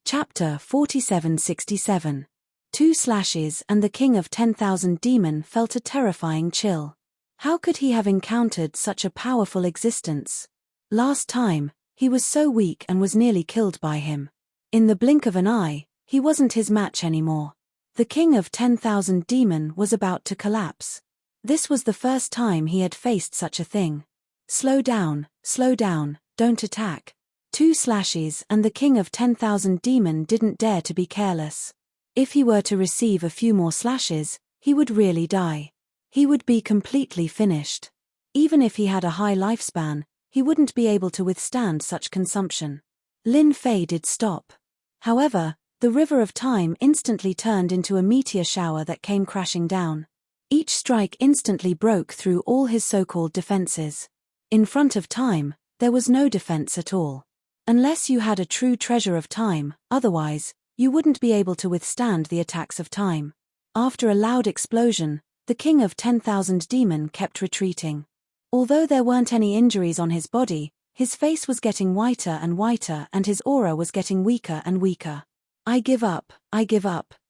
Chapter 4767. 2 slashes and the King of 10,000 Demon felt a terrifying chill. How could he have encountered such a powerful existence? Last time, he was so weak and was nearly killed by him. In the blink of an eye, he wasn't his match anymore. The King of 10,000 Demon was about to collapse. This was the first time he had faced such a thing. Slow down, don't attack. 2 slashes and the King of 10,000 Demon didn't dare to be careless. If he were to receive a few more slashes, he would really die. He would be completely finished. Even if he had a high lifespan, he wouldn't be able to withstand such consumption. Lin Fei did stop. However, the river of time instantly turned into a meteor shower that came crashing down. Each strike instantly broke through all his so-called defenses. In front of time, there was no defense at all. Unless you had a true treasure of time, otherwise, you wouldn't be able to withstand the attacks of time. After a loud explosion, the King of 10,000 Demon kept retreating. Although there weren't any injuries on his body, his face was getting whiter and whiter and his aura was getting weaker and weaker. I give up,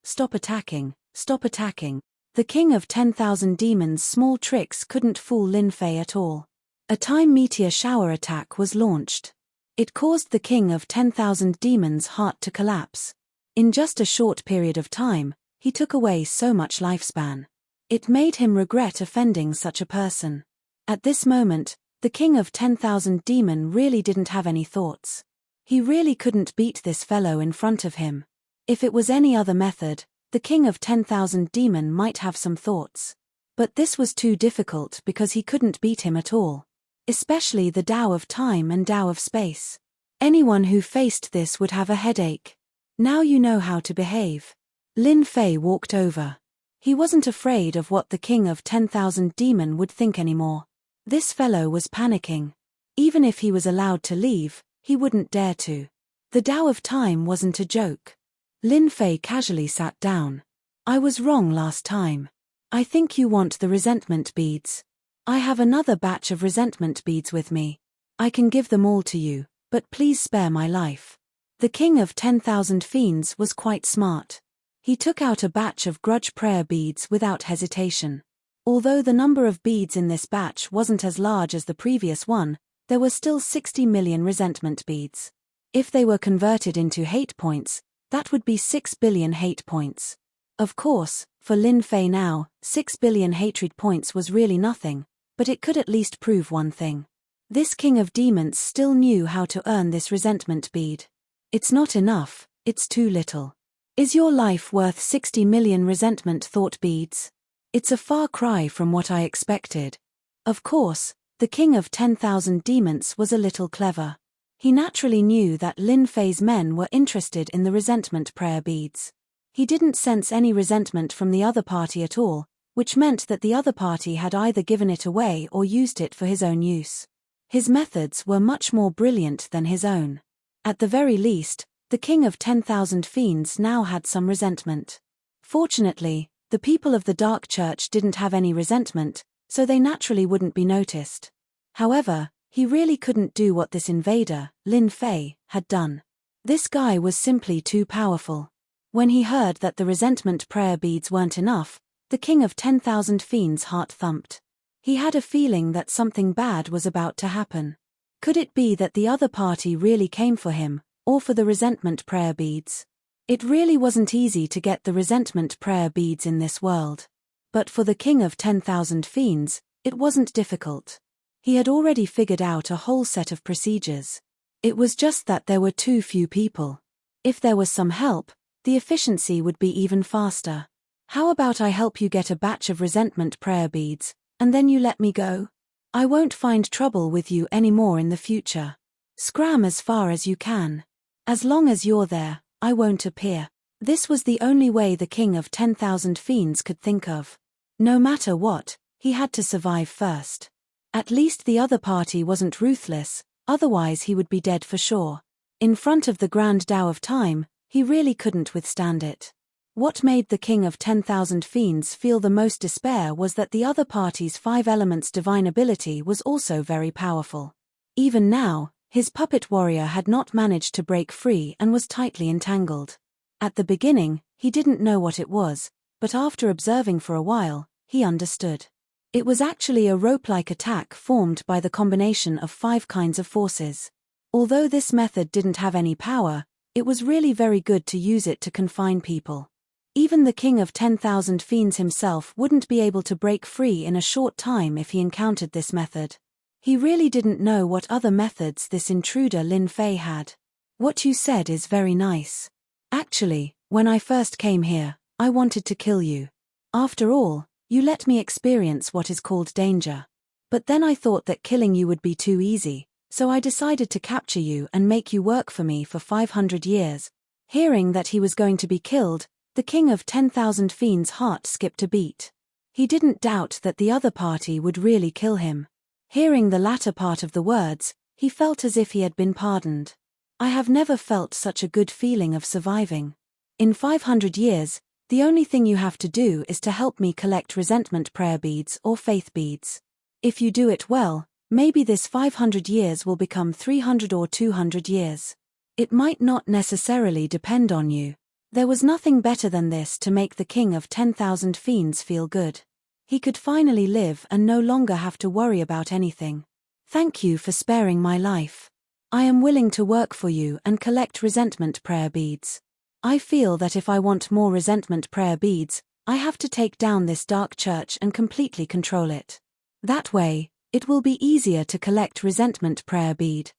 stop attacking. The King of 10,000 Demons' small tricks couldn't fool Lin Fei at all. A time meteor shower attack was launched. It caused the King of 10,000 Demons' heart to collapse. In just a short period of time, he took away so much lifespan. It made him regret offending such a person. At this moment, the King of 10,000 Demon really didn't have any thoughts. He really couldn't beat this fellow in front of him. If it was any other method, the King of 10,000 Demon might have some thoughts. But this was too difficult because he couldn't beat him at all. Especially the Tao of Time and Tao of Space. Anyone who faced this would have a headache. Now you know how to behave. Lin Fei walked over. He wasn't afraid of what the King of 10,000 Demon would think anymore. This fellow was panicking. Even if he was allowed to leave, he wouldn't dare to. The Tao of Time wasn't a joke. Lin Fei casually sat down. I was wrong last time. I think you want the resentment beads. I have another batch of resentment beads with me. I can give them all to you, but please spare my life. The King of 10,000 Fiends was quite smart. He took out a batch of grudge prayer beads without hesitation. Although the number of beads in this batch wasn't as large as the previous one, there were still 60 million resentment beads. If they were converted into hate points, that would be 6 billion hate points. Of course, for Lin Fei now, 6 billion hatred points was really nothing. But it could at least prove one thing. This King of Demons still knew how to earn this resentment bead. It's not enough, it's too little. Is your life worth 60 million resentment thought beads? It's a far cry from what I expected. Of course, the King of 10,000 Demons was a little clever. He naturally knew that Lin Fei's men were interested in the resentment prayer beads. He didn't sense any resentment from the other party at all, which meant that the other party had either given it away or used it for his own use. His methods were much more brilliant than his own. At the very least, the King of 10,000 Fiends now had some resentment. Fortunately, the people of the Dark Church didn't have any resentment, so they naturally wouldn't be noticed. However, he really couldn't do what this invader, Lin Fei, had done. This guy was simply too powerful. When he heard that the resentment prayer beads weren't enough, the King of 10,000 Fiends' heart thumped. He had a feeling that something bad was about to happen. Could it be that the other party really came for him, or for the resentment prayer beads? It really wasn't easy to get the resentment prayer beads in this world. But for the King of 10,000 Fiends, it wasn't difficult. He had already figured out a whole set of procedures. It was just that there were too few people. If there was some help, the efficiency would be even faster. How about I help you get a batch of resentment prayer beads, and then you let me go? I won't find trouble with you anymore in the future. Scram as far as you can. As long as you're there, I won't appear. This was the only way the King of 10,000 Fiends could think of. No matter what, he had to survive first. At least the other party wasn't ruthless, otherwise he would be dead for sure. In front of the Grand Tao of Time, he really couldn't withstand it. What made the King of 10,000 Fiends feel the most despair was that the other party's 5 elements divine ability was also very powerful. Even now, His puppet warrior had not managed to break free and was tightly entangled. At the beginning, he didn't know what it was, but after observing for a while, he understood. It was actually a rope-like attack formed by the combination of 5 kinds of forces. Although this method didn't have any power, it was really very good to use it to confine people. Even the king of 10,000 fiends himself wouldn't be able to break free in a short time if he encountered this method. He really didn't know what other methods this intruder Lin Fei had. What you said is very nice. Actually, when I first came here, I wanted to kill you. After all, you let me experience what is called danger. But then I thought that killing you would be too easy, so I decided to capture you and make you work for me for 500 years. Hearing that he was going to be killed, the king of 10,000 fiends' heart skipped a beat. He didn't doubt that the other party would really kill him. Hearing the latter part of the words, he felt as if he had been pardoned. I have never felt such a good feeling of surviving. In 500 years, the only thing you have to do is to help me collect resentment prayer beads or faith beads. If you do it well, maybe this 500 years will become 300 or 200 years. It might not necessarily depend on you. There was nothing better than this to make the king of 10,000 fiends feel good. He could finally live and no longer have to worry about anything. Thank you for sparing my life. I am willing to work for you and collect resentment prayer beads. I feel that if I want more resentment prayer beads, I have to take down this dark church and completely control it. That way, it will be easier to collect resentment prayer bead.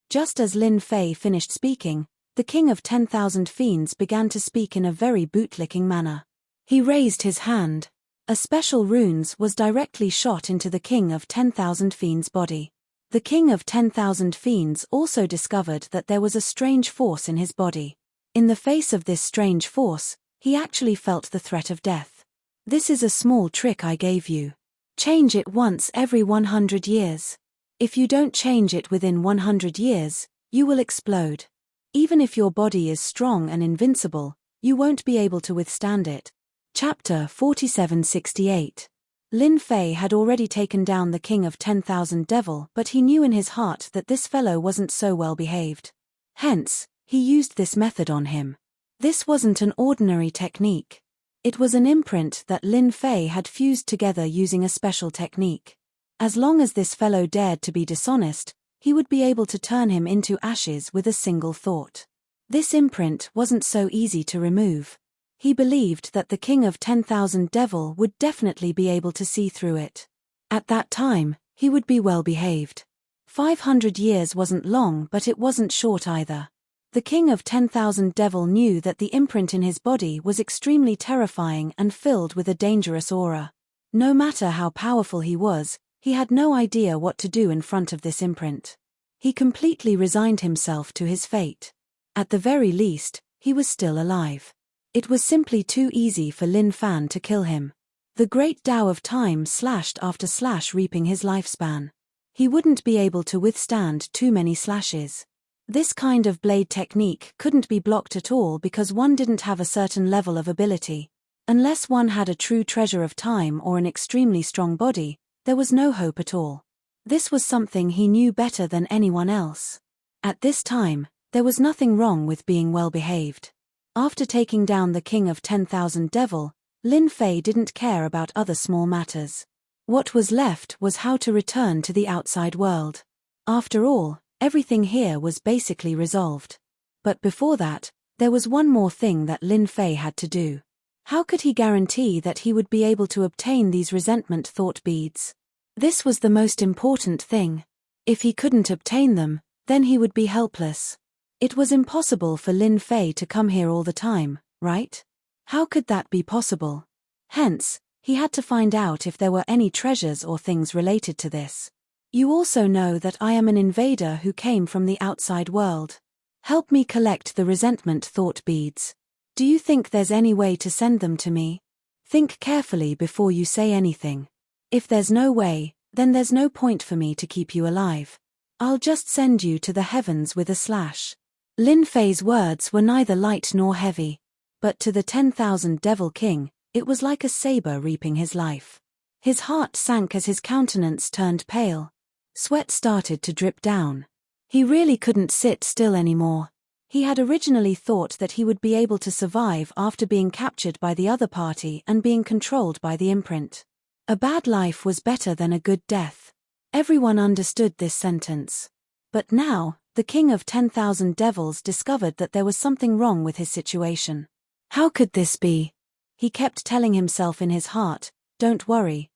Just as Lin Fei finished speaking, the king of 10,000 fiends began to speak in a very bootlicking manner. He raised his hand. A special runes was directly shot into the king of 10,000 fiends' body. The king of 10,000 fiends also discovered that there was a strange force in his body. In the face of this strange force, he actually felt the threat of death. This is a small trick I gave you. Change it once every 100 years. If you don't change it within 100 years, you will explode. Even if your body is strong and invincible, you won't be able to withstand it. Chapter 4768. Lin Fei had already taken down the king of 10,000 devil, but he knew in his heart that this fellow wasn't so well behaved. Hence, he used this method on him. This wasn't an ordinary technique. It was an imprint that Lin Fei had fused together using a special technique. As long as this fellow dared to be dishonest, he would be able to turn him into ashes with a single thought. This imprint wasn't so easy to remove. He believed that the king of 10,000 devil would definitely be able to see through it. At that time, he would be well behaved. 500 years wasn't long, but it wasn't short either. The king of 10,000 devil knew that the imprint in his body was extremely terrifying and filled with a dangerous aura. No matter how powerful he was, he had no idea what to do in front of this imprint. He completely resigned himself to his fate. At the very least, he was still alive. It was simply too easy for Lin Fan to kill him. The great Tao of time slashed after slash, reaping his lifespan. He wouldn't be able to withstand too many slashes. This kind of blade technique couldn't be blocked at all because one didn't have a certain level of ability. Unless one had a true treasure of time or an extremely strong body, there was no hope at all. This was something he knew better than anyone else. At this time, there was nothing wrong with being well behaved. After taking down the king of 10,000 devil, Lin Fei didn't care about other small matters. What was left was how to return to the outside world. After all, everything here was basically resolved. But before that, there was one more thing that Lin Fei had to do. How could he guarantee that he would be able to obtain these resentment thought beads? This was the most important thing. If he couldn't obtain them, then he would be helpless. It was impossible for Lin Fei to come here all the time, right? How could that be possible? Hence, he had to find out if there were any treasures or things related to this. You also know that I am an invader who came from the outside world. Help me collect the resentment thought beads. Do you think there's any way to send them to me? Think carefully before you say anything. If there's no way, then there's no point for me to keep you alive. I'll just send you to the heavens with a slash. Lin Fei's words were neither light nor heavy. But to the 10,000 devil king, it was like a saber reaping his life. His heart sank as his countenance turned pale. Sweat started to drip down. He really couldn't sit still anymore. He had originally thought that he would be able to survive after being captured by the other party and being controlled by the imprint. A bad life was better than a good death. Everyone understood this sentence. But now, the king of 10,000 devils discovered that there was something wrong with his situation. How could this be? He kept telling himself in his heart, don't worry,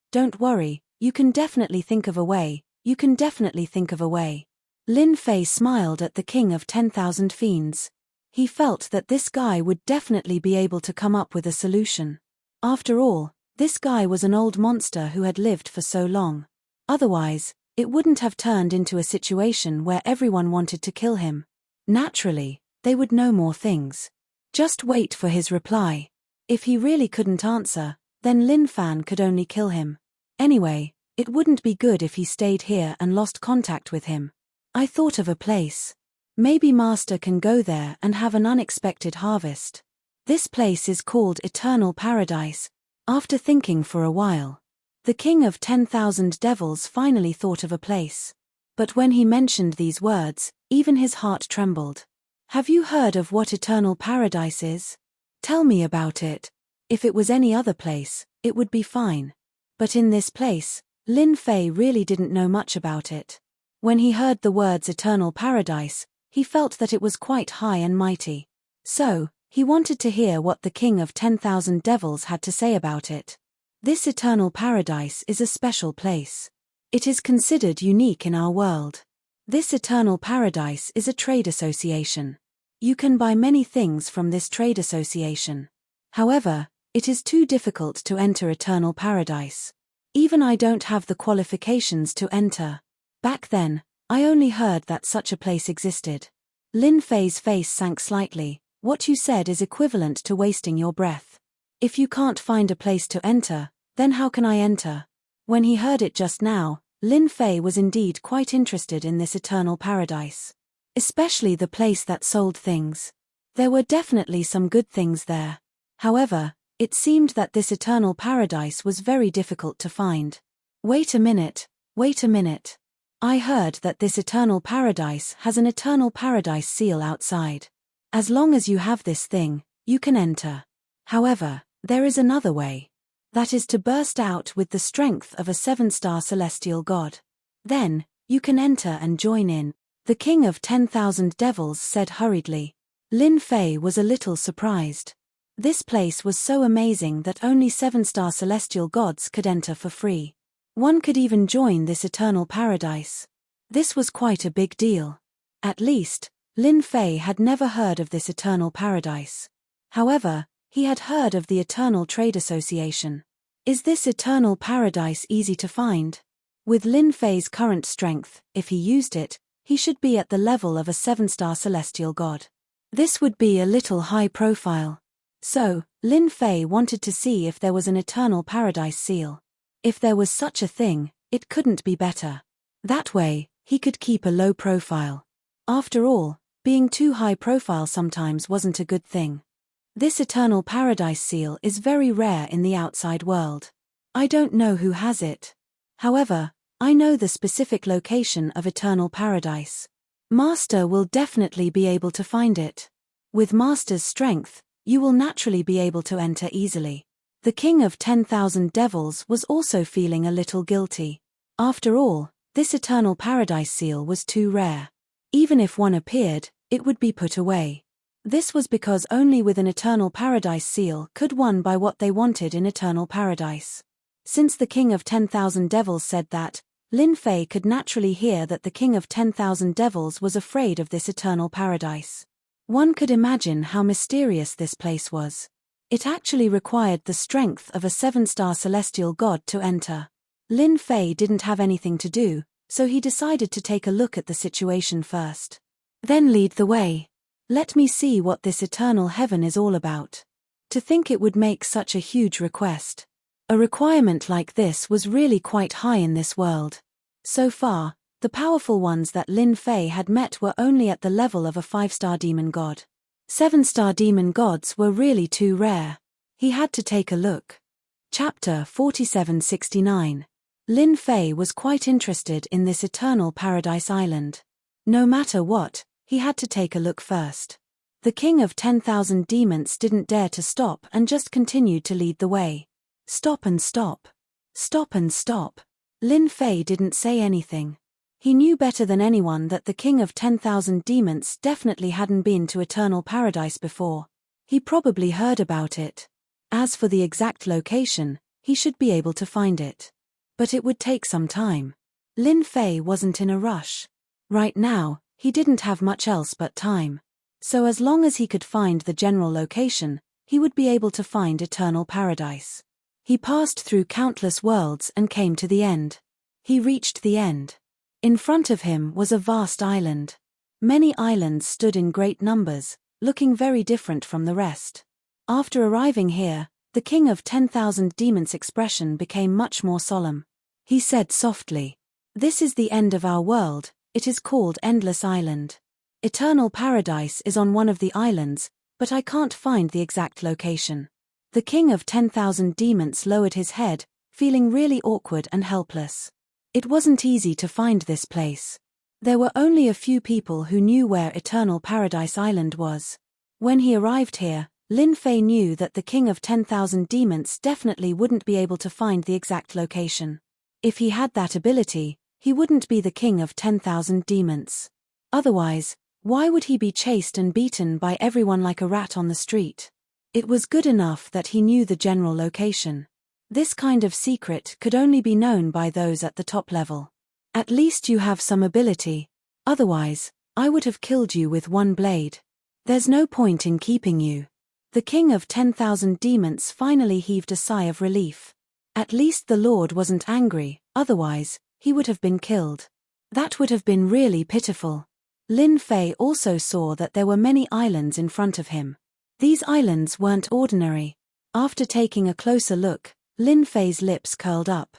you can definitely think of a way, you can definitely think of a way. Lin Fei smiled at the king of 10,000 fiends. He felt that this guy would definitely be able to come up with a solution. After all, this guy was an old monster who had lived for so long. Otherwise, it wouldn't have turned into a situation where everyone wanted to kill him. Naturally, they would know more things. Just wait for his reply. If he really couldn't answer, then Lin Fan could only kill him. Anyway, it wouldn't be good if he stayed here and lost contact with him. I thought of a place. Maybe Master can go there and have an unexpected harvest. This place is called Eternal Paradise. After thinking for a while, the king of 10,000 devils finally thought of a place. But when he mentioned these words, even his heart trembled. Have you heard of what Eternal Paradise is? Tell me about it. If it was any other place, it would be fine. But in this place, Lin Fei really didn't know much about it. When he heard the words Eternal Paradise, he felt that it was quite high and mighty. So, he wanted to hear what the king of 10,000 devils had to say about it. This Eternal Paradise is a special place. It is considered unique in our world. This Eternal Paradise is a trade association. You can buy many things from this trade association. However, it is too difficult to enter Eternal Paradise. Even I don't have the qualifications to enter. Back then, I only heard that such a place existed. Lin Fei's face sank slightly. What you said is equivalent to wasting your breath. If you can't find a place to enter, then how can I enter? When he heard it just now, Lin Fei was indeed quite interested in this Eternal Paradise. Especially the place that sold things. There were definitely some good things there. However, it seemed that this Eternal Paradise was very difficult to find. Wait a minute. I heard that this Eternal Paradise has an Eternal Paradise seal outside. As long as you have this thing, you can enter. However, there is another way. That is to burst out with the strength of a 7-star celestial god. Then, you can enter and join in. The king of 10,000 devils said hurriedly. Lin Fei was a little surprised. This place was so amazing that only 7-star celestial gods could enter for free. One could even join this Eternal Paradise. This was quite a big deal. At least, Lin Fei had never heard of this Eternal Paradise. However, he had heard of the Eternal Trade Association. Is this Eternal Paradise easy to find? With Lin Fei's current strength, if he used it, he should be at the level of a 7-star celestial god. This would be a little high profile. So, Lin Fei wanted to see if there was an Eternal Paradise seal. If there was such a thing, it couldn't be better. That way, he could keep a low profile. After all, being too high profile sometimes wasn't a good thing. This Eternal Paradise seal is very rare in the outside world. I don't know who has it. However, I know the specific location of Eternal Paradise. Master will definitely be able to find it. With Master's strength, you will naturally be able to enter easily. The king of 10,000 devils was also feeling a little guilty. After all, this Eternal Paradise seal was too rare. Even if one appeared, it would be put away. This was because only with an Eternal Paradise seal could one buy what they wanted in Eternal Paradise. Since the king of 10,000 devils said that, Lin Fei could naturally hear that the king of 10,000 devils was afraid of this Eternal Paradise. One could imagine how mysterious this place was. It actually required the strength of a 7-star celestial god to enter. Lin Fei didn't have anything to do, so he decided to take a look at the situation first. Then lead the way. Let me see what this eternal heaven is all about. To think it would make such a huge request. A requirement like this was really quite high in this world. So far, the powerful ones that Lin Fei had met were only at the level of a 5-star demon god. 7-star demon gods were really too rare. He had to take a look. Chapter 4769. Lin Fei was quite interested in this Eternal Paradise Island. No matter what, he had to take a look first. The king of 10,000 demons didn't dare to stop and just continued to lead the way. Stop and stop. Stop and stop. Lin Fei didn't say anything. He knew better than anyone that the king of 10,000 demons definitely hadn't been to Eternal Paradise before. He probably heard about it. As for the exact location, he should be able to find it. But it would take some time. Lin Fei wasn't in a rush. Right now, he didn't have much else but time. So as long as he could find the general location, he would be able to find Eternal Paradise. He passed through countless worlds and came to the end. He reached the end. In front of him was a vast island. Many islands stood in great numbers, looking very different from the rest. After arriving here, the king of 10,000 demons' expression became much more solemn. He said softly, "This is the end of our world, it is called Endless Island. Eternal Paradise is on one of the islands, but I can't find the exact location." The king of 10,000 demons lowered his head, feeling really awkward and helpless. It wasn't easy to find this place. There were only a few people who knew where Eternal Paradise Island was. When he arrived here, Lin Fei knew that the king of 10,000 demons definitely wouldn't be able to find the exact location. If he had that ability, he wouldn't be the king of 10,000 demons. Otherwise, why would he be chased and beaten by everyone like a rat on the street? It was good enough that he knew the general location. This kind of secret could only be known by those at the top level. At least you have some ability. Otherwise, I would have killed you with one blade. There's no point in keeping you. The king of 10,000 demons finally heaved a sigh of relief. At least the Lord wasn't angry, otherwise, he would have been killed. That would have been really pitiful. Lin Fei also saw that there were many islands in front of him. These islands weren't ordinary. After taking a closer look, Lin Fei's lips curled up.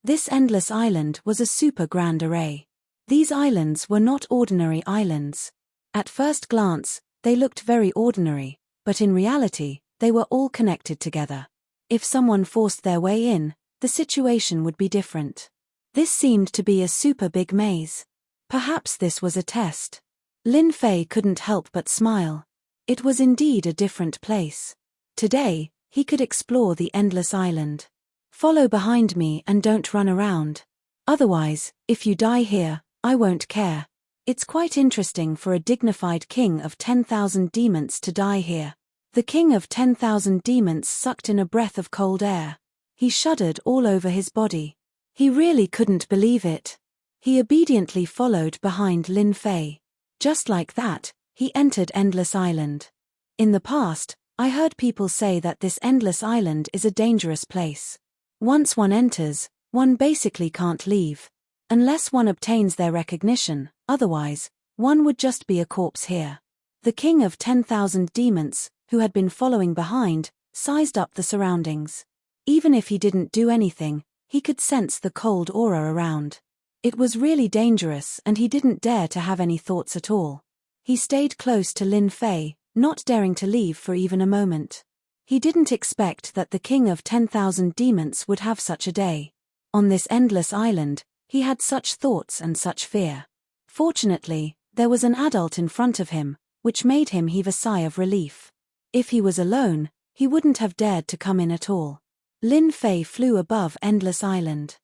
This endless island was a super grand array. These islands were not ordinary islands. At first glance, they looked very ordinary, but in reality, they were all connected together. If someone forced their way in, the situation would be different. This seemed to be a super big maze. Perhaps this was a test. Lin Fei couldn't help but smile. It was indeed a different place. Today, he could explore the endless island. Follow behind me and don't run around. Otherwise, if you die here, I won't care. It's quite interesting for a dignified king of 10,000 demons to die here. The king of 10,000 demons sucked in a breath of cold air. He shuddered all over his body. He really couldn't believe it. He obediently followed behind Lin Fei. Just like that, he entered Endless Island. In the past, I heard people say that this Endless Island is a dangerous place. Once one enters, one basically can't leave. Unless one obtains their recognition, otherwise, one would just be a corpse here. The king of 10,000 demons, who had been following behind, sized up the surroundings. Even if he didn't do anything, he could sense the cold aura around. It was really dangerous and he didn't dare to have any thoughts at all. He stayed close to Lin Fei, not daring to leave for even a moment. He didn't expect that the king of 10,000 demons would have such a day. On this endless island, he had such thoughts and such fear. Fortunately, there was an adult in front of him, which made him heave a sigh of relief. If he was alone, he wouldn't have dared to come in at all. Lin Fei flew above Endless Island.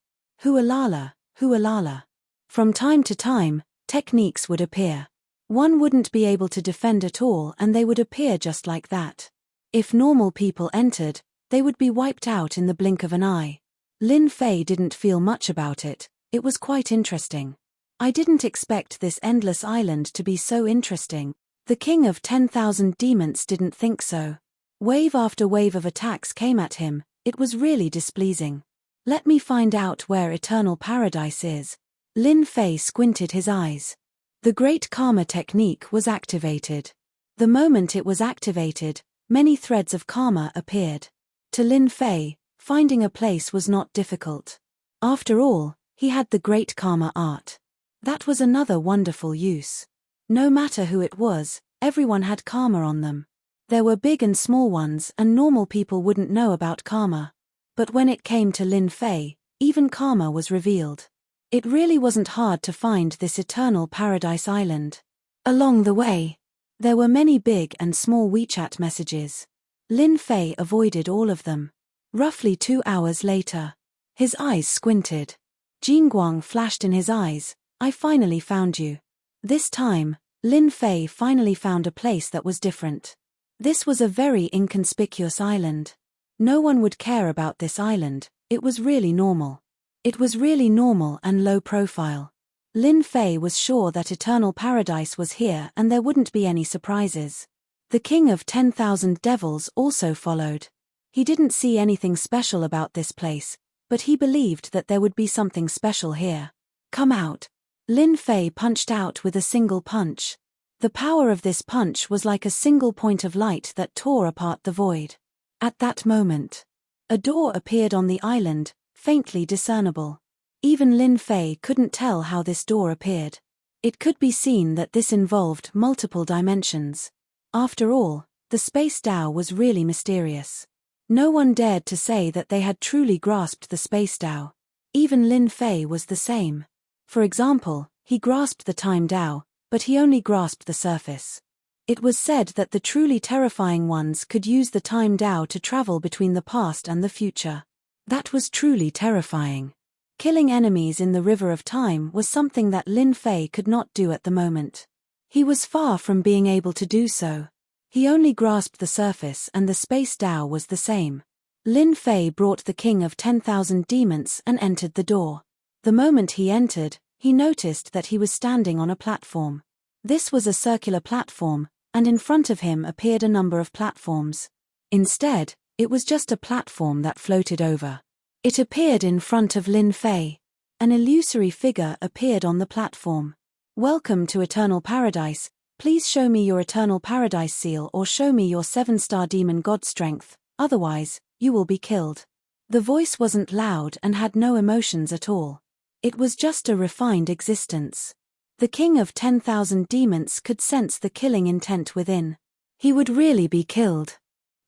Hualala, hualala. From time to time, techniques would appear. One wouldn't be able to defend at all and they would appear just like that. If normal people entered, they would be wiped out in the blink of an eye. Lin Fei didn't feel much about it. It was quite interesting. I didn't expect this endless island to be so interesting. The king of 10,000 demons didn't think so. Wave after wave of attacks came at him. It was really displeasing. Let me find out where Eternal Paradise is. Lin Fei squinted his eyes. The Great Karma technique was activated. The moment it was activated, many threads of karma appeared. To Lin Fei, finding a place was not difficult. After all, he had the Great Karma art. That was another wonderful use. No matter who it was, everyone had karma on them. There were big and small ones and normal people wouldn't know about karma. But when it came to Lin Fei, even karma was revealed. It really wasn't hard to find this eternal paradise island. Along the way, there were many big and small WeChat messages. Lin Fei avoided all of them. Roughly 2 hours later, his eyes squinted. Jingguang flashed in his eyes. I finally found you. This time, Lin Fei finally found a place that was different. This was a very inconspicuous island. No one would care about this island. It was really normal. It was really normal and low profile. Lin Fei was sure that eternal paradise was here and there wouldn't be any surprises. The king of 10,000 devils also followed. He didn't see anything special about this place, but he believed that there would be something special here. Come out. Lin Fei punched out with a single punch. The power of this punch was like a single point of light that tore apart the void. At that moment, a door appeared on the island, faintly discernible. Even Lin Fei couldn't tell how this door appeared. It could be seen that this involved multiple dimensions. After all, the space Dao was really mysterious. No one dared to say that they had truly grasped the space Dao. Even Lin Fei was the same. For example, he grasped the time Dao, but he only grasped the surface. It was said that the truly terrifying ones could use the time Dao to travel between the past and the future. That was truly terrifying. Killing enemies in the river of time was something that Lin Fei could not do at the moment. He was far from being able to do so. He only grasped the surface and the space Dao was the same. Lin Fei brought the king of 10,000 demons and entered the door. The moment he entered, he noticed that he was standing on a platform. This was a circular platform, and in front of him appeared a number of platforms. Instead, it was just a platform that floated over. It appeared in front of Lin Fei. An illusory figure appeared on the platform. Welcome to Eternal Paradise. Please show me your Eternal Paradise seal or show me your 7-star demon god strength, otherwise, you will be killed. The voice wasn't loud and had no emotions at all. It was just a refined existence. The king of 10,000 demons could sense the killing intent within. He would really be killed.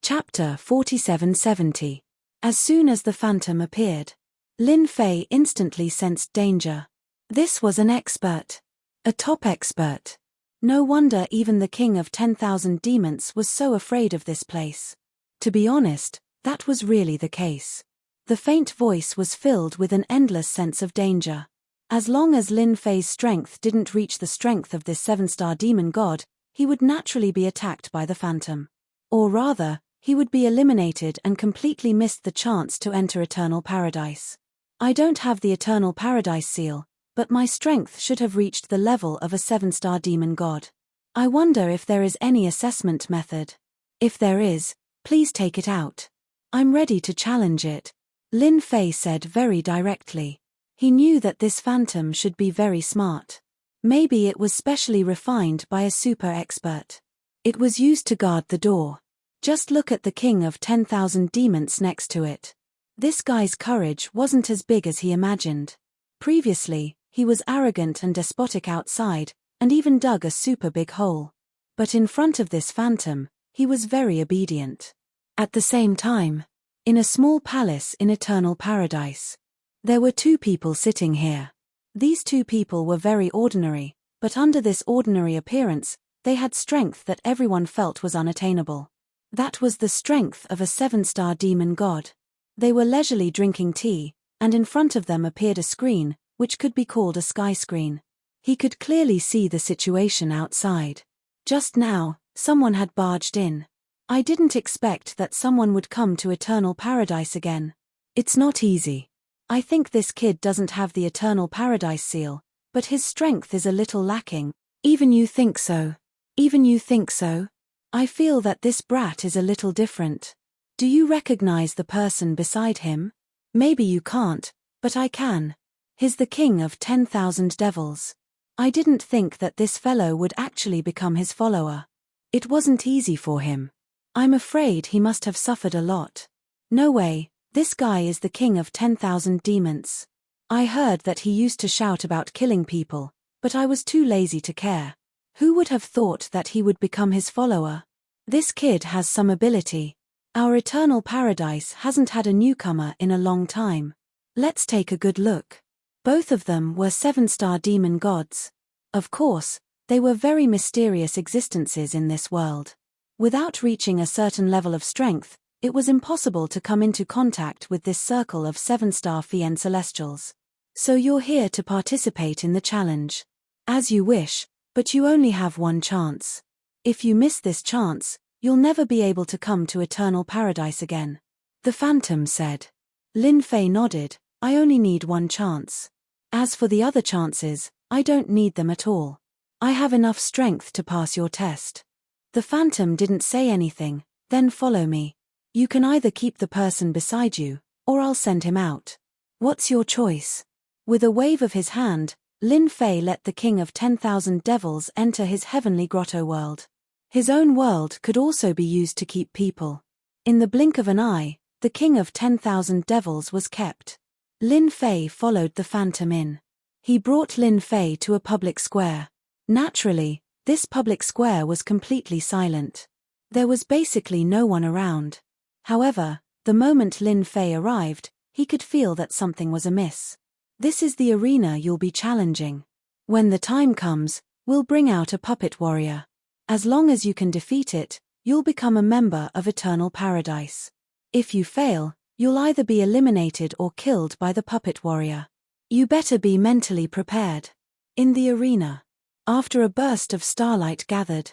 Chapter 4770. As soon as the phantom appeared, Lin Fei instantly sensed danger. This was an expert. A top expert. No wonder even the king of 10,000 demons was so afraid of this place. To be honest, that was really the case. The faint voice was filled with an endless sense of danger. As long as Lin Fei's strength didn't reach the strength of this 7-star demon god, he would naturally be attacked by the phantom. Or rather, he would be eliminated and completely missed the chance to enter Eternal Paradise. I don't have the Eternal Paradise seal, but my strength should have reached the level of a 7-star demon god. I wonder if there is any assessment method. If there is, please take it out. I'm ready to challenge it. Lin Fei said very directly. He knew that this phantom should be very smart. Maybe it was specially refined by a super expert. It was used to guard the door. Just look at the king of 10,000 demons next to it. This guy's courage wasn't as big as he imagined. Previously, he was arrogant and despotic outside, and even dug a super big hole. But in front of this phantom, he was very obedient. At the same time, in a small palace in Eternal Paradise, there were 2 people sitting here. These 2 people were very ordinary, but under this ordinary appearance, they had strength that everyone felt was unattainable. That was the strength of a 7-star demon god. They were leisurely drinking tea, and in front of them appeared a screen, which could be called a sky screen. He could clearly see the situation outside. Just now, someone had barged in. I didn't expect that someone would come to Eternal Paradise again. It's not easy. I think this kid doesn't have the Eternal Paradise seal, but his strength is a little lacking. Even you think so? Even you think so? I feel that this brat is a little different. Do you recognize the person beside him? Maybe you can't, but I can. He's the king of 10,000 devils. I didn't think that this fellow would actually become his follower. It wasn't easy for him. I'm afraid he must have suffered a lot. No way, this guy is the king of 10,000 demons. I heard that he used to shout about killing people, but I was too lazy to care. Who would have thought that he would become his follower? This kid has some ability. Our Eternal Paradise hasn't had a newcomer in a long time. Let's take a good look. Both of them were 7-star demon gods. Of course, they were very mysterious existences in this world. Without reaching a certain level of strength, it was impossible to come into contact with this circle of 7-star Fiend Celestials. So you're here to participate in the challenge. As you wish, but you only have one chance. If you miss this chance, you'll never be able to come to eternal paradise again. The Phantom said. Lin Fei nodded. I only need one chance. As for the other chances, I don't need them at all. I have enough strength to pass your test. The Phantom didn't say anything. Then follow me. You can either keep the person beside you, or I'll send him out. What's your choice? With a wave of his hand, Lin Fei let the King of 10,000 Devils enter his heavenly grotto world. His own world could also be used to keep people. In the blink of an eye, the King of 10,000 Devils was kept. Lin Fei followed the Phantom in. He brought Lin Fei to a public square. Naturally, this public square was completely silent. There was basically no one around. However, the moment Lin Fei arrived, he could feel that something was amiss. This is the arena you'll be challenging. When the time comes, we'll bring out a puppet warrior. As long as you can defeat it, you'll become a member of Eternal Paradise. If you fail, you'll either be eliminated or killed by the puppet warrior. You better be mentally prepared. In the arena, after a burst of starlight gathered,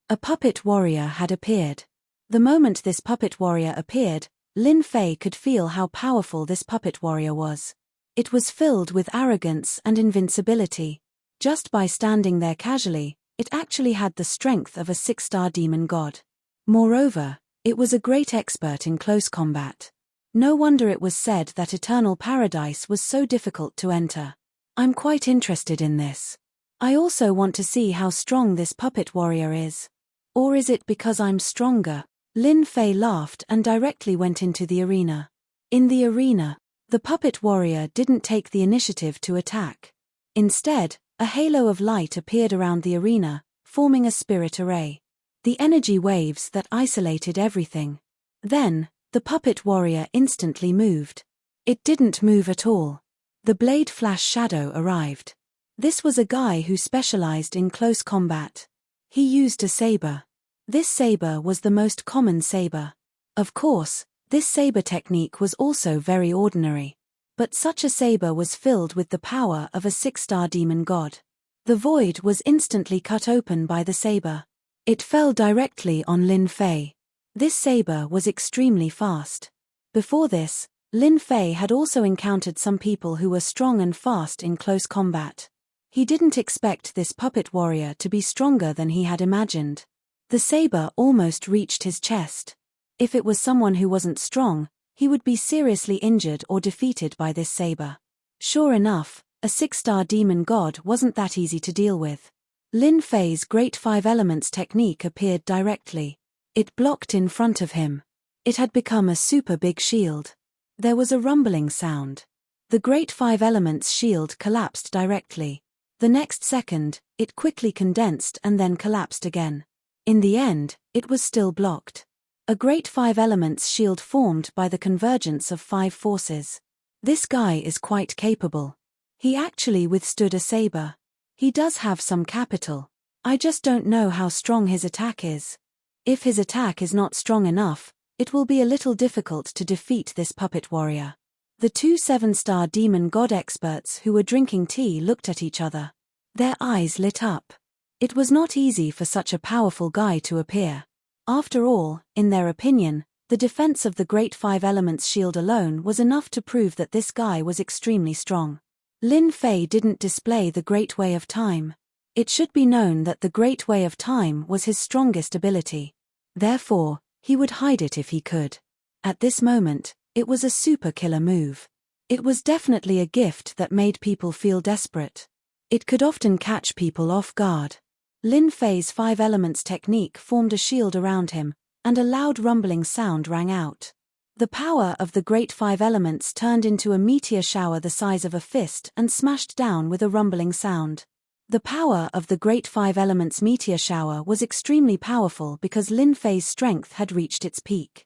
a puppet warrior had appeared. The moment this puppet warrior appeared, Lin Fei could feel how powerful this puppet warrior was. It was filled with arrogance and invincibility. Just by standing there casually, it actually had the strength of a 6-star demon god. Moreover, it was a great expert in close combat. No wonder it was said that Eternal Paradise was so difficult to enter. I'm quite interested in this. I also want to see how strong this puppet warrior is. Or is it because I'm stronger? Lin Fei laughed and directly went into the arena. In the arena, the puppet warrior didn't take the initiative to attack. Instead, a halo of light appeared around the arena, forming a spirit array. The energy waves that isolated everything. Then, the puppet warrior instantly moved. It didn't move at all. The Blade Flash Shadow arrived. This was a guy who specialized in close combat. He used a saber. This saber was the most common saber. Of course, this saber technique was also very ordinary. But such a saber was filled with the power of a 6-star demon god. The void was instantly cut open by the saber. It fell directly on Lin Fei. This saber was extremely fast. Before this, Lin Fei had also encountered some people who were strong and fast in close combat. He didn't expect this puppet warrior to be stronger than he had imagined. The saber almost reached his chest. If it was someone who wasn't strong, he would be seriously injured or defeated by this saber. Sure enough, a 6-star demon god wasn't that easy to deal with. Lin Fei's Great 5 Elements technique appeared directly. It blocked in front of him. It had become a super big shield. There was a rumbling sound. The Great 5 Elements shield collapsed directly. The next second, it quickly condensed and then collapsed again. In the end, it was still blocked. A Great 5 Elements shield formed by the convergence of 5 forces. This guy is quite capable. He actually withstood a saber. He does have some capital. I just don't know how strong his attack is. If his attack is not strong enough, it will be a little difficult to defeat this puppet warrior. The two 7-star demon god experts who were drinking tea looked at each other. Their eyes lit up. It was not easy for such a powerful guy to appear. After all, in their opinion, the defense of the Great 5 Elements shield alone was enough to prove that this guy was extremely strong. Lin Fei didn't display the Great Way of Time. It should be known that the Great Way of Time was his strongest ability. Therefore, he would hide it if he could. At this moment, it was a super killer move. It was definitely a gift that made people feel desperate. It could often catch people off guard. Lin Fei's 5 Elements technique formed a shield around him, and a loud rumbling sound rang out. The power of the Great 5 Elements turned into a meteor shower the size of a fist and smashed down with a rumbling sound. The power of the Great 5 Elements meteor shower was extremely powerful because Lin Fei's strength had reached its peak.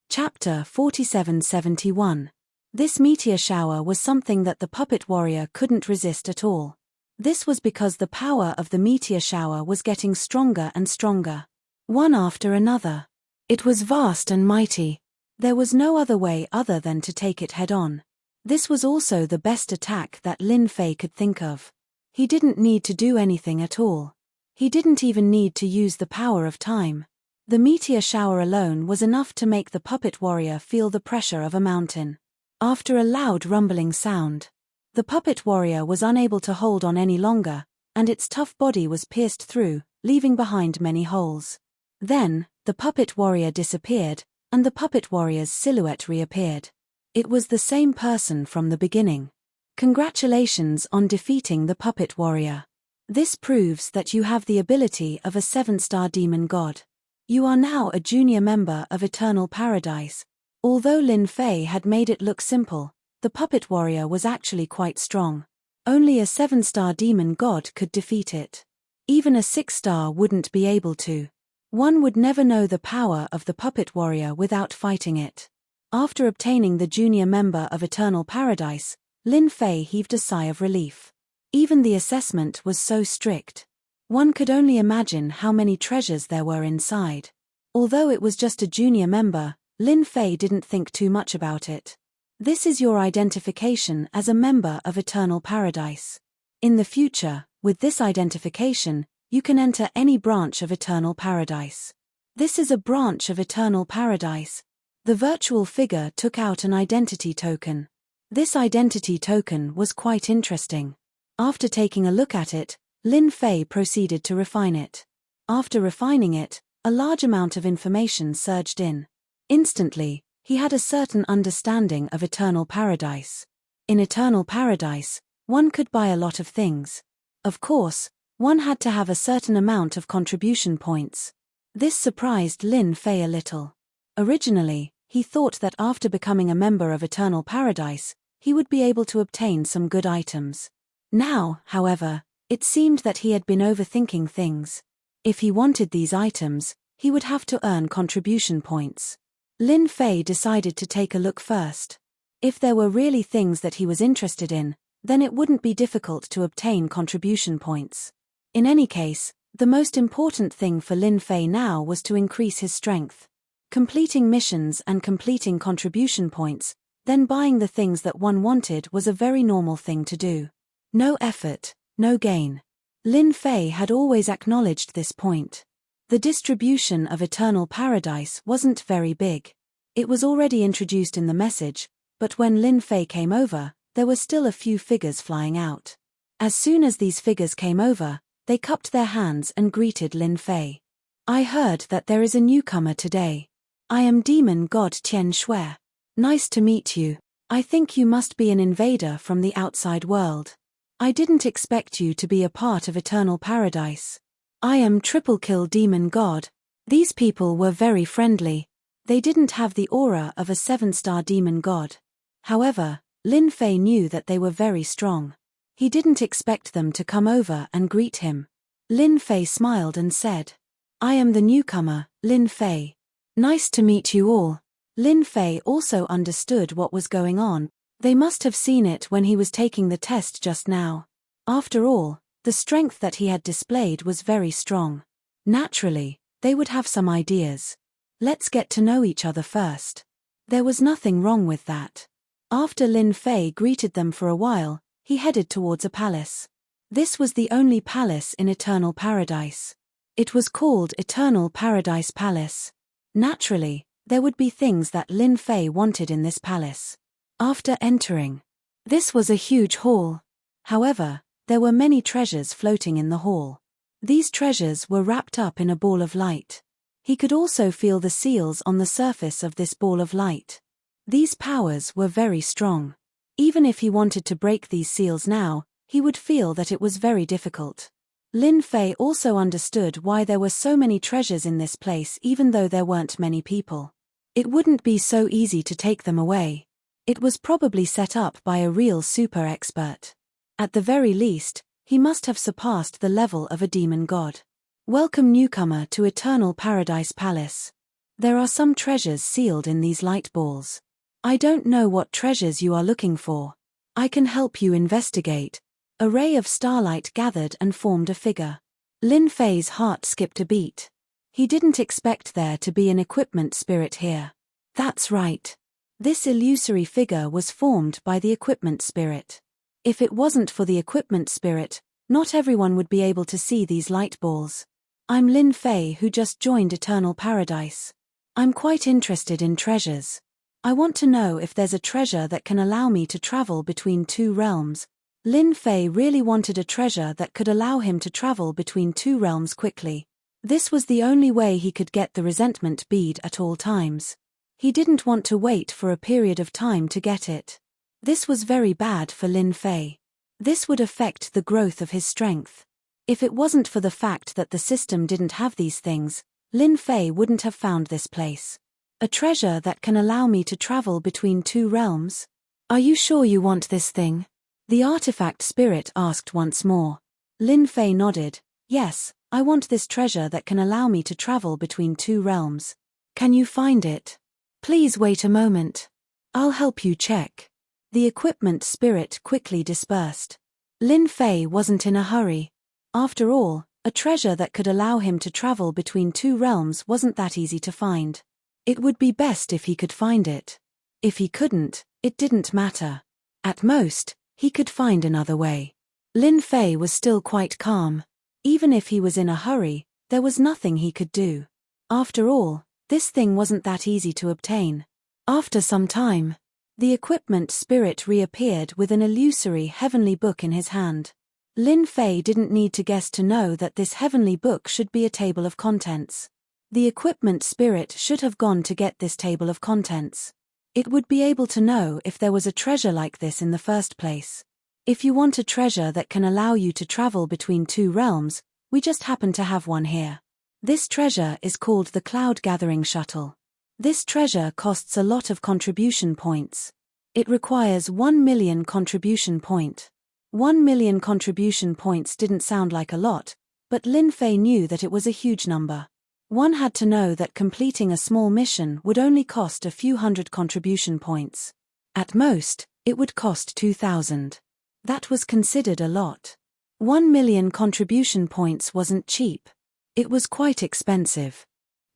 Chapter 4771. This meteor shower was something that the puppet warrior couldn't resist at all. This was because the power of the meteor shower was getting stronger and stronger, one after another. It was vast and mighty. There was no other way other than to take it head-on. This was also the best attack that Lin Fei could think of. He didn't need to do anything at all. He didn't even need to use the power of time. The meteor shower alone was enough to make the puppet warrior feel the pressure of a mountain. After a loud rumbling sound, the puppet warrior was unable to hold on any longer, and its tough body was pierced through, leaving behind many holes. Then, the puppet warrior disappeared, and the puppet warrior's silhouette reappeared. It was the same person from the beginning. Congratulations on defeating the puppet warrior. This proves that you have the ability of a 7-star demon god. You are now a junior member of Eternal Paradise. Although Lin Fei had made it look simple, the puppet warrior was actually quite strong. Only a 7-star demon god could defeat it. Even a 6-star wouldn't be able to. One would never know the power of the puppet warrior without fighting it. After obtaining the junior member of Eternal Paradise, Lin Fei heaved a sigh of relief. Even the assessment was so strict. One could only imagine how many treasures there were inside. Although it was just a junior member, Lin Fei didn't think too much about it. This is your identification as a member of Eternal Paradise. In the future, with this identification, you can enter any branch of Eternal Paradise. This is a branch of Eternal Paradise. The virtual figure took out an identity token. This identity token was quite interesting. After taking a look at it, Lin Fei proceeded to refine it. After refining it, a large amount of information surged in. Instantly, he had a certain understanding of Eternal Paradise. In Eternal Paradise, one could buy a lot of things. Of course, one had to have a certain amount of contribution points. This surprised Lin Fei a little. Originally, he thought that after becoming a member of Eternal Paradise, he would be able to obtain some good items. Now, however, it seemed that he had been overthinking things. If he wanted these items, he would have to earn contribution points. Lin Fei decided to take a look first. If there were really things that he was interested in, then it wouldn't be difficult to obtain contribution points. In any case, the most important thing for Lin Fei now was to increase his strength. Completing missions and completing contribution points, then buying the things that one wanted was a very normal thing to do. No effort, no gain. Lin Fei had always acknowledged this point. The distribution of Eternal Paradise wasn't very big. It was already introduced in the message, but when Lin Fei came over, there were still a few figures flying out. As soon as these figures came over, they cupped their hands and greeted Lin Fei. I heard that there is a newcomer today. I am Demon God Tian Shui. Nice to meet you. I think you must be an invader from the outside world. I didn't expect you to be a part of Eternal Paradise. I am Triple Kill Demon God. These people were very friendly. They didn't have the aura of a 7-star demon god. However, Lin Fei knew that they were very strong. He didn't expect them to come over and greet him. Lin Fei smiled and said, I am the newcomer, Lin Fei. Nice to meet you all. Lin Fei also understood what was going on. They must have seen it when he was taking the test just now. After all, the strength that he had displayed was very strong. Naturally, they would have some ideas. Let's get to know each other first. There was nothing wrong with that. After Lin Fei greeted them for a while, he headed towards a palace. This was the only palace in Eternal Paradise. It was called Eternal Paradise Palace. Naturally, there would be things that Lin Fei wanted in this palace. After entering, this was a huge hall. However, there were many treasures floating in the hall. These treasures were wrapped up in a ball of light. He could also feel the seals on the surface of this ball of light. These powers were very strong. Even if he wanted to break these seals now, he would feel that it was very difficult. Lin Fei also understood why there were so many treasures in this place even though there weren't many people. It wouldn't be so easy to take them away. It was probably set up by a real super expert. At the very least, he must have surpassed the level of a demon god. Welcome newcomer to Eternal Paradise Palace. There are some treasures sealed in these light balls. I don't know what treasures you are looking for. I can help you investigate. A ray of starlight gathered and formed a figure. Lin Fei's heart skipped a beat. He didn't expect there to be an equipment spirit here. That's right. This illusory figure was formed by the equipment spirit. If it wasn't for the equipment spirit, not everyone would be able to see these light balls. I'm Lin Fei who just joined Eternal Paradise. I'm quite interested in treasures. I want to know if there's a treasure that can allow me to travel between two realms. Lin Fei really wanted a treasure that could allow him to travel between two realms quickly. This was the only way he could get the resentment bead at all times. He didn't want to wait for a period of time to get it. This was very bad for Lin Fei. This would affect the growth of his strength. If it wasn't for the fact that the system didn't have these things, Lin Fei wouldn't have found this place. A treasure that can allow me to travel between two realms? Are you sure you want this thing? The artifact spirit asked once more. Lin Fei nodded. Yes, I want this treasure that can allow me to travel between two realms. Can you find it? Please wait a moment. I'll help you check. The equipment spirit quickly dispersed. Lin Fei wasn't in a hurry. After all, a treasure that could allow him to travel between two realms wasn't that easy to find. It would be best if he could find it. If he couldn't, it didn't matter. At most, he could find another way. Lin Fei was still quite calm. Even if he was in a hurry, there was nothing he could do. After all, this thing wasn't that easy to obtain. After some time, the equipment spirit reappeared with an illusory heavenly book in his hand. Lin Fei didn't need to guess to know that this heavenly book should be a table of contents. The equipment spirit should have gone to get this table of contents. It would be able to know if there was a treasure like this in the first place. If you want a treasure that can allow you to travel between two realms, we just happen to have one here. This treasure is called the Cloud Gathering Shuttle. This treasure costs a lot of contribution points. It requires 1 million contribution point. 1 million contribution points didn't sound like a lot, but Lin Fei knew that it was a huge number. One had to know that completing a small mission would only cost a few hundred contribution points. At most, it would cost 2,000. That was considered a lot. 1 million contribution points wasn't cheap. It was quite expensive.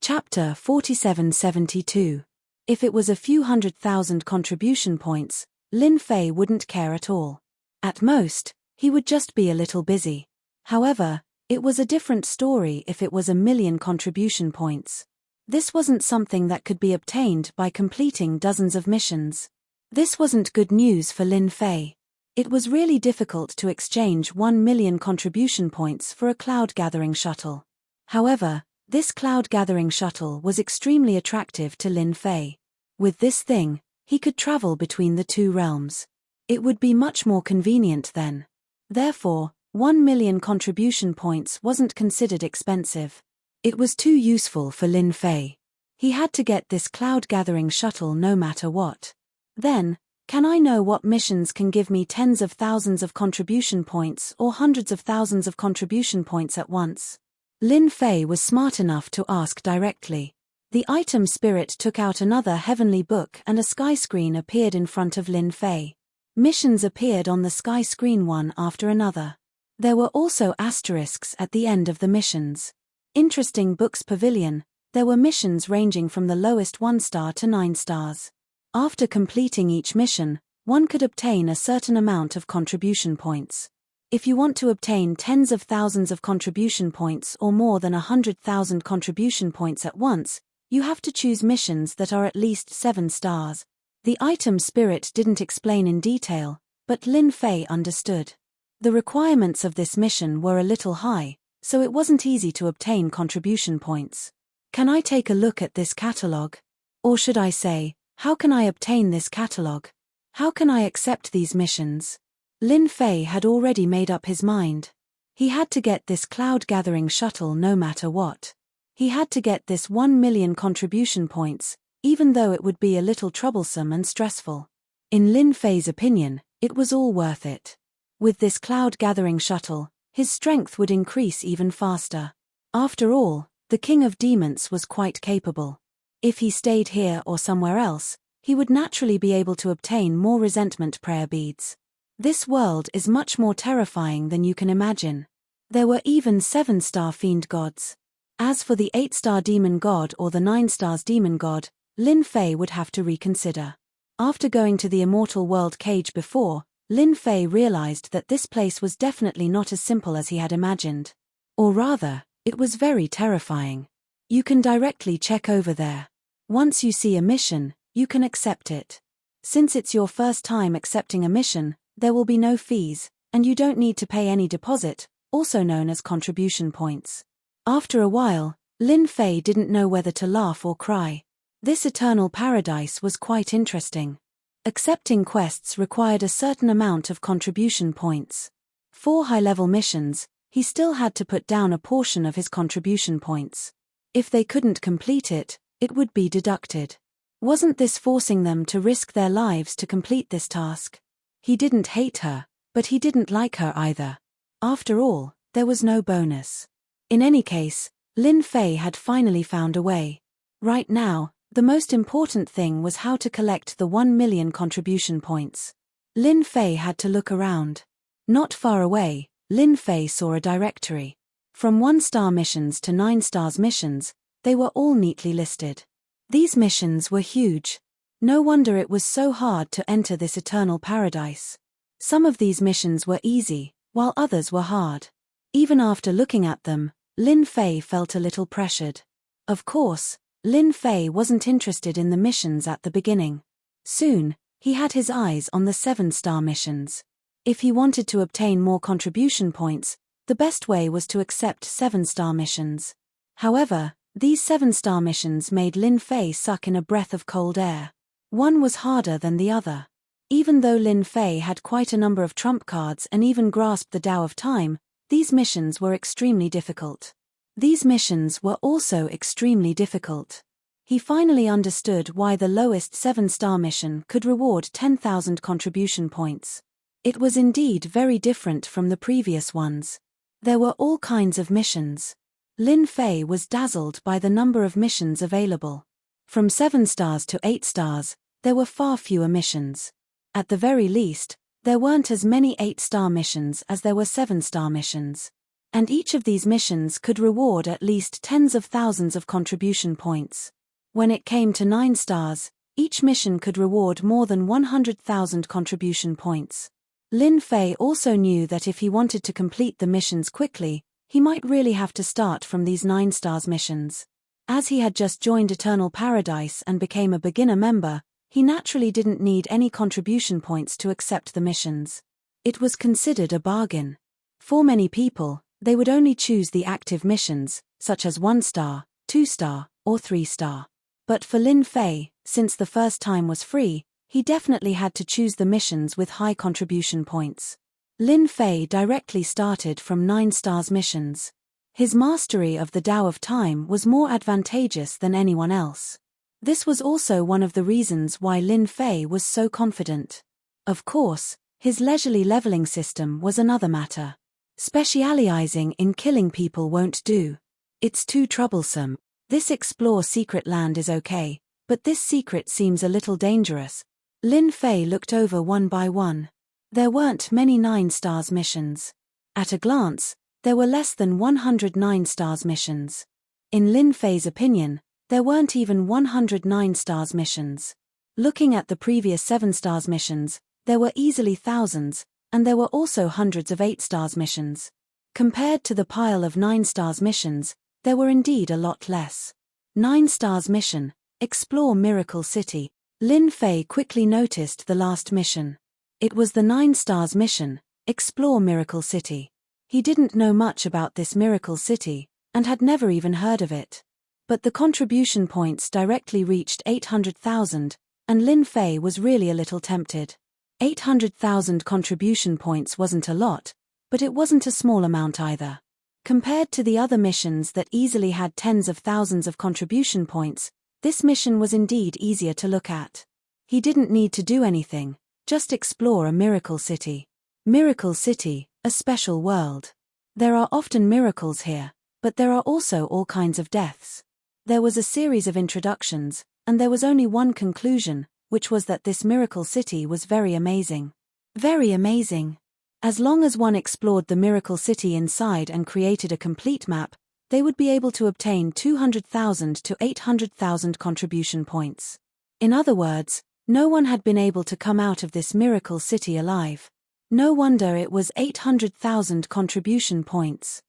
Chapter 4772. If it was a few 100,000 contribution points, Lin Fei wouldn't care at all. At most, he would just be a little busy. However, it was a different story if it was 1 million contribution points. This wasn't something that could be obtained by completing dozens of missions. This wasn't good news for Lin Fei. It was really difficult to exchange 1 million contribution points for a cloud gathering shuttle. However, this cloud gathering shuttle was extremely attractive to Lin Fei. With this thing, he could travel between the two realms. It would be much more convenient then. Therefore, 1 million contribution points wasn't considered expensive. It was too useful for Lin Fei. He had to get this cloud gathering shuttle no matter what. Then, can I know what missions can give me tens of thousands of contribution points or hundreds of thousands of contribution points at once? Lin Fei was smart enough to ask directly. The item spirit took out another heavenly book and a sky screen appeared in front of Lin Fei. Missions appeared on the sky screen one after another. There were also asterisks at the end of the missions. Interesting Books Pavilion, there were missions ranging from the lowest 1 star to 9 stars. After completing each mission, one could obtain a certain amount of contribution points. If you want to obtain tens of thousands of contribution points or more than 100,000 contribution points at once, you have to choose missions that are at least 7 stars. The item spirit didn't explain in detail, but Lin Fei understood. The requirements of this mission were a little high, so it wasn't easy to obtain contribution points. Can I take a look at this catalogue? Or should I say, how can I obtain this catalogue? How can I accept these missions? Lin Fei had already made up his mind. He had to get this cloud gathering shuttle no matter what. He had to get this 1 million contribution points, even though it would be a little troublesome and stressful. In Lin Fei's opinion, it was all worth it. With this cloud gathering shuttle, his strength would increase even faster. After all, the King of Demons was quite capable. If he stayed here or somewhere else, he would naturally be able to obtain more resentment prayer beads. This world is much more terrifying than you can imagine. There were even 7-star fiend gods. As for the 8-star demon god or the 9 stars demon god, Lin Fei would have to reconsider. After going to the immortal world cage before, Lin Fei realized that this place was definitely not as simple as he had imagined. Or rather, it was very terrifying. You can directly check over there. Once you see a mission, you can accept it. Since it's your first time accepting a mission, there will be no fees, and you don't need to pay any deposit, also known as contribution points. After a while, Lin Fei didn't know whether to laugh or cry. This eternal paradise was quite interesting. Accepting quests required a certain amount of contribution points. For high-level missions, he still had to put down a portion of his contribution points. If they couldn't complete it, it would be deducted. Wasn't this forcing them to risk their lives to complete this task? He didn't hate her, but he didn't like her either. After all, there was no bonus. In any case, Lin Fei had finally found a way. Right now, the most important thing was how to collect the 1 million contribution points. Lin Fei had to look around. Not far away, Lin Fei saw a directory. From 1-star missions to 9 stars missions, they were all neatly listed. These missions were huge. No wonder it was so hard to enter this eternal paradise. Some of these missions were easy, while others were hard. Even after looking at them, Lin Fei felt a little pressured. Of course, Lin Fei wasn't interested in the missions at the beginning. Soon, he had his eyes on the 7-star missions. If he wanted to obtain more contribution points, the best way was to accept 7-star missions. However, these 7-star missions made Lin Fei suck in a breath of cold air. One was harder than the other. Even though Lin Fei had quite a number of trump cards and even grasped the Tao of Time, these missions were extremely difficult. These missions were also extremely difficult. He finally understood why the lowest 7-star mission could reward 10,000 contribution points. It was indeed very different from the previous ones. There were all kinds of missions. Lin Fei was dazzled by the number of missions available. From 7 stars to 8 stars, there were far fewer missions. At the very least, there weren't as many 8-star missions as there were 7-star missions. And each of these missions could reward at least tens of thousands of contribution points. When it came to 9 stars, each mission could reward more than 100,000 contribution points. Lin Fei also knew that if he wanted to complete the missions quickly, he might really have to start from these 9 stars missions. As he had just joined Eternal Paradise and became a beginner member, he naturally didn't need any contribution points to accept the missions. It was considered a bargain. For many people, they would only choose the active missions, such as 1-star, 2-star, or 3-star. But for Lin Fei, since the first time was free, he definitely had to choose the missions with high contribution points. Lin Fei directly started from 9 stars missions. His mastery of the Tao of Time was more advantageous than anyone else. This was also one of the reasons why Lin Fei was so confident. Of course, his leisurely leveling system was another matter. Specializing in killing people won't do. It's too troublesome. This explore secret land is okay, but this secret seems a little dangerous. Lin Fei looked over one by one. There weren't many 9 stars missions. At a glance, there were less than 109 stars missions. In Lin Fei's opinion, there weren't even 109 stars missions. Looking at the previous 7 stars missions, there were easily thousands, and there were also hundreds of 8 stars missions. Compared to the pile of 9 stars missions, there were indeed a lot less. 9 stars mission, Explore Miracle City. Lin Fei quickly noticed the last mission. It was the 9 stars mission, Explore Miracle City. He didn't know much about this Miracle City, and had never even heard of it. But the contribution points directly reached 800,000, and Lin Fei was really a little tempted. 800,000 contribution points wasn't a lot, but it wasn't a small amount either. Compared to the other missions that easily had tens of thousands of contribution points, this mission was indeed easier to look at. He didn't need to do anything, just explore a miracle city. Miracle City, a special world. There are often miracles here, but there are also all kinds of deaths. There was a series of introductions, and there was only one conclusion, which was that this miracle city was very amazing. Very amazing. As long as one explored the miracle city inside and created a complete map, they would be able to obtain 200,000 to 800,000 contribution points. In other words, no one had been able to come out of this miracle city alive. No wonder it was 800,000 contribution points.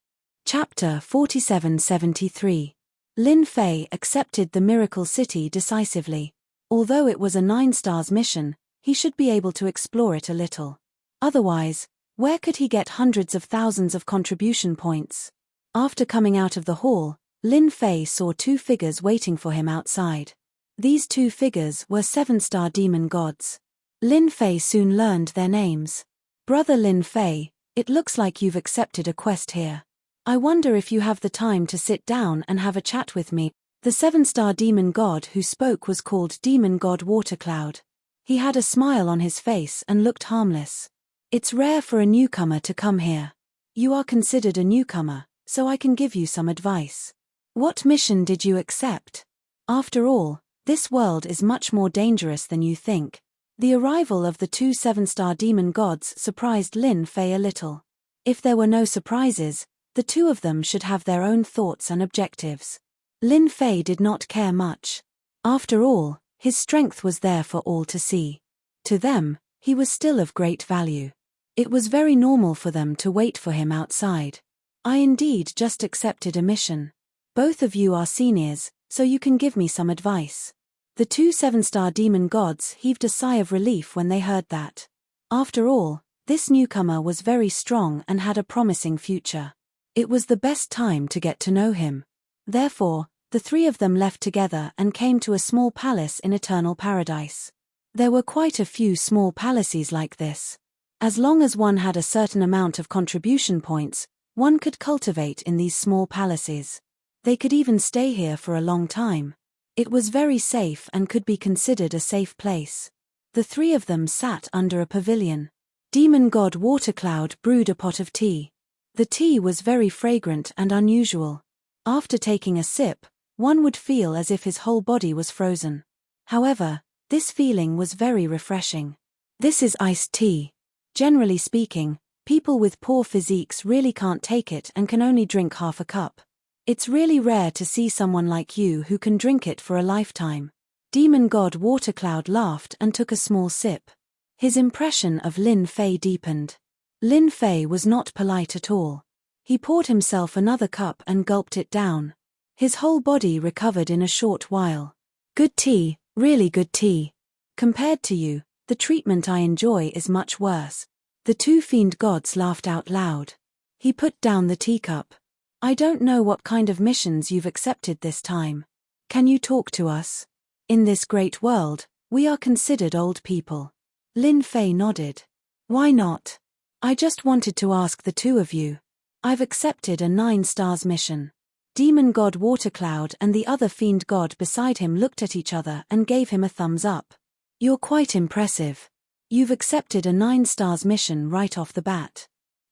Chapter 4773. Lin Fei accepted the miracle city decisively. Although it was a 9-stars mission, he should be able to explore it a little. Otherwise, where could he get hundreds of thousands of contribution points? After coming out of the hall, Lin Fei saw 2 figures waiting for him outside. These 2 figures were 7-star demon gods. Lin Fei soon learned their names. Brother Lin Fei, it looks like you've accepted a quest here. I wonder if you have the time to sit down and have a chat with me. The 7-star demon god who spoke was called Demon God Watercloud. He had a smile on his face and looked harmless. It's rare for a newcomer to come here. You are considered a newcomer, so I can give you some advice. What mission did you accept? After all, this world is much more dangerous than you think. The arrival of the 2 7-star demon gods surprised Lin Fei a little. If there were no surprises, the 2 of them should have their own thoughts and objectives. Lin Fei did not care much. After all, his strength was there for all to see. To them, he was still of great value. It was very normal for them to wait for him outside. I indeed just accepted a mission. Both of you are seniors, so you can give me some advice. The 2 7-star demon gods heaved a sigh of relief when they heard that. After all, this newcomer was very strong and had a promising future. It was the best time to get to know him. Therefore, the 3 of them left together and came to a small palace in Eternal Paradise. There were quite a few small palaces like this. As long as one had a certain amount of contribution points, one could cultivate in these small palaces. They could even stay here for a long time. It was very safe and could be considered a safe place. The 3 of them sat under a pavilion. Demon God Watercloud brewed a pot of tea. The tea was very fragrant and unusual. After taking a sip, one would feel as if his whole body was frozen. However, this feeling was very refreshing. This is iced tea. Generally speaking, people with poor physiques really can't take it and can only drink half a cup. It's really rare to see someone like you who can drink it for a lifetime. Demon God Watercloud laughed and took a small sip. His impression of Lin Fei deepened. Lin Fei was not polite at all. He poured himself another cup and gulped it down. His whole body recovered in a short while. Good tea, really good tea. Compared to you, the treatment I enjoy is much worse. The 2 fiend gods laughed out loud. He put down the teacup. I don't know what kind of missions you've accepted this time. Can you talk to us? In this great world, we are considered old people. Lin Fei nodded. Why not? I just wanted to ask the 2 of you. I've accepted a 9-stars mission. Demon God Watercloud and the other fiend god beside him looked at each other and gave him a thumbs up. You're quite impressive. You've accepted a 9-stars mission right off the bat.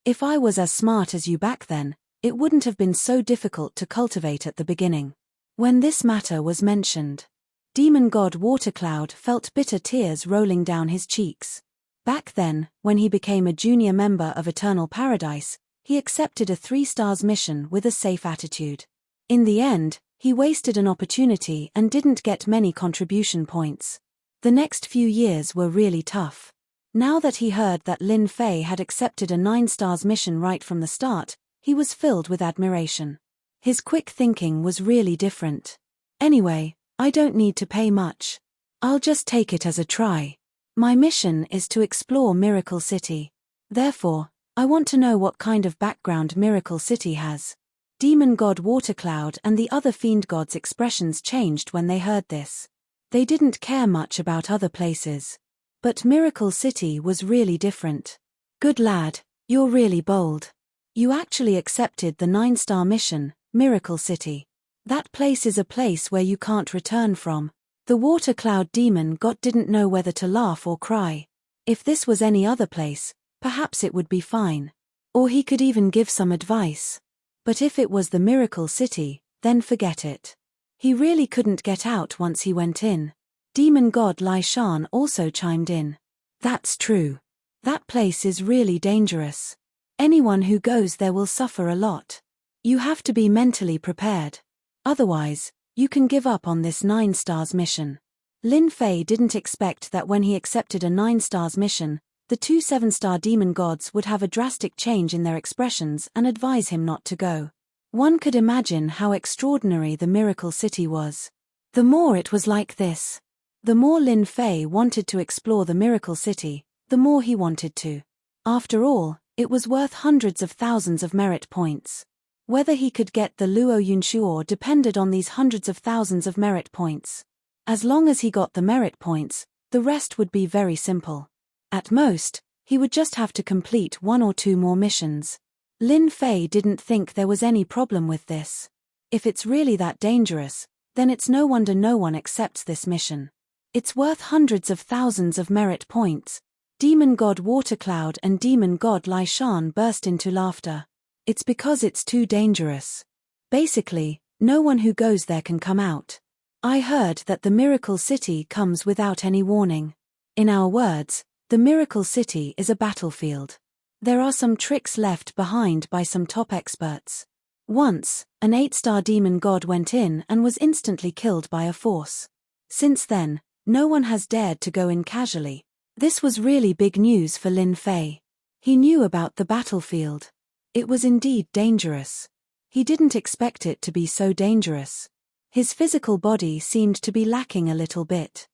If I was as smart as you back then, it wouldn't have been so difficult to cultivate at the beginning. When this matter was mentioned, Demon God Watercloud felt bitter tears rolling down his cheeks. Back then, when he became a junior member of Eternal Paradise, he accepted a 3-stars mission with a safe attitude. In the end, he wasted an opportunity and didn't get many contribution points. The next few years were really tough. Now that he heard that Lin Fei had accepted a 9-stars mission right from the start, he was filled with admiration. His quick thinking was really different. Anyway, I don't need to pay much. I'll just take it as a try. My mission is to explore Miracle City. Therefore, I want to know what kind of background Miracle City has. Demon God Watercloud and the other fiend gods' expressions changed when they heard this. They didn't care much about other places. But Miracle City was really different. Good lad, you're really bold. You actually accepted the 9-star mission, Miracle City. That place is a place where you can't return from. The Water Cloud Demon God didn't know whether to laugh or cry. If this was any other place, perhaps it would be fine. Or he could even give some advice. But if it was the Miracle City, then forget it. He really couldn't get out once he went in. Demon god Lai Shan also chimed in. That's true. That place is really dangerous. Anyone who goes there will suffer a lot. You have to be mentally prepared. Otherwise, you can give up on this 9 stars mission. Lin Fei didn't expect that when he accepted a 9 stars mission, the 2 7-star demon gods would have a drastic change in their expressions and advise him not to go. One could imagine how extraordinary the Miracle City was. The more it was like this, the more Lin Fei wanted to explore the Miracle City, the more he wanted to. After all, it was worth hundreds of thousands of merit points. Whether he could get the Luo Yunshuo depended on these hundreds of thousands of merit points. As long as he got the merit points, the rest would be very simple. At most, he would just have to complete 1 or 2 more missions. Lin Fei didn't think there was any problem with this. If it's really that dangerous, then it's no wonder no one accepts this mission. It's worth hundreds of thousands of merit points. Demon god Watercloud and demon god Lai Shan burst into laughter. It's because it's too dangerous. Basically, no one who goes there can come out. I heard that the Miracle City comes without any warning. In our words, the Miracle City is a battlefield. There are some tricks left behind by some top experts. Once, an 8-star demon god went in and was instantly killed by a force. Since then, no one has dared to go in casually. This was really big news for Lin Fei. He knew about the battlefield. It was indeed dangerous. He didn't expect it to be so dangerous. His physical body seemed to be lacking a little bit.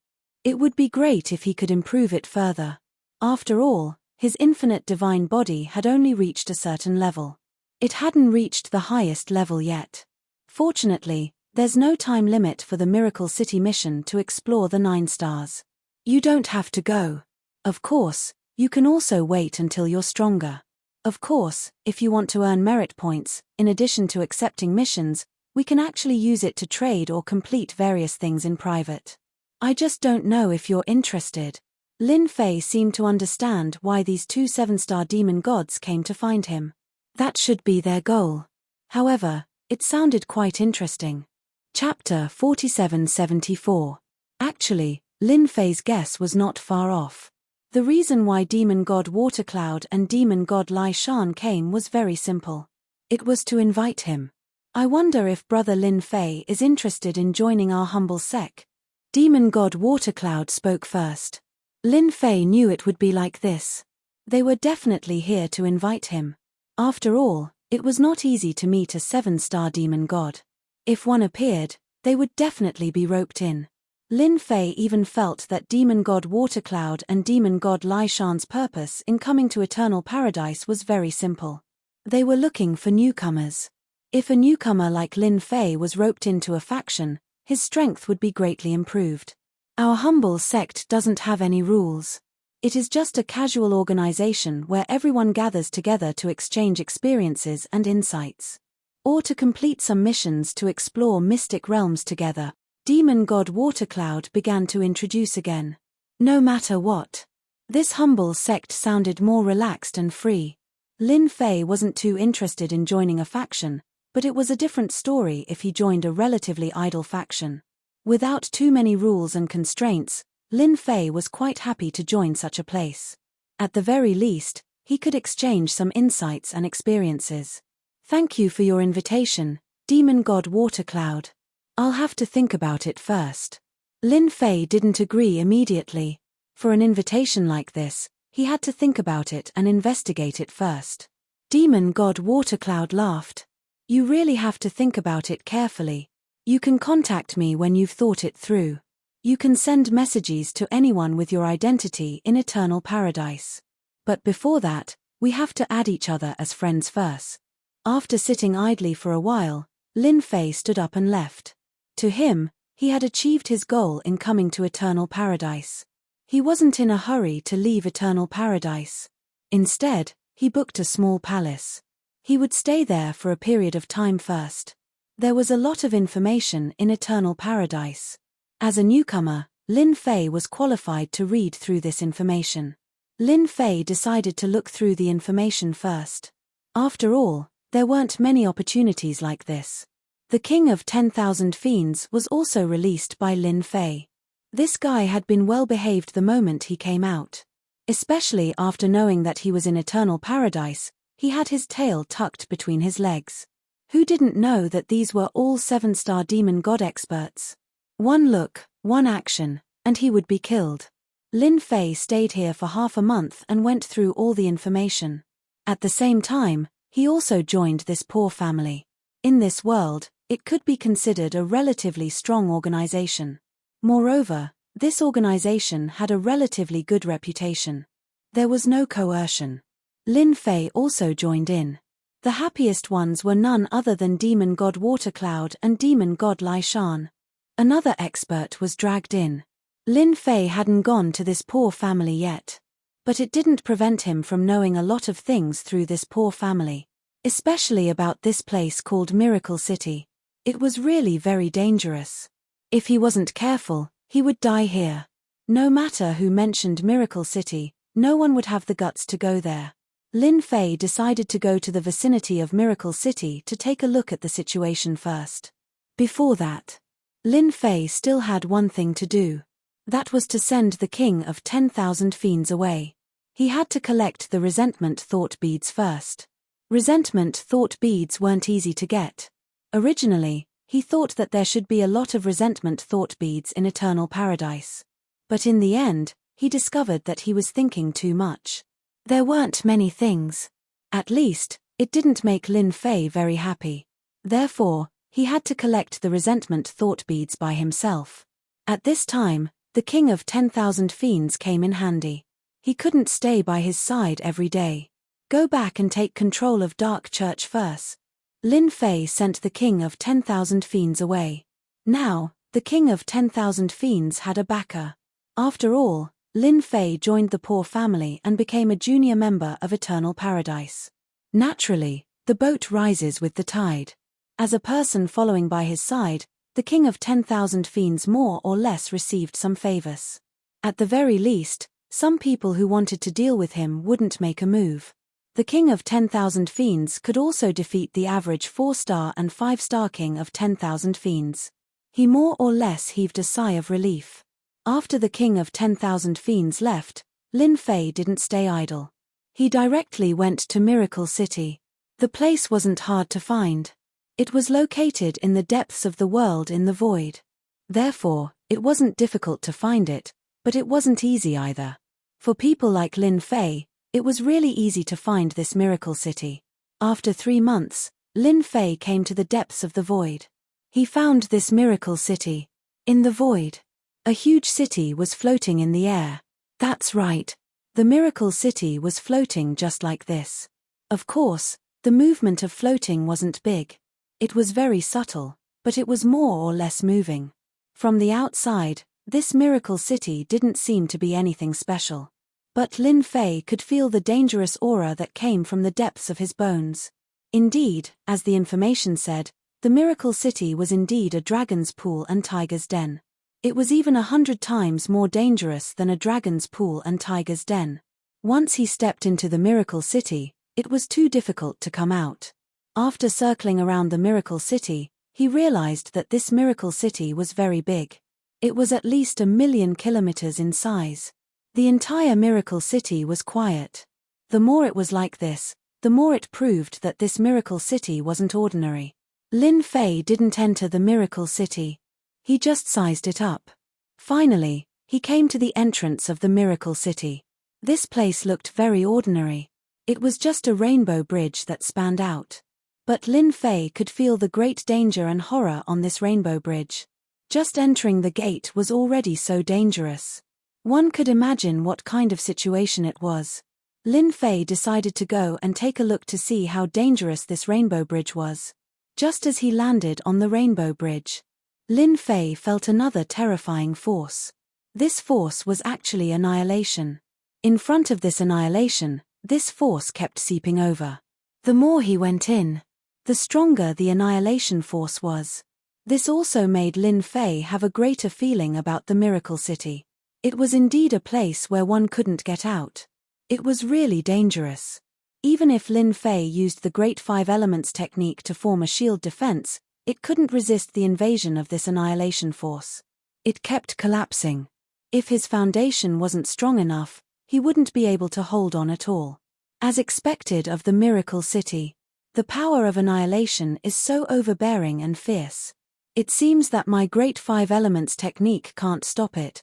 It would be great if he could improve it further. After all, his infinite divine body had only reached a certain level. It hadn't reached the highest level yet. Fortunately, there's no time limit for the Miracle City mission to explore the 9 stars. You don't have to go. Of course, you can also wait until you're stronger. Of course, if you want to earn merit points, in addition to accepting missions, we can actually use it to trade or complete various things in private. I just don't know if you're interested. Lin Fei seemed to understand why these 2 7-star demon gods came to find him. That should be their goal. However, it sounded quite interesting. Chapter 4774. Actually, Lin Fei's guess was not far off. The reason why demon god Watercloud and demon god Lai Shan came was very simple. It was to invite him. I wonder if brother Lin Fei is interested in joining our humble sect. Demon god Watercloud spoke first. Lin Fei knew it would be like this. They were definitely here to invite him. After all, it was not easy to meet a 7-star demon god. If one appeared, they would definitely be roped in. Lin Fei even felt that demon god Watercloud and demon god Lai Shan's purpose in coming to Eternal Paradise was very simple. They were looking for newcomers. If a newcomer like Lin Fei was roped into a faction, his strength would be greatly improved. Our humble sect doesn't have any rules. It is just a casual organization where everyone gathers together to exchange experiences and insights. Or to complete some missions to explore mystic realms together. Demon god Watercloud began to introduce again. No matter what. This humble sect sounded more relaxed and free. Lin Fei wasn't too interested in joining a faction, but it was a different story if he joined a relatively idle faction. Without too many rules and constraints, Lin Fei was quite happy to join such a place. At the very least, he could exchange some insights and experiences. Thank you for your invitation, demon god Watercloud. I'll have to think about it first. Lin Fei didn't agree immediately. For an invitation like this, he had to think about it and investigate it first. Demon god Watercloud laughed. You really have to think about it carefully. You can contact me when you've thought it through. You can send messages to anyone with your identity in Eternal Paradise. But before that, we have to add each other as friends first. After sitting idly for a while, Lin Fei stood up and left. To him, he had achieved his goal in coming to Eternal Paradise. He wasn't in a hurry to leave Eternal Paradise. Instead, he booked a small palace. He would stay there for a period of time first. There was a lot of information in Eternal Paradise. As a newcomer, Lin Fei was qualified to read through this information. Lin Fei decided to look through the information first. After all, there weren't many opportunities like this. The King of 10,000 Fiends was also released by Lin Fei. This guy had been well behaved the moment he came out. Especially after knowing that he was in eternal paradise, he had his tail tucked between his legs. Who didn't know that these were all 7-star demon god experts? One look, one action, and he would be killed. Lin Fei stayed here for half a month and went through all the information. At the same time, he also joined this poor family. In this world, it could be considered a relatively strong organization. Moreover, this organization had a relatively good reputation. There was no coercion. Lin Fei also joined in. The happiest ones were none other than Demon God Watercloud and Demon God Lai Shan. Another expert was dragged in. Lin Fei hadn't gone to this poor family yet. But it didn't prevent him from knowing a lot of things through this poor family. Especially about this place called Miracle City. It was really very dangerous. If he wasn't careful, he would die here. No matter who mentioned Miracle City, no one would have the guts to go there. Lin Fei decided to go to the vicinity of Miracle City to take a look at the situation first. Before that, Lin Fei still had one thing to do. That was to send the King of 10,000 Fiends away. He had to collect the resentment thought beads first. Resentment thought beads weren't easy to get. Originally, he thought that there should be a lot of resentment thought beads in eternal paradise. But in the end, he discovered that he was thinking too much. There weren't many things. At least, it didn't make Lin Fei very happy. Therefore, he had to collect the resentment thought beads by himself. At this time, the King of 10,000 Fiends came in handy. He couldn't stay by his side every day. Go back and take control of Dark Church first. Lin Fei sent the King of 10,000 Fiends away. Now, the King of 10,000 Fiends had a backer. After all, Lin Fei joined the poor family and became a junior member of Eternal Paradise. Naturally, the boat rises with the tide. As a person following by his side, the King of 10,000 Fiends more or less received some favors. At the very least, some people who wanted to deal with him wouldn't make a move. The King of 10,000 Fiends could also defeat the average 4-star and 5-star King of 10,000 Fiends. He more or less heaved a sigh of relief. After the King of 10,000 Fiends left, Lin Fei didn't stay idle. He directly went to Miracle City. The place wasn't hard to find. It was located in the depths of the world in the void. Therefore, it wasn't difficult to find it, but it wasn't easy either. For people like Lin Fei, it was really easy to find this Miracle City. After 3 months, Lin Fei came to the depths of the void. He found this Miracle City. In the void, a huge city was floating in the air. That's right. The Miracle City was floating just like this. Of course, the movement of floating wasn't big. It was very subtle, but it was more or less moving. From the outside, this Miracle City didn't seem to be anything special. But Lin Fei could feel the dangerous aura that came from the depths of his bones. Indeed, as the information said, the Miracle City was indeed a dragon's pool and tiger's den. It was even 100 times more dangerous than a dragon's pool and tiger's den. Once he stepped into the Miracle City, it was too difficult to come out. After circling around the Miracle City, he realized that this Miracle City was very big. It was at least 1,000,000 kilometers in size. The entire Miracle City was quiet. The more it was like this, the more it proved that this Miracle City wasn't ordinary. Lin Fei didn't enter the Miracle City. He just sized it up. Finally, he came to the entrance of the Miracle City. This place looked very ordinary. It was just a rainbow bridge that spanned out. But Lin Fei could feel the great danger and horror on this rainbow bridge. Just entering the gate was already so dangerous. One could imagine what kind of situation it was. Lin Fei decided to go and take a look to see how dangerous this rainbow bridge was. Just as he landed on the rainbow bridge, Lin Fei felt another terrifying force. This force was actually annihilation. In front of this annihilation, this force kept seeping over. The more he went in, the stronger the annihilation force was. This also made Lin Fei have a greater feeling about the Miracle City. It was indeed a place where one couldn't get out. It was really dangerous. Even if Lin Fei used the Great Five Elements technique to form a shield defense, it couldn't resist the invasion of this annihilation force. It kept collapsing. If his foundation wasn't strong enough, he wouldn't be able to hold on at all. As expected of the Miracle City, the power of annihilation is so overbearing and fierce. It seems that my Great Five Elements technique can't stop it.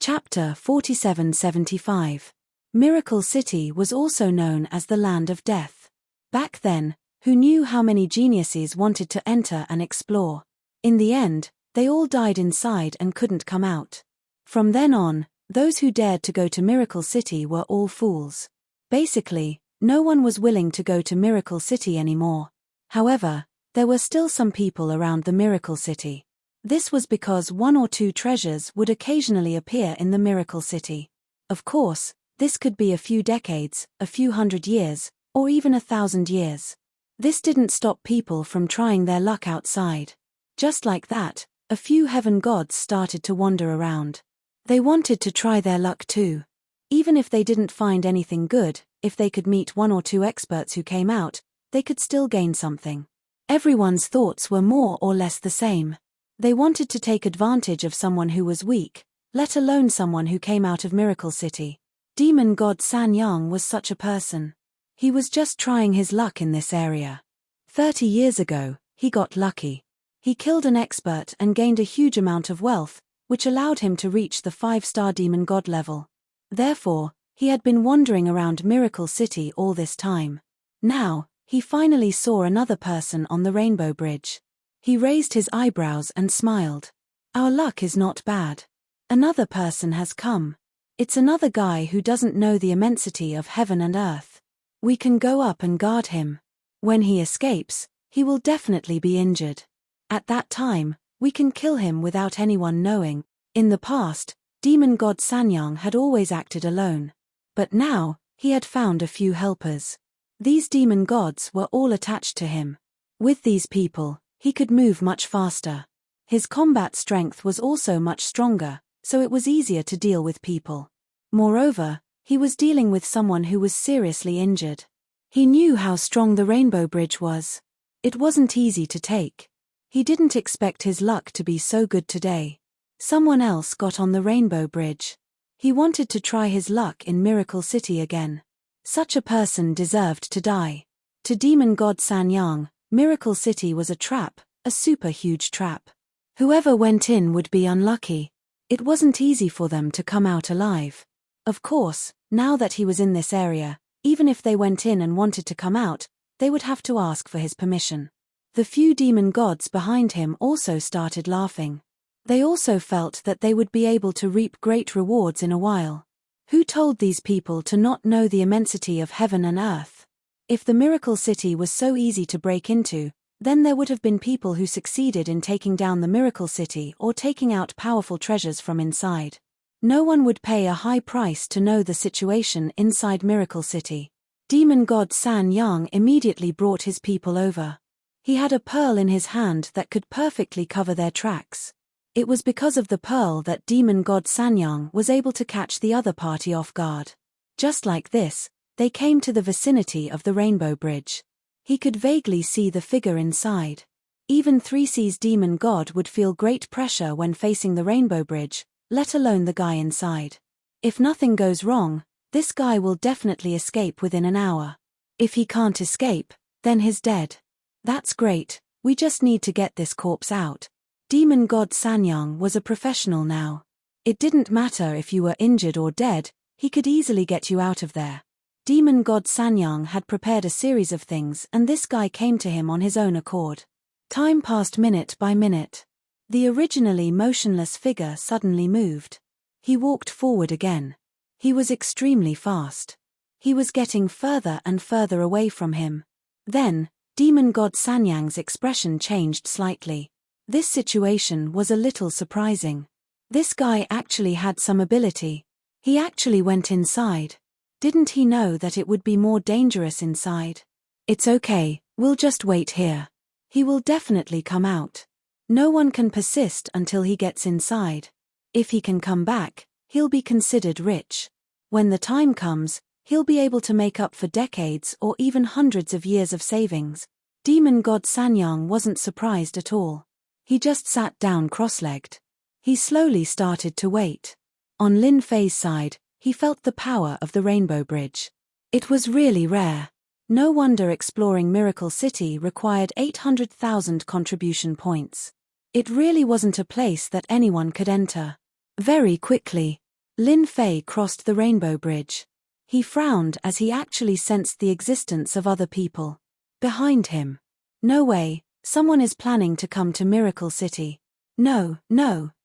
Chapter 4775. Miracle City was also known as the Land of Death. Back then, who knew how many geniuses wanted to enter and explore? In the end, they all died inside and couldn't come out. From then on, those who dared to go to Miracle City were all fools. Basically, no one was willing to go to Miracle City anymore. However, there were still some people around the Miracle City. This was because one or two treasures would occasionally appear in the Miracle City. Of course, this could be a few decades, a few hundred years, or even 1,000 years. This didn't stop people from trying their luck outside. Just like that, a few heaven gods started to wander around. They wanted to try their luck too. Even if they didn't find anything good, if they could meet one or two experts who came out, they could still gain something. Everyone's thoughts were more or less the same. They wanted to take advantage of someone who was weak, let alone someone who came out of Miracle City. Demon god San Yang was such a person. He was just trying his luck in this area. 30 years ago, he got lucky. He killed an expert and gained a huge amount of wealth, which allowed him to reach the 5-star demon god level. Therefore, he had been wandering around Miracle City all this time. Now, he finally saw another person on the Rainbow Bridge. He raised his eyebrows and smiled. Our luck is not bad. Another person has come. It's another guy who doesn't know the immensity of heaven and earth. We can go up and guard him. When he escapes, he will definitely be injured. At that time, we can kill him without anyone knowing. In the past, demon god Sanyang had always acted alone. But now, he had found a few helpers. These demon gods were all attached to him. With these people, he could move much faster. His combat strength was also much stronger, so it was easier to deal with people. Moreover, he was dealing with someone who was seriously injured. He knew how strong the Rainbow Bridge was. It wasn't easy to take. He didn't expect his luck to be so good today. Someone else got on the Rainbow Bridge. He wanted to try his luck in Miracle City again. Such a person deserved to die. To demon god Sanyang, Miracle City was a trap, a super huge trap. Whoever went in would be unlucky. It wasn't easy for them to come out alive. Of course, now that he was in this area, even if they went in and wanted to come out, they would have to ask for his permission. The few demon gods behind him also started laughing. They also felt that they would be able to reap great rewards in a while. Who told these people to not know the immensity of heaven and earth? If the Miracle City was so easy to break into, then there would have been people who succeeded in taking down the Miracle City or taking out powerful treasures from inside. No one would pay a high price to know the situation inside Miracle City. Demon god San Yang immediately brought his people over. He had a pearl in his hand that could perfectly cover their tracks. It was because of the pearl that demon god Sanyang was able to catch the other party off guard. Just like this, they came to the vicinity of the Rainbow Bridge. He could vaguely see the figure inside. Even 3C's demon god would feel great pressure when facing the Rainbow Bridge, let alone the guy inside. If nothing goes wrong, this guy will definitely escape within an hour. If he can't escape, then he's dead. That's great, we just need to get this corpse out. Demon god Sanyang was a professional now. It didn't matter if you were injured or dead, he could easily get you out of there. Demon god Sanyang had prepared a series of things and this guy came to him on his own accord. Time passed minute by minute. The originally motionless figure suddenly moved. He walked forward again. He was extremely fast. He was getting further and further away from him. Then, demon god Sanyang's expression changed slightly. This situation was a little surprising. This guy actually had some ability. He actually went inside. Didn't he know that it would be more dangerous inside? It's okay, we'll just wait here. He will definitely come out. No one can persist until he gets inside. If he can come back, he'll be considered rich. When the time comes, he'll be able to make up for decades or even hundreds of years of savings. Demon god Sanyang wasn't surprised at all. He just sat down cross-legged. He slowly started to wait. On Lin Fei's side, he felt the power of the Rainbow Bridge. It was really rare. No wonder exploring Miracle City required 800,000 contribution points. It really wasn't a place that anyone could enter. Very quickly, Lin Fei crossed the Rainbow Bridge. He frowned as he actually sensed the existence of other people. Behind him. No way, someone is planning to come to Miracle City. No,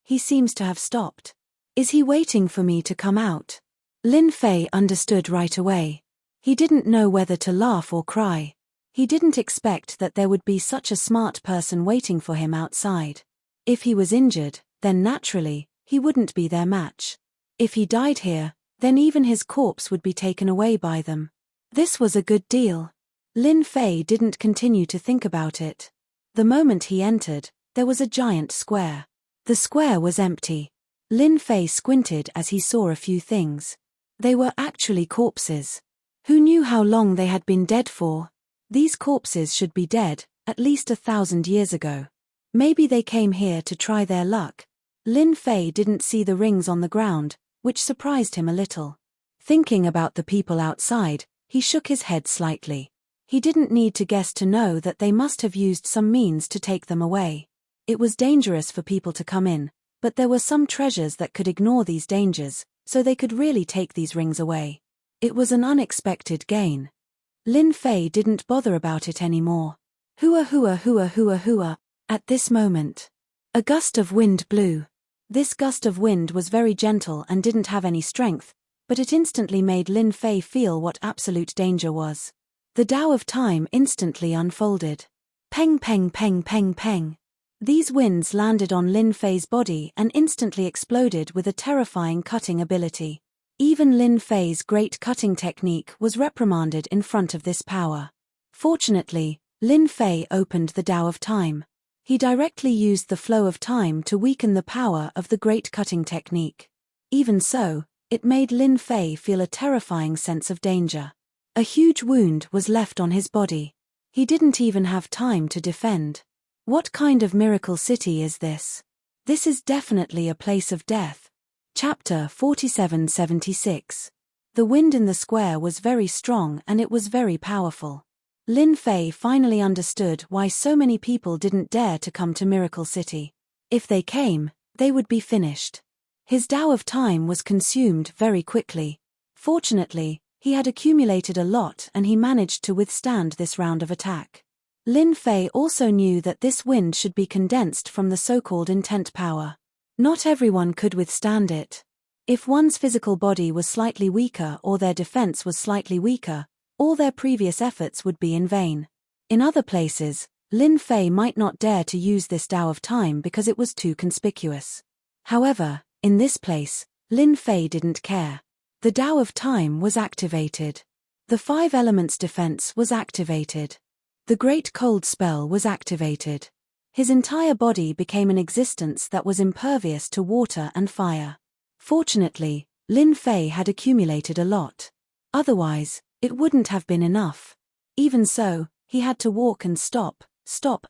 he seems to have stopped. Is he waiting for me to come out? Lin Fei understood right away. He didn't know whether to laugh or cry. He didn't expect that there would be such a smart person waiting for him outside. If he was injured, then naturally, he wouldn't be their match. If he died here, then even his corpse would be taken away by them. This was a good deal. Lin Fei didn't continue to think about it. The moment he entered, there was a giant square. The square was empty. Lin Fei squinted as he saw a few things. They were actually corpses. Who knew how long they had been dead for? These corpses should be dead, at least 1,000 years ago. Maybe they came here to try their luck. Lin Fei didn't see the rings on the ground, which surprised him a little. Thinking about the people outside, he shook his head slightly. He didn't need to guess to know that they must have used some means to take them away. It was dangerous for people to come in, but there were some treasures that could ignore these dangers, so they could really take these rings away. It was an unexpected gain. Lin Fei didn't bother about it anymore. Hua. At this moment, a gust of wind blew. This gust of wind was very gentle and didn't have any strength, but it instantly made Lin Fei feel what absolute danger was. The Tao of Time instantly unfolded. Peng peng peng peng peng. These winds landed on Lin Fei's body and instantly exploded with a terrifying cutting ability. Even Lin Fei's great cutting technique was reprimanded in front of this power. Fortunately, Lin Fei opened the Tao of Time. He directly used the flow of time to weaken the power of the great cutting technique. Even so, it made Lin Fei feel a terrifying sense of danger. A huge wound was left on his body. He didn't even have time to defend. What kind of miracle city is this? This is definitely a place of death. Chapter 4776. The wind in the square was very strong and it was very powerful. Lin Fei finally understood why so many people didn't dare to come to Miracle City. If they came, they would be finished. His Tao of Time was consumed very quickly. Fortunately, he had accumulated a lot and he managed to withstand this round of attack. Lin Fei also knew that this wind should be condensed from the so-called intent power. Not everyone could withstand it. If one's physical body was slightly weaker or their defense was slightly weaker, all their previous efforts would be in vain. In other places, Lin Fei might not dare to use this Tao of Time because it was too conspicuous. However, in this place, Lin Fei didn't care. The Tao of Time was activated. The 5 elements defense was activated. The Great Cold spell was activated. His entire body became an existence that was impervious to water and fire. Fortunately, Lin Fei had accumulated a lot. Otherwise, it wouldn't have been enough. Even so, he had to walk and stop,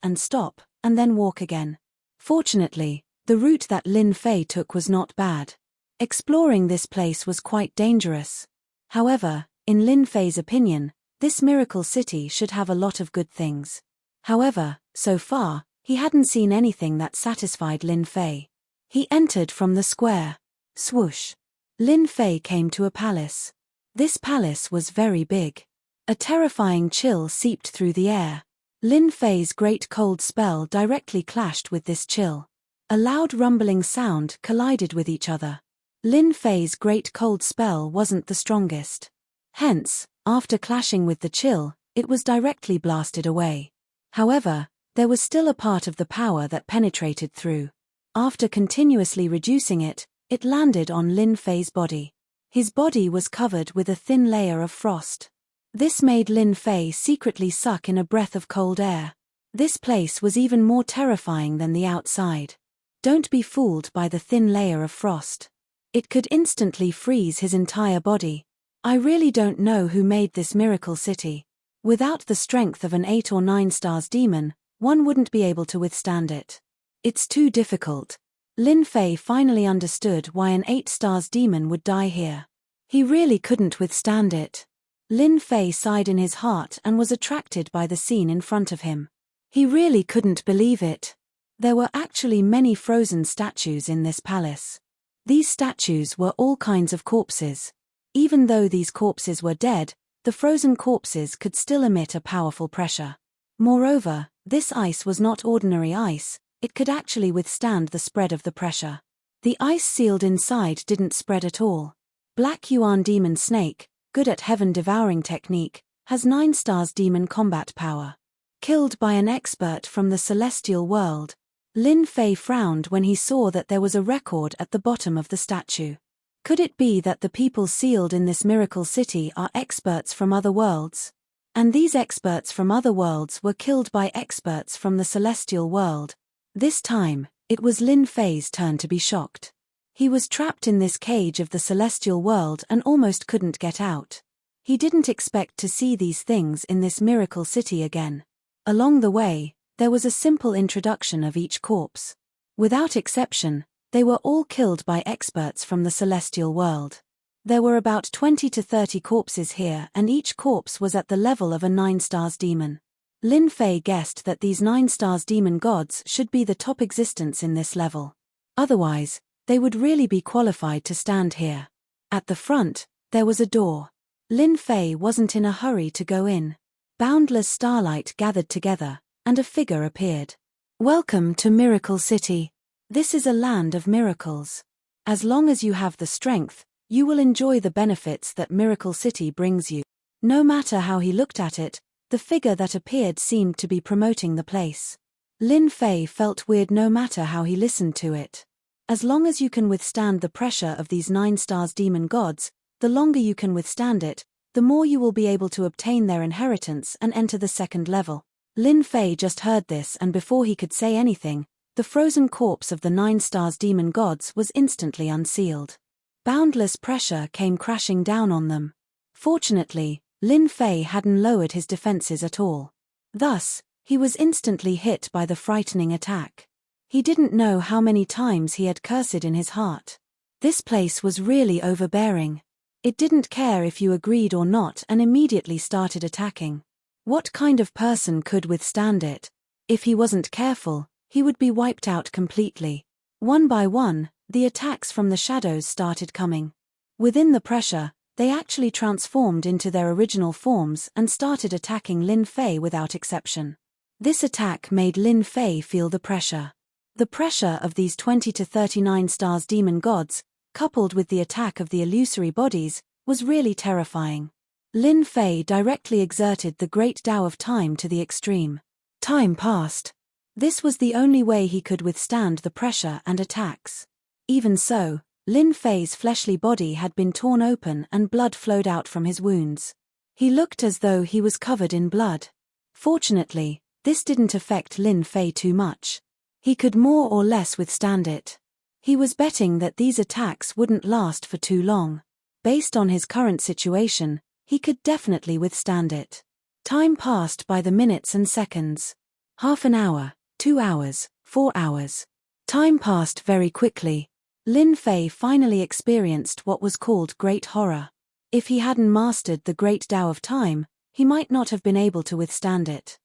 and then walk again. Fortunately, the route that Lin Fei took was not bad. Exploring this place was quite dangerous. However, in Lin Fei's opinion, this miracle city should have a lot of good things. However, so far, he hadn't seen anything that satisfied Lin Fei. He entered from the square. Swoosh. Lin Fei came to a palace. This palace was very big. A terrifying chill seeped through the air. Lin Fei's Great Cold spell directly clashed with this chill. A loud rumbling sound collided with each other. Lin Fei's Great Cold spell wasn't the strongest. Hence, after clashing with the chill, it was directly blasted away. However, there was still a part of the power that penetrated through. After continuously reducing it, it landed on Lin Fei's body. His body was covered with a thin layer of frost. This made Lin Fei secretly suck in a breath of cold air. This place was even more terrifying than the outside. Don't be fooled by the thin layer of frost. It could instantly freeze his entire body. I really don't know who made this miracle city. Without the strength of an 8 or 9 stars demon, one wouldn't be able to withstand it. It's too difficult. Lin Fei finally understood why an 8 stars demon would die here. He really couldn't withstand it. Lin Fei sighed in his heart and was attracted by the scene in front of him. He really couldn't believe it. There were actually many frozen statues in this palace. These statues were all kinds of corpses. Even though these corpses were dead, the frozen corpses could still emit a powerful pressure. Moreover, this ice was not ordinary ice, it could actually withstand the spread of the pressure. The ice sealed inside didn't spread at all. Black Yuan Demon Snake, good at heaven-devouring technique, has 9 stars demon combat power. Killed by an expert from the celestial world. Lin Fei frowned when he saw that there was a record at the bottom of the statue. Could it be that the people sealed in this miracle city are experts from other worlds? And these experts from other worlds were killed by experts from the celestial world. This time, it was Lin Fei's turn to be shocked. He was trapped in this cage of the celestial world and almost couldn't get out. He didn't expect to see these things in this miracle city again. Along the way, there was a simple introduction of each corpse. Without exception, they were all killed by experts from the celestial world. There were about 20 to 30 corpses here and each corpse was at the level of a 9 stars demon. Lin Fei guessed that these 9 stars demon gods should be the top existence in this level. Otherwise, they would really be qualified to stand here. At the front, there was a door. Lin Fei wasn't in a hurry to go in. Boundless starlight gathered together, and a figure appeared. Welcome to Miracle City. This is a land of miracles. As long as you have the strength, you will enjoy the benefits that Miracle City brings you. No matter how he looked at it, the figure that appeared seemed to be promoting the place. Lin Fei felt weird no matter how he listened to it. As long as you can withstand the pressure of these 9 stars demon gods, the longer you can withstand it, the more you will be able to obtain their inheritance and enter the second level. Lin Fei just heard this and before he could say anything, the frozen corpse of the 9 stars demon gods was instantly unsealed. Boundless pressure came crashing down on them. Fortunately, Lin Fei hadn't lowered his defenses at all. Thus, he was instantly hit by the frightening attack. He didn't know how many times he had cursed in his heart. This place was really overbearing. It didn't care if you agreed or not and immediately started attacking. What kind of person could withstand it? If he wasn't careful, he would be wiped out completely. One by one, the attacks from the shadows started coming. Within the pressure, they actually transformed into their original forms and started attacking Lin Fei without exception. This attack made Lin Fei feel the pressure. The pressure of these 20 to 39 stars demon gods, coupled with the attack of the illusory bodies, was really terrifying. Lin Fei directly exerted the great Tao of time to the extreme. Time passed. This was the only way he could withstand the pressure and attacks. Even so, Lin Fei's fleshly body had been torn open and blood flowed out from his wounds. He looked as though he was covered in blood. Fortunately, this didn't affect Lin Fei too much. He could more or less withstand it. He was betting that these attacks wouldn't last for too long. Based on his current situation, he could definitely withstand it. Time passed by the minutes and seconds. Half an hour, 2 hours, 4 hours. Time passed very quickly. Lin Fei finally experienced what was called great horror. If he hadn't mastered the great Tao of time, he might not have been able to withstand it.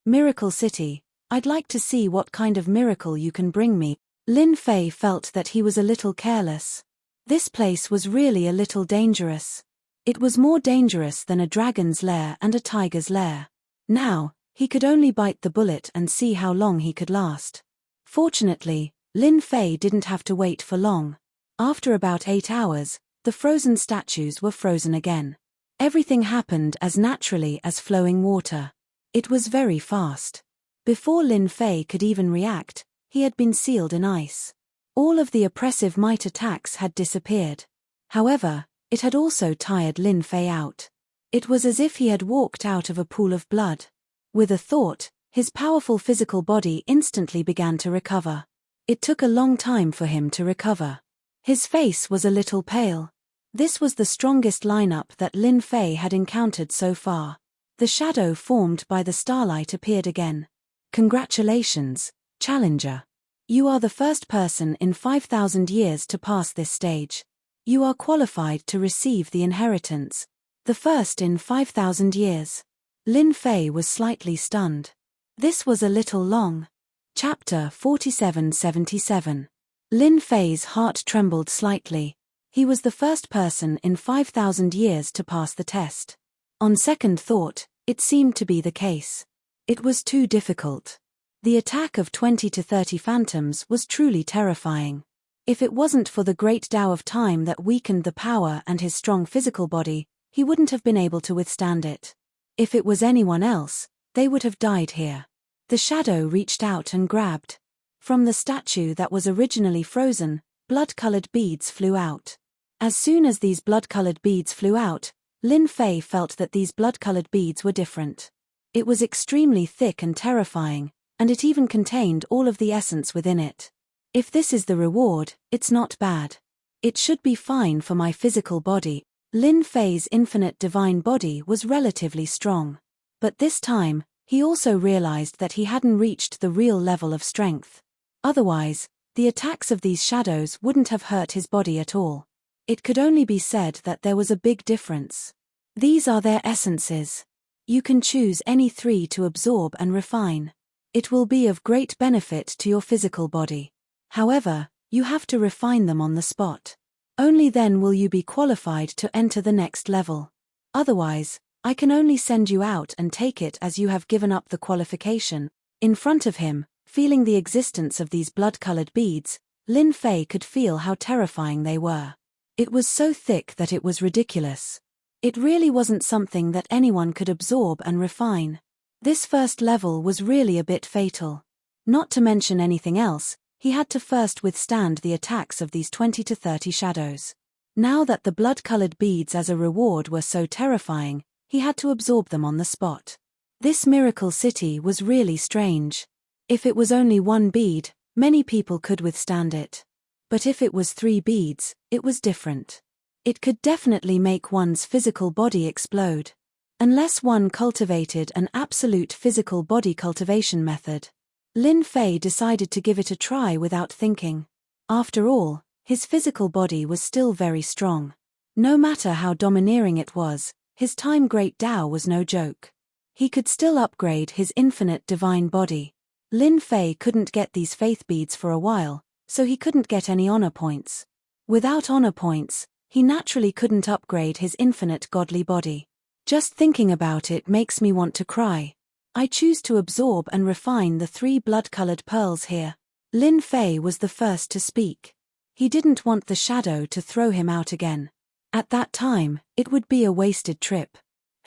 Miracle City, I'd like to see what kind of miracle you can bring me. Lin Fei felt that he was a little careless. This place was really a little dangerous. It was more dangerous than a dragon's lair and a tiger's lair. Now, he could only bite the bullet and see how long he could last. Fortunately, Lin Fei didn't have to wait for long. After about 8 hours, the frozen statues were frozen again. Everything happened as naturally as flowing water. It was very fast. Before Lin Fei could even react, he had been sealed in ice. All of the oppressive might attacks had disappeared. However, it had also tired Lin Fei out. It was as if he had walked out of a pool of blood. With a thought, his powerful physical body instantly began to recover. It took a long time for him to recover. His face was a little pale. This was the strongest lineup that Lin Fei had encountered so far. The shadow formed by the starlight appeared again. Congratulations, Challenger. You are the first person in 5,000 years to pass this stage. You are qualified to receive the inheritance. The first in 5,000 years. Lin Fei was slightly stunned. This was a little long. Chapter 4777. Lin Fei's heart trembled slightly. He was the first person in 5,000 years to pass the test. On second thought, it seemed to be the case. It was too difficult. The attack of 20 to 30 phantoms was truly terrifying. If it wasn't for the great Tao of time that weakened the power and his strong physical body, he wouldn't have been able to withstand it. If it was anyone else, they would have died here. The shadow reached out and grabbed. From the statue that was originally frozen, blood-colored beads flew out. As soon as these blood-colored beads flew out, Lin Fei felt that these blood-colored beads were different. It was extremely thick and terrifying, and it even contained all of the essence within it. If this is the reward, it's not bad. It should be fine for my physical body. Lin Fei's infinite divine body was relatively strong. But this time, he also realized that he hadn't reached the real level of strength. Otherwise, the attacks of these shadows wouldn't have hurt his body at all. It could only be said that there was a big difference. These are their essences. You can choose any 3 to absorb and refine. It will be of great benefit to your physical body. However, you have to refine them on the spot. Only then will you be qualified to enter the next level. Otherwise, I can only send you out and take it as you have given up the qualification. In front of him, feeling the existence of these blood-colored beads, Lin Fei could feel how terrifying they were. It was so thick that it was ridiculous. It really wasn't something that anyone could absorb and refine. This first level was really a bit fatal. Not to mention anything else, he had to first withstand the attacks of these 20 to 30 shadows. Now that the blood-colored beads as a reward were so terrifying, he had to absorb them on the spot. This miracle city was really strange. If it was only 1 bead, many people could withstand it. But if it was 3 beads, it was different. It could definitely make one's physical body explode. Unless one cultivated an absolute physical body cultivation method. Lin Fei decided to give it a try without thinking. After all, his physical body was still very strong. No matter how domineering it was, his time great Tao was no joke. He could still upgrade his infinite divine body. Lin Fei couldn't get these faith beads for a while, so he couldn't get any honor points. Without honor points, he naturally couldn't upgrade his infinite godly body. Just thinking about it makes me want to cry. I choose to absorb and refine the 3 blood-colored pearls here. Lin Fei was the first to speak. He didn't want the shadow to throw him out again. At that time, it would be a wasted trip.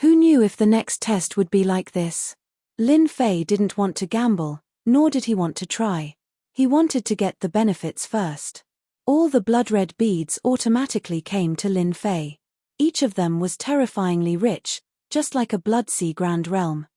Who knew if the next test would be like this? Lin Fei didn't want to gamble, nor did he want to try. He wanted to get the benefits first. All the blood-red beads automatically came to Lin Fei. Each of them was terrifyingly rich, just like a blood sea grand realm.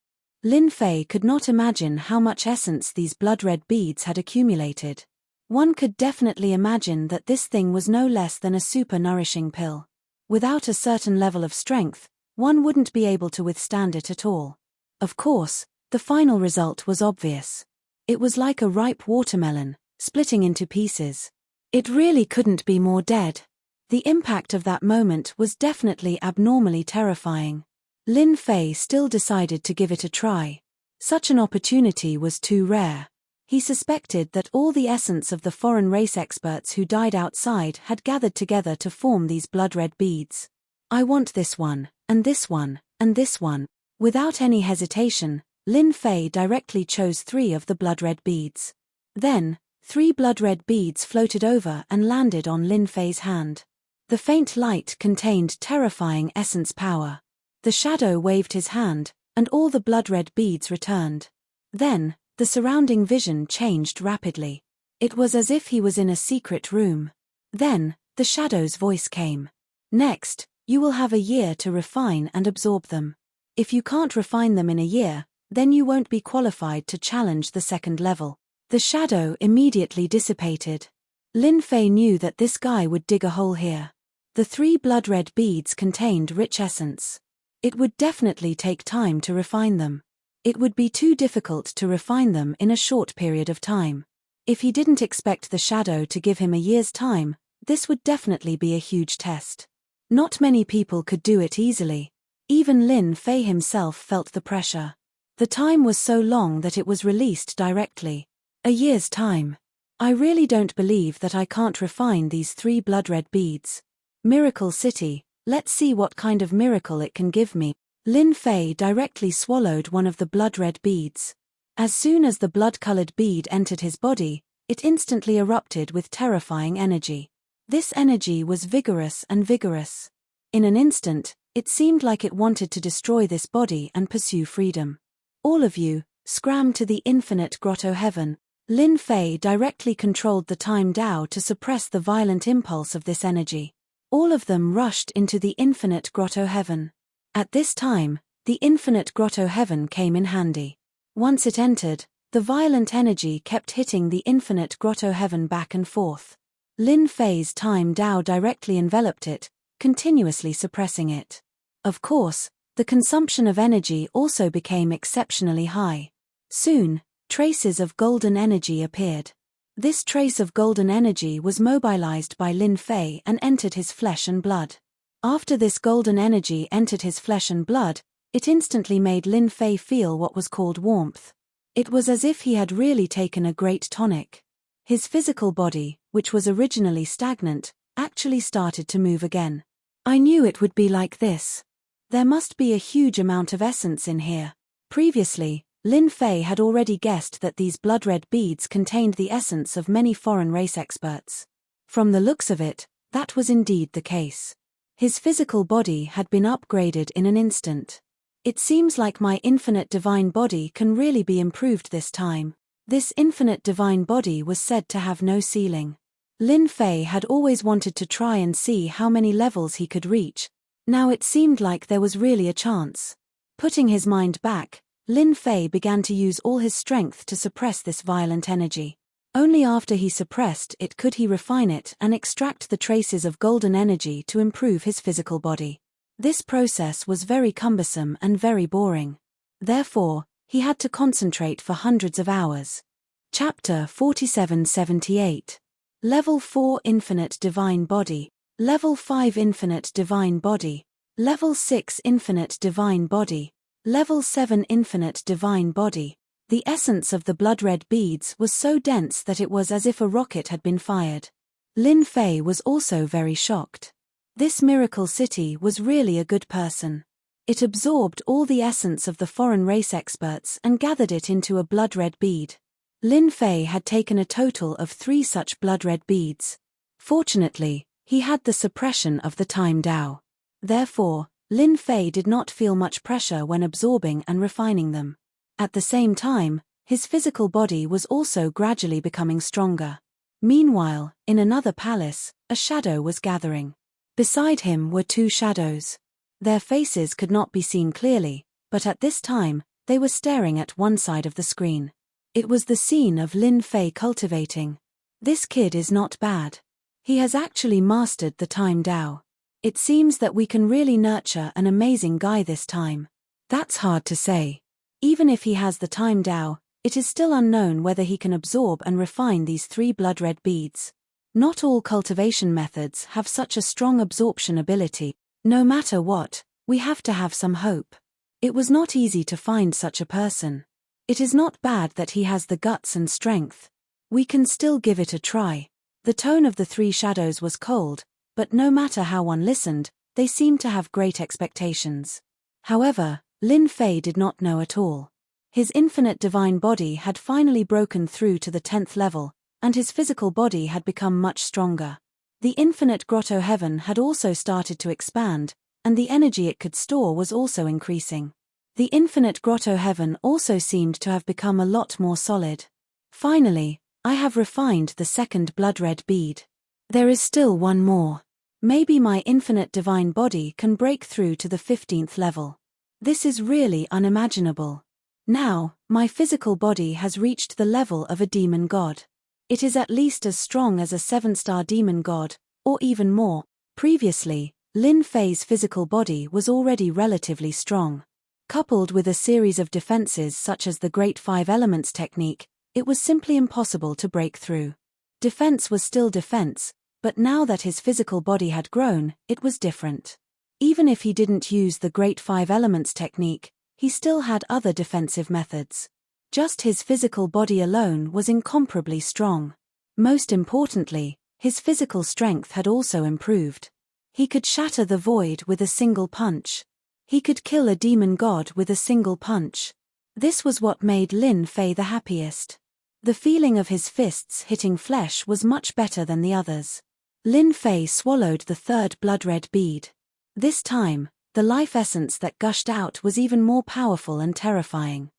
Lin Fei could not imagine how much essence these blood-red beads had accumulated. One could definitely imagine that this thing was no less than a super-nourishing pill. Without a certain level of strength, one wouldn't be able to withstand it at all. Of course, the final result was obvious. It was like a ripe watermelon, splitting into pieces. It really couldn't be more dead. The impact of that moment was definitely abnormally terrifying. Lin Fei still decided to give it a try. Such an opportunity was too rare. He suspected that all the essence of the foreign race experts who died outside had gathered together to form these blood-red beads. I want this one, and this one, and this one. Without any hesitation, Lin Fei directly chose 3 of the blood-red beads. Then, 3 blood-red beads floated over and landed on Lin Fei's hand. The faint light contained terrifying essence power. The shadow waved his hand, and all the blood-red beads returned. Then, the surrounding vision changed rapidly. It was as if he was in a secret room. Then, the shadow's voice came. Next, you will have a year to refine and absorb them. If you can't refine them in a year, then you won't be qualified to challenge the second level. The shadow immediately dissipated. Lin Fei knew that this guy would dig a hole here. The 3 blood-red beads contained rich essence. It would definitely take time to refine them. It would be too difficult to refine them in a short period of time. If he didn't expect the shadow to give him a year's time, this would definitely be a huge test. Not many people could do it easily. Even Lin Fei himself felt the pressure. The time was so long that it was released directly. A year's time. I really don't believe that I can't refine these 3 blood-red beads. Miracle City, let's see what kind of miracle it can give me. Lin Fei directly swallowed one of the blood-red beads. As soon as the blood-colored bead entered his body, it instantly erupted with terrifying energy. This energy was vigorous and vigorous. In an instant, it seemed like it wanted to destroy this body and pursue freedom. All of you, scram to the infinite grotto heaven. Lin Fei directly controlled the time Dao to suppress the violent impulse of this energy. All of them rushed into the infinite grotto heaven. At this time, the infinite grotto heaven came in handy. Once it entered, the violent energy kept hitting the infinite grotto heaven back and forth. Lin Fei's time Dao directly enveloped it, continuously suppressing it. Of course, the consumption of energy also became exceptionally high. Soon, traces of golden energy appeared. This trace of golden energy was mobilized by Lin Fei and entered his flesh and blood. After this golden energy entered his flesh and blood, it instantly made Lin Fei feel what was called warmth. It was as if he had really taken a great tonic. His physical body, which was originally stagnant, actually started to move again. I knew it would be like this. There must be a huge amount of essence in here. Previously, Lin Fei had already guessed that these blood-red beads contained the essence of many foreign race experts. From the looks of it, that was indeed the case. His physical body had been upgraded in an instant. It seems like my infinite divine body can really be improved this time. This infinite divine body was said to have no ceiling. Lin Fei had always wanted to try and see how many levels he could reach. Now it seemed like there was really a chance. Putting his mind back, Lin Fei began to use all his strength to suppress this violent energy. Only after he suppressed it could he refine it and extract the traces of golden energy to improve his physical body. This process was very cumbersome and very boring. Therefore, he had to concentrate for hundreds of hours. Chapter 4778. Level 4 Infinite Divine Body. Level 5 Infinite Divine Body. Level 6 Infinite Divine Body. Level 7 Infinite Divine Body. The essence of the blood-red beads was so dense that it was as if a rocket had been fired. Lin Fei was also very shocked. This miracle city was really a good person. It absorbed all the essence of the foreign race experts and gathered it into a blood-red bead. Lin Fei had taken a total of 3 such blood-red beads. Fortunately, he had the suppression of the time Dao. Therefore, Lin Fei did not feel much pressure when absorbing and refining them. At the same time, his physical body was also gradually becoming stronger. Meanwhile, in another palace, a shadow was gathering. Beside him were 2 shadows. Their faces could not be seen clearly, but at this time, they were staring at one side of the screen. It was the scene of Lin Fei cultivating. This kid is not bad. He has actually mastered the time Dao. It seems that we can really nurture an amazing guy this time. That's hard to say. Even if he has the time Dao, it is still unknown whether he can absorb and refine these 3 blood-red beads. Not all cultivation methods have such a strong absorption ability. No matter what, we have to have some hope. It was not easy to find such a person. It is not bad that he has the guts and strength. We can still give it a try. The tone of the 3 shadows was cold, but no matter how one listened, they seemed to have great expectations. However, Lin Fei did not know at all. His infinite divine body had finally broken through to the 10th level, and his physical body had become much stronger. The infinite grotto heaven had also started to expand, and the energy it could store was also increasing. The infinite grotto heaven also seemed to have become a lot more solid. Finally, I have refined the 2nd blood-red bead. There is still one more. Maybe my infinite divine body can break through to the 15th level. This is really unimaginable. Now, my physical body has reached the level of a demon god. It is at least as strong as a 7-star demon god, or even more. Previously, Lin Fei's physical body was already relatively strong. Coupled with a series of defenses such as the Great 5 Elements technique, It was simply impossible to break through. Defense was still defense, but now that his physical body had grown, it was different. Even if he didn't use the Great Five Elements technique, he still had other defensive methods. Just his physical body alone was incomparably strong. Most importantly, his physical strength had also improved. He could shatter the void with a single punch. He could kill a demon god with a single punch. This was what made Lin Fei the happiest. The feeling of his fists hitting flesh was much better than the others. Lin Fei swallowed the third blood-red bead. This time, the life essence that gushed out was even more powerful and terrifying.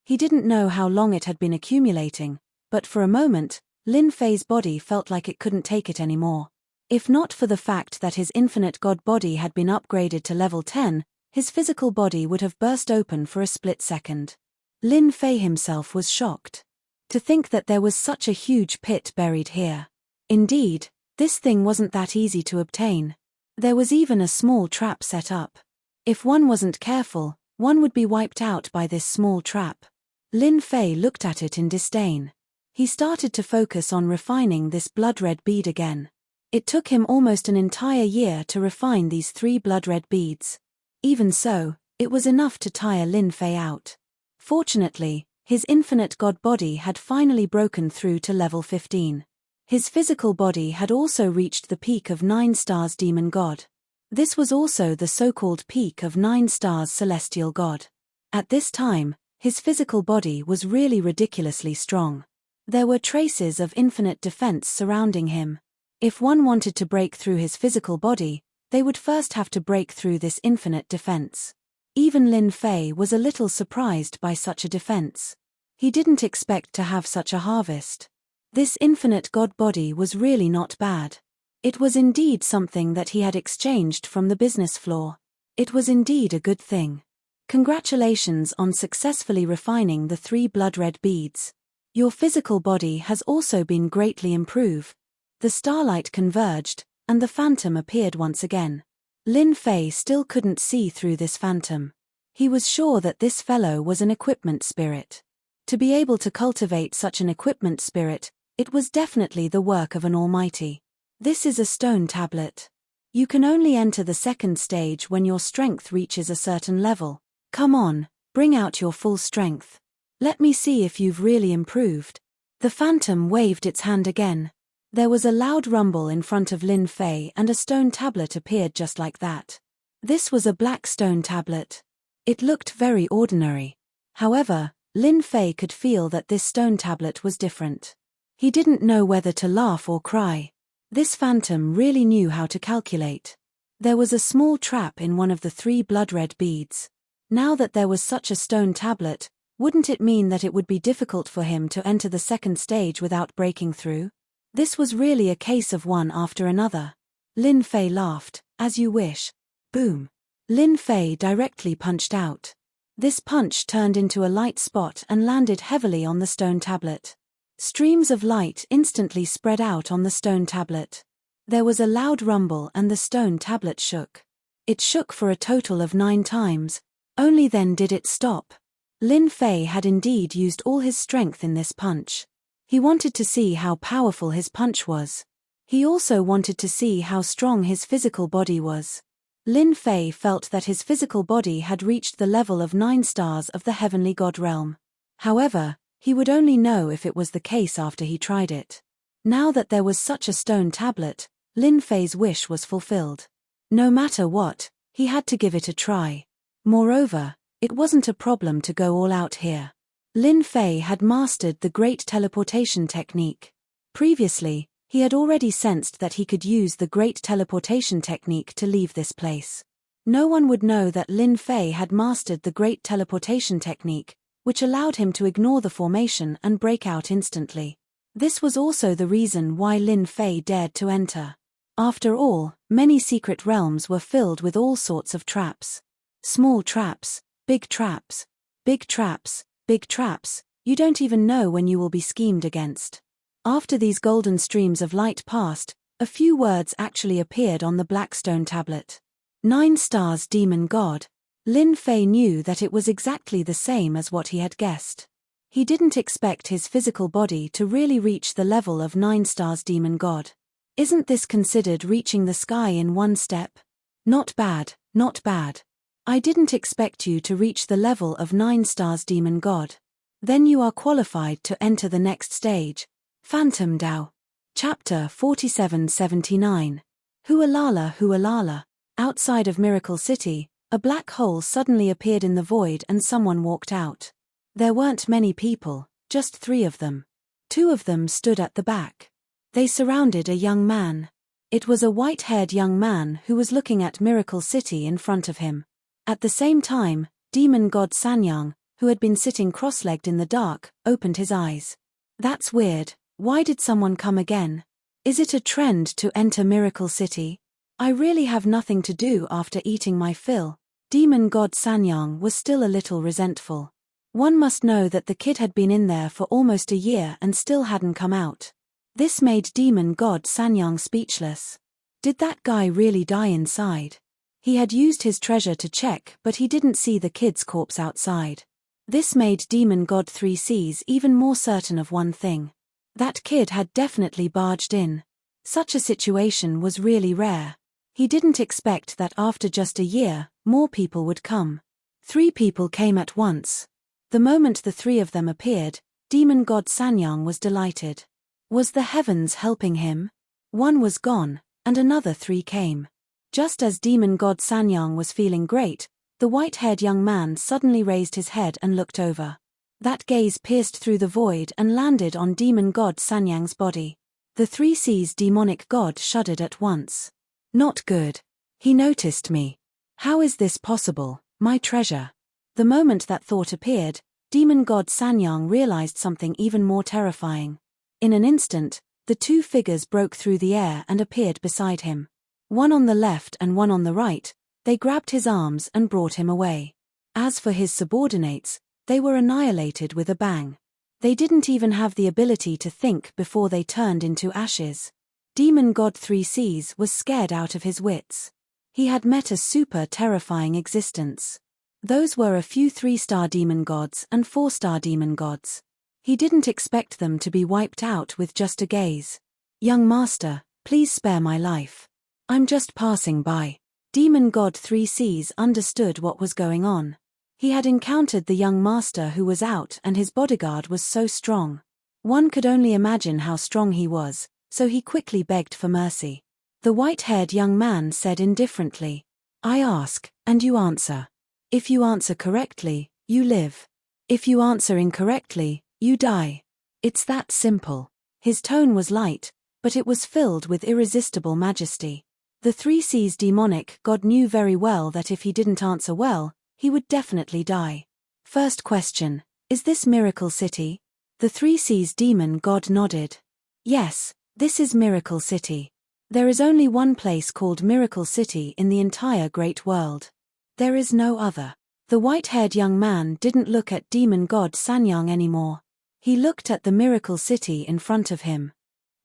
He didn't know how long it had been accumulating, but for a moment, Lin Fei's body felt like it couldn't take it anymore. If not for the fact that his infinite god body had been upgraded to level 10, his physical body would have burst open for a split second. Lin Fei himself was shocked. To think that there was such a huge pit buried here. Indeed, this thing wasn't that easy to obtain. There was even a small trap set up. If one wasn't careful, one would be wiped out by this small trap. Lin Fei looked at it in disdain. He started to focus on refining this blood-red bead again. It took him almost an entire year to refine these 3 blood-red beads. Even so, it was enough to tire Lin Fei out. Fortunately, his infinite god body had finally broken through to level 15. His physical body had also reached the peak of 9 stars demon god. This was also the so-called peak of 9 stars celestial god. At this time, his physical body was really ridiculously strong. There were traces of infinite defense surrounding him. If one wanted to break through his physical body, they would first have to break through this infinite defense. Even Lin Fei was a little surprised by such a defense. He didn't expect to have such a harvest. This infinite god body was really not bad. It was indeed something that he had exchanged from the business floor. It was indeed a good thing. Congratulations on successfully refining the 3 blood-red beads. Your physical body has also been greatly improved. The starlight converged, and the phantom appeared once again. Lin Fei still couldn't see through this phantom. He was sure that this fellow was an equipment spirit. To be able to cultivate such an equipment spirit, it was definitely the work of an almighty. This is a stone tablet. You can only enter the second stage when your strength reaches a certain level. Come on, bring out your full strength. Let me see if you've really improved. The phantom waved its hand again. There was a loud rumble in front of Lin Fei and a stone tablet appeared just like that. This was a black stone tablet. It looked very ordinary. However, Lin Fei could feel that this stone tablet was different. He didn't know whether to laugh or cry. This phantom really knew how to calculate. There was a small trap in one of the 3 blood-red beads. Now that there was such a stone tablet, wouldn't it mean that it would be difficult for him to enter the second stage without breaking through? This was really a case of one after another. Lin Fei laughed. As you wish. Boom. Lin Fei directly punched out. This punch turned into a light spot and landed heavily on the stone tablet. Streams of light instantly spread out on the stone tablet. There was a loud rumble and the stone tablet shook. It shook for a total of 9 times. Only then did it stop. Lin Fei had indeed used all his strength in this punch. He wanted to see how powerful his punch was. He also wanted to see how strong his physical body was. Lin Fei felt that his physical body had reached the level of 9 stars of the heavenly god realm. However, he would only know if it was the case after he tried it. Now that there was such a stone tablet, Lin Fei's wish was fulfilled. No matter what, he had to give it a try. Moreover, it wasn't a problem to go all out here. Lin Fei had mastered the great teleportation technique. Previously, he had already sensed that he could use the great teleportation technique to leave this place. No one would know that Lin Fei had mastered the great teleportation technique, which allowed him to ignore the formation and break out instantly. This was also the reason why Lin Fei dared to enter. After all, many secret realms were filled with all sorts of traps. Small traps, big traps, big traps, big traps, you don't even know when you will be schemed against. After these golden streams of light passed, a few words actually appeared on the black stone tablet. 9 stars demon god. Lin Fei knew that it was exactly the same as what he had guessed. He didn't expect his physical body to really reach the level of 9 stars demon god. Isn't this considered reaching the sky in one step? Not bad, not bad. I didn't expect you to reach the level of 9 stars demon god. Then you are qualified to enter the next stage. Phantom Dao. Chapter 4779. Hualala Hualala. Outside of Miracle City, a black hole suddenly appeared in the void and someone walked out. There weren't many people, just 3 of them. 2 of them stood at the back. They surrounded a young man. It was a white-haired young man who was looking at Miracle City in front of him. At the same time, demon god Sanyang, who had been sitting cross-legged in the dark, opened his eyes. That's weird. Why did someone come again? Is it a trend to enter Miracle City? I really have nothing to do after eating my fill. Demon god Sanyang was still a little resentful. One must know that the kid had been in there for almost a year and still hadn't come out. This made demon god Sanyang speechless. Did that guy really die inside? He had used his treasure to check, but he didn't see the kid's corpse outside. This made demon god 3Cs even more certain of one thing. That kid had definitely barged in. Such a situation was really rare. He didn't expect that after just a year, more people would come. 3 people came at once. The moment the 3 of them appeared, demon god Sanyang was delighted. Was the heavens helping him? 1 was gone, and another 3 came. Just as demon god Sanyang was feeling great, the white-haired young man suddenly raised his head and looked over. That gaze pierced through the void and landed on demon god Sanyang's body. The 3C's demonic god shuddered at once. Not good. He noticed me. How is this possible, my treasure? The moment that thought appeared, demon god Sanyang realized something even more terrifying. In an instant, the 2 figures broke through the air and appeared beside him. 1 on the left and 1 on the right, they grabbed his arms and brought him away. As for his subordinates, they were annihilated with a bang. They didn't even have the ability to think before they turned into ashes. Demon god 3Cs was scared out of his wits. He had met a super terrifying existence. Those were a few 3-star demon gods and 4-star demon gods. He didn't expect them to be wiped out with just a gaze. Young master, please spare my life. I'm just passing by. Demon god 3Cs understood what was going on. He had encountered the young master who was out and his bodyguard was so strong. One could only imagine how strong he was, so he quickly begged for mercy. The white-haired young man said indifferently, I ask, and you answer. If you answer correctly, you live. If you answer incorrectly, you die. It's that simple. His tone was light, but it was filled with irresistible majesty. The 3C's demonic god knew very well that if he didn't answer well, he would definitely die. First question, is this Miracle City? The 3C's demon god nodded. Yes, this is Miracle City. There is only one place called Miracle City in the entire great world. There is no other. The white-haired young man didn't look at demon god Sanyang anymore. He looked at the Miracle City in front of him.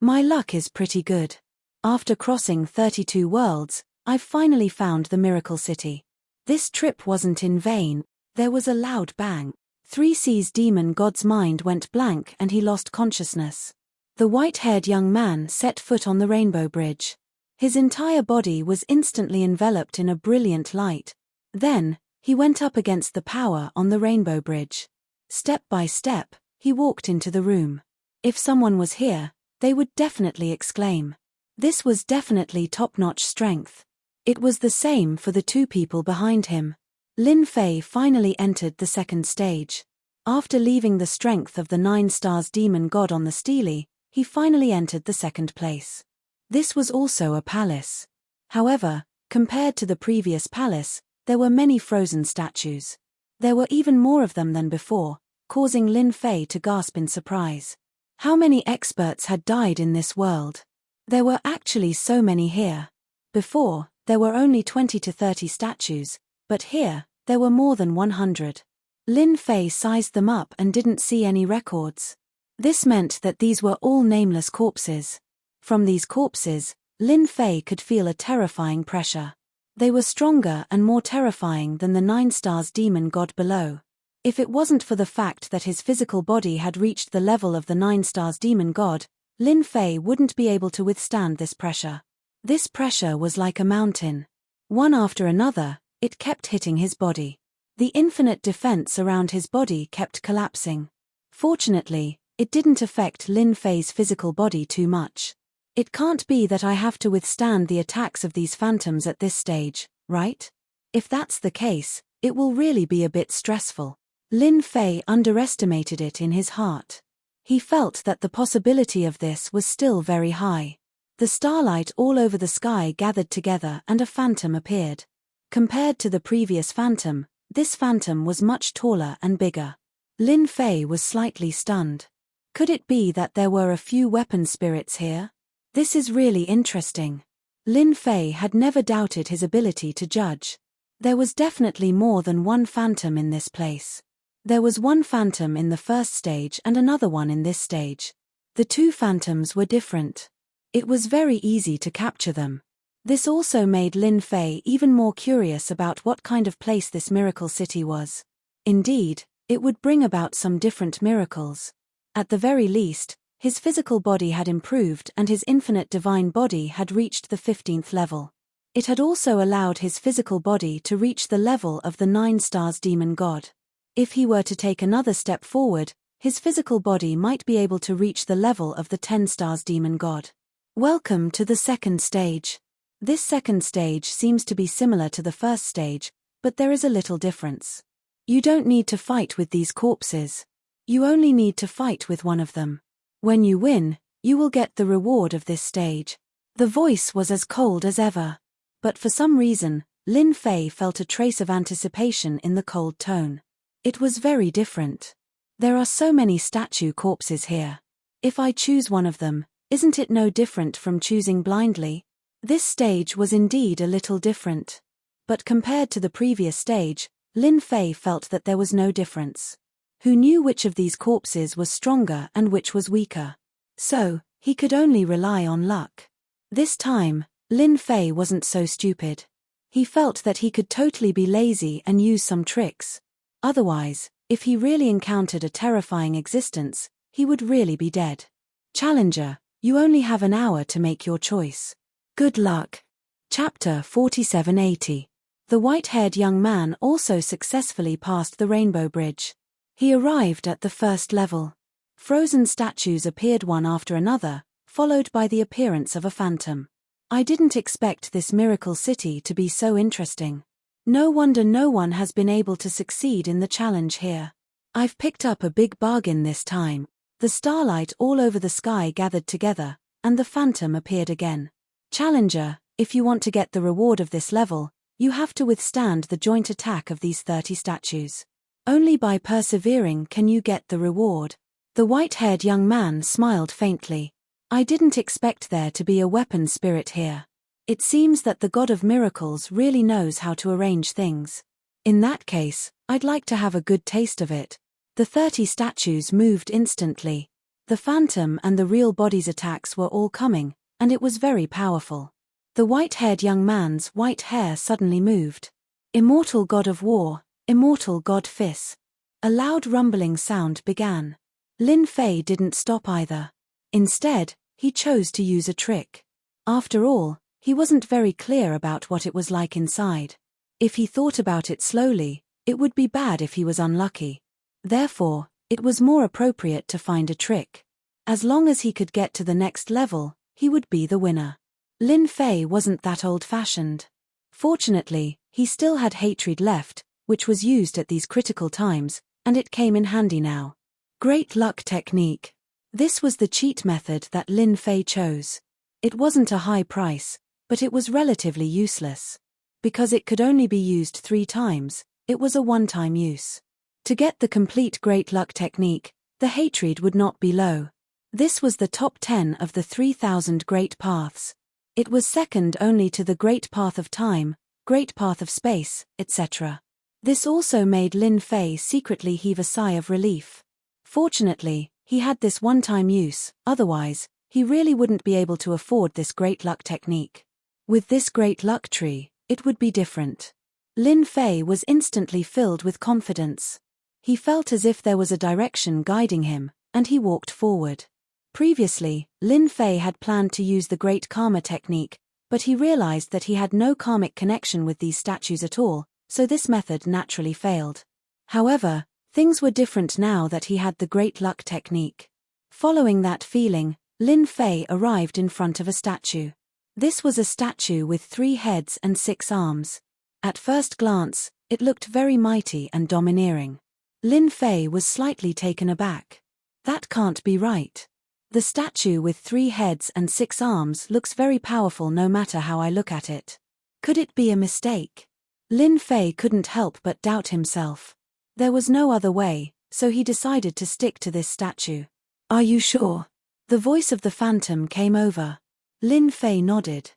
My luck is pretty good. After crossing 32 worlds, I've finally found the Miracle City. This trip wasn't in vain. There was a loud bang. 3C's demon god's mind went blank and he lost consciousness. The white-haired young man set foot on the rainbow bridge. His entire body was instantly enveloped in a brilliant light. Then, he went up against the power on the rainbow bridge. Step by step, he walked into the room. If someone was here, they would definitely exclaim. This was definitely top-notch strength. It was the same for the 2 people behind him. Lin Fei finally entered the second stage. After leaving the strength of the 9 stars demon god on the Steely, he finally entered the second place. This was also a palace. However, compared to the previous palace, there were many frozen statues. There were even more of them than before, causing Lin Fei to gasp in surprise. How many experts had died in this world? There were actually so many here. Before, there were only 20 to 30 statues, but here, there were more than 100. Lin Fei sized them up and didn't see any records. This meant that these were all nameless corpses. From these corpses, Lin Fei could feel a terrifying pressure. They were stronger and more terrifying than the 9 stars demon god below. If it wasn't for the fact that his physical body had reached the level of the 9 stars demon god, Lin Fei wouldn't be able to withstand this pressure. This pressure was like a mountain. One after another, it kept hitting his body. The infinite defense around his body kept collapsing. Fortunately, it didn't affect Lin Fei's physical body too much. It can't be that I have to withstand the attacks of these phantoms at this stage, right? If that's the case, it will really be a bit stressful. Lin Fei underestimated it in his heart. He felt that the possibility of this was still very high. The starlight all over the sky gathered together and a phantom appeared. Compared to the previous phantom, this phantom was much taller and bigger. Lin Fei was slightly stunned. Could it be that there were a few weapon spirits here? This is really interesting. Lin Fei had never doubted his ability to judge. There was definitely more than one phantom in this place. There was one phantom in the first stage and another one in this stage. The two phantoms were different. It was very easy to capture them. This also made Lin Fei even more curious about what kind of place this miracle city was. Indeed, it would bring about some different miracles. At the very least, his physical body had improved and his infinite divine body had reached the 15th level. It had also allowed his physical body to reach the level of the 9 stars demon god. If he were to take another step forward, his physical body might be able to reach the level of the 10 stars demon god. Welcome to the second stage. This second stage seems to be similar to the first stage, but there is a little difference. You don't need to fight with these corpses. You only need to fight with one of them. When you win, you will get the reward of this stage. The voice was as cold as ever. But for some reason, Lin Fei felt a trace of anticipation in the cold tone. It was very different. There are so many statue corpses here. If I choose one of them, isn't it no different from choosing blindly? This stage was indeed a little different. But compared to the previous stage, Lin Fei felt that there was no difference. Who knew which of these corpses was stronger and which was weaker? So, he could only rely on luck. This time, Lin Fei wasn't so stupid. He felt that he could totally be lazy and use some tricks. Otherwise, if he really encountered a terrifying existence, he would really be dead. Challenger, you only have an hour to make your choice. Good luck. Chapter 4780. The white-haired young man also successfully passed the Rainbow Bridge. He arrived at the first level. Frozen statues appeared one after another, followed by the appearance of a phantom. I didn't expect this miracle city to be so interesting. No wonder no one has been able to succeed in the challenge here. I've picked up a big bargain this time. The starlight all over the sky gathered together, and the phantom appeared again. Challenger, if you want to get the reward of this level, you have to withstand the joint attack of these 30 statues. Only by persevering can you get the reward. The white-haired young man smiled faintly. I didn't expect there to be a weapon spirit here. It seems that the God of Miracles really knows how to arrange things. In that case, I'd like to have a good taste of it. The 30 statues moved instantly. The phantom and the real body's attacks were all coming, and it was very powerful. The white-haired young man's white hair suddenly moved. Immortal God of War, immortal God Fis. A loud rumbling sound began. Lin Fei didn't stop either. Instead, he chose to use a trick. After all, he wasn't very clear about what it was like inside. If he thought about it slowly, it would be bad if he was unlucky. Therefore, it was more appropriate to find a trick. As long as he could get to the next level, he would be the winner. Lin Fei wasn't that old-fashioned. Fortunately, he still had hatred left, which was used at these critical times, and it came in handy now. Great luck technique. This was the cheat method that Lin Fei chose. It wasn't a high price, but it was relatively useless. Because it could only be used 3 times, it was a one-time use. To get the complete great luck technique, the hatred would not be low. This was the top 10 of the 3,000 great paths. It was second only to the great path of time, great path of space, etc. This also made Lin Fei secretly heave a sigh of relief. Fortunately, he had this one-time use, otherwise, he really wouldn't be able to afford this great luck technique. With this great luck tree, it would be different. Lin Fei was instantly filled with confidence. He felt as if there was a direction guiding him, and he walked forward. Previously, Lin Fei had planned to use the Great Karma technique, but he realized that he had no karmic connection with these statues at all, so this method naturally failed. However, things were different now that he had the Great Luck technique. Following that feeling, Lin Fei arrived in front of a statue. This was a statue with 3 heads and 6 arms. At first glance, it looked very mighty and domineering. Lin Fei was slightly taken aback. That can't be right. The statue with 3 heads and 6 arms looks very powerful no matter how I look at it. Could it be a mistake? Lin Fei couldn't help but doubt himself. There was no other way, so he decided to stick to this statue. Are you sure? The voice of the phantom came over. Lin Fei nodded.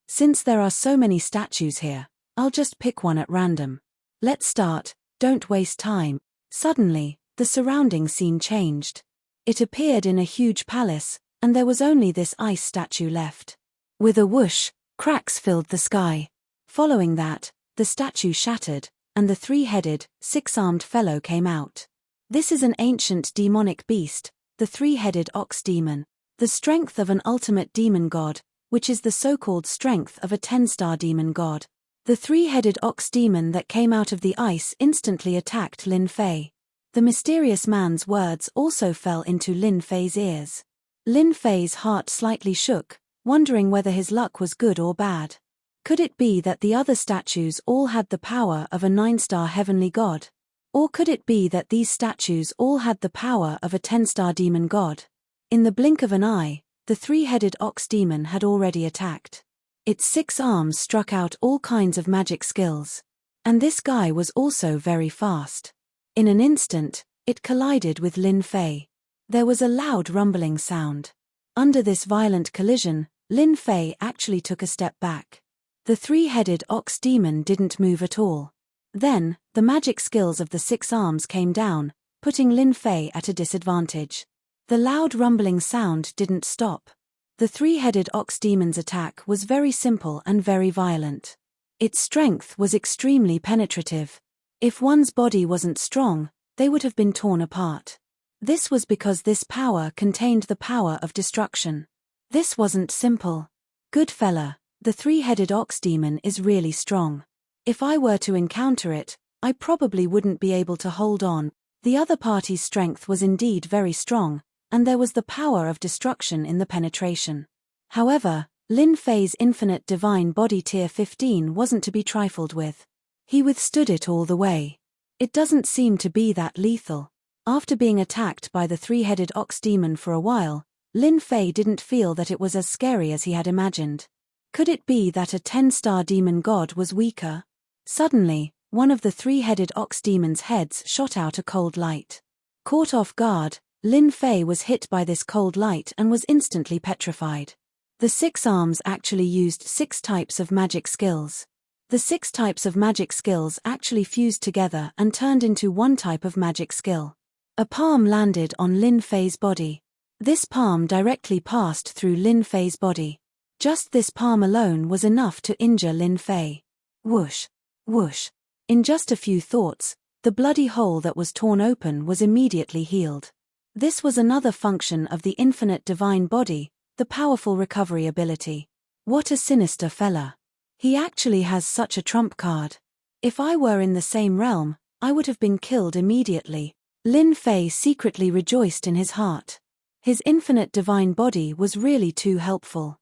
Since there are so many statues here, I'll just pick one at random. Let's start, don't waste time. Suddenly, the surrounding scene changed. It appeared in a huge palace, and there was only this ice statue left. With a whoosh, cracks filled the sky. Following that, the statue shattered, and the 3-headed, 6-armed fellow came out. This is an ancient demonic beast, the 3-headed ox demon, the strength of an ultimate demon god, which is the so-called strength of a 10-star demon god. The 3-headed ox demon that came out of the ice instantly attacked Lin Fei. The mysterious man's words also fell into Lin Fei's ears. Lin Fei's heart slightly shook, wondering whether his luck was good or bad. Could it be that the other statues all had the power of a 9-star heavenly god? Or could it be that these statues all had the power of a 10-star demon god? In the blink of an eye, the 3-headed ox demon had already attacked. Its 6 arms struck out all kinds of magic skills. And this guy was also very fast. In an instant, it collided with Lin Fei. There was a loud rumbling sound. Under this violent collision, Lin Fei actually took a step back. The 3-headed ox demon didn't move at all. Then, the magic skills of the 6 arms came down, putting Lin Fei at a disadvantage. The loud rumbling sound didn't stop. The 3-headed ox demon's attack was very simple and very violent. Its strength was extremely penetrative. If one's body wasn't strong, they would have been torn apart. This was because this power contained the power of destruction. This wasn't simple. Good fella, the 3-headed ox demon is really strong. If I were to encounter it, I probably wouldn't be able to hold on. The other party's strength was indeed very strong, and there was the power of destruction in the penetration. However, Lin Fei's infinite divine body tier 15 wasn't to be trifled with. He withstood it all the way. It doesn't seem to be that lethal. After being attacked by the 3-headed ox demon for a while, Lin Fei didn't feel that it was as scary as he had imagined. Could it be that a 10-star demon god was weaker? Suddenly, one of the 3-headed ox demon's heads shot out a cold light. Caught off guard, Lin Fei was hit by this cold light and was instantly petrified. The 6 arms actually used 6 types of magic skills. The 6 types of magic skills actually fused together and turned into one type of magic skill. A palm landed on Lin Fei's body. This palm directly passed through Lin Fei's body. Just this palm alone was enough to injure Lin Fei. Whoosh, whoosh. In just a few thoughts, the bloody hole that was torn open was immediately healed. This was another function of the infinite divine body, the powerful recovery ability. What a sinister fella. He actually has such a trump card. If I were in the same realm, I would have been killed immediately. Lin Fei secretly rejoiced in his heart. His infinite divine body was really too helpful.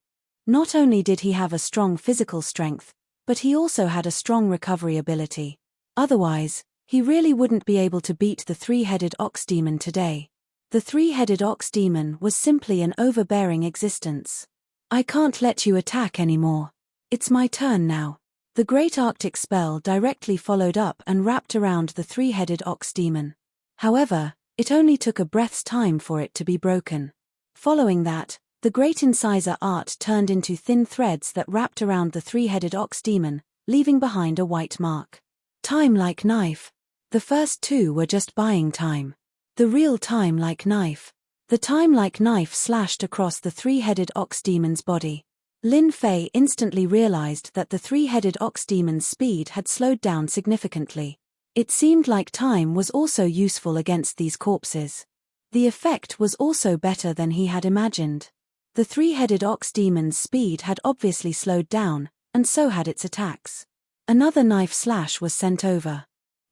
Not only did he have a strong physical strength, but he also had a strong recovery ability. Otherwise, he really wouldn't be able to beat the 3-headed ox demon today. The 3-headed ox demon was simply an overbearing existence. I can't let you attack anymore. It's my turn now. The great Arctic spell directly followed up and wrapped around the 3-headed ox demon. However, it only took a breath's time for it to be broken. Following that, the great incisor art turned into thin threads that wrapped around the 3-headed ox demon, leaving behind a white mark. Time like knife. The first 2 were just buying time. The real time like knife. The time like knife slashed across the 3-headed ox demon's body. Lin Fei instantly realized that the 3-headed ox demon's speed had slowed down significantly. It seemed like time was also useful against these corpses. The effect was also better than he had imagined. The three-headed ox demon's speed had obviously slowed down, and so had its attacks. Another knife slash was sent over.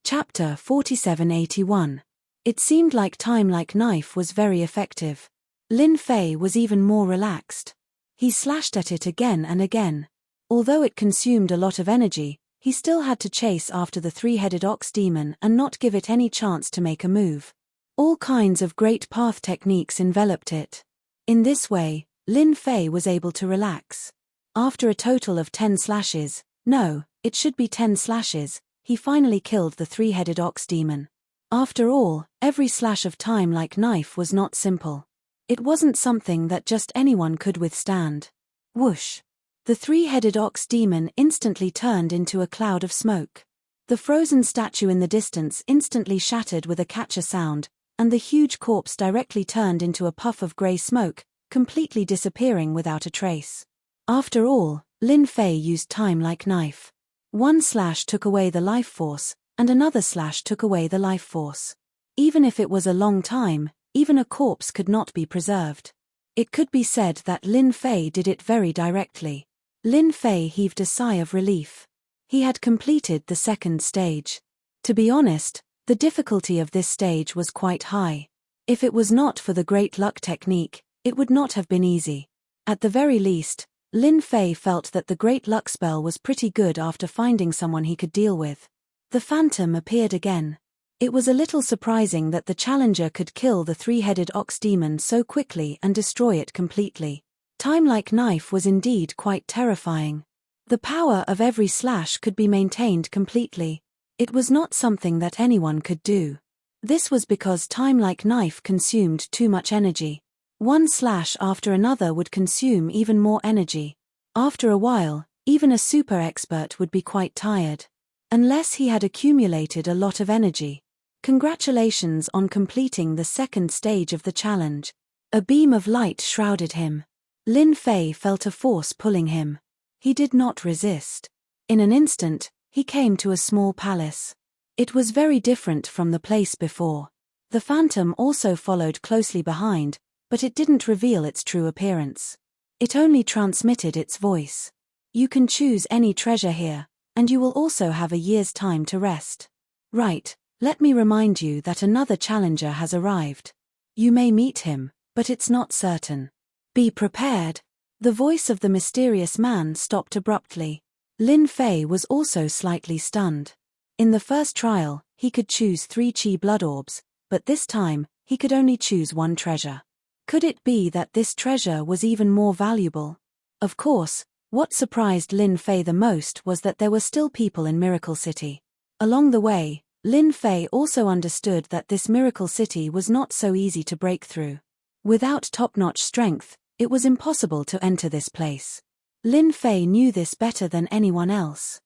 Chapter 4781. It seemed like time like knife was very effective. Lin Fei was even more relaxed. He slashed at it again and again. Although it consumed a lot of energy, he still had to chase after the three-headed ox demon and not give it any chance to make a move. All kinds of great path techniques enveloped it. In this way, Lin Fei was able to relax. After a total of 10 slashes, no, it should be 10 slashes, he finally killed the three-headed ox demon. After all, every slash of time like knife was not simple. It wasn't something that just anyone could withstand. Whoosh! The three-headed ox demon instantly turned into a cloud of smoke. The frozen statue in the distance instantly shattered with a catcher sound, and the huge corpse directly turned into a puff of grey smoke, completely disappearing without a trace. After all, Lin Fei used time like knife. One slash took away the life force, and another slash took away the life force. Even if it was a long time, even a corpse could not be preserved. It could be said that Lin Fei did it very directly. Lin Fei heaved a sigh of relief. He had completed the second stage. To be honest, the difficulty of this stage was quite high. If it was not for the great luck technique, it would not have been easy. At the very least, Lin Fei felt that the great luck spell was pretty good after finding someone he could deal with. The phantom appeared again. It was a little surprising that the challenger could kill the three-headed ox demon so quickly and destroy it completely. Time like knife was indeed quite terrifying. The power of every slash could be maintained completely. It was not something that anyone could do. This was because time like knife consumed too much energy. One slash after another would consume even more energy. After a while, even a super expert would be quite tired. Unless he had accumulated a lot of energy. Congratulations on completing the second stage of the challenge. A beam of light shrouded him. Lin Fei felt a force pulling him. He did not resist. In an instant, he came to a small palace. It was very different from the place before. The phantom also followed closely behind, but it didn't reveal its true appearance. It only transmitted its voice. You can choose any treasure here, and you will also have a year's time to rest. Right, let me remind you that another challenger has arrived. You may meet him, but it's not certain. Be prepared. The voice of the mysterious man stopped abruptly. Lin Fei was also slightly stunned. In the first trial, he could choose 3 Qi blood orbs, but this time, he could only choose 1 treasure. Could it be that this treasure was even more valuable? Of course, what surprised Lin Fei the most was that there were still people in Miracle City. Along the way, Lin Fei also understood that this Miracle City was not so easy to break through. Without top-notch strength, it was impossible to enter this place. Lin Fei knew this better than anyone else.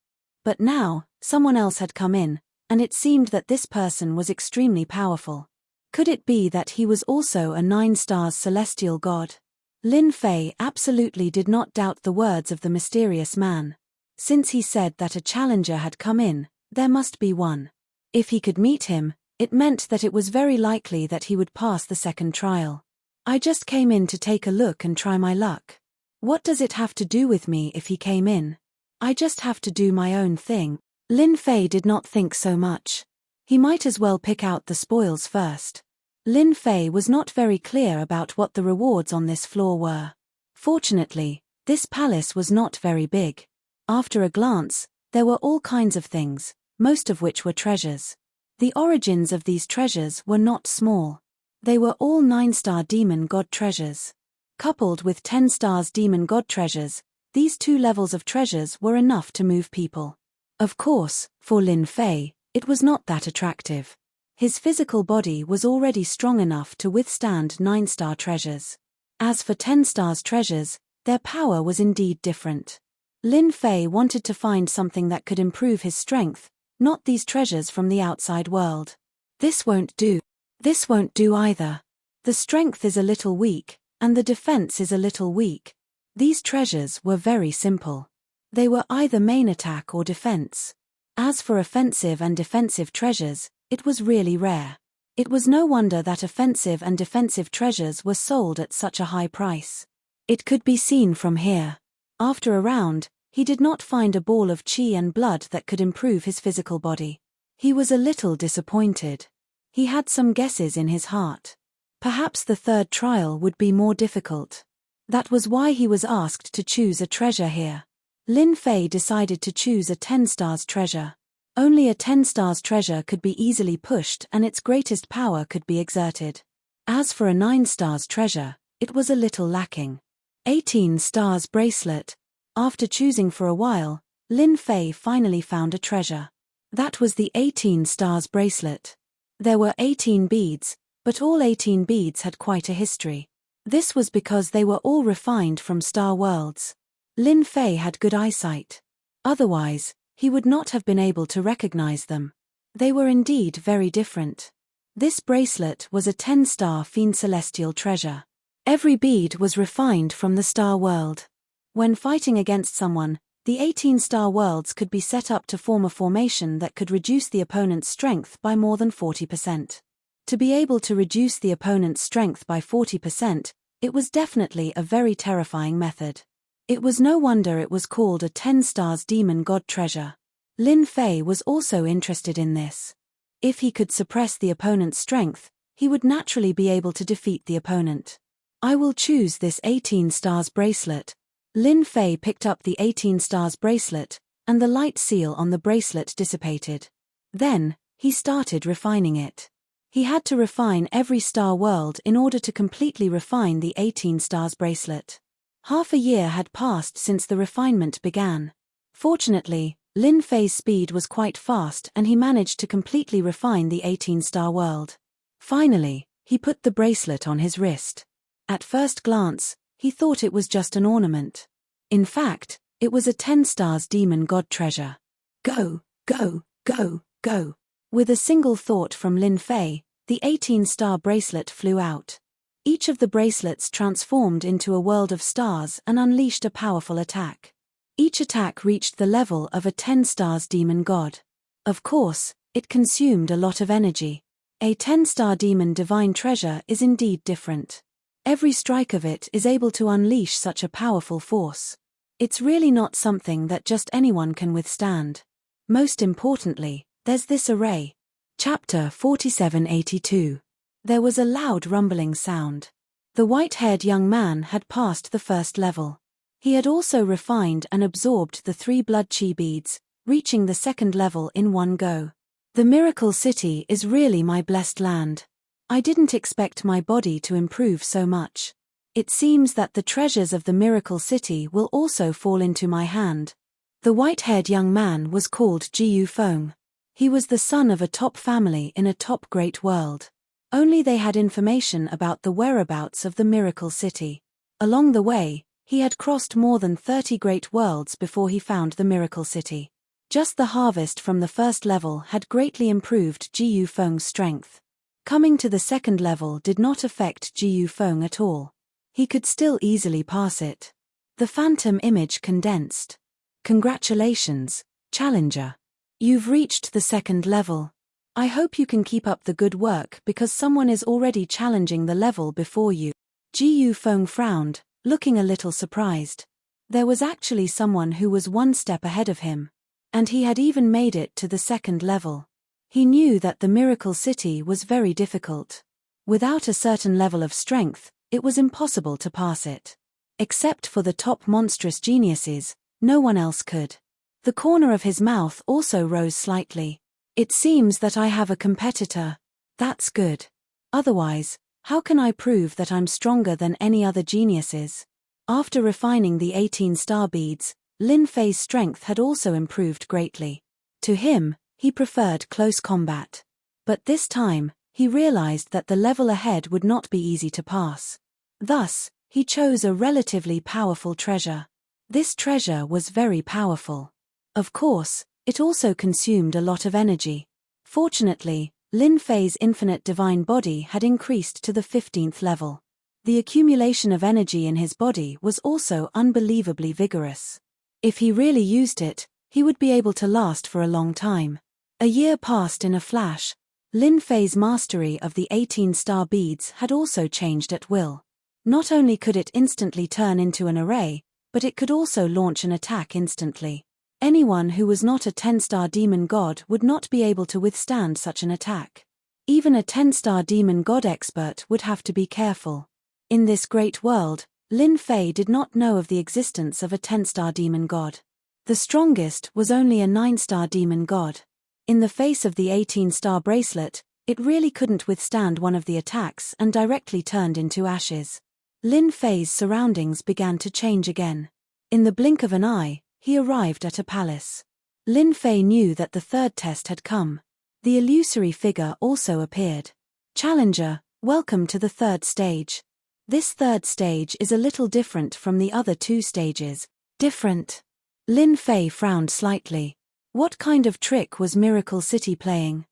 But now, someone else had come in, and it seemed that this person was extremely powerful. Could it be that he was also a 9-star celestial god? Lin Fei absolutely did not doubt the words of the mysterious man. Since he said that a challenger had come in, there must be one. If he could meet him, it meant that it was very likely that he would pass the second trial. I just came in to take a look and try my luck. What does it have to do with me if he came in? I just have to do my own thing. Lin Fei did not think so much. He might as well pick out the spoils first. Lin Fei was not very clear about what the rewards on this floor were. Fortunately, this palace was not very big. After a glance, there were all kinds of things, most of which were treasures. The origins of these treasures were not small. They were all 9-star demon god treasures. Coupled with 10 stars demon god treasures, these 2 levels of treasures were enough to move people. Of course, for Lin Fei, it was not that attractive. His physical body was already strong enough to withstand 9-star treasures. As for 10 stars treasures, their power was indeed different. Lin Fei wanted to find something that could improve his strength, not these treasures from the outside world. This won't do. This won't do either. The strength is a little weak, and the defense is a little weak. These treasures were very simple. They were either main attack or defense. As for offensive and defensive treasures, it was really rare. It was no wonder that offensive and defensive treasures were sold at such a high price. It could be seen from here. After a round, he did not find a ball of chi and blood that could improve his physical body. He was a little disappointed. He had some guesses in his heart. Perhaps the third trial would be more difficult. That was why he was asked to choose a treasure here. Lin Fei decided to choose a 10 stars treasure. Only a 10 stars treasure could be easily pushed and its greatest power could be exerted. As for a 9 stars treasure, it was a little lacking. 18 stars bracelet. After choosing for a while, Lin Fei finally found a treasure. That was the 18 stars bracelet. There were 18 beads, but all 18 beads had quite a history. This was because they were all refined from star worlds. Lin Fei had good eyesight. Otherwise, he would not have been able to recognize them. They were indeed very different. This bracelet was a 10-star fiend celestial treasure. Every bead was refined from the star world. When fighting against someone, the 18 star worlds could be set up to form a formation that could reduce the opponent's strength by more than 40%. To be able to reduce the opponent's strength by 40%, it was definitely a very terrifying method. It was no wonder it was called a 10 stars demon god treasure. Lin Fei was also interested in this. If he could suppress the opponent's strength, he would naturally be able to defeat the opponent. I will choose this 18 stars bracelet. Lin Fei picked up the 18 stars bracelet, and the light seal on the bracelet dissipated. Then, he started refining it. He had to refine every star world in order to completely refine the 18 stars bracelet. Half a year had passed since the refinement began. Fortunately, Lin Fei's speed was quite fast and he managed to completely refine the 18-star world. Finally, he put the bracelet on his wrist. At first glance, he thought it was just an ornament. In fact, it was a 10 stars demon god treasure. Go, go, go, go. With a single thought from Lin Fei, the 18-star bracelet flew out. Each of the bracelets transformed into a world of stars and unleashed a powerful attack. Each attack reached the level of a 10 stars demon god. Of course, it consumed a lot of energy. A 10-star demon divine treasure is indeed different. Every strike of it is able to unleash such a powerful force. It's really not something that just anyone can withstand. Most importantly, there's this array. Chapter 4782. There was a loud rumbling sound. The white-haired young man had passed the first level. He had also refined and absorbed the 3 blood chi beads, reaching the second level in one go. The Miracle City is really my blessed land. I didn't expect my body to improve so much. It seems that the treasures of the Miracle City will also fall into my hand. The white-haired young man was called Ji Yufeng. He was the son of a top family in a top great world. Only they had information about the whereabouts of the Miracle City. Along the way, he had crossed more than 30 great worlds before he found the Miracle City. Just the harvest from the first level had greatly improved Ji Yufeng's strength. Coming to the second level did not affect Ji Yufeng at all. He could still easily pass it. The phantom image condensed. Congratulations, Challenger. You've reached the second level. I hope you can keep up the good work because someone is already challenging the level before you. Ji Yufeng frowned, looking a little surprised. There was actually someone who was one step ahead of him. And he had even made it to the second level. He knew that the Miracle City was very difficult. Without a certain level of strength, it was impossible to pass it. Except for the top monstrous geniuses, no one else could. The corner of his mouth also rose slightly. It seems that I have a competitor. That's good. Otherwise, how can I prove that I'm stronger than any other geniuses? After refining the 18 star beads, Lin Fei's strength had also improved greatly. To him, he preferred close combat. But this time, he realized that the level ahead would not be easy to pass. Thus, he chose a relatively powerful treasure. This treasure was very powerful. Of course, it also consumed a lot of energy. Fortunately, Lin Fei's infinite divine body had increased to the 15th level. The accumulation of energy in his body was also unbelievably vigorous. If he really used it, He would be able to last for a long time. A year passed in a flash. Lin Fei's mastery of the 18-star beads had also changed at will. Not only could it instantly turn into an array, but it could also launch an attack instantly. Anyone who was not a 10-star demon god would not be able to withstand such an attack. Even a 10-star demon god expert would have to be careful. In this great world, Lin Fei did not know of the existence of a 10-star demon god. The strongest was only a 9-star demon god. In the face of the 18-star bracelet, it really couldn't withstand one of the attacks and directly turned into ashes. Lin Fei's surroundings began to change again. In the blink of an eye, he arrived at a palace. Lin Fei knew that the third test had come. The illusory figure also appeared. Challenger, welcome to the third stage. This third stage is a little different from the other two stages. Different? Lin Fei frowned slightly. What kind of trick was Miracle City playing?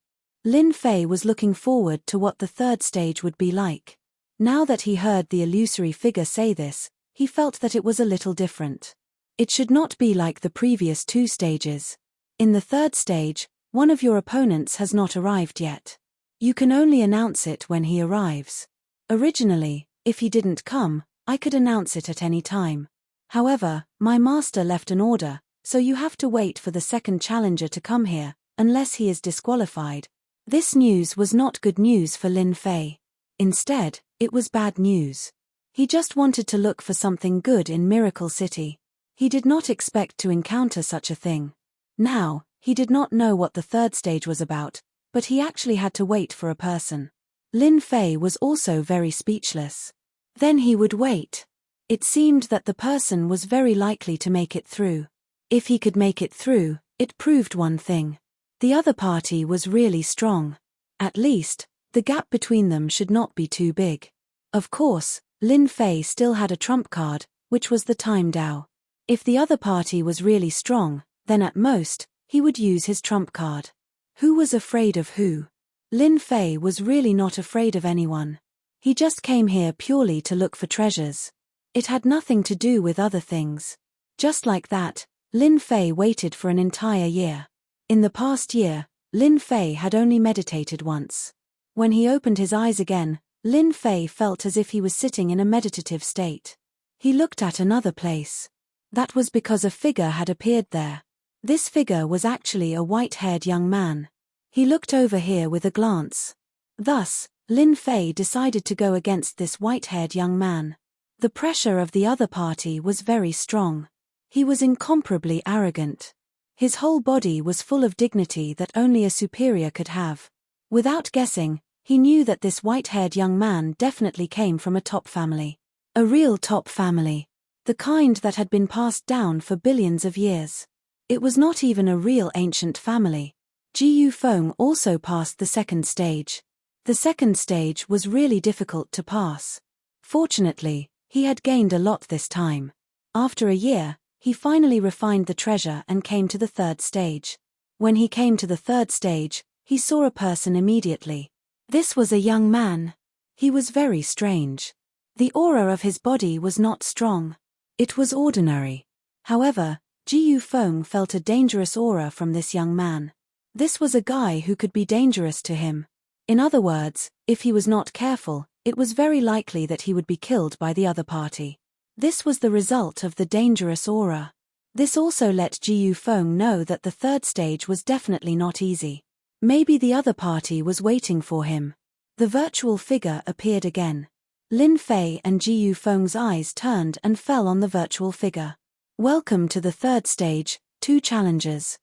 Lin Fei was looking forward to what the third stage would be like. Now that he heard the illusory figure say this, he felt that it was a little different. It should not be like the previous two stages. In the third stage, one of your opponents has not arrived yet. You can only announce it when he arrives. Originally, if he didn't come, I could announce it at any time. However, my master left an order, so you have to wait for the second challenger to come here, unless he is disqualified. This news was not good news for Lin Fei. Instead, it was bad news. He just wanted to look for something good in Miracle City. He did not expect to encounter such a thing. Now, he did not know what the third stage was about, but he actually had to wait for a person. Lin Fei was also very speechless. Then he would wait. It seemed that the person was very likely to make it through. If he could make it through, it proved one thing. The other party was really strong. At least, the gap between them should not be too big. Of course, Lin Fei still had a trump card, which was the time Dao. If the other party was really strong, then at most, he would use his trump card. Who was afraid of who? Lin Fei was really not afraid of anyone. He just came here purely to look for treasures. It had nothing to do with other things. Just like that, Lin Fei waited for an entire year. In the past year, Lin Fei had only meditated once. When he opened his eyes again, Lin Fei felt as if he was sitting in a meditative state. He looked at another place. That was because a figure had appeared there. This figure was actually a white-haired young man. He looked over here with a glance. Thus, Lin Fei decided to go against this white-haired young man. The pressure of the other party was very strong. He was incomparably arrogant. His whole body was full of dignity that only a superior could have. Without guessing, he knew that this white-haired young man definitely came from a top family. A real top family. The kind that had been passed down for billions of years. It was not even a real ancient family. Ji Yufeng also passed the second stage. The second stage was really difficult to pass. Fortunately, he had gained a lot this time. After a year, he finally refined the treasure and came to the third stage. When he came to the third stage, he saw a person immediately. This was a young man. He was very strange. The aura of his body was not strong. It was ordinary. However, Ji Yufeng felt a dangerous aura from this young man. This was a guy who could be dangerous to him. In other words, if he was not careful, it was very likely that he would be killed by the other party. This was the result of the dangerous aura. This also let Ji Yufeng know that the third stage was definitely not easy. Maybe the other party was waiting for him. The virtual figure appeared again. Lin Fei and Ji Yufeng's eyes turned and fell on the virtual figure. Welcome to the third stage, two challengers.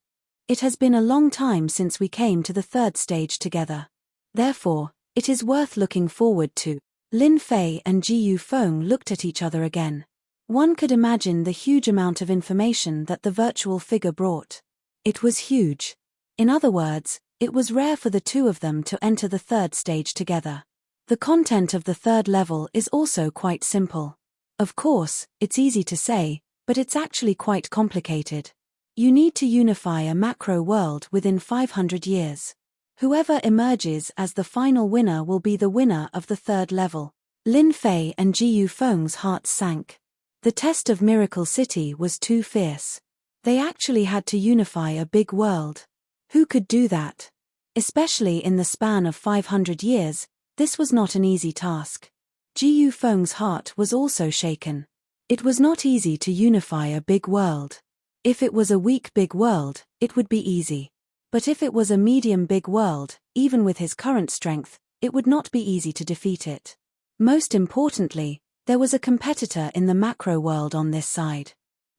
It has been a long time since we came to the third stage together. Therefore, it is worth looking forward to. Lin Fei and Ji Yufeng looked at each other again. One could imagine the huge amount of information that the virtual figure brought. It was huge. In other words, it was rare for the two of them to enter the third stage together. The content of the third level is also quite simple. Of course, it's easy to say, but it's actually quite complicated. You need to unify a macro world within 500 years. Whoever emerges as the final winner will be the winner of the third level. Lin Fei and Ji Yufeng's hearts sank. The test of Miracle City was too fierce. They actually had to unify a big world. Who could do that? Especially in the span of 500 years, this was not an easy task. Ji Yufeng's heart was also shaken. It was not easy to unify a big world. If it was a weak big world, it would be easy. But if it was a medium big world, even with his current strength, it would not be easy to defeat it. Most importantly, there was a competitor in the macro world on this side.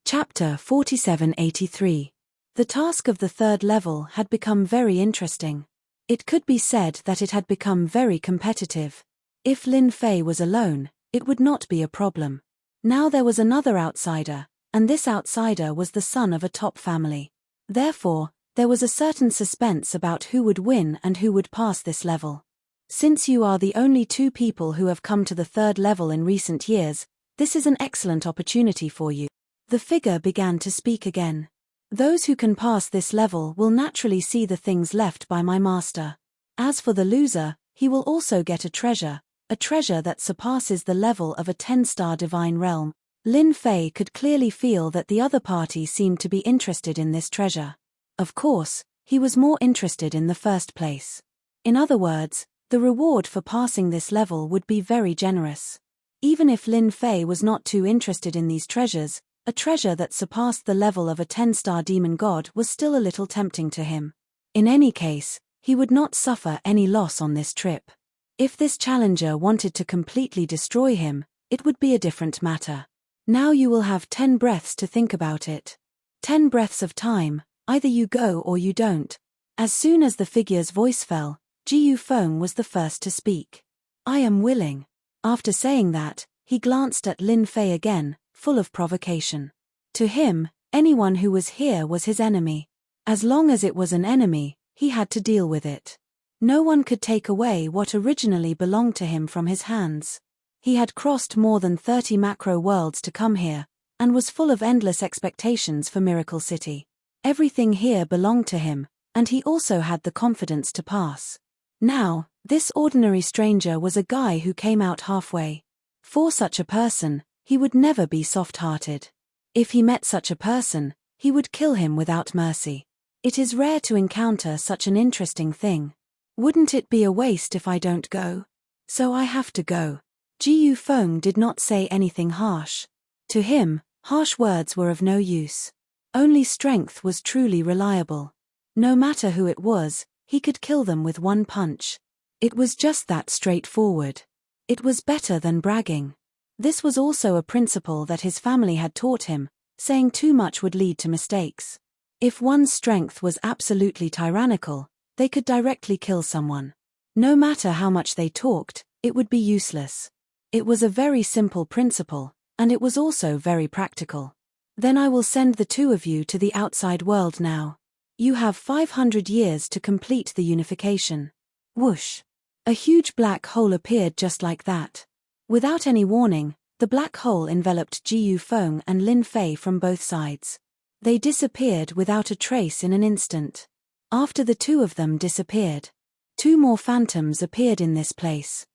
Chapter 4783. The task of the third level had become very interesting. It could be said that it had become very competitive. If Lin Fei was alone, it would not be a problem. Now there was another outsider, and this outsider was the son of a top family. Therefore, there was a certain suspense about who would win and who would pass this level. Since you are the only two people who have come to the third level in recent years, this is an excellent opportunity for you. The figure began to speak again. Those who can pass this level will naturally see the things left by my master. As for the loser, he will also get a treasure that surpasses the level of a 10-star divine realm. Lin Fei could clearly feel that the other party seemed to be interested in this treasure. Of course, he was more interested in the first place. In other words, the reward for passing this level would be very generous. Even if Lin Fei was not too interested in these treasures, a treasure that surpassed the level of a 10-star demon god was still a little tempting to him. In any case, he would not suffer any loss on this trip. If this challenger wanted to completely destroy him, it would be a different matter. Now you will have 10 breaths to think about it. 10 breaths of time, either you go or you don't. As soon as the figure's voice fell, Ji Yufeng was the first to speak. I am willing. After saying that, he glanced at Lin Fei again, full of provocation. To him, anyone who was here was his enemy. As long as it was an enemy, he had to deal with it. No one could take away what originally belonged to him from his hands. He had crossed more than 30 macro worlds to come here, and was full of endless expectations for Miracle City. Everything here belonged to him, and he also had the confidence to pass. Now, this ordinary stranger was a guy who came out halfway. For such a person, he would never be soft-hearted. If he met such a person, he would kill him without mercy. It is rare to encounter such an interesting thing. Wouldn't it be a waste if I don't go? So I have to go. Ji Yufeng did not say anything harsh. To him, harsh words were of no use. Only strength was truly reliable. No matter who it was, he could kill them with one punch. It was just that straightforward. It was better than bragging. This was also a principle that his family had taught him, saying too much would lead to mistakes. If one's strength was absolutely tyrannical, they could directly kill someone. No matter how much they talked, it would be useless. It was a very simple principle, and it was also very practical. Then I will send the two of you to the outside world now. You have 500 years to complete the unification. Whoosh! A huge black hole appeared just like that. Without any warning, the black hole enveloped Ji Yufeng and Lin Fei from both sides. They disappeared without a trace in an instant. After the two of them disappeared, 2 more phantoms appeared in this place.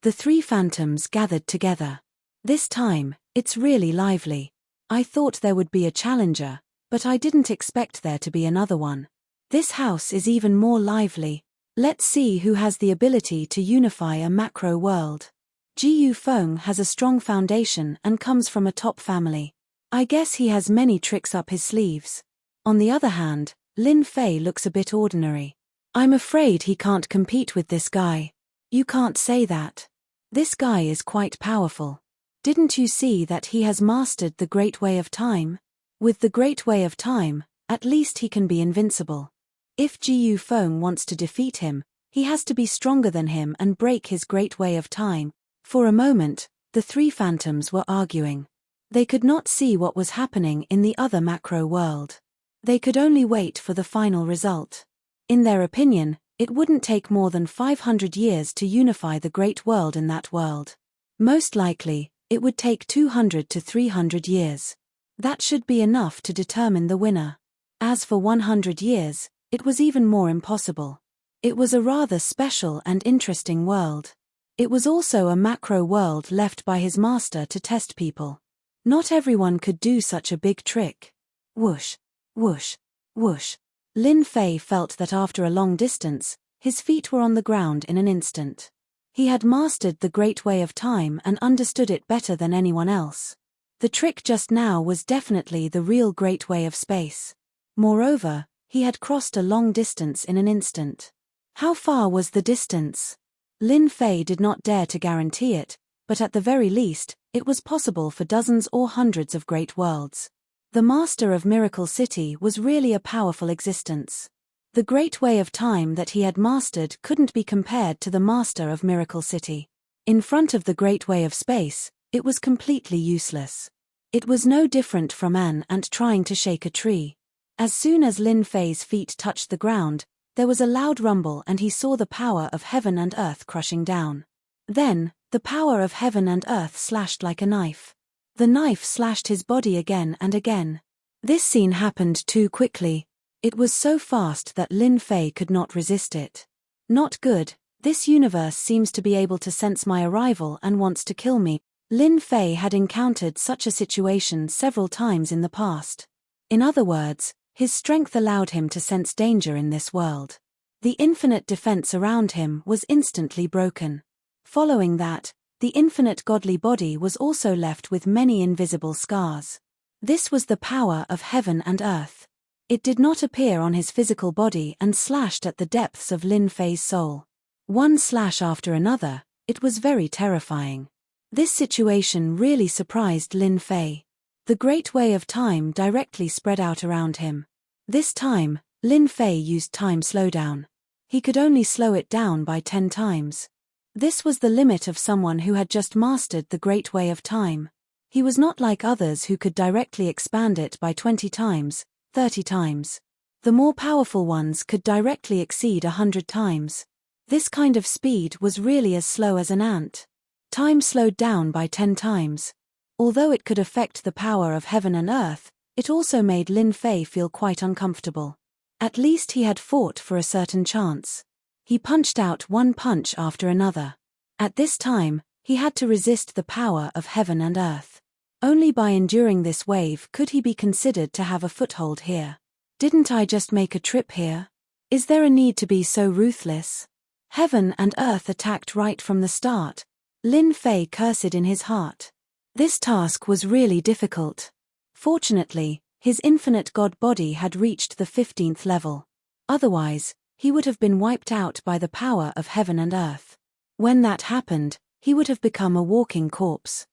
The 3 phantoms gathered together. This time, it's really lively. I thought there would be a challenger, but I didn't expect there to be another one. This house is even more lively. Let's see who has the ability to unify a macro world. Ji Yufeng has a strong foundation and comes from a top family. I guess he has many tricks up his sleeves. On the other hand, Lin Fei looks a bit ordinary. I'm afraid he can't compete with this guy. You can't say that. This guy is quite powerful. Didn't you see that he has mastered the Great Way of Time? With the Great Way of Time, at least he can be invincible. If Ji Yufeng wants to defeat him, he has to be stronger than him and break his Great Way of Time. For a moment, the 3 phantoms were arguing. They could not see what was happening in the other macro world. They could only wait for the final result. In their opinion, it wouldn't take more than 500 years to unify the Great World in that world. Most likely, it would take 200 to 300 years. That should be enough to determine the winner. As for 100 years, it was even more impossible. It was a rather special and interesting world. It was also a macro world left by his master to test people. Not everyone could do such a big trick. Whoosh! Whoosh, whoosh. Lin Fei felt that after a long distance, his feet were on the ground in an instant. He had mastered the great way of time and understood it better than anyone else. The trick just now was definitely the real great way of space. Moreover, he had crossed a long distance in an instant. How far was the distance? Lin Fei did not dare to guarantee it, but at the very least, it was possible for dozens or hundreds of great worlds. The master of Miracle City was really a powerful existence. The great way of time that he had mastered couldn't be compared to the master of Miracle City. In front of the great way of space, it was completely useless. It was no different from an ant trying to shake a tree. As soon as Lin Fei's feet touched the ground, there was a loud rumble and he saw the power of heaven and earth crushing down. Then, the power of heaven and earth slashed like a knife. The knife slashed his body again and again. This scene happened too quickly. It was so fast that Lin Fei could not resist it. Not good, this universe seems to be able to sense my arrival and wants to kill me. Lin Fei had encountered such a situation several times in the past. In other words, his strength allowed him to sense danger in this world. The infinite defense around him was instantly broken. Following that, the infinite godly body was also left with many invisible scars. This was the power of heaven and earth. It did not appear on his physical body and slashed at the depths of Lin Fei's soul. One slash after another, it was very terrifying. This situation really surprised Lin Fei. The great way of time directly spread out around him. This time, Lin Fei used time slowdown. He could only slow it down by 10 times. This was the limit of someone who had just mastered the great way of time. He was not like others who could directly expand it by 20 times, 30 times. The more powerful ones could directly exceed 100 times. This kind of speed was really as slow as an ant. Time slowed down by 10 times. Although it could affect the power of heaven and earth, it also made Lin Fei feel quite uncomfortable. At least he had fought for a certain chance. He punched out one punch after another. At this time, he had to resist the power of heaven and earth. Only by enduring this wave could he be considered to have a foothold here. Didn't I just make a trip here? Is there a need to be so ruthless? Heaven and earth attacked right from the start. Lin Fei cursed in his heart. This task was really difficult. Fortunately, his infinite god body had reached the 15th level. Otherwise, he would have been wiped out by the power of heaven and earth. When that happened, he would have become a walking corpse.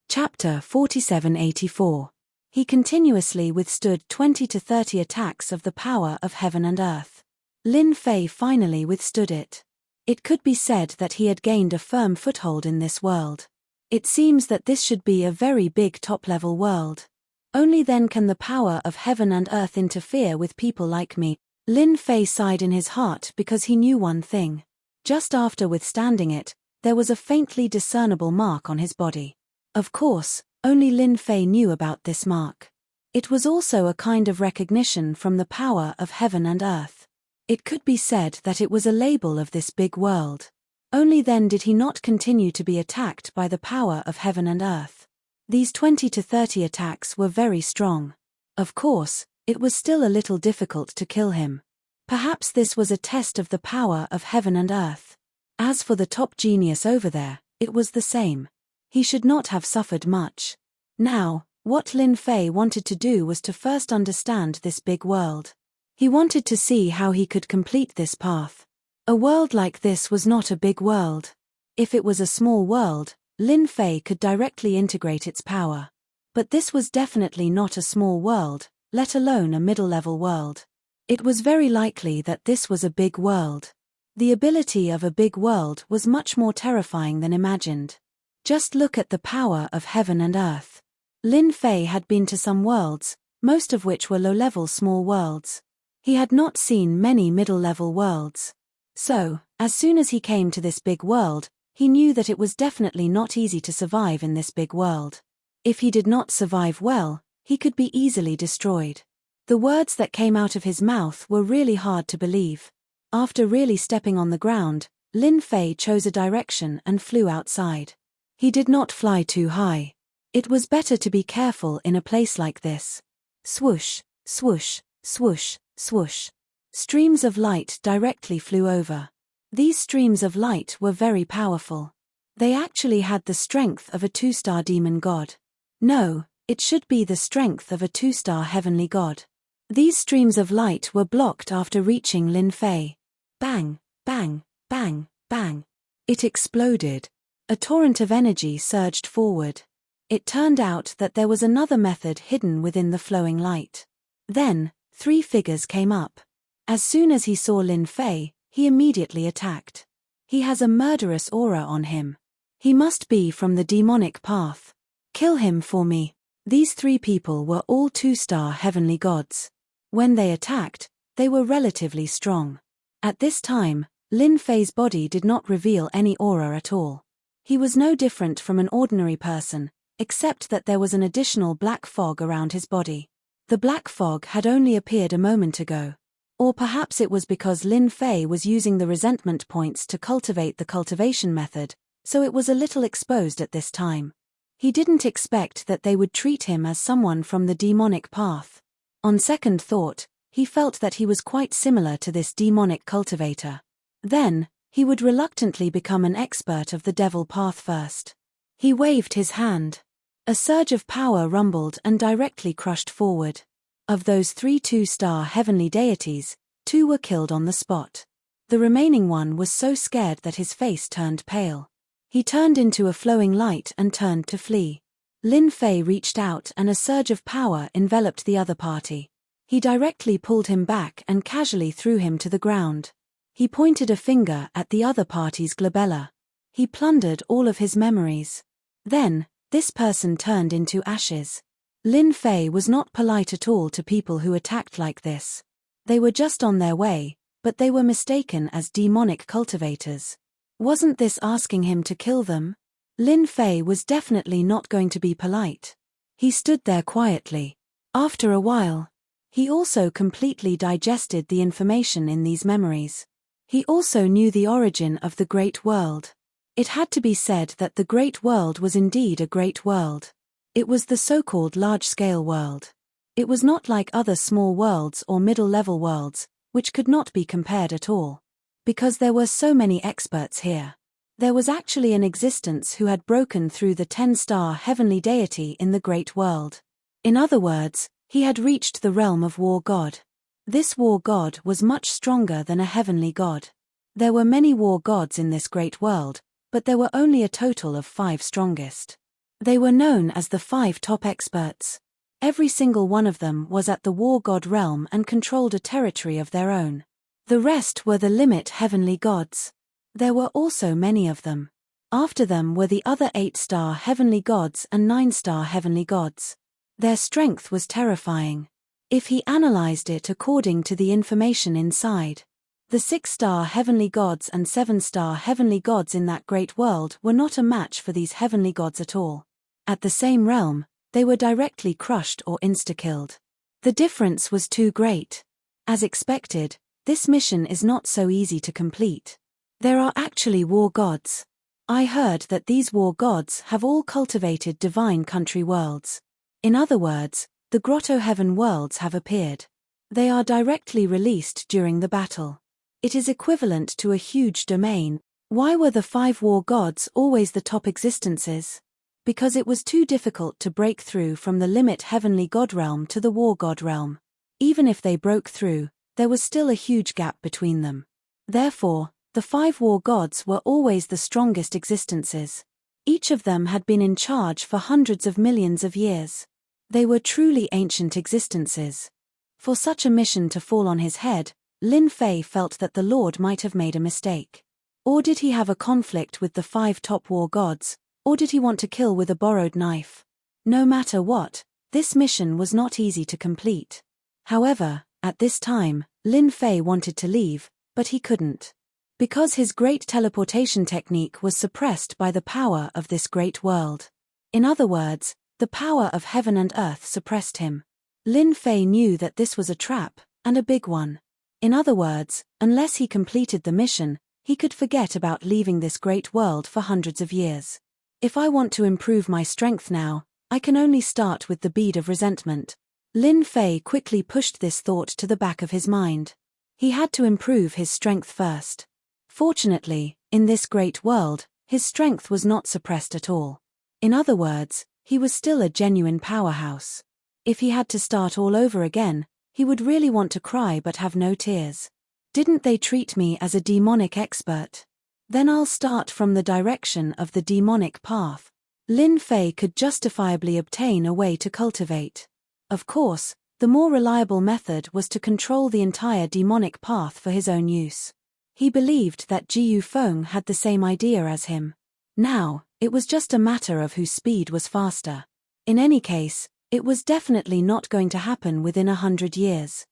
Chapter 4784. He continuously withstood 20 to 30 attacks of the power of heaven and earth. Lin Fei finally withstood it. It could be said that he had gained a firm foothold in this world. It seems that this should be a very big top-level world. Only then can the power of heaven and earth interfere with people like me. Lin Fei sighed in his heart because he knew one thing. Just after withstanding it, there was a faintly discernible mark on his body. Of course, only Lin Fei knew about this mark. It was also a kind of recognition from the power of heaven and earth. It could be said that it was a label of this big world. Only then did he not continue to be attacked by the power of heaven and earth. These 20 to 30 attacks were very strong. Of course, it was still a little difficult to kill him. Perhaps this was a test of the power of heaven and earth. As for the top genius over there, it was the same. He should not have suffered much. Now, what Lin Fei wanted to do was to first understand this big world. He wanted to see how he could complete this path. A world like this was not a big world. If it was a small world, Lin Fei could directly integrate its power. But this was definitely not a small world, let alone a middle-level world. It was very likely that this was a big world. The ability of a big world was much more terrifying than imagined. Just look at the power of heaven and earth. Lin Fei had been to some worlds, most of which were low-level small worlds. He had not seen many middle-level worlds. So, as soon as he came to this big world, he knew that it was definitely not easy to survive in this big world. If he did not survive well, he could be easily destroyed. The words that came out of his mouth were really hard to believe. After really stepping on the ground, Lin Fei chose a direction and flew outside. He did not fly too high. It was better to be careful in a place like this. Swoosh, swoosh. Swoosh, swoosh. Streams of light directly flew over. These streams of light were very powerful. They actually had the strength of a 2-star demon god. No, it should be the strength of a 2-star heavenly god. These streams of light were blocked after reaching Lin Fei. Bang, bang, bang, bang. It exploded. A torrent of energy surged forward. It turned out that there was another method hidden within the flowing light. Then, 3 figures came up. As soon as he saw Lin Fei, he immediately attacked. He has a murderous aura on him. He must be from the demonic path. Kill him for me. These 3 people were all 2-star heavenly gods. When they attacked, they were relatively strong. At this time, Lin Fei's body did not reveal any aura at all. He was no different from an ordinary person, except that there was an additional black fog around his body. The black fog had only appeared a moment ago. Or perhaps it was because Lin Fei was using the resentment points to cultivate the cultivation method, so it was a little exposed at this time. He didn't expect that they would treat him as someone from the demonic path. On second thought, he felt that he was quite similar to this demonic cultivator. Then, he would reluctantly become an expert of the devil path first. He waved his hand. A surge of power rumbled and directly crushed forward. Of those 3 2-star heavenly deities, 2 were killed on the spot. The remaining one was so scared that his face turned pale. He turned into a flowing light and turned to flee. Lin Fei reached out and a surge of power enveloped the other party. He directly pulled him back and casually threw him to the ground. He pointed a finger at the other party's glabella. He plundered all of his memories. Then, this person turned into ashes. Lin Fei was not polite at all to people who attacked like this. They were just on their way, but they were mistaken as demonic cultivators. Wasn't this asking him to kill them? Lin Fei was definitely not going to be polite. He stood there quietly. After a while, he also completely digested the information in these memories. He also knew the origin of the Great World. It had to be said that the Great World was indeed a great world. It was the so-called large-scale world. It was not like other small worlds or middle-level worlds, which could not be compared at all. Because there were so many experts here. There was actually an existence who had broken through the 10-star heavenly deity in the Great World. In other words, he had reached the realm of War God. This War God was much stronger than a heavenly god. There were many war gods in this great world, but there were only a total of 5 strongest. They were known as the 5 top experts. Every single one of them was at the War God realm and controlled a territory of their own. The rest were the limit heavenly gods. There were also many of them. After them were the other 8-star heavenly gods and 9-star heavenly gods. Their strength was terrifying. If he analyzed it according to the information inside, the 6-star heavenly gods and 7-star heavenly gods in that great world were not a match for these heavenly gods at all. At the same realm, they were directly crushed or insta-killed. The difference was too great. As expected, this mission is not so easy to complete. There are actually war gods. I heard that these war gods have all cultivated divine country worlds. In other words, the grotto heaven worlds have appeared. They are directly released during the battle. It is equivalent to a huge domain. Why were the 5 war gods always the top existences? Because it was too difficult to break through from the limit heavenly god realm to the war god realm. Even if they broke through, there was still a huge gap between them. Therefore, the 5 war gods were always the strongest existences. Each of them had been in charge for hundreds of millions of years. They were truly ancient existences. For such a mission to fall on his head, Lin Fei felt that the Lord might have made a mistake. Or did he have a conflict with the 5 top war gods, or did he want to kill with a borrowed knife? No matter what, this mission was not easy to complete. However, at this time, Lin Fei wanted to leave, but he couldn't. Because his great teleportation technique was suppressed by the power of this great world. In other words, the power of heaven and earth suppressed him. Lin Fei knew that this was a trap, and a big one. In other words, unless he completed the mission, he could forget about leaving this great world for hundreds of years. If I want to improve my strength now, I can only start with the bead of resentment. Lin Fei quickly pushed this thought to the back of his mind. He had to improve his strength first. Fortunately, in this great world, his strength was not suppressed at all. In other words, he was still a genuine powerhouse. If he had to start all over again, he would really want to cry but have no tears. Didn't they treat me as a demonic expert? Then I'll start from the direction of the demonic path. Lin Fei could justifiably obtain a way to cultivate. Of course, the more reliable method was to control the entire demonic path for his own use. He believed that Ji Yufeng had the same idea as him. Now, it was just a matter of whose speed was faster. In any case, it was definitely not going to happen within 100 years.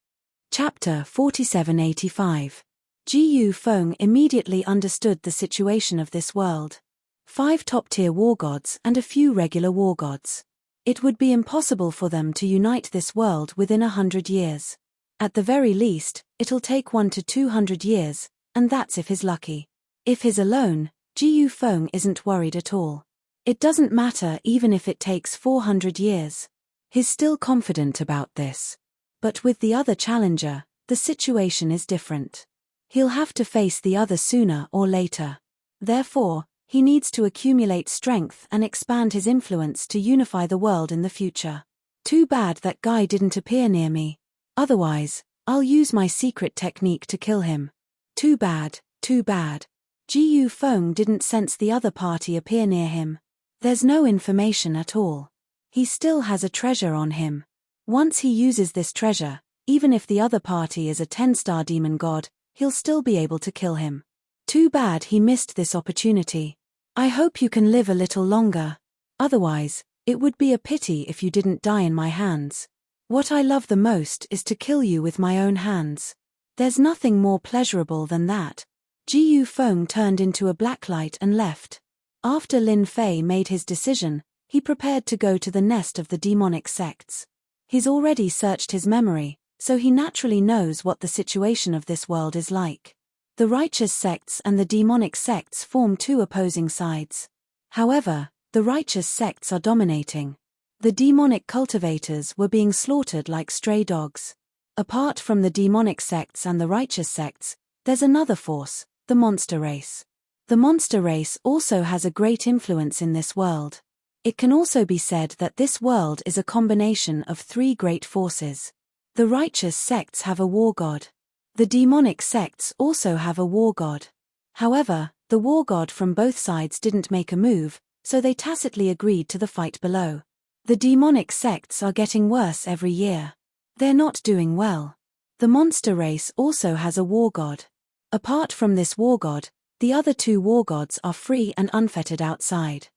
Chapter 4785. Ji Yufeng immediately understood the situation of this world. 5 top-tier war gods and a few regular war gods. It would be impossible for them to unite this world within 100 years. At the very least, it'll take 1 to 200 years, and that's if he's lucky. If he's alone, Ji Yufeng isn't worried at all. It doesn't matter even if it takes 400 years. He's still confident about this. But with the other challenger, the situation is different. He'll have to face the other sooner or later. Therefore, he needs to accumulate strength and expand his influence to unify the world in the future. Too bad that guy didn't appear near me. Otherwise, I'll use my secret technique to kill him. Too bad, too bad. Ji Yufeng didn't sense the other party appear near him. There's no information at all. He still has a treasure on him. Once he uses this treasure, even if the other party is a 10-star demon god, he'll still be able to kill him. Too bad he missed this opportunity. I hope you can live a little longer. Otherwise, it would be a pity if you didn't die in my hands. What I love the most is to kill you with my own hands. There's nothing more pleasurable than that. Ji Yufeng turned into a blacklight and left. After Lin Fei made his decision, he prepared to go to the nest of the demonic sects. He's already searched his memory, so he naturally knows what the situation of this world is like. The righteous sects and the demonic sects form 2 opposing sides. However, the righteous sects are dominating. The demonic cultivators were being slaughtered like stray dogs. Apart from the demonic sects and the righteous sects, there's another force, the monster race. The monster race also has a great influence in this world. It can also be said that this world is a combination of 3 great forces. The righteous sects have a war god. The demonic sects also have a war god. However, the war god from both sides didn't make a move, so they tacitly agreed to the fight below. The demonic sects are getting worse every year. They're not doing well. The monster race also has a war god. Apart from this war god, the other 2 war gods are free and unfettered outside.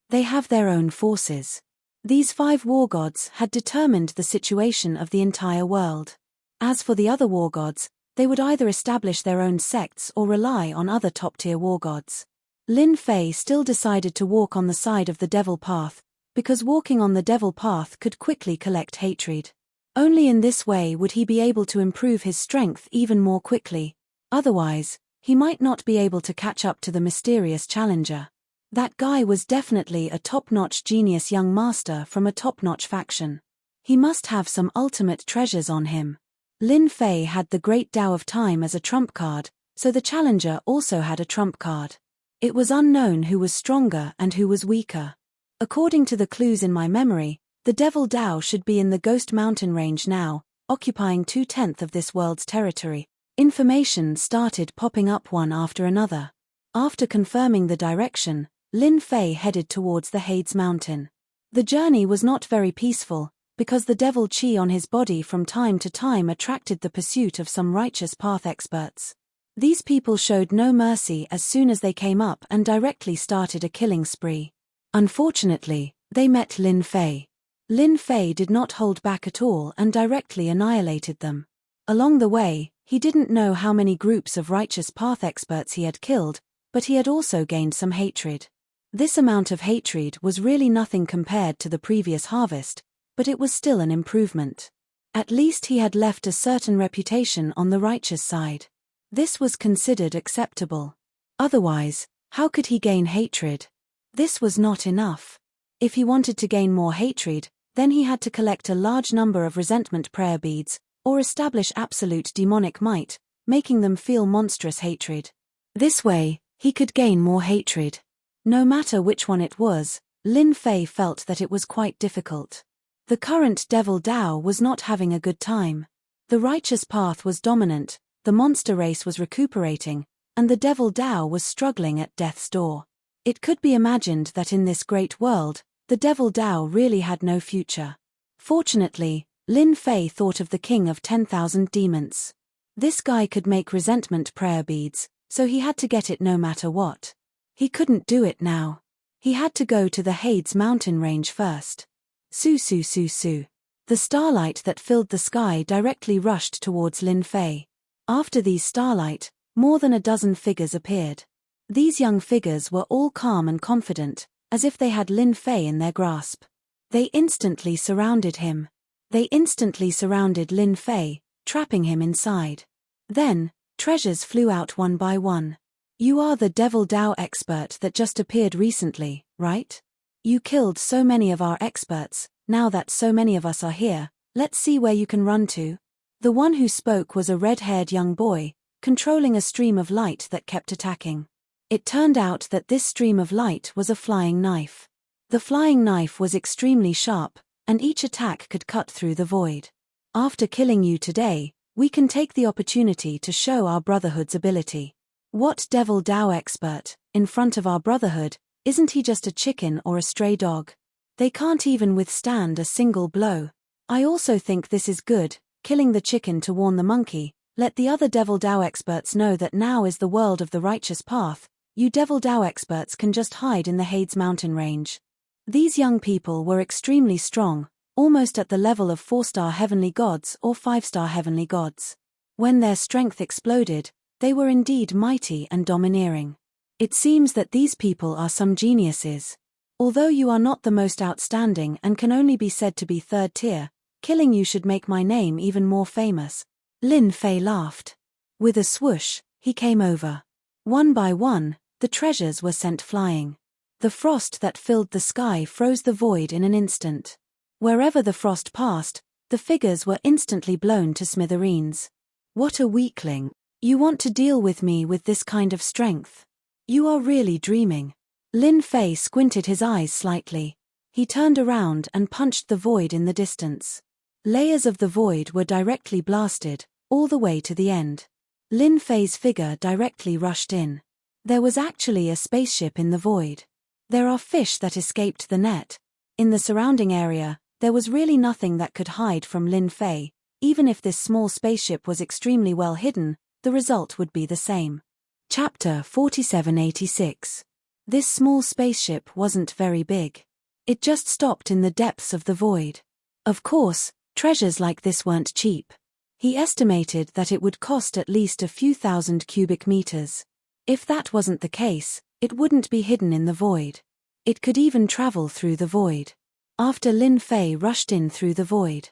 They have their own forces. These 5 war gods had determined the situation of the entire world. As for the other war gods, they would either establish their own sects or rely on other top-tier war gods. Lin Fei still decided to walk on the side of the devil path, because walking on the devil path could quickly collect hatred. Only in this way would he be able to improve his strength even more quickly. Otherwise, he might not be able to catch up to the mysterious challenger. That guy was definitely a top-notch genius young master from a top-notch faction. He must have some ultimate treasures on him. Lin Fei had the Great Tao of Time as a trump card, so the challenger also had a trump card. It was unknown who was stronger and who was weaker. According to the clues in my memory, the Devil Tao should be in the Ghost Mountain range now, occupying 2/10 of this world's territory. Information started popping up one after another. After confirming the direction, Lin Fei headed towards the Hades Mountain. The journey was not very peaceful, because the devil chi on his body from time to time attracted the pursuit of some righteous path experts. These people showed no mercy as soon as they came up and directly started a killing spree. Unfortunately, they met Lin Fei. Lin Fei did not hold back at all and directly annihilated them. Along the way, he didn't know how many groups of righteous path experts he had killed, but he had also gained some hatred. This amount of hatred was really nothing compared to the previous harvest, but it was still an improvement. At least he had left a certain reputation on the righteous side. This was considered acceptable. Otherwise, how could he gain hatred? This was not enough. If he wanted to gain more hatred, Then he had to collect a large number of resentment prayer beads, or establish absolute demonic might, making them feel monstrous hatred. This way, he could gain more hatred. No matter which one it was, Lin Fei felt that it was quite difficult. The current Devil Dao was not having a good time. The righteous path was dominant, the monster race was recuperating, and the Devil Dao was struggling at death's door. It could be imagined that in this great world, the Devil Dao really had no future. Fortunately, Lin Fei thought of the king of 10,000 demons. This guy could make resentment prayer beads, so he had to get it no matter what. He couldn't do it now. He had to go to the Hades mountain range first. Su su su su. The starlight that filled the sky directly rushed towards Lin Fei. After these starlight, more than a dozen figures appeared. These young figures were all calm and confident, as if they had Lin Fei in their grasp. They instantly surrounded him. They instantly surrounded Lin Fei, trapping him inside. Then, treasures flew out one by one. You are the Devil Dao expert that just appeared recently, right? You killed so many of our experts, now that so many of us are here, let's see where you can run to. The one who spoke was a red-haired young boy, controlling a stream of light that kept attacking. It turned out that this stream of light was a flying knife. The flying knife was extremely sharp, and each attack could cut through the void. After killing you today, we can take the opportunity to show our Brotherhood's ability. What Devil Dao expert, in front of our Brotherhood, isn't he just a chicken or a stray dog? They can't even withstand a single blow. I also think this is good, killing the chicken to warn the monkey. Let the other Devil Dao experts know that now is the world of the righteous path. You Devil Dao experts can just hide in the Hades mountain range. These young people were extremely strong, almost at the level of 4-star heavenly gods or 5-star heavenly gods. When their strength exploded, they were indeed mighty and domineering. It seems that these people are some geniuses. Although you are not the most outstanding and can only be said to be third tier, killing you should make my name even more famous. Lin Fei laughed. With a swoosh, he came over. One by one, the treasures were sent flying. The frost that filled the sky froze the void in an instant. Wherever the frost passed, the figures were instantly blown to smithereens. What a weakling. You want to deal with me with this kind of strength? You are really dreaming. Lin Fei squinted his eyes slightly. He turned around and punched the void in the distance. Layers of the void were directly blasted, all the way to the end. Lin Fei's figure directly rushed in. There was actually a spaceship in the void. There are fish that escaped the net. In the surrounding area, there was really nothing that could hide from Lin Fei. Even if this small spaceship was extremely well hidden, the result would be the same. Chapter 4786. This small spaceship wasn't very big. It just stopped in the depths of the void. Of course, treasures like this weren't cheap. He estimated that it would cost at least a few thousand cubic meters. If that wasn't the case, it wouldn't be hidden in the void. It could even travel through the void. After Lin Fei rushed in through the void,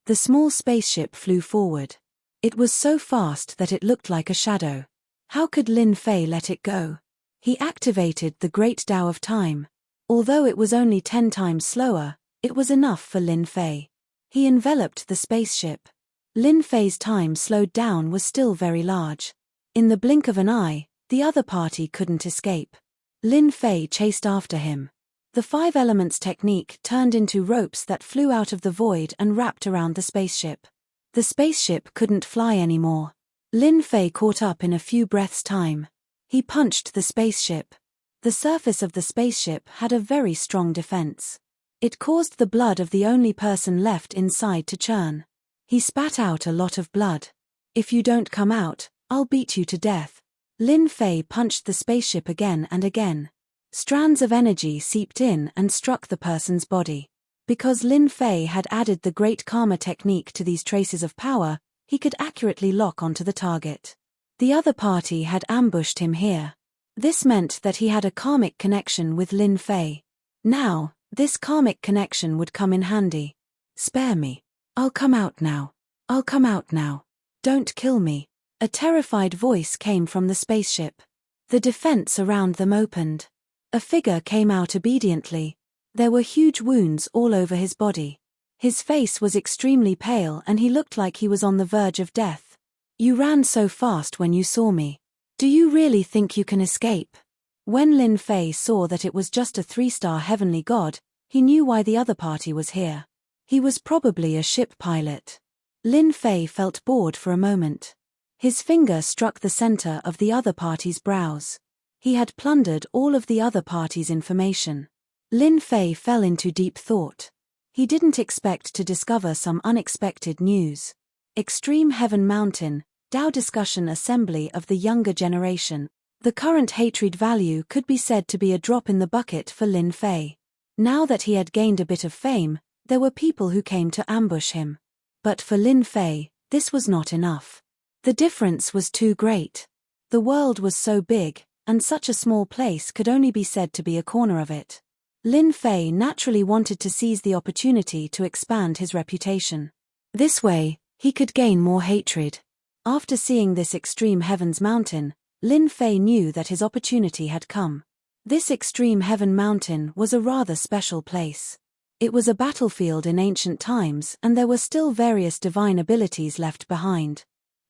the small spaceship flew forward. It was so fast that it looked like a shadow. How could Lin Fei let it go? He activated the Great Dao of Time. Although it was only 10 times slower, it was enough for Lin Fei. He enveloped the spaceship. Lin Fei's time slowed down was still very large. In the blink of an eye, the other party couldn't escape. Lin Fei chased after him. The 5 elements technique turned into ropes that flew out of the void and wrapped around the spaceship. The spaceship couldn't fly anymore. Lin Fei caught up in a few breaths' time. He punched the spaceship. The surface of the spaceship had a very strong defense. It caused the blood of the only person left inside to churn. He spat out a lot of blood. If you don't come out, I'll beat you to death. Lin Fei punched the spaceship again and again. Strands of energy seeped in and struck the person's body. Because Lin Fei had added the Great Karma technique to these traces of power, he could accurately lock onto the target. The other party had ambushed him here. This meant that he had a karmic connection with Lin Fei. Now, this karmic connection would come in handy. Spare me. I'll come out now. I'll come out now. Don't kill me. A terrified voice came from the spaceship. The defense around them opened. A figure came out obediently. There were huge wounds all over his body. His face was extremely pale and he looked like he was on the verge of death. You ran so fast when you saw me. Do you really think you can escape? When Lin Fei saw that it was just a 3-star heavenly god, he knew why the other party was here. He was probably a ship pilot. Lin Fei felt bored for a moment. His finger struck the center of the other party's brows. He had plundered all of the other party's information. Lin Fei fell into deep thought. He didn't expect to discover some unexpected news. Extreme Heaven Mountain, Dao Discussion Assembly of the Younger Generation. The current hatred value could be said to be a drop in the bucket for Lin Fei. Now that he had gained a bit of fame, there were people who came to ambush him. But for Lin Fei, this was not enough. The difference was too great. The world was so big, and such a small place could only be said to be a corner of it. Lin Fei naturally wanted to seize the opportunity to expand his reputation. This way, he could gain more hatred. After seeing this Extreme Heavens Mountain, Lin Fei knew that his opportunity had come. This Extreme Heaven Mountain was a rather special place. It was a battlefield in ancient times and there were still various divine abilities left behind.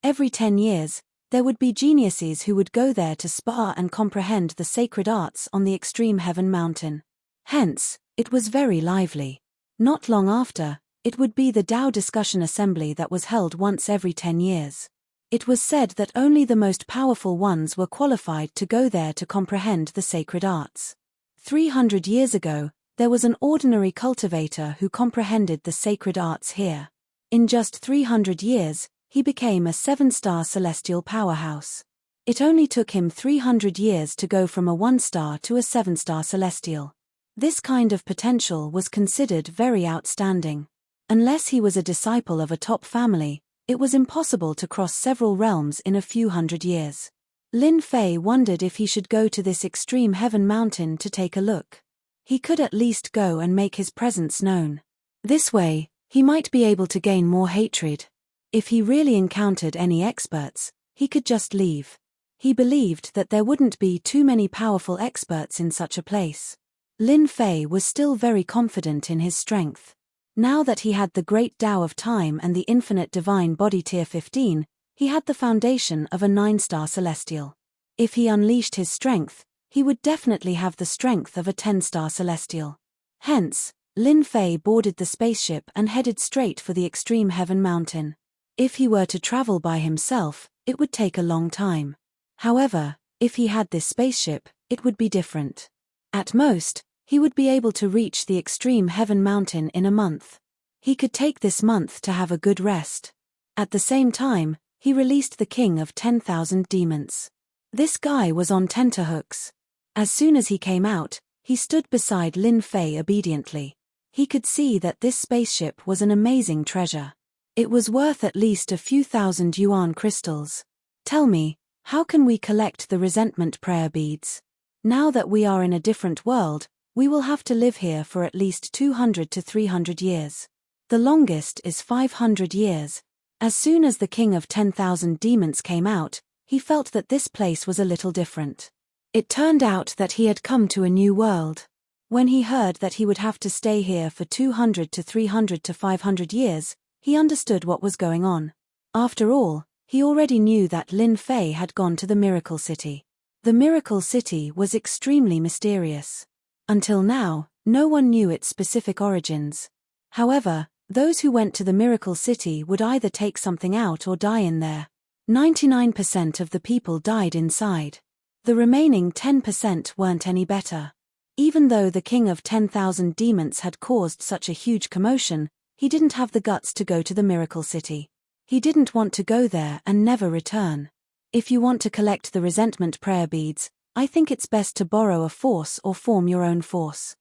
Every 10 years, there would be geniuses who would go there to spar and comprehend the sacred arts on the Extreme Heaven Mountain. Hence, it was very lively. Not long after, it would be the Dao Discussion Assembly that was held once every 10 years. It was said that only the most powerful ones were qualified to go there to comprehend the sacred arts. 300 years ago, there was an ordinary cultivator who comprehended the sacred arts here. In just 300 years, he became a 7-star celestial powerhouse. It only took him 300 years to go from a 1-star to a 7-star celestial. This kind of potential was considered very outstanding. Unless he was a disciple of a top family, it was impossible to cross several realms in a few hundred years. Lin Fei wondered if he should go to this Extreme Heaven Mountain to take a look. He could at least go and make his presence known. This way, he might be able to gain more hatred. If he really encountered any experts, he could just leave. He believed that there wouldn't be too many powerful experts in such a place. Lin Fei was still very confident in his strength. Now that he had the Great Tao of Time and the Infinite Divine Body Tier 15, he had the foundation of a 9-star celestial. If he unleashed his strength, he would definitely have the strength of a 10-star celestial. Hence, Lin Fei boarded the spaceship and headed straight for the Extreme Heaven Mountain. If he were to travel by himself, it would take a long time. However, if he had this spaceship, it would be different. At most, he would be able to reach the Extreme Heaven Mountain in a month. He could take this month to have a good rest. At the same time, he released the King of 10,000 Demons. This guy was on tenterhooks. As soon as he came out, he stood beside Lin Fei obediently. He could see that this spaceship was an amazing treasure. It was worth at least a few thousand yuan crystals. Tell me, how can we collect the resentment prayer beads? Now that we are in a different world, we will have to live here for at least 200 to 300 years. The longest is 500 years. As soon as the King of 10,000 Demons came out, he felt that this place was a little different. It turned out that he had come to a new world. When he heard that he would have to stay here for 200 to 300 to 500 years, he understood what was going on. After all, he already knew that Lin Fei had gone to the Miracle City. The Miracle City was extremely mysterious. Until now, no one knew its specific origins. However, those who went to the Miracle City would either take something out or die in there. 99% of the people died inside. The remaining 10% weren't any better. Even though the King of 10,000 Demons had caused such a huge commotion, he didn't have the guts to go to the Miracle City. He didn't want to go there and never return. If you want to collect the resentment prayer beads, I think it's best to borrow a force or form your own force.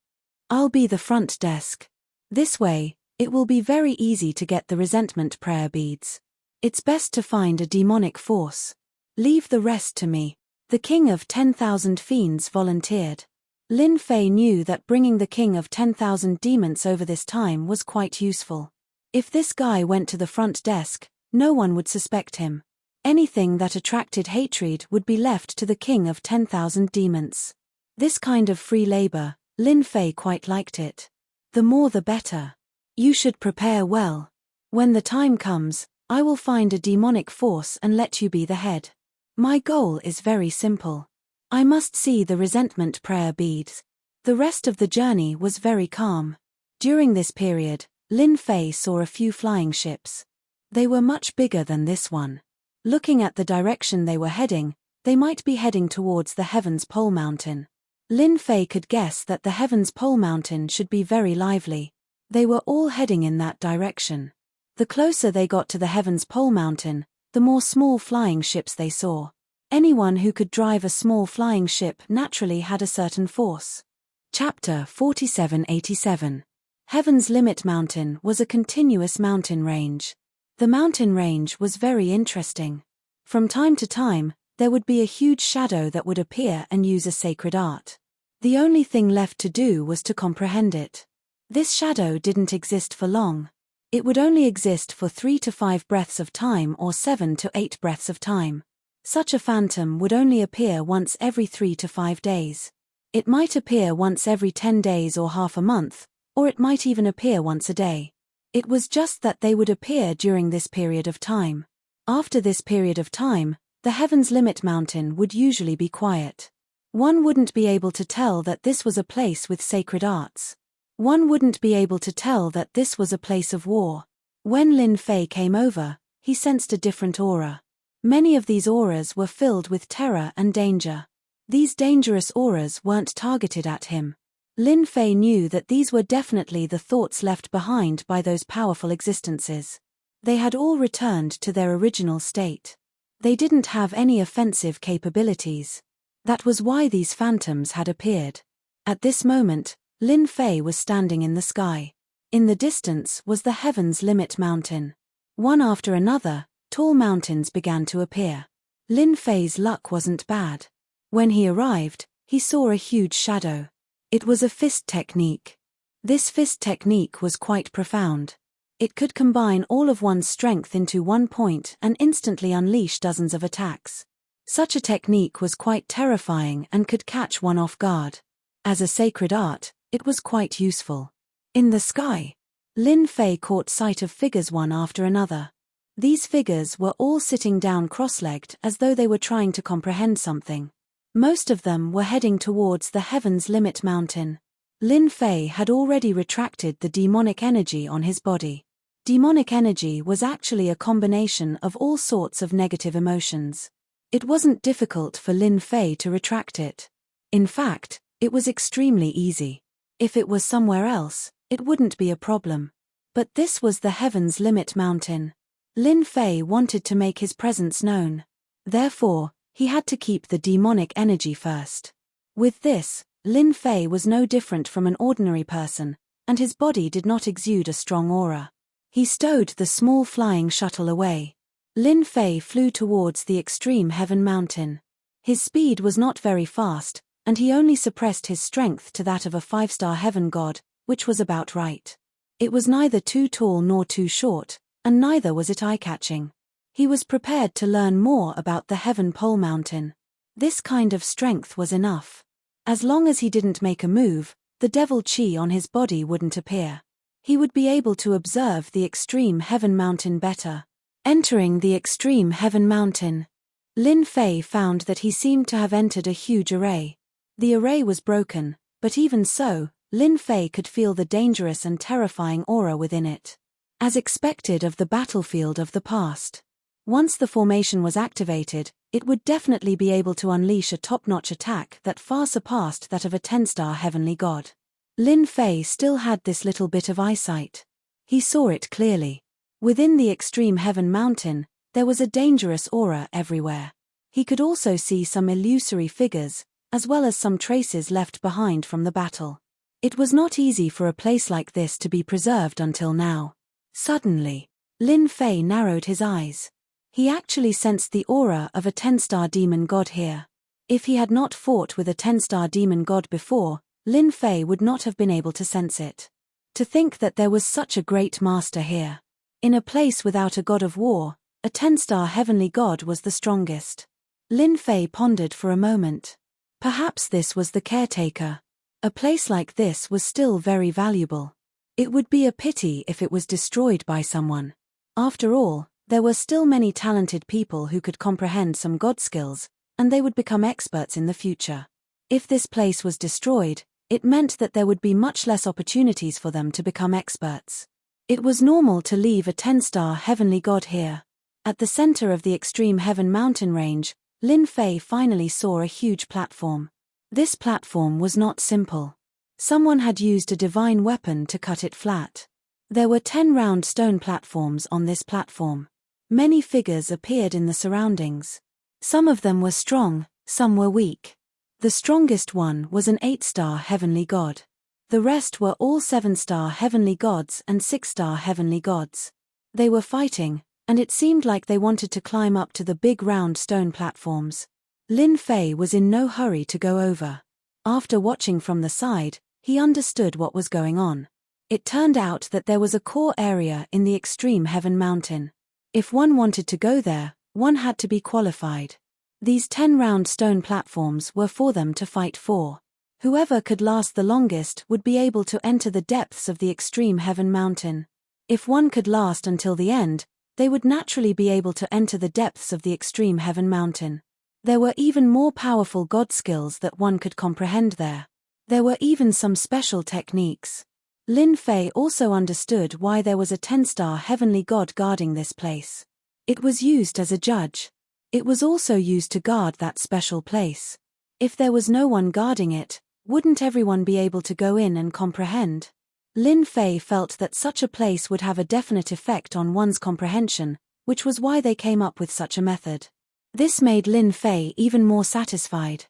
I'll be the front desk. This way, it will be very easy to get the resentment prayer beads. It's best to find a demonic force. Leave the rest to me. The King of 10,000 Fiends volunteered. Lin Fei knew that bringing the King of 10,000 Demons over this time was quite useful. If this guy went to the front desk, no one would suspect him. Anything that attracted hatred would be left to the King of 10,000 Demons. This kind of free labor, Lin Fei quite liked it. The more the better. You should prepare well. When the time comes, I will find a demonic force and let you be the head. My goal is very simple. I must see the resentment prayer beads. The rest of the journey was very calm. During this period, Lin Fei saw a few flying ships. They were much bigger than this one. Looking at the direction they were heading, they might be heading towards the Heaven's Pole Mountain. Lin Fei could guess that the Heaven's Pole Mountain should be very lively. They were all heading in that direction. The closer they got to the Heaven's Pole Mountain, the more small flying ships they saw. Anyone who could drive a small flying ship naturally had a certain force. Chapter 4787. Heaven's Limit Mountain was a continuous mountain range. The mountain range was very interesting. From time to time, there would be a huge shadow that would appear and use a sacred art. The only thing left to do was to comprehend it. This shadow didn't exist for long. It would only exist for 3 to 5 breaths of time or 7 to 8 breaths of time. Such a phantom would only appear once every 3 to 5 days. It might appear once every 10 days or half a month, or it might even appear once a day. It was just that they would appear during this period of time. After this period of time, the Heaven's Limit Mountain would usually be quiet. One wouldn't be able to tell that this was a place with sacred arts. One wouldn't be able to tell that this was a place of war. When Lin Fei came over, he sensed a different aura. Many of these auras were filled with terror and danger. These dangerous auras weren't targeted at him. Lin Fei knew that these were definitely the thoughts left behind by those powerful existences. They had all returned to their original state. They didn't have any offensive capabilities. That was why these phantoms had appeared. At this moment, Lin Fei was standing in the sky. In the distance was the Heaven's Limit Mountain. One after another, tall mountains began to appear. Lin Fei's luck wasn't bad. When he arrived, he saw a huge shadow. It was a fist technique. This fist technique was quite profound. It could combine all of one's strength into one point and instantly unleash dozens of attacks. Such a technique was quite terrifying and could catch one off guard. As a sacred art, it was quite useful. In the sky, Lin Fei caught sight of figures one after another. These figures were all sitting down cross-legged as though they were trying to comprehend something. Most of them were heading towards the Heaven's Limit Mountain. Lin Fei had already retracted the demonic energy on his body. Demonic energy was actually a combination of all sorts of negative emotions. It wasn't difficult for Lin Fei to retract it. In fact, it was extremely easy. If it was somewhere else, it wouldn't be a problem. But this was the Heaven's Limit Mountain. Lin Fei wanted to make his presence known. Therefore, he had to keep the demonic energy first. With this, Lin Fei was no different from an ordinary person, and his body did not exude a strong aura. He stowed the small flying shuttle away. Lin Fei flew towards the extreme Heaven Mountain. His speed was not very fast, and he only suppressed his strength to that of a 5-star heaven god, which was about right. It was neither too tall nor too short, and neither was it eye-catching. He was prepared to learn more about the Heaven Pole Mountain. This kind of strength was enough. As long as he didn't make a move, the devil chi on his body wouldn't appear. He would be able to observe the extreme Heaven Mountain better. Entering the extreme Heaven Mountain, Lin Fei found that he seemed to have entered a huge array. The array was broken, but even so, Lin Fei could feel the dangerous and terrifying aura within it. As expected of the battlefield of the past. Once the formation was activated, it would definitely be able to unleash a top-notch attack that far surpassed that of a 10-star heavenly god. Lin Fei still had this little bit of eyesight. He saw it clearly. Within the extreme Heaven Mountain, there was a dangerous aura everywhere. He could also see some illusory figures, as well as some traces left behind from the battle. It was not easy for a place like this to be preserved until now. Suddenly, Lin Fei narrowed his eyes. He actually sensed the aura of a 10-star demon god here. If he had not fought with a 10-star demon god before, Lin Fei would not have been able to sense it. To think that there was such a great master here. In a place without a god of war, a 10-star heavenly god was the strongest. Lin Fei pondered for a moment. Perhaps this was the caretaker. A place like this was still very valuable. It would be a pity if it was destroyed by someone. After all, there were still many talented people who could comprehend some god skills, and they would become experts in the future. If this place was destroyed, it meant that there would be much less opportunities for them to become experts. It was normal to leave a 10-star heavenly god here. At the center of the extreme heaven mountain range, Lin Fei finally saw a huge platform. This platform was not simple. Someone had used a divine weapon to cut it flat. There were 10 round stone platforms on this platform. Many figures appeared in the surroundings. Some of them were strong, some were weak. The strongest one was an 8-star heavenly god. The rest were all 7-star heavenly gods and 6-star heavenly gods. They were fighting, and it seemed like they wanted to climb up to the big round stone platforms. Lin Fei was in no hurry to go over. After watching from the side, he understood what was going on. It turned out that there was a core area in the extreme heaven mountain. If one wanted to go there, one had to be qualified. These 10 round stone platforms were for them to fight for. Whoever could last the longest would be able to enter the depths of the extreme heaven mountain. If one could last until the end, they would naturally be able to enter the depths of the extreme heaven mountain. There were even more powerful god skills that one could comprehend there. There were even some special techniques. Lin Fei also understood why there was a 10-star heavenly god guarding this place. It was used as a judge. It was also used to guard that special place. If there was no one guarding it, wouldn't everyone be able to go in and comprehend? Lin Fei felt that such a place would have a definite effect on one's comprehension, which was why they came up with such a method. This made Lin Fei even more satisfied.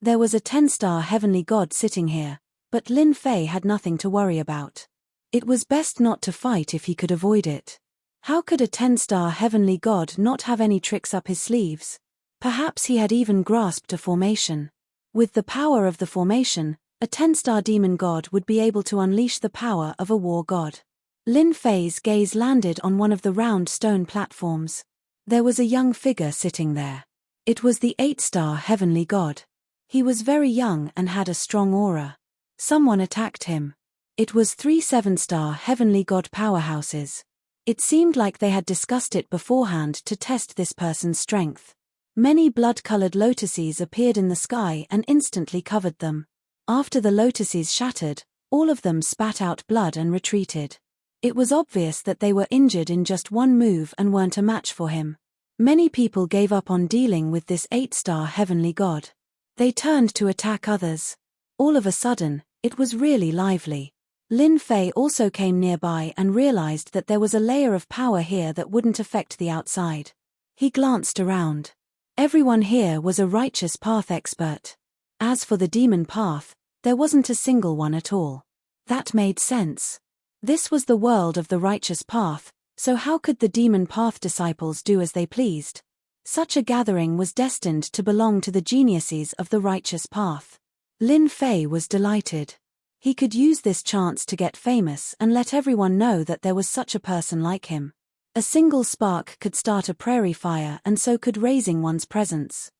There was a 10-star heavenly god sitting here, but Lin Fei had nothing to worry about. It was best not to fight if he could avoid it. How could a 10-star heavenly god not have any tricks up his sleeves? Perhaps he had even grasped a formation. With the power of the formation, a 10-star demon god would be able to unleash the power of a war god. Lin Fei's gaze landed on one of the round stone platforms. There was a young figure sitting there. It was the 8-star heavenly god. He was very young and had a strong aura. Someone attacked him. It was 3 7-star heavenly god powerhouses. It seemed like they had discussed it beforehand to test this person's strength. Many blood-colored lotuses appeared in the sky and instantly covered them. After the lotuses shattered, all of them spat out blood and retreated. It was obvious that they were injured in just one move and weren't a match for him. Many people gave up on dealing with this 8-star heavenly god. They turned to attack others. All of a sudden, it was really lively. Lin Fei also came nearby and realized that there was a layer of power here that wouldn't affect the outside. He glanced around. Everyone here was a righteous path expert. As for the demon path, there wasn't a single one at all. That made sense. This was the world of the righteous path, so how could the demon path disciples do as they pleased? Such a gathering was destined to belong to the geniuses of the righteous path. Lin Fei was delighted. He could use this chance to get famous and let everyone know that there was such a person like him. A single spark could start a prairie fire, and so could raising one's presence.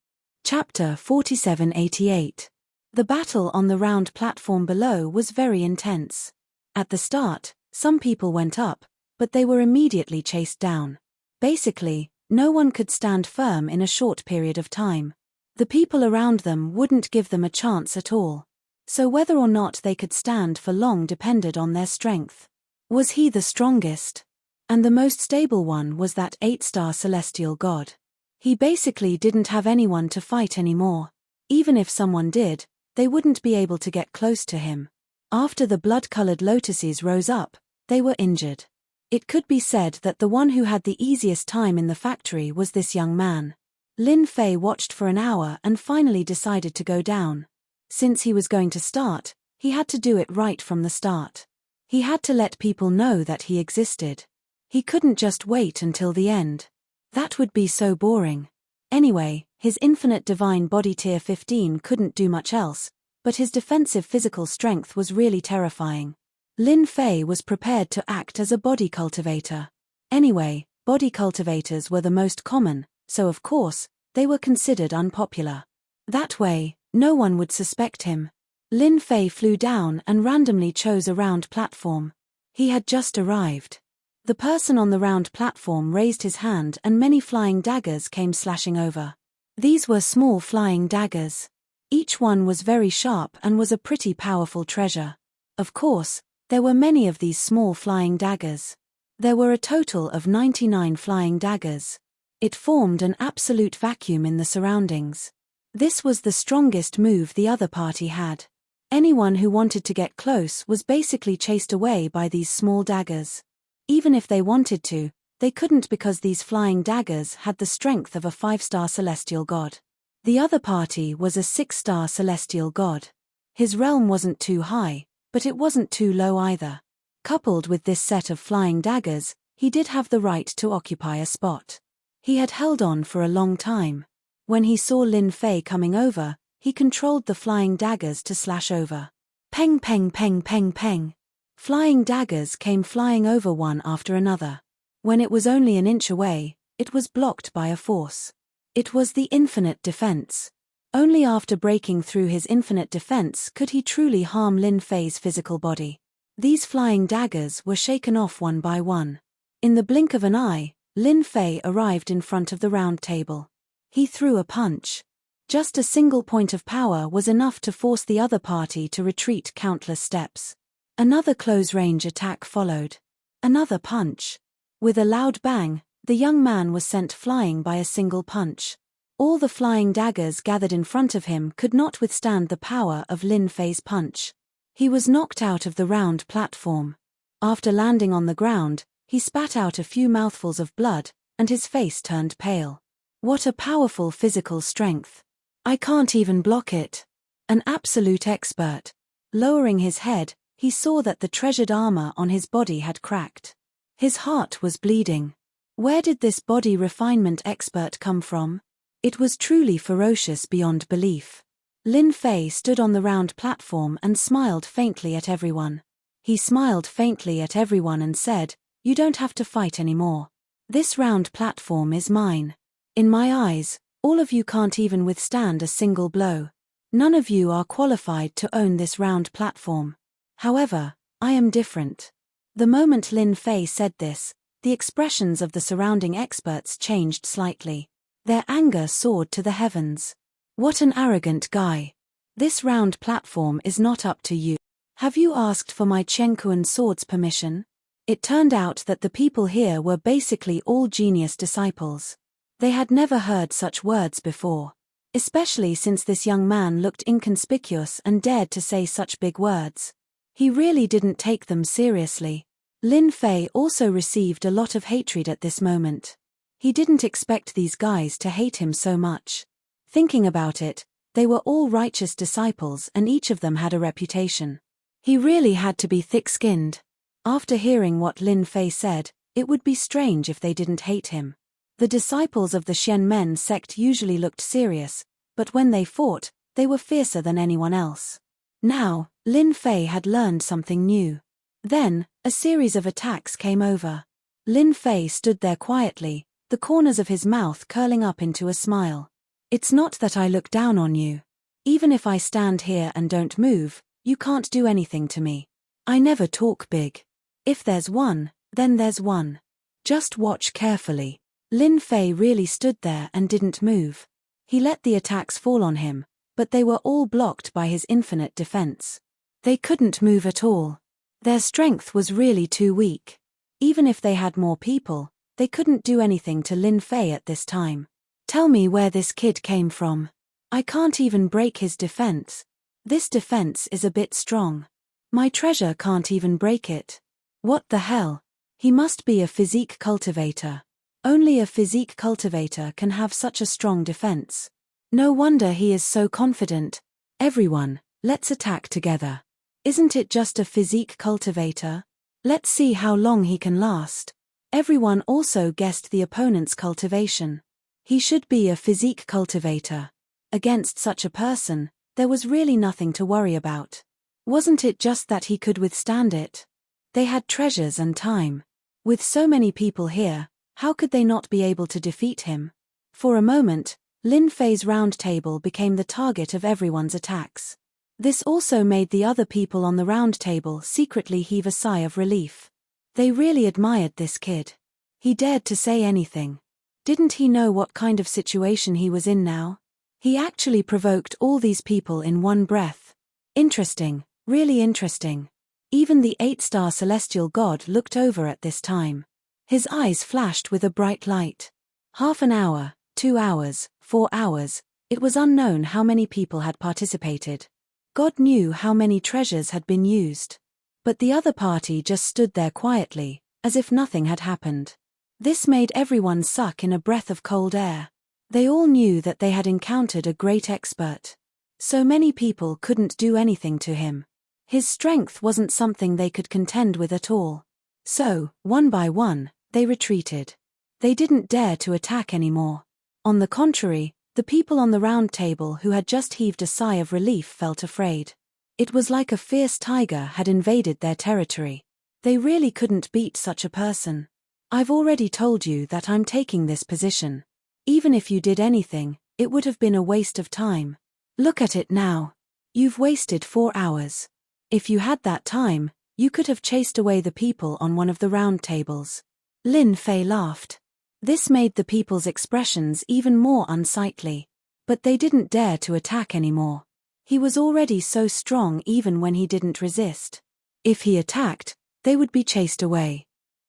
Chapter 4788. The battle on the round platform below was very intense. At the start, some people went up, but they were immediately chased down. Basically, no one could stand firm in a short period of time. The people around them wouldn't give them a chance at all. So whether or not they could stand for long depended on their strength. Was he the strongest? And the most stable one was that 8-star celestial god. He basically didn't have anyone to fight anymore. Even if someone did, they wouldn't be able to get close to him. After the blood-colored lotuses rose up, they were injured. It could be said that the one who had the easiest time in the factory was this young man. Lin Fei watched for an hour and finally decided to go down. Since he was going to start, he had to do it right from the start. He had to let people know that he existed. He couldn't just wait until the end. That would be so boring. Anyway, his infinite divine body tier 15 couldn't do much else, but his defensive physical strength was really terrifying. Lin Fei was prepared to act as a body cultivator. Anyway, body cultivators were the most common, so of course, they were considered unpopular. That way, no one would suspect him. Lin Fei flew down and randomly chose a round platform. He had just arrived. The person on the round platform raised his hand and many flying daggers came slashing over. These were small flying daggers. Each one was very sharp and was a pretty powerful treasure. Of course, there were many of these small flying daggers. There were a total of 99 flying daggers. It formed an absolute vacuum in the surroundings. This was the strongest move the other party had. Anyone who wanted to get close was basically chased away by these small daggers. Even if they wanted to, they couldn't because these flying daggers had the strength of a 5-star celestial god. The other party was a 6-star celestial god. His realm wasn't too high, but it wasn't too low either. Coupled with this set of flying daggers, he did have the right to occupy a spot. He had held on for a long time. When he saw Lin Fei coming over, he controlled the flying daggers to slash over. Peng peng peng peng peng. Flying daggers came flying over one after another. When it was only an inch away, it was blocked by a force. It was the infinite defense. Only after breaking through his infinite defense could he truly harm Lin Fei's physical body. These flying daggers were shaken off one by one. In the blink of an eye, Lin Fei arrived in front of the round table. He threw a punch. Just a single point of power was enough to force the other party to retreat countless steps. Another close-range attack followed. Another punch. With a loud bang, the young man was sent flying by a single punch. All the flying daggers gathered in front of him could not withstand the power of Lin Fei's punch. He was knocked out of the round platform. After landing on the ground, he spat out a few mouthfuls of blood, and his face turned pale. What a powerful physical strength. I can't even block it. An absolute expert. Lowering his head, he saw that the treasured armor on his body had cracked. His heart was bleeding. Where did this body refinement expert come from? It was truly ferocious beyond belief. Lin Fei stood on the round platform and smiled faintly at everyone. He smiled faintly at everyone and said, "You don't have to fight anymore. This round platform is mine. In my eyes, all of you can't even withstand a single blow. None of you are qualified to own this round platform. However, I am different." The moment Lin Fei said this, the expressions of the surrounding experts changed slightly. Their anger soared to the heavens. What an arrogant guy. This round platform is not up to you. Have you asked for my Chenkuan sword's permission? It turned out that the people here were basically all genius disciples. They had never heard such words before. Especially since this young man looked inconspicuous and dared to say such big words. He really didn't take them seriously. Lin Fei also received a lot of hatred at this moment. He didn't expect these guys to hate him so much. Thinking about it, they were all righteous disciples and each of them had a reputation. He really had to be thick-skinned. After hearing what Lin Fei said, it would be strange if they didn't hate him. The disciples of the Shen Men sect usually looked serious, but when they fought, they were fiercer than anyone else. Now, Lin Fei had learned something new. Then, a series of attacks came over. Lin Fei stood there quietly, the corners of his mouth curling up into a smile. It's not that I look down on you. Even if I stand here and don't move, you can't do anything to me. I never talk big. If there's one, then there's one. Just watch carefully. Lin Fei really stood there and didn't move. He let the attacks fall on him, but they were all blocked by his infinite defense. They couldn't move at all. Their strength was really too weak. Even if they had more people, they couldn't do anything to Lin Fei at this time. Tell me where this kid came from. I can't even break his defense. This defense is a bit strong. My treasure can't even break it. What the hell? He must be a physique cultivator. Only a physique cultivator can have such a strong defense. No wonder he is so confident. Everyone, let's attack together. Isn't it just a physique cultivator? Let's see how long he can last. Everyone also guessed the opponent's cultivation. He should be a physique cultivator. Against such a person, there was really nothing to worry about. Wasn't it just that he could withstand it? They had treasures and time. With so many people here, how could they not be able to defeat him? For a moment, Lin Fei's round table became the target of everyone's attacks. This also made the other people on the round table secretly heave a sigh of relief. They really admired this kid. He dared to say anything. Didn't he know what kind of situation he was in now? He actually provoked all these people in one breath. Interesting, really interesting. Even the 8-star celestial god looked over at this time. His eyes flashed with a bright light. Half an hour, 2 hours, 4 hours, it was unknown how many people had participated. God knew how many treasures had been used. But the other party just stood there quietly, as if nothing had happened. This made everyone suck in a breath of cold air. They all knew that they had encountered a great expert. So many people couldn't do anything to him. His strength wasn't something they could contend with at all. So, one by one, they retreated. They didn't dare to attack anymore. On the contrary, the people on the round table who had just heaved a sigh of relief felt afraid. It was like a fierce tiger had invaded their territory. They really couldn't beat such a person. I've already told you that I'm taking this position. Even if you did anything, it would have been a waste of time. Look at it now. You've wasted 4 hours. If you had that time, you could have chased away the people on one of the round tables. Lin Fei laughed. This made the people's expressions even more unsightly. But they didn't dare to attack anymore. He was already so strong even when he didn't resist. If he attacked, they would be chased away.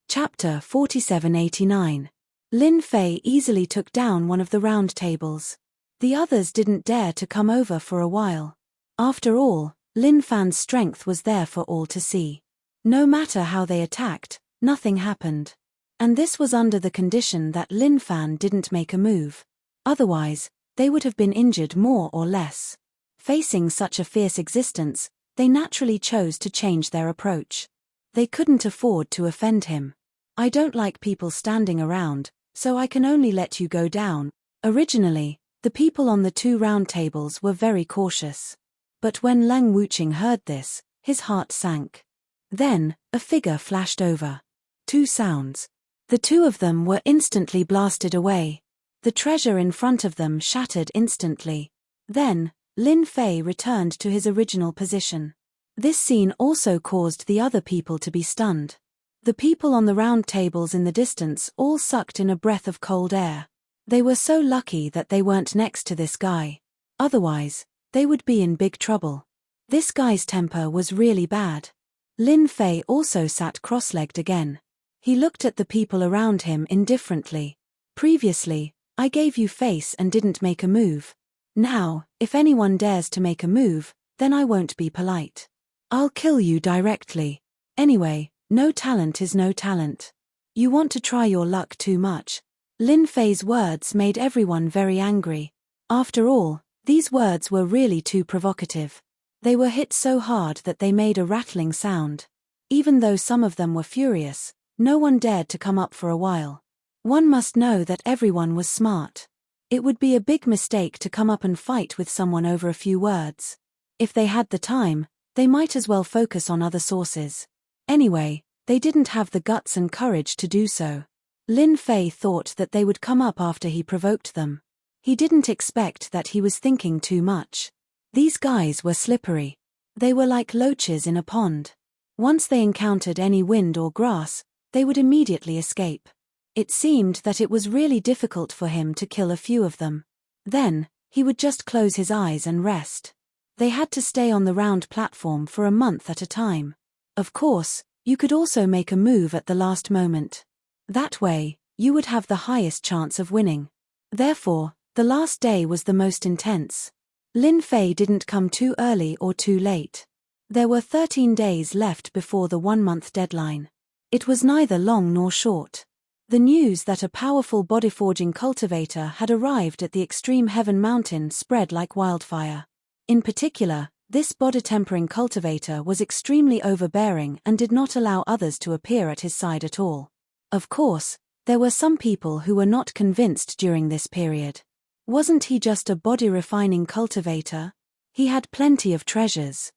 Chapter 4789. Lin Fei easily took down one of the round tables. The others didn't dare to come over for a while. After all, Lin Fan's strength was there for all to see. No matter how they attacked, nothing happened. And this was under the condition that Lin Fan didn't make a move. Otherwise, they would have been injured more or less. Facing such a fierce existence, they naturally chose to change their approach. They couldn't afford to offend him. I don't like people standing around, so I can only let you go down. Originally, the people on the 2 round tables were very cautious. But when Lang Wuching heard this, his heart sank. Then, a figure flashed over. 2 sounds. The 2 of them were instantly blasted away. The treasure in front of them shattered instantly. Then, Lin Fei returned to his original position. This scene also caused the other people to be stunned. The people on the round tables in the distance all sucked in a breath of cold air. They were so lucky that they weren't next to this guy. Otherwise, they would be in big trouble. This guy's temper was really bad. Lin Fei also sat cross-legged again. He looked at the people around him indifferently. Previously, I gave you face and didn't make a move. Now, if anyone dares to make a move, then I won't be polite. I'll kill you directly. Anyway, no talent is no talent. You want to try your luck too much. Lin Fei's words made everyone very angry. After all, these words were really too provocative. They were hit so hard that they made a rattling sound. Even though some of them were furious, no one dared to come up for a while. One must know that everyone was smart. It would be a big mistake to come up and fight with someone over a few words. If they had the time, they might as well focus on other sources. Anyway, they didn't have the guts and courage to do so. Lin Fei thought that they would come up after he provoked them. He didn't expect that he was thinking too much. These guys were slippery. They were like loaches in a pond. Once they encountered any wind or grass, they would immediately escape. It seemed that it was really difficult for him to kill a few of them. Then, he would just close his eyes and rest. They had to stay on the round platform for a month at a time. Of course, you could also make a move at the last moment. That way, you would have the highest chance of winning. Therefore, the last day was the most intense. Lin Fei didn't come too early or too late. There were 13 days left before the 1-month deadline. It was neither long nor short. The news that a powerful body-forging cultivator had arrived at the extreme Heaven Mountain spread like wildfire. In particular, this body-tempering cultivator was extremely overbearing and did not allow others to appear at his side at all. Of course, there were some people who were not convinced during this period. Wasn't he just a body-refining cultivator? He had plenty of treasures.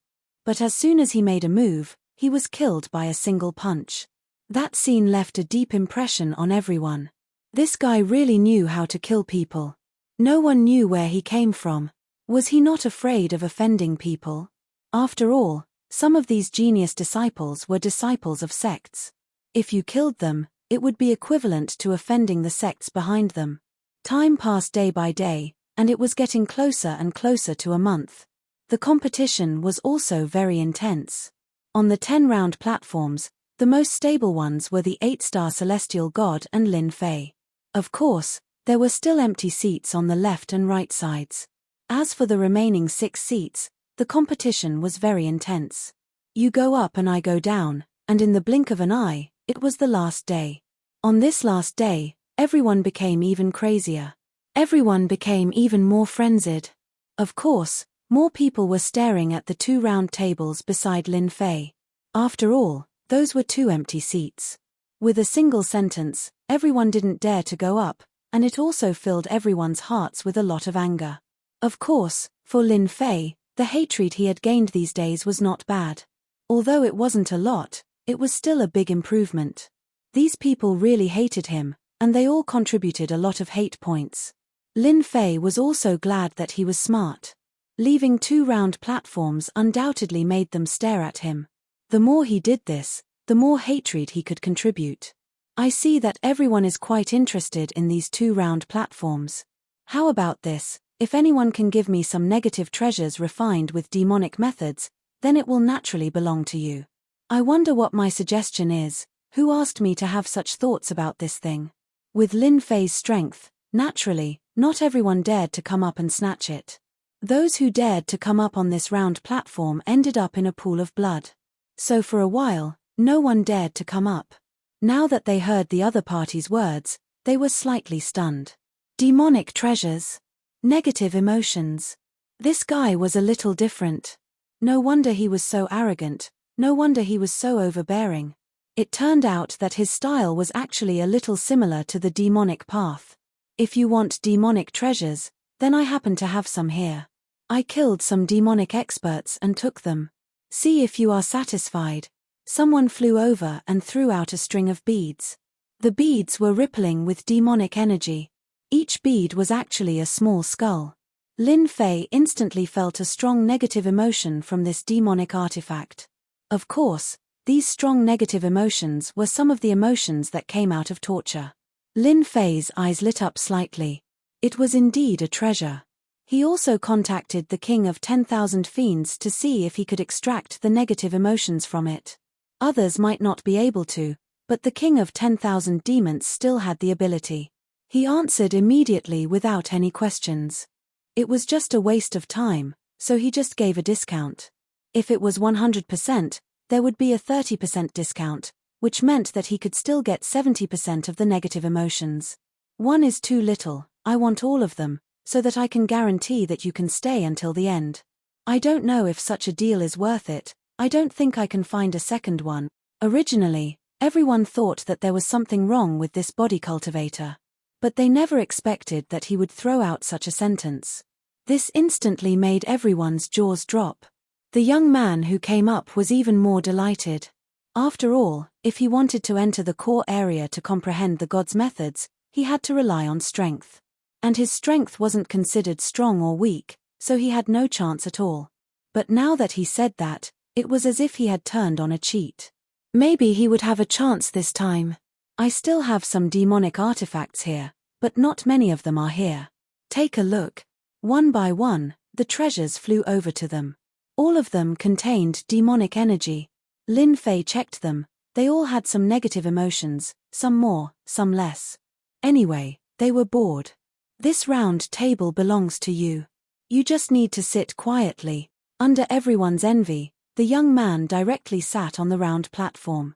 But as soon as he made a move, he was killed by a single punch. That scene left a deep impression on everyone. This guy really knew how to kill people. No one knew where he came from. Was he not afraid of offending people? After all, some of these genius disciples were disciples of sects. If you killed them, it would be equivalent to offending the sects behind them. Time passed day by day, and it was getting closer and closer to a month. The competition was also very intense. On the 10-round platforms, the most stable ones were the 8-star Celestial God and Lin Fei. Of course, there were still empty seats on the left and right sides. As for the remaining 6 seats, the competition was very intense. You go up and I go down, and in the blink of an eye, it was the last day. On this last day, everyone became even crazier. Everyone became even more frenzied. Of course, more people were staring at the 2 round tables beside Lin Fei. After all, those were 2 empty seats. With a single sentence, everyone didn't dare to go up, and it also filled everyone's hearts with a lot of anger. Of course, for Lin Fei, the hatred he had gained these days was not bad. Although it wasn't a lot, it was still a big improvement. These people really hated him, and they all contributed a lot of hate points. Lin Fei was also glad that he was smart. Leaving 2 round platforms undoubtedly made them stare at him. The more he did this, the more hatred he could contribute. I see that everyone is quite interested in these 2 round platforms. How about this? If anyone can give me some negative treasures refined with demonic methods, then it will naturally belong to you. I wonder what my suggestion is. Who asked me to have such thoughts about this thing? With Lin Fei's strength, naturally, not everyone dared to come up and snatch it. Those who dared to come up on this round platform ended up in a pool of blood. So for a while, no one dared to come up. Now that they heard the other party's words, they were slightly stunned. Demonic treasures. Negative emotions. This guy was a little different. No wonder he was so arrogant, no wonder he was so overbearing. It turned out that his style was actually a little similar to the demonic path. If you want demonic treasures, then I happen to have some here. I killed some demonic experts and took them. See if you are satisfied. Someone flew over and threw out a string of beads. The beads were rippling with demonic energy. Each bead was actually a small skull. Lin Fei instantly felt a strong negative emotion from this demonic artifact. Of course, these strong negative emotions were some of the emotions that came out of torture. Lin Fei's eyes lit up slightly. It was indeed a treasure. He also contacted the King of 10,000 Fiends to see if he could extract the negative emotions from it. Others might not be able to, but the King of 10,000 Demons still had the ability. He answered immediately without any questions. It was just a waste of time, so he just gave a discount. If it was 100%, there would be a 30% discount, which meant that he could still get 70% of the negative emotions. One is too little, I want all of them, so that I can guarantee that you can stay until the end. I don't know if such a deal is worth it, I don't think I can find a second one. Originally, everyone thought that there was something wrong with this body cultivator. But they never expected that he would throw out such a sentence. This instantly made everyone's jaws drop. The young man who came up was even more delighted. After all, if he wanted to enter the core area to comprehend the god's methods, he had to rely on strength. And his strength wasn't considered strong or weak, so he had no chance at all. But now that he said that, it was as if he had turned on a cheat. Maybe he would have a chance this time. I still have some demonic artifacts here, but not many of them are here. Take a look. One by one, the treasures flew over to them. All of them contained demonic energy. Lin Fei checked them, they all had some negative emotions, some more, some less. Anyway, they were bored. This round table belongs to you. You just need to sit quietly. Under everyone's envy, the young man directly sat on the round platform.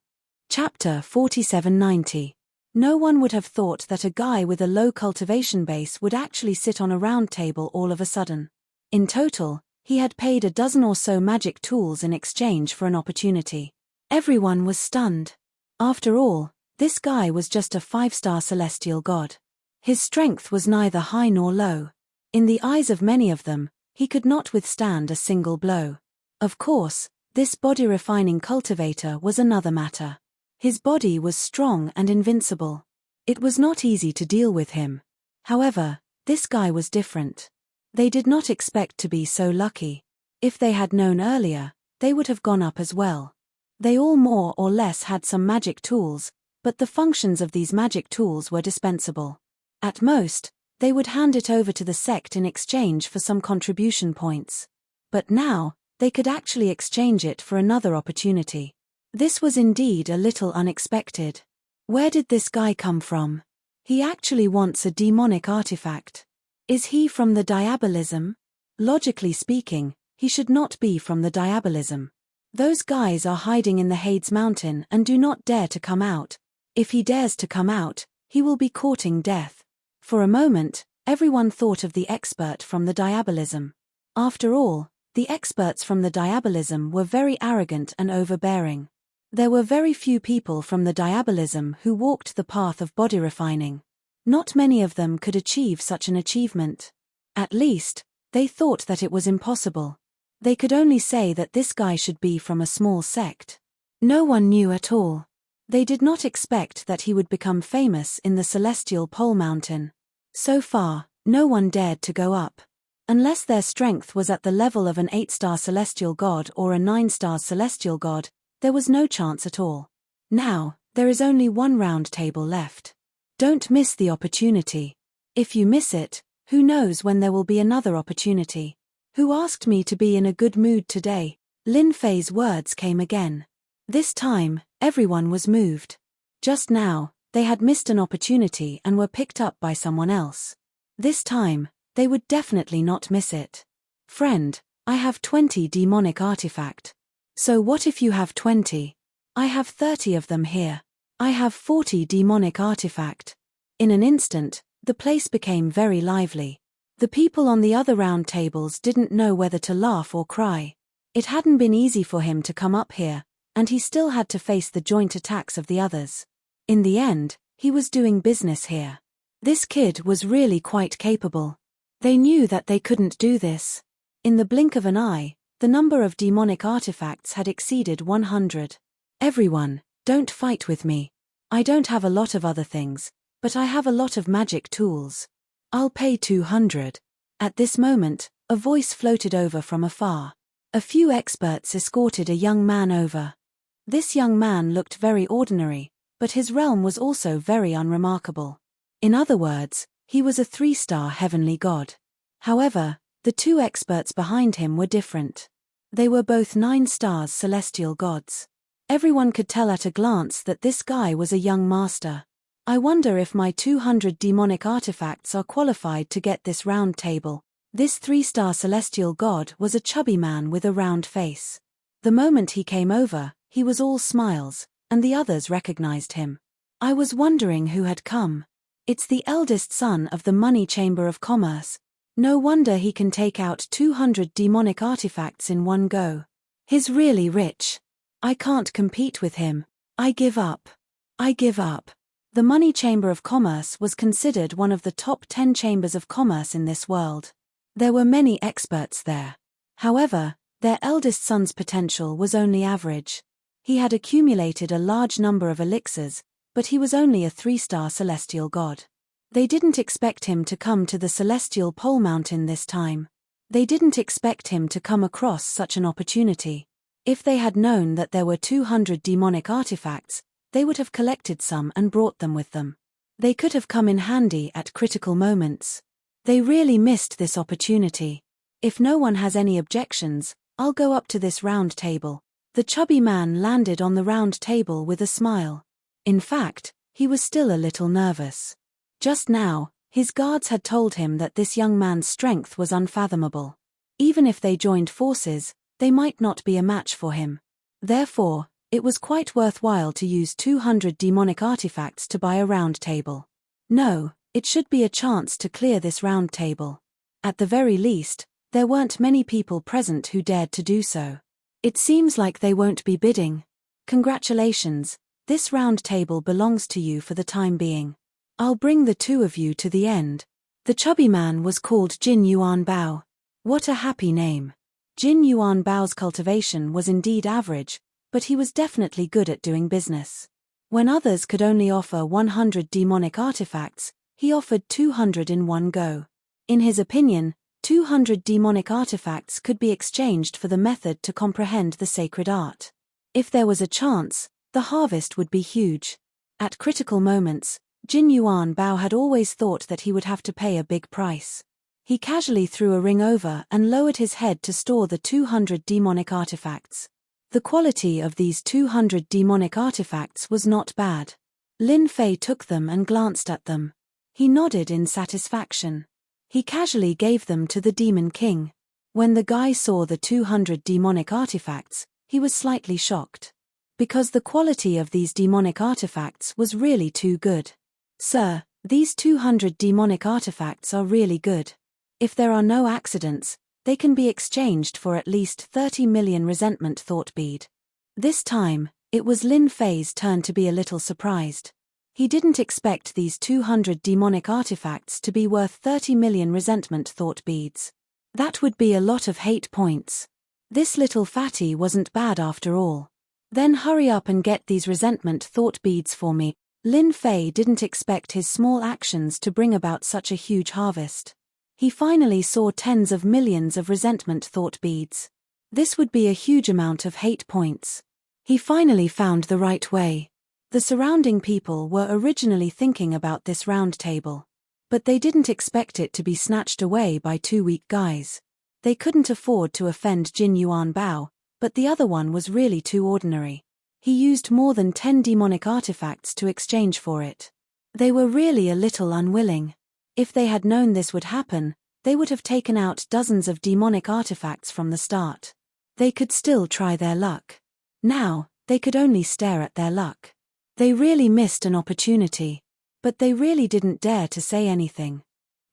Chapter 4790. No one would have thought that a guy with a low cultivation base would actually sit on a round table all of a sudden. In total, he had paid a dozen or so magic tools in exchange for an opportunity. Everyone was stunned. After all, this guy was just a 5-star celestial god. His strength was neither high nor low. In the eyes of many of them, he could not withstand a single blow. Of course, this body-refining cultivator was another matter. His body was strong and invincible. It was not easy to deal with him. However, this guy was different. They did not expect to be so lucky. If they had known earlier, they would have gone up as well. They all more or less had some magic tools, but the functions of these magic tools were dispensable. At most, they would hand it over to the sect in exchange for some contribution points. But now, they could actually exchange it for another opportunity. This was indeed a little unexpected. Where did this guy come from? He actually wants a demonic artifact. Is he from the diabolism? Logically speaking, he should not be from the diabolism. Those guys are hiding in the Hades Mountain and do not dare to come out. If he dares to come out, he will be courting death. For a moment, everyone thought of the expert from the diabolism. After all, the experts from the diabolism were very arrogant and overbearing. There were very few people from the diabolism who walked the path of body refining. Not many of them could achieve such an achievement. At least, they thought that it was impossible. They could only say that this guy should be from a small sect. No one knew at all. They did not expect that he would become famous in the celestial pole mountain. So far, no one dared to go up. Unless their strength was at the level of an 8-star celestial god or a 9-star celestial god, there was no chance at all. Now, there is only one round table left. Don't miss the opportunity. If you miss it, who knows when there will be another opportunity. Who asked me to be in a good mood today? Lin Fei's words came again. This time, everyone was moved. Just now, they had missed an opportunity and were picked up by someone else. This time, they would definitely not miss it. Friend, I have 20 demonic artifact. So what if you have 20? I have 30 of them here. I have 40 demonic artifact. In an instant, the place became very lively. The people on the other round tables didn't know whether to laugh or cry. It hadn't been easy for him to come up here, and he still had to face the joint attacks of the others. In the end, he was doing business here. This kid was really quite capable. They knew that they couldn't do this. In the blink of an eye, the number of demonic artifacts had exceeded 100. Everyone, don't fight with me. I don't have a lot of other things, but I have a lot of magic tools. I'll pay 200. At this moment, a voice floated over from afar. A few experts escorted a young man over. This young man looked very ordinary, but his realm was also very unremarkable. In other words, he was a 3-star heavenly god. However, the two experts behind him were different. They were both 9 stars celestial gods. Everyone could tell at a glance that this guy was a young master. I wonder if my 200 demonic artifacts are qualified to get this round table. This 3-star celestial god was a chubby man with a round face. The moment he came over, he was all smiles, and the others recognized him. I was wondering who had come. It's the eldest son of the money chamber of commerce. No wonder he can take out 200 demonic artifacts in one go. He's really rich. I can't compete with him. I give up. I give up. The money chamber of commerce was considered one of the top 10 chambers of commerce in this world. There were many experts there. However, their eldest son's potential was only average. He had accumulated a large number of elixirs, but he was only a 3-star celestial god. They didn't expect him to come to the celestial pole mountain this time. They didn't expect him to come across such an opportunity. If they had known that there were 200 demonic artifacts, they would have collected some and brought them with them. They could have come in handy at critical moments. They really missed this opportunity. If no one has any objections, I'll go up to this round table. The chubby man landed on the round table with a smile. In fact, he was still a little nervous. Just now, his guards had told him that this young man's strength was unfathomable. Even if they joined forces, they might not be a match for him. Therefore, it was quite worthwhile to use 200 demonic artifacts to buy a round table. No, it should be a chance to clear this round table. At the very least, there weren't many people present who dared to do so. It seems like they won't be bidding. Congratulations, this round table belongs to you for the time being. I'll bring the two of you to the end. The chubby man was called Jin Yuan Bao. What a happy name. Jin Yuan Bao's cultivation was indeed average, but he was definitely good at doing business. When others could only offer 100 demonic artifacts, he offered 200 in one go. In his opinion, 200 demonic artifacts could be exchanged for the method to comprehend the sacred art. If there was a chance, the harvest would be huge. At critical moments, Jin Yuan Bao had always thought that he would have to pay a big price. He casually threw a ring over and lowered his head to store the 200 demonic artifacts. The quality of these 200 demonic artifacts was not bad. Lin Fei took them and glanced at them. He nodded in satisfaction. He casually gave them to the Demon King. When the guy saw the 200 demonic artifacts, he was slightly shocked. Because the quality of these demonic artifacts was really too good. Sir, these 200 demonic artifacts are really good. If there are no accidents, they can be exchanged for at least 30 million resentment thought bead. This time, it was Lin Fei's turn to be a little surprised. He didn't expect these 200 demonic artifacts to be worth 30 million resentment thought beads. That would be a lot of hate points. This little fatty wasn't bad after all. Then hurry up and get these resentment thought beads for me. Lin Fei didn't expect his small actions to bring about such a huge harvest. He finally saw tens of millions of resentment thought beads. This would be a huge amount of hate points. He finally found the right way. The surrounding people were originally thinking about this round table. But they didn't expect it to be snatched away by two weak guys. They couldn't afford to offend Jin Yuan Bao, but the other one was really too ordinary. He used more than 10 demonic artifacts to exchange for it. They were really a little unwilling. If they had known this would happen, they would have taken out dozens of demonic artifacts from the start. They could still try their luck. Now, they could only stare at their luck. They really missed an opportunity. But they really didn't dare to say anything.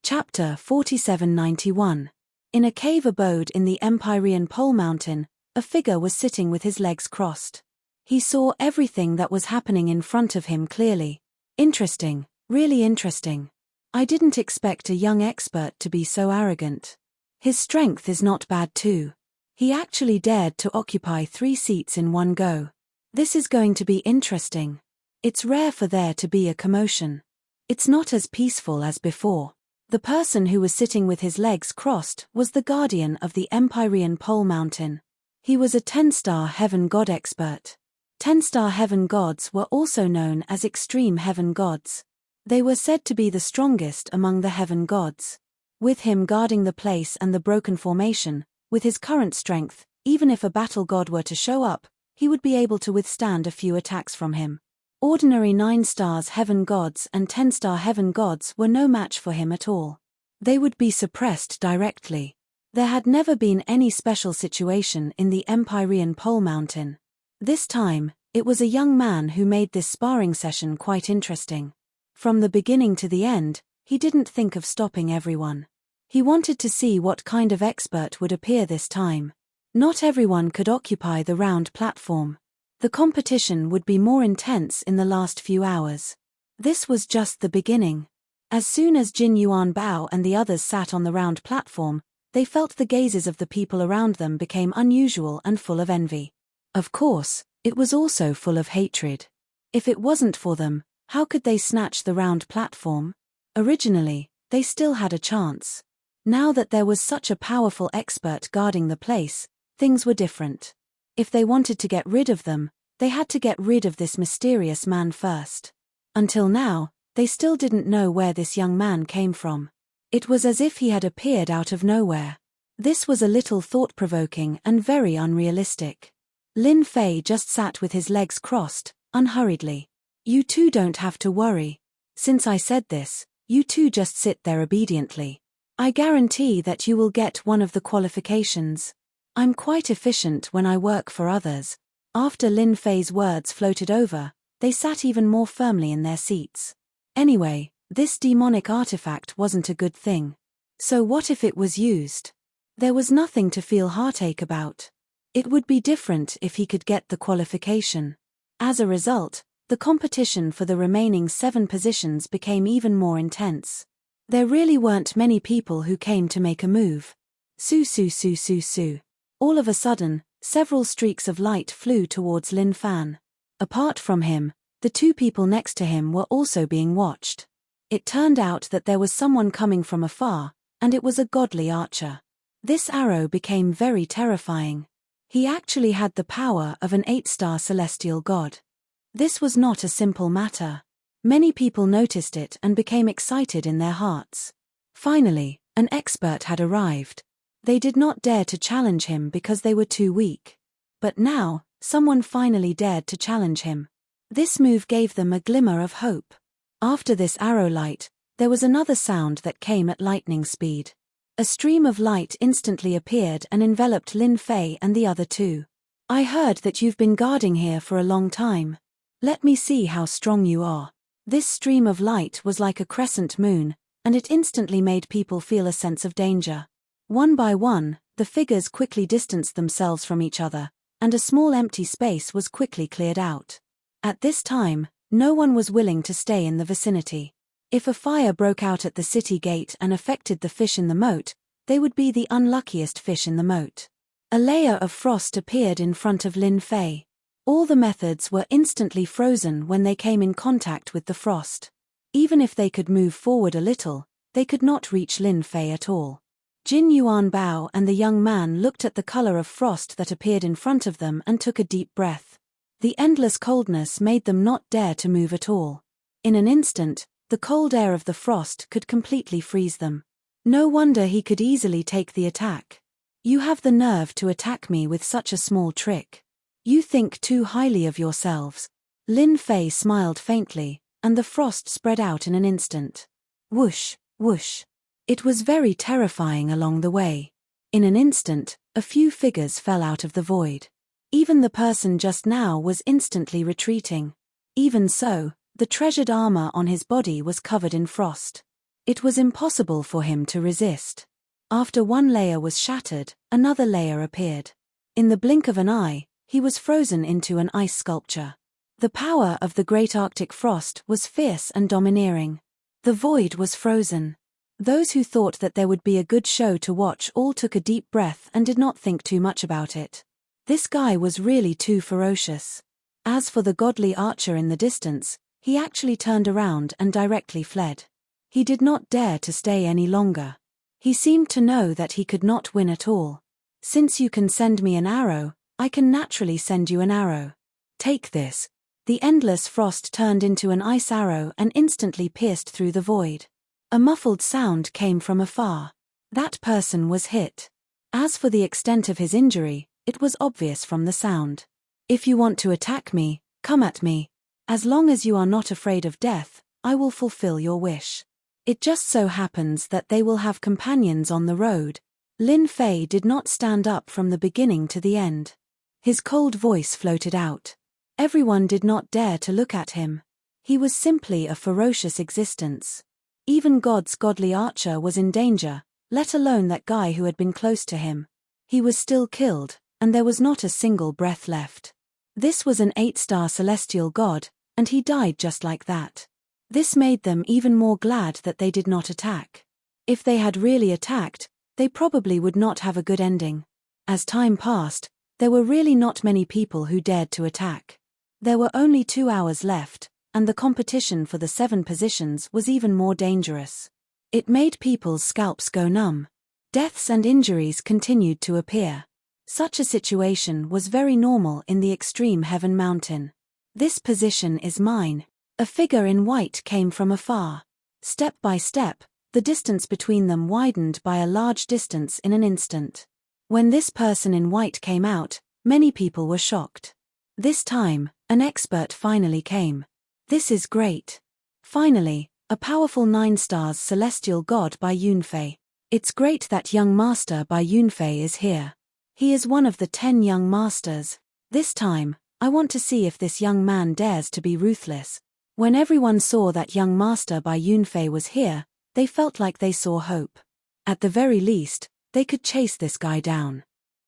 Chapter 4791. In a cave abode in the Empyrean Pole Mountain, a figure was sitting with his legs crossed. He saw everything that was happening in front of him clearly. Interesting, really interesting. I didn't expect a young expert to be so arrogant. His strength is not bad too. He actually dared to occupy 3 seats in one go. This is going to be interesting. It's rare for there to be a commotion. It's not as peaceful as before. The person who was sitting with his legs crossed was the guardian of the Empyrean Pole Mountain. He was a 10-star heaven god expert. 10-star heaven gods were also known as extreme heaven gods. They were said to be the strongest among the heaven gods. With him guarding the place and the broken formation, with his current strength, even if a battle god were to show up, he would be able to withstand a few attacks from him. Ordinary 9-star heaven gods and 10-star heaven gods were no match for him at all. They would be suppressed directly. There had never been any special situation in the Empyrean Pole Mountain. This time, it was a young man who made this sparring session quite interesting. From the beginning to the end, he didn't think of stopping everyone. He wanted to see what kind of expert would appear this time. Not everyone could occupy the round platform. The competition would be more intense in the last few hours. This was just the beginning. As soon as Jin Yuan Bao and the others sat on the round platform, they felt the gazes of the people around them became unusual and full of envy. Of course, it was also full of hatred. If it wasn't for them, how could they snatch the round platform? Originally, they still had a chance. Now that there was such a powerful expert guarding the place, things were different. If they wanted to get rid of them, they had to get rid of this mysterious man first. Until now, they still didn't know where this young man came from. It was as if he had appeared out of nowhere. This was a little thought-provoking and very unrealistic. Lin Fei just sat with his legs crossed, unhurriedly. You two don't have to worry. Since I said this, you two just sit there obediently. I guarantee that you will get one of the qualifications. I'm quite efficient when I work for others. After Lin Fei's words floated over, they sat even more firmly in their seats. Anyway, this demonic artifact wasn't a good thing. So what if it was used? There was nothing to feel heartache about. It would be different if he could get the qualification. As a result, the competition for the remaining 7 positions became even more intense. There really weren't many people who came to make a move. Su. All of a sudden, several streaks of light flew towards Lin Fan. Apart from him, the 2 people next to him were also being watched. It turned out that there was someone coming from afar, and it was a godly archer. This arrow became very terrifying. He actually had the power of an 8-star celestial god. This was not a simple matter. Many people noticed it and became excited in their hearts. Finally, an expert had arrived. They did not dare to challenge him because they were too weak. But now, someone finally dared to challenge him. This move gave them a glimmer of hope. After this arrow light, there was another sound that came at lightning speed. A stream of light instantly appeared and enveloped Lin Fei and the other two. I heard that you've been guarding here for a long time. Let me see how strong you are. This stream of light was like a crescent moon, and it instantly made people feel a sense of danger. One by one, the figures quickly distanced themselves from each other, and a small empty space was quickly cleared out. At this time, no one was willing to stay in the vicinity. If a fire broke out at the city gate and affected the fish in the moat, they would be the unluckiest fish in the moat. A layer of frost appeared in front of Lin Fei. All the methods were instantly frozen when they came in contact with the frost. Even if they could move forward a little, they could not reach Lin Fei at all. Jin Yuan Bao and the young man looked at the color of frost that appeared in front of them and took a deep breath. The endless coldness made them not dare to move at all. In an instant, the cold air of the frost could completely freeze them. No wonder he could easily take the attack. You have the nerve to attack me with such a small trick. You think too highly of yourselves. Lin Fei smiled faintly, and the frost spread out in an instant. Whoosh, whoosh. It was very terrifying along the way. In an instant, a few figures fell out of the void. Even the person just now was instantly retreating. Even so, the treasured armor on his body was covered in frost. It was impossible for him to resist. After one layer was shattered, another layer appeared. In the blink of an eye, he was frozen into an ice sculpture. The power of the great Arctic frost was fierce and domineering. The void was frozen. Those who thought that there would be a good show to watch all took a deep breath and did not think too much about it. This guy was really too ferocious. As for the godly archer in the distance, he actually turned around and directly fled. He did not dare to stay any longer. He seemed to know that he could not win at all. Since you can send me an arrow, I can naturally send you an arrow. Take this. The endless frost turned into an ice arrow and instantly pierced through the void. A muffled sound came from afar. That person was hit. As for the extent of his injury, it was obvious from the sound. If you want to attack me, come at me. As long as you are not afraid of death, I will fulfill your wish. It just so happens that they will have companions on the road. Lin Fei did not stand up from the beginning to the end. His cold voice floated out. Everyone did not dare to look at him. He was simply a ferocious existence. Even God's godly archer was in danger, let alone that guy who had been close to him. He was still killed, and there was not a single breath left. This was an 8-star celestial god, and he died just like that. This made them even more glad that they did not attack. If they had really attacked, they probably would not have a good ending. As time passed, there were really not many people who dared to attack. There were only 2 hours left, and the competition for the 7 positions was even more dangerous. It made people's scalps go numb. Deaths and injuries continued to appear. Such a situation was very normal in the extreme Heaven Mountain. This position is mine. A figure in white came from afar. Step by step, the distance between them widened by a large distance in an instant. When this person in white came out, many people were shocked. This time, an expert finally came. This is great. Finally, a powerful 9 stars celestial god by Yunfei. It's great that young master by Yunfei is here. He is one of the 10 young masters. This time, I want to see if this young man dares to be ruthless. When everyone saw that young master by Yunfei was here, they felt like they saw hope. At the very least, they could chase this guy down.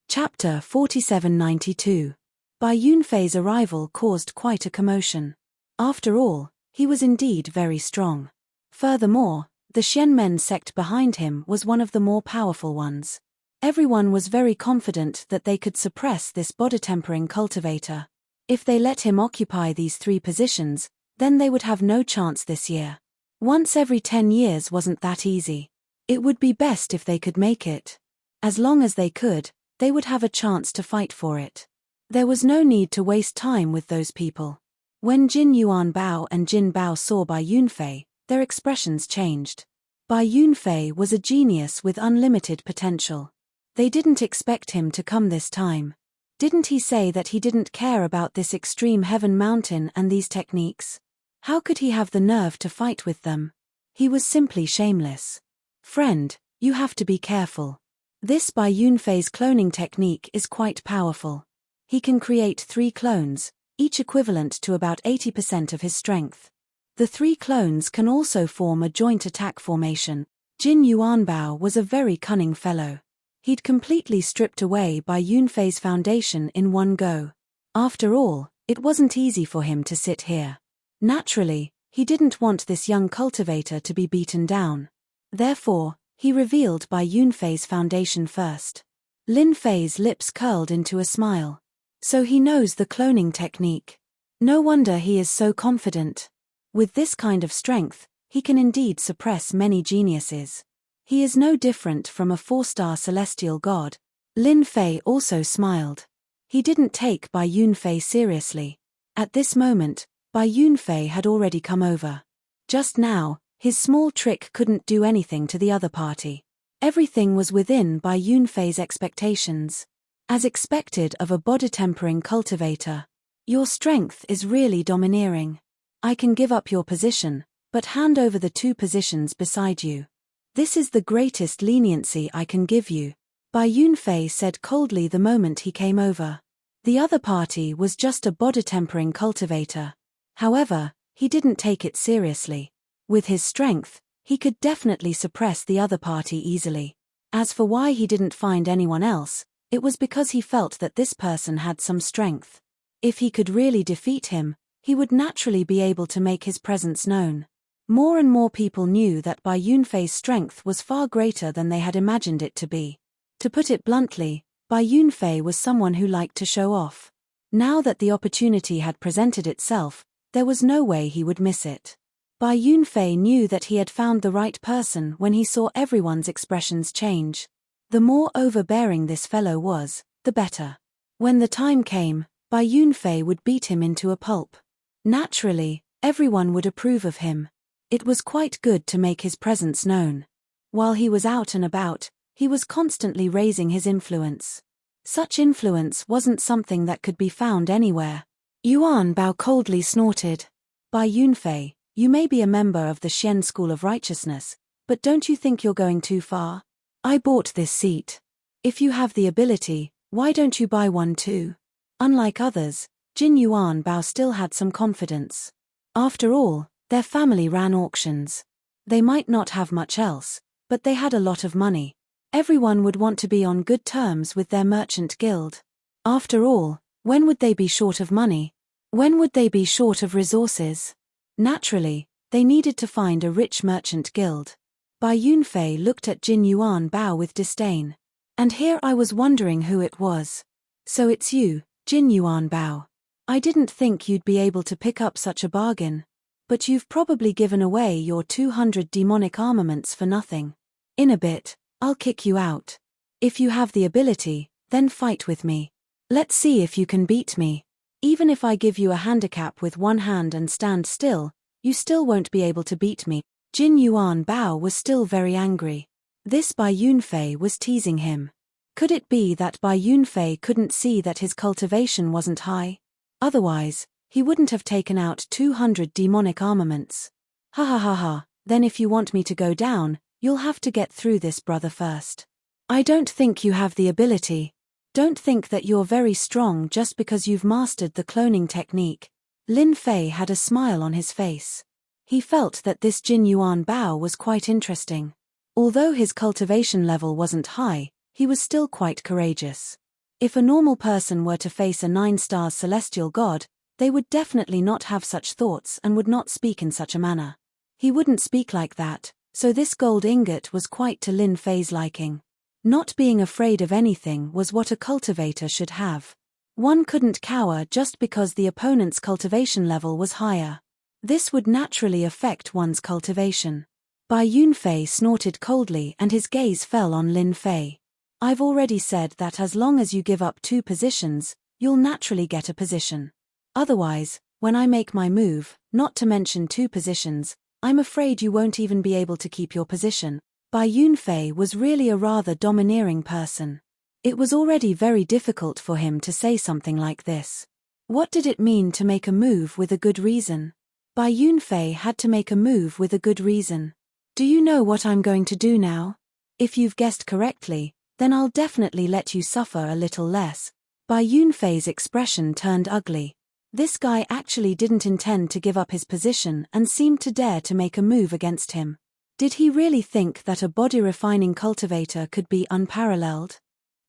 Chapter 4792. Bai Yunfei's arrival caused quite a commotion. After all, he was indeed very strong. Furthermore, the Xianmen sect behind him was one of the more powerful ones. Everyone was very confident that they could suppress this body-tempering cultivator. If they let him occupy these 3 positions, then they would have no chance this year. Once every 10 years wasn't that easy. It would be best if they could make it. As long as they could, they would have a chance to fight for it. There was no need to waste time with those people. When Jin Yuanbao and Jin Bao saw Bai Yunfei, their expressions changed. Bai Yunfei was a genius with unlimited potential. They didn't expect him to come this time. Didn't he say that he didn't care about this extreme heaven mountain and these techniques? How could he have the nerve to fight with them? He was simply shameless. Friend, you have to be careful. This Bai Yunfei's cloning technique is quite powerful. He can create 3 clones, each equivalent to about 80% of his strength. The 3 clones can also form a joint attack formation. Jin Yuanbao was a very cunning fellow. He'd completely stripped away Bai Yunfei's foundation in one go. After all, it wasn't easy for him to sit here. Naturally, he didn't want this young cultivator to be beaten down. Therefore, he revealed Bai Yunfei's foundation first. Lin Fei's lips curled into a smile. So he knows the cloning technique. No wonder he is so confident. With this kind of strength, he can indeed suppress many geniuses. He is no different from a 4-star celestial god. Lin Fei also smiled. He didn't take Bai Yunfei seriously. At this moment, Bai Yunfei had already come over. Just now, his small trick couldn't do anything to the other party. Everything was within Bai Yunfei's expectations. As expected of a body-tempering cultivator. Your strength is really domineering. I can give up your position, but hand over the 2 positions beside you. This is the greatest leniency I can give you, Bai Yunfei said coldly the moment he came over. The other party was just a body-tempering cultivator. However, he didn't take it seriously. With his strength, he could definitely suppress the other party easily. As for why he didn't find anyone else, it was because he felt that this person had some strength. If he could really defeat him, he would naturally be able to make his presence known. More and more people knew that Bai Yunfei's strength was far greater than they had imagined it to be. To put it bluntly, Bai Yunfei was someone who liked to show off. Now that the opportunity had presented itself, there was no way he would miss it. Bai Yunfei knew that he had found the right person when he saw everyone's expressions change. The more overbearing this fellow was, the better. When the time came, Bai Yunfei would beat him into a pulp. Naturally, everyone would approve of him. It was quite good to make his presence known. While he was out and about, he was constantly raising his influence. Such influence wasn't something that could be found anywhere. Yuan Bao coldly snorted. Bai Yunfei, you may be a member of the Xian School of Righteousness, but don't you think you're going too far? I bought this seat. If you have the ability, why don't you buy one too? Unlike others, Jin Yuan Bao still had some confidence. After all, their family ran auctions. They might not have much else, but they had a lot of money. Everyone would want to be on good terms with their merchant guild. After all, when would they be short of money? When would they be short of resources? Naturally, they needed to find a rich merchant guild. Bai Yunfei looked at Jin Yuan Bao with disdain. And here I was wondering who it was. So it's you, Jin Yuan Bao. I didn't think you'd be able to pick up such a bargain. But you've probably given away your 200 demonic armaments for nothing. In a bit, I'll kick you out. If you have the ability, then fight with me. Let's see if you can beat me. Even if I give you a handicap with one hand and stand still, you still won't be able to beat me. Jin Yuan Bao was still very angry. This Bai Yunfei was teasing him. Could it be that Bai Yunfei couldn't see that his cultivation wasn't high? Otherwise, he wouldn't have taken out 200 demonic armaments. Ha ha ha ha, then if you want me to go down, you'll have to get through this brother first. I don't think you have the ability. Don't think that you're very strong just because you've mastered the cloning technique. Lin Fei had a smile on his face. He felt that this Jin Yuan Bao was quite interesting. Although his cultivation level wasn't high, he was still quite courageous. If a normal person were to face a 9-star celestial god, they would definitely not have such thoughts and would not speak in such a manner. He wouldn't speak like that, so this gold ingot was quite to Lin Fei's liking. Not being afraid of anything was what a cultivator should have. One couldn't cower just because the opponent's cultivation level was higher. This would naturally affect one's cultivation. Bai Yunfei snorted coldly and his gaze fell on Lin Fei. I've already said that as long as you give up 2 positions, you'll naturally get a position. Otherwise, when I make my move, not to mention 2 positions, I'm afraid you won't even be able to keep your position. Bai Yunfei was really a rather domineering person. It was already very difficult for him to say something like this. What did it mean to make a move with a good reason? Bai Yunfei had to make a move with a good reason. Do you know what I'm going to do now? If you've guessed correctly, then I'll definitely let you suffer a little less. Bai Yunfei's expression turned ugly. This guy actually didn't intend to give up his position and seemed to dare to make a move against him. Did he really think that a body-refining cultivator could be unparalleled?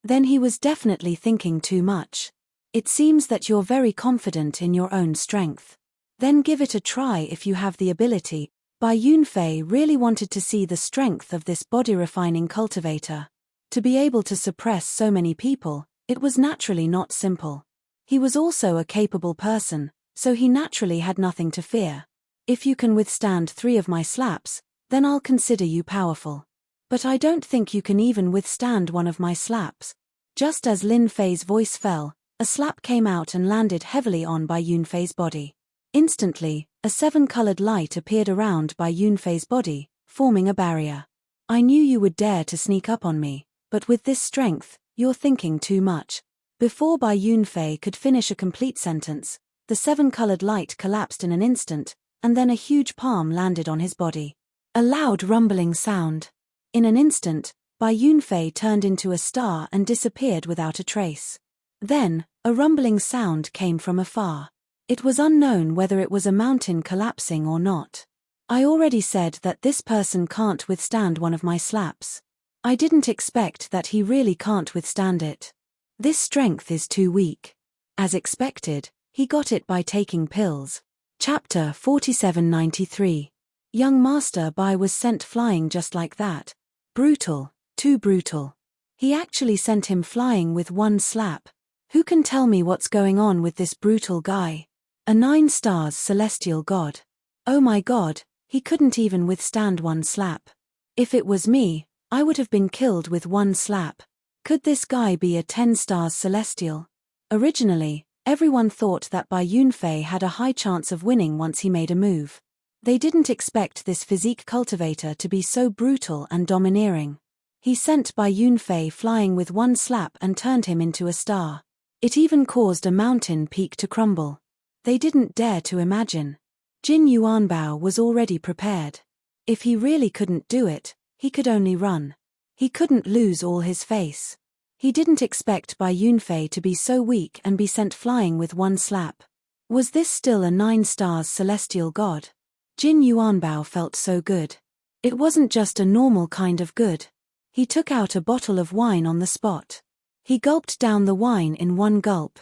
Then he was definitely thinking too much. It seems that you're very confident in your own strength. Then give it a try if you have the ability. Bai Yunfei really wanted to see the strength of this body-refining cultivator. To be able to suppress so many people, it was naturally not simple. He was also a capable person, so he naturally had nothing to fear. If you can withstand 3 of my slaps, then I'll consider you powerful. But I don't think you can even withstand 1 of my slaps. Just as Lin Fei's voice fell, a slap came out and landed heavily on Bai Yunfei's body. Instantly, a 7-colored light appeared around Bai Yunfei's body, forming a barrier. I knew you would dare to sneak up on me, but with this strength, you're thinking too much. Before Bai Yunfei could finish a complete sentence, the 7-colored light collapsed in an instant, and then a huge palm landed on his body. A loud rumbling sound. In an instant, Bai Yunfei turned into a star and disappeared without a trace. Then, a rumbling sound came from afar. It was unknown whether it was a mountain collapsing or not. I already said that this person can't withstand 1 of my slaps. I didn't expect that he really can't withstand it. This strength is too weak. As expected, he got it by taking pills. Chapter 4793. Young Master Bai was sent flying just like that. Brutal, too brutal. He actually sent him flying with 1 slap. Who can tell me what's going on with this brutal guy? A 9 stars celestial god. Oh my god, he couldn't even withstand 1 slap. If it was me, I would have been killed with 1 slap. Could this guy be a 10 stars celestial? Originally, everyone thought that Bai Yunfei had a high chance of winning once he made a move. They didn't expect this physique cultivator to be so brutal and domineering. He sent Bai Yunfei flying with 1 slap and turned him into a star. It even caused a mountain peak to crumble. They didn't dare to imagine. Jin Yuanbao was already prepared. If he really couldn't do it, he could only run. He couldn't lose all his face. He didn't expect Bai Yunfei to be so weak and be sent flying with 1 slap. Was this still a 9 stars celestial god? Jin Yuanbao felt so good. It wasn't just a normal kind of good. He took out a bottle of wine on the spot. He gulped down the wine in 1 gulp.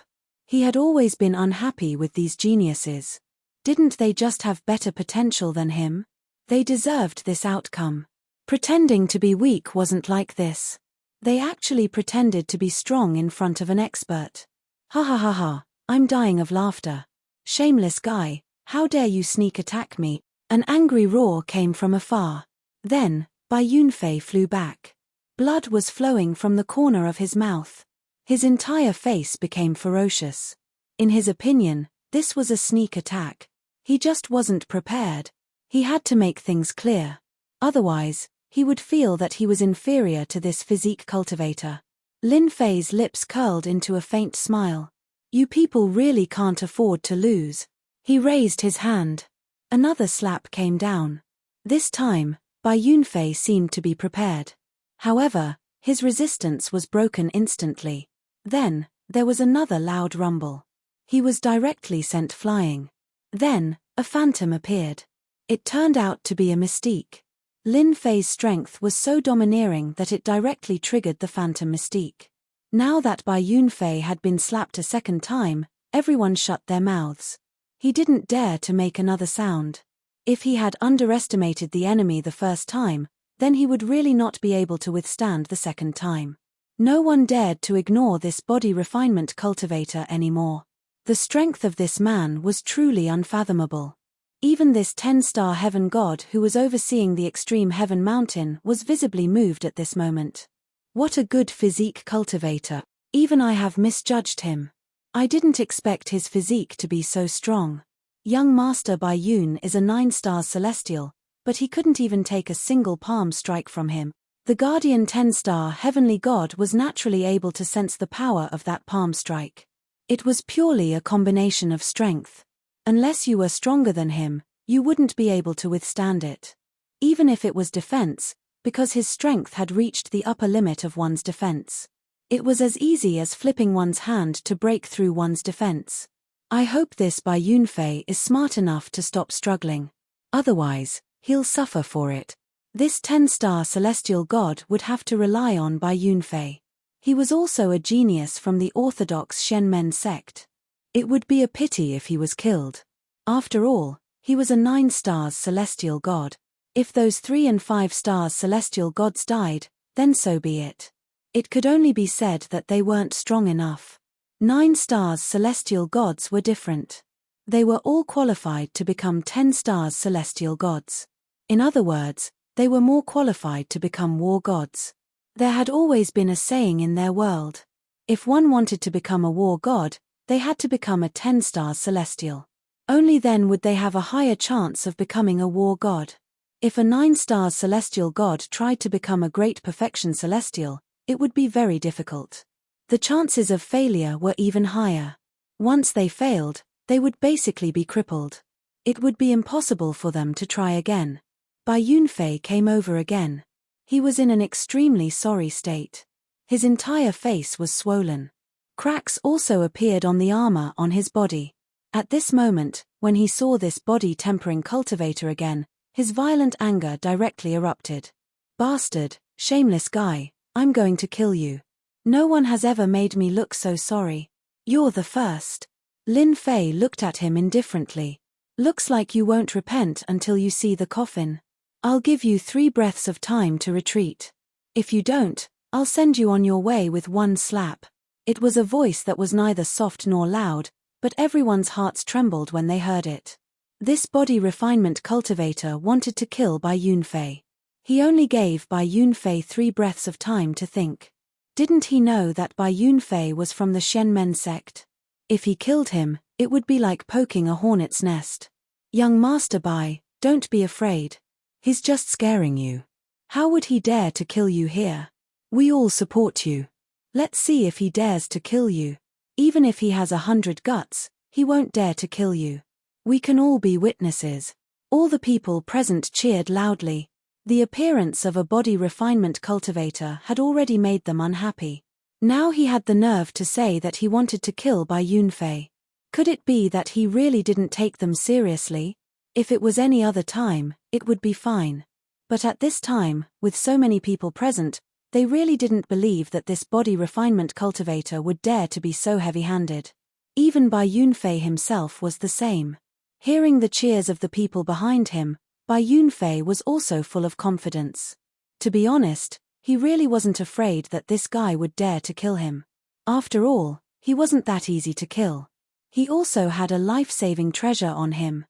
He had always been unhappy with these geniuses. Didn't they just have better potential than him? They deserved this outcome. Pretending to be weak wasn't like this. They actually pretended to be strong in front of an expert. Ha ha ha ha, I'm dying of laughter. Shameless guy, how dare you sneak attack me? An angry roar came from afar. Then, Bai Yunfei flew back. Blood was flowing from the corner of his mouth. His entire face became ferocious. In his opinion, this was a sneak attack. He just wasn't prepared. He had to make things clear. Otherwise, he would feel that he was inferior to this physique cultivator. Lin Fei's lips curled into a faint smile. You people really can't afford to lose. He raised his hand. Another slap came down. This time, Bai Yunfei seemed to be prepared. However, his resistance was broken instantly. Then, there was another loud rumble. He was directly sent flying. Then, a phantom appeared. It turned out to be a mystique. Lin Fei's strength was so domineering that it directly triggered the phantom mystique. Now that Bai Yunfei had been slapped a 2nd time, everyone shut their mouths. He didn't dare to make another sound. If he had underestimated the enemy the 1st time, then he would really not be able to withstand the 2nd time. No one dared to ignore this body refinement cultivator anymore. The strength of this man was truly unfathomable. Even this 10-star heaven god who was overseeing the extreme heaven mountain was visibly moved at this moment. What a good physique cultivator. Even I have misjudged him. I didn't expect his physique to be so strong. Young Master Bai Yun is a 9-star celestial, but he couldn't even take a single palm strike from him. The guardian 10-star heavenly god was naturally able to sense the power of that palm strike. It was purely a combination of strength. Unless you were stronger than him, you wouldn't be able to withstand it. Even if it was defense, because his strength had reached the upper limit of one's defense. It was as easy as flipping one's hand to break through one's defense. I hope this Bai Yunfei is smart enough to stop struggling. Otherwise, he'll suffer for it. This 10-star celestial god would have to rely on Bai Yunfei. He was also a genius from the orthodox Shenmen sect. It would be a pity if he was killed. After all, he was a 9-star celestial god. If those 3 and 5 stars celestial gods died, then so be it. It could only be said that they weren't strong enough. 9 stars celestial gods were different. They were all qualified to become 10 stars celestial gods. In other words, they were more qualified to become war gods. There had always been a saying in their world. If one wanted to become a war god, they had to become a 10-star celestial. Only then would they have a higher chance of becoming a war god. If a 9-star celestial god tried to become a great perfection celestial, it would be very difficult. The chances of failure were even higher. Once they failed, they would basically be crippled. It would be impossible for them to try again. Bai Yunfei came over again. He was in an extremely sorry state. His entire face was swollen. Cracks also appeared on the armor on his body. At this moment, when he saw this body-tempering cultivator again, his violent anger directly erupted. Bastard, shameless guy, I'm going to kill you. No one has ever made me look so sorry. You're the first. Lin Fei looked at him indifferently. Looks like you won't repent until you see the coffin. I'll give you 3 breaths of time to retreat. If you don't, I'll send you on your way with 1 slap. It was a voice that was neither soft nor loud, but everyone's hearts trembled when they heard it. This body refinement cultivator wanted to kill Bai Yunfei. He only gave Bai Yunfei 3 breaths of time to think. Didn't he know that Bai Yunfei was from the Shenmen sect? If he killed him, it would be like poking a hornet's nest. Young Master Bai, don't be afraid. He's just scaring you. How would he dare to kill you here? We all support you. Let's see if he dares to kill you. Even if he has 100 guts, he won't dare to kill you. We can all be witnesses. All the people present cheered loudly. The appearance of a body refinement cultivator had already made them unhappy. Now he had the nerve to say that he wanted to kill Bai Yunfei. Could it be that he really didn't take them seriously? If it was any other time, it would be fine. But at this time, with so many people present, they really didn't believe that this body refinement cultivator would dare to be so heavy-handed. Even Bai Yunfei himself was the same. Hearing the cheers of the people behind him, Bai Yunfei was also full of confidence. To be honest, he really wasn't afraid that this guy would dare to kill him. After all, he wasn't that easy to kill. He also had a life-saving treasure on him.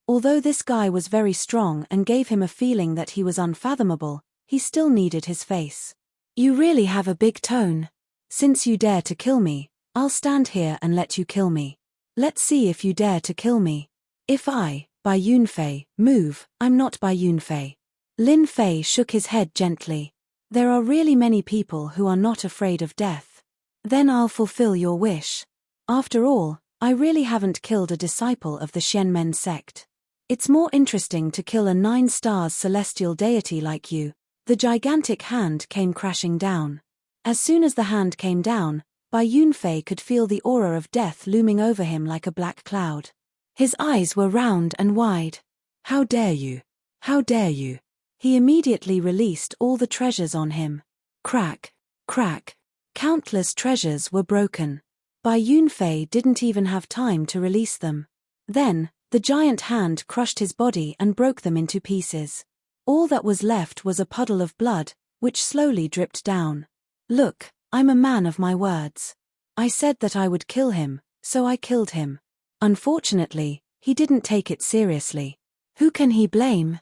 Although this guy was very strong and gave him a feeling that he was unfathomable, he still needed his face. You really have a big tone. Since you dare to kill me, I'll stand here and let you kill me. Let's see if you dare to kill me. If I, Bai Yunfei, move, I'm not Bai Yunfei. Lin Fei shook his head gently. There are really many people who are not afraid of death. Then I'll fulfill your wish. After all, I really haven't killed a disciple of the Shenmen sect. It's more interesting to kill a 9 stars celestial deity like you. The gigantic hand came crashing down. As soon as the hand came down, Bai Yunfei could feel the aura of death looming over him like a black cloud. His eyes were round and wide. How dare you? How dare you? He immediately released all the treasures on him. Crack, crack. Countless treasures were broken. Bai Yunfei didn't even have time to release them. Then, the giant hand crushed his body and broke them into pieces. All that was left was a puddle of blood, which slowly dripped down. Look, I'm a man of my words. I said that I would kill him, so I killed him. Unfortunately, he didn't take it seriously. Who can he blame?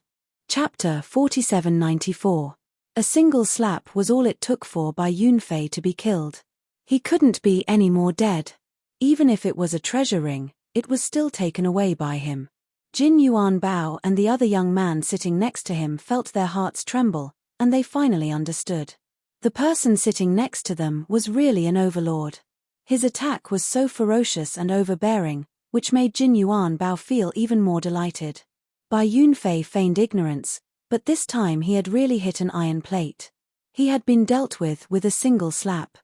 Chapter 4794. A single slap was all it took for Bai Yunfei to be killed. He couldn't be any more dead. Even if it was a treasure ring, it was still taken away by him. Jin Yuan Bao and the other young man sitting next to him felt their hearts tremble, and they finally understood. The person sitting next to them was really an overlord. His attack was so ferocious and overbearing, which made Jin Yuan Bao feel even more delighted. Bai Yunfei feigned ignorance, but this time he had really hit an iron plate. He had been dealt with a single slap.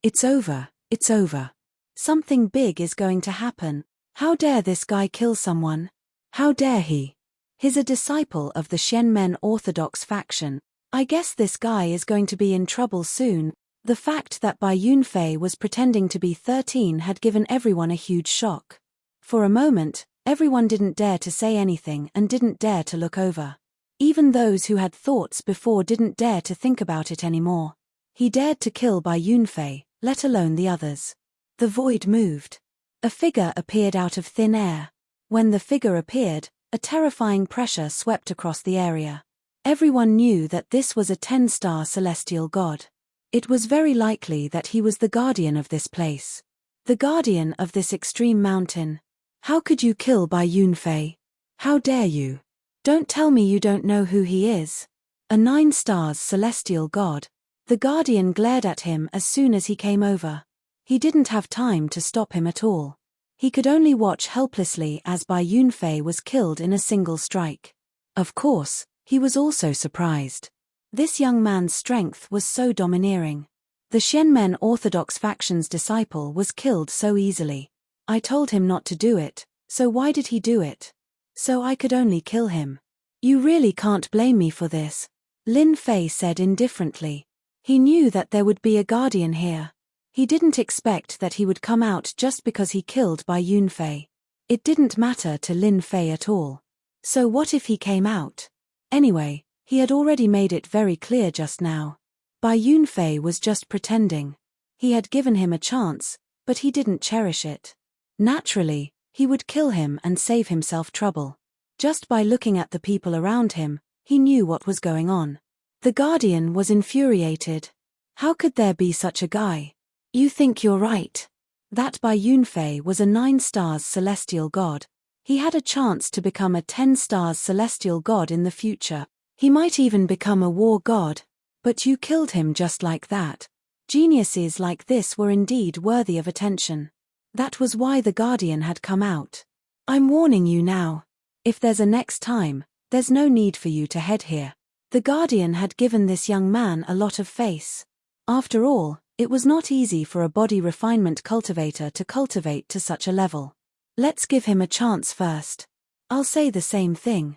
It's over, it's over. Something big is going to happen. How dare this guy kill someone? How dare he? He's a disciple of the Xianmen Orthodox faction. I guess this guy is going to be in trouble soon. The fact that Bai Yunfei was pretending to be 13 had given everyone a huge shock. For a moment, everyone didn't dare to say anything and didn't dare to look over. Even those who had thoughts before didn't dare to think about it anymore. He dared to kill Bai Yunfei, let alone the others. The void moved. A figure appeared out of thin air. When the figure appeared, a terrifying pressure swept across the area. Everyone knew that this was a 10-star celestial god. It was very likely that he was the guardian of this place. The guardian of this extreme mountain. How could you kill Bai Yunfei? How dare you? Don't tell me you don't know who he is. A 9 stars celestial god. The guardian glared at him as soon as he came over. He didn't have time to stop him at all. He could only watch helplessly as Bai Yunfei was killed in a single strike. Of course, he was also surprised. This young man's strength was so domineering. The Xianmen Orthodox faction's disciple was killed so easily. I told him not to do it, so why did he do it? So I could only kill him. You really can't blame me for this, Lin Fei said indifferently. He knew that there would be a guardian here. He didn't expect that he would come out just because he killed Bai Yunfei. It didn't matter to Lin Fei at all. So what if he came out? Anyway, he had already made it very clear just now. Bai Yunfei was just pretending. He had given him a chance, but he didn't cherish it. Naturally, he would kill him and save himself trouble. Just by looking at the people around him, he knew what was going on. The guardian was infuriated. How could there be such a guy? You think you're right. That Bai Yunfei was a 9 stars celestial god. He had a chance to become a 10 stars celestial god in the future. He might even become a war god. But you killed him just like that. Geniuses like this were indeed worthy of attention. That was why the guardian had come out. I'm warning you now. If there's a next time, there's no need for you to head here. The guardian had given this young man a lot of face. After all, it was not easy for a body refinement cultivator to cultivate to such a level. Let's give him a chance first. I'll say the same thing.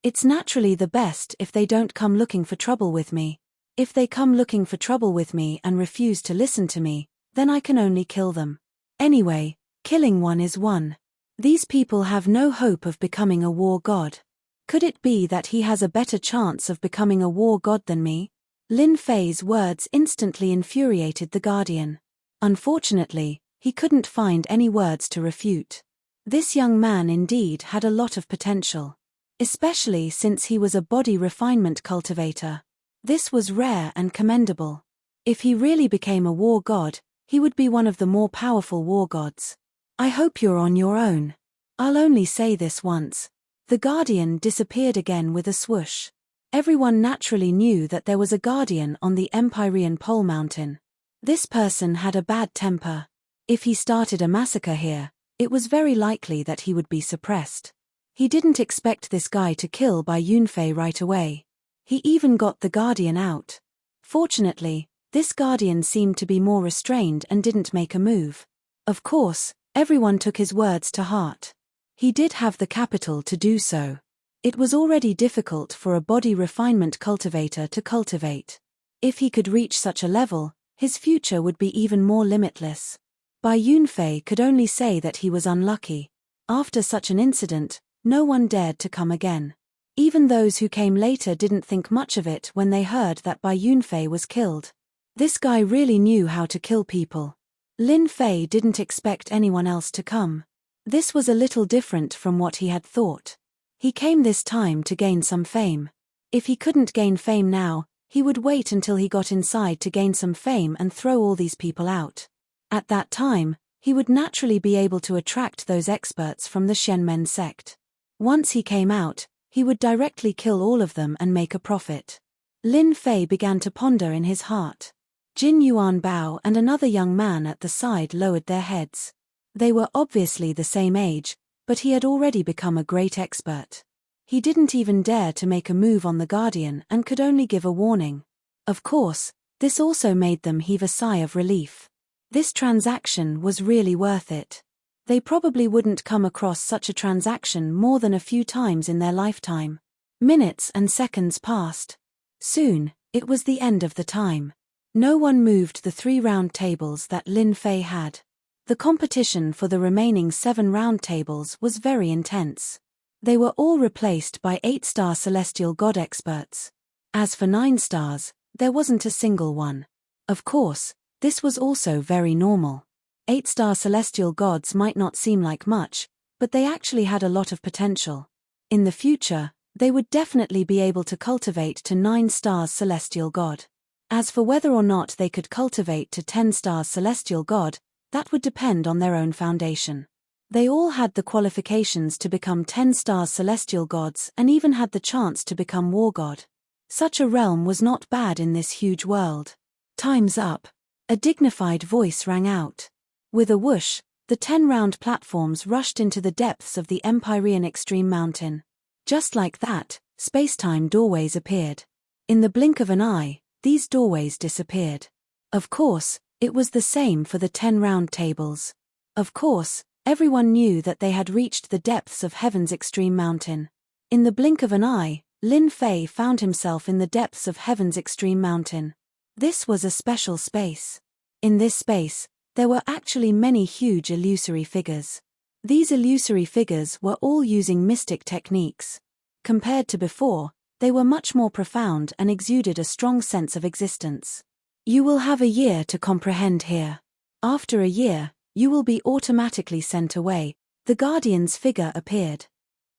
It's naturally the best if they don't come looking for trouble with me. If they come looking for trouble with me and refuse to listen to me, then I can only kill them. Anyway, killing one is one. These people have no hope of becoming a war god. Could it be that he has a better chance of becoming a war god than me? Lin Fei's words instantly infuriated the guardian. Unfortunately, he couldn't find any words to refute. This young man indeed had a lot of potential. Especially since he was a body refinement cultivator. This was rare and commendable. If he really became a war god, he would be one of the more powerful war gods. I hope you're on your own. I'll only say this once. The guardian disappeared again with a swoosh. Everyone naturally knew that there was a guardian on the Empyrean Pole Mountain. This person had a bad temper. If he started a massacre here, it was very likely that he would be suppressed. He didn't expect this guy to kill Bai Yunfei right away. He even got the guardian out. Fortunately, this guardian seemed to be more restrained and didn't make a move. Of course, everyone took his words to heart. He did have the capital to do so. It was already difficult for a body refinement cultivator to cultivate. If he could reach such a level, his future would be even more limitless. Bai Yunfei could only say that he was unlucky. After such an incident, no one dared to come again. Even those who came later didn't think much of it when they heard that Bai Yunfei was killed. This guy really knew how to kill people. Lin Fei didn't expect anyone else to come. This was a little different from what he had thought. He came this time to gain some fame. If he couldn't gain fame now, he would wait until he got inside to gain some fame and throw all these people out. At that time, he would naturally be able to attract those experts from the Shenmen sect. Once he came out, he would directly kill all of them and make a profit. Lin Fei began to ponder in his heart. Jin Yuan Bao and another young man at the side lowered their heads. They were obviously the same age, but he had already become a great expert. He didn't even dare to make a move on the Guardian and could only give a warning. Of course, this also made them heave a sigh of relief. This transaction was really worth it. They probably wouldn't come across such a transaction more than a few times in their lifetime. Minutes and seconds passed. Soon, it was the end of the time. No one moved the 3 round tables that Lin Fei had. The competition for the remaining 7 round tables was very intense. They were all replaced by 8-star celestial god experts. As for 9 stars, there wasn't a single one. Of course, this was also very normal. 8-star celestial gods might not seem like much, but they actually had a lot of potential. In the future, they would definitely be able to cultivate to 9 stars celestial god. As for whether or not they could cultivate to 10 stars celestial god, that would depend on their own foundation. They all had the qualifications to become 10 stars celestial gods and even had the chance to become war god. Such a realm was not bad in this huge world. Time's up. A dignified voice rang out. With a whoosh, the 10-round platforms rushed into the depths of the Empyrean Extreme Mountain. Just like that, space-time doorways appeared. In the blink of an eye, these doorways disappeared. Of course, it was the same for the 10-round tables. Of course, everyone knew that they had reached the depths of Heaven's Extreme Mountain. In the blink of an eye, Lin Fei found himself in the depths of Heaven's Extreme Mountain. This was a special space. In this space, there were actually many huge illusory figures. These illusory figures were all using mystic techniques. Compared to before, they were much more profound and exuded a strong sense of existence. You will have a year to comprehend here. After a year, you will be automatically sent away. The Guardian's figure appeared.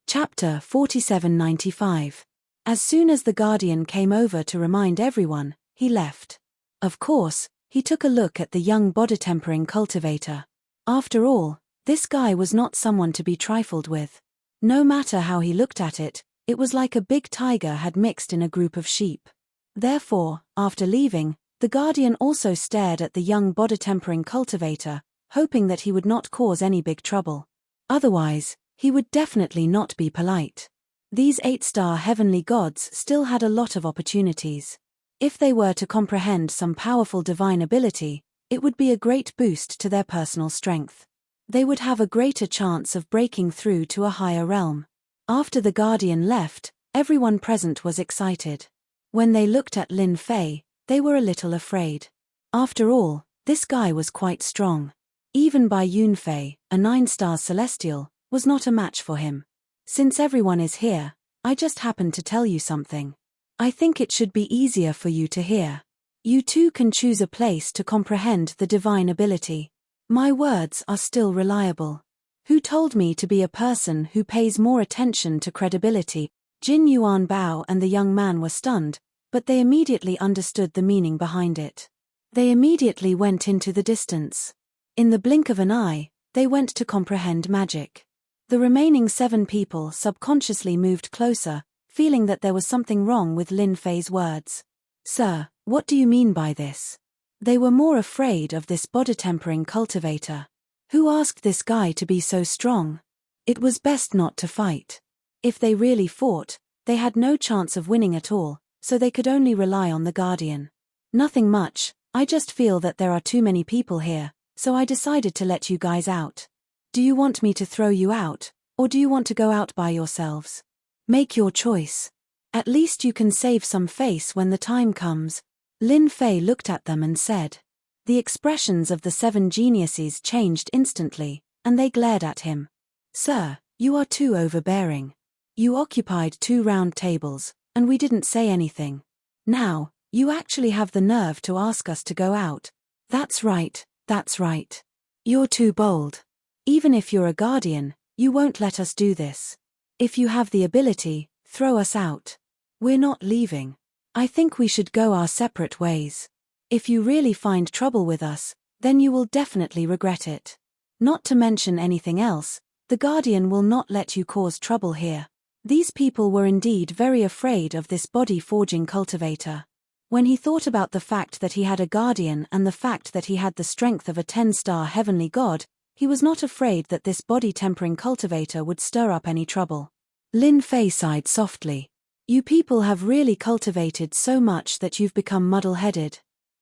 Chapter 4795. As soon as the Guardian came over to remind everyone, he left. Of course, he took a look at the young body-tempering cultivator. After all, this guy was not someone to be trifled with. No matter how he looked at it, it was like a big tiger had mixed in a group of sheep. Therefore, after leaving, the Guardian also stared at the young body-tempering cultivator, hoping that he would not cause any big trouble. Otherwise, he would definitely not be polite. These 8-star heavenly gods still had a lot of opportunities. If they were to comprehend some powerful divine ability, it would be a great boost to their personal strength. They would have a greater chance of breaking through to a higher realm. After the Guardian left, everyone present was excited. When they looked at Lin Fei, they were a little afraid. After all, this guy was quite strong. Even Bai Yunfei, a 9-star celestial, was not a match for him. Since everyone is here, I just happened to tell you something. I think it should be easier for you to hear. You too can choose a place to comprehend the divine ability. My words are still reliable. Who told me to be a person who pays more attention to credibility? Jin Yuan Bao and the young man were stunned, but they immediately understood the meaning behind it. They immediately went into the distance. In the blink of an eye, they went to comprehend magic. The remaining 7 people subconsciously moved closer, feeling that there was something wrong with Lin Fei's words. Sir, what do you mean by this? They were more afraid of this body-tempering cultivator. Who asked this guy to be so strong? It was best not to fight. If they really fought, they had no chance of winning at all, so they could only rely on the Guardian. Nothing much, I just feel that there are too many people here, so I decided to let you guys out. Do you want me to throw you out, or do you want to go out by yourselves? Make your choice. At least you can save some face when the time comes. Lin Fei looked at them and said. The expressions of the 7 geniuses changed instantly, and they glared at him. Sir, you are too overbearing. You occupied 2 round tables, and we didn't say anything. Now, you actually have the nerve to ask us to go out. That's right, that's right. You're too bold. Even if you're a Guardian, you won't let us do this. If you have the ability, throw us out. We're not leaving. I think we should go our separate ways. If you really find trouble with us, then you will definitely regret it. Not to mention anything else, the Guardian will not let you cause trouble here. These people were indeed very afraid of this body-forging cultivator. When he thought about the fact that he had a guardian and the fact that he had the strength of a 10-star heavenly god, he was not afraid that this body-tempering cultivator would stir up any trouble. Lin Fei sighed softly. You people have really cultivated so much that you've become muddle-headed.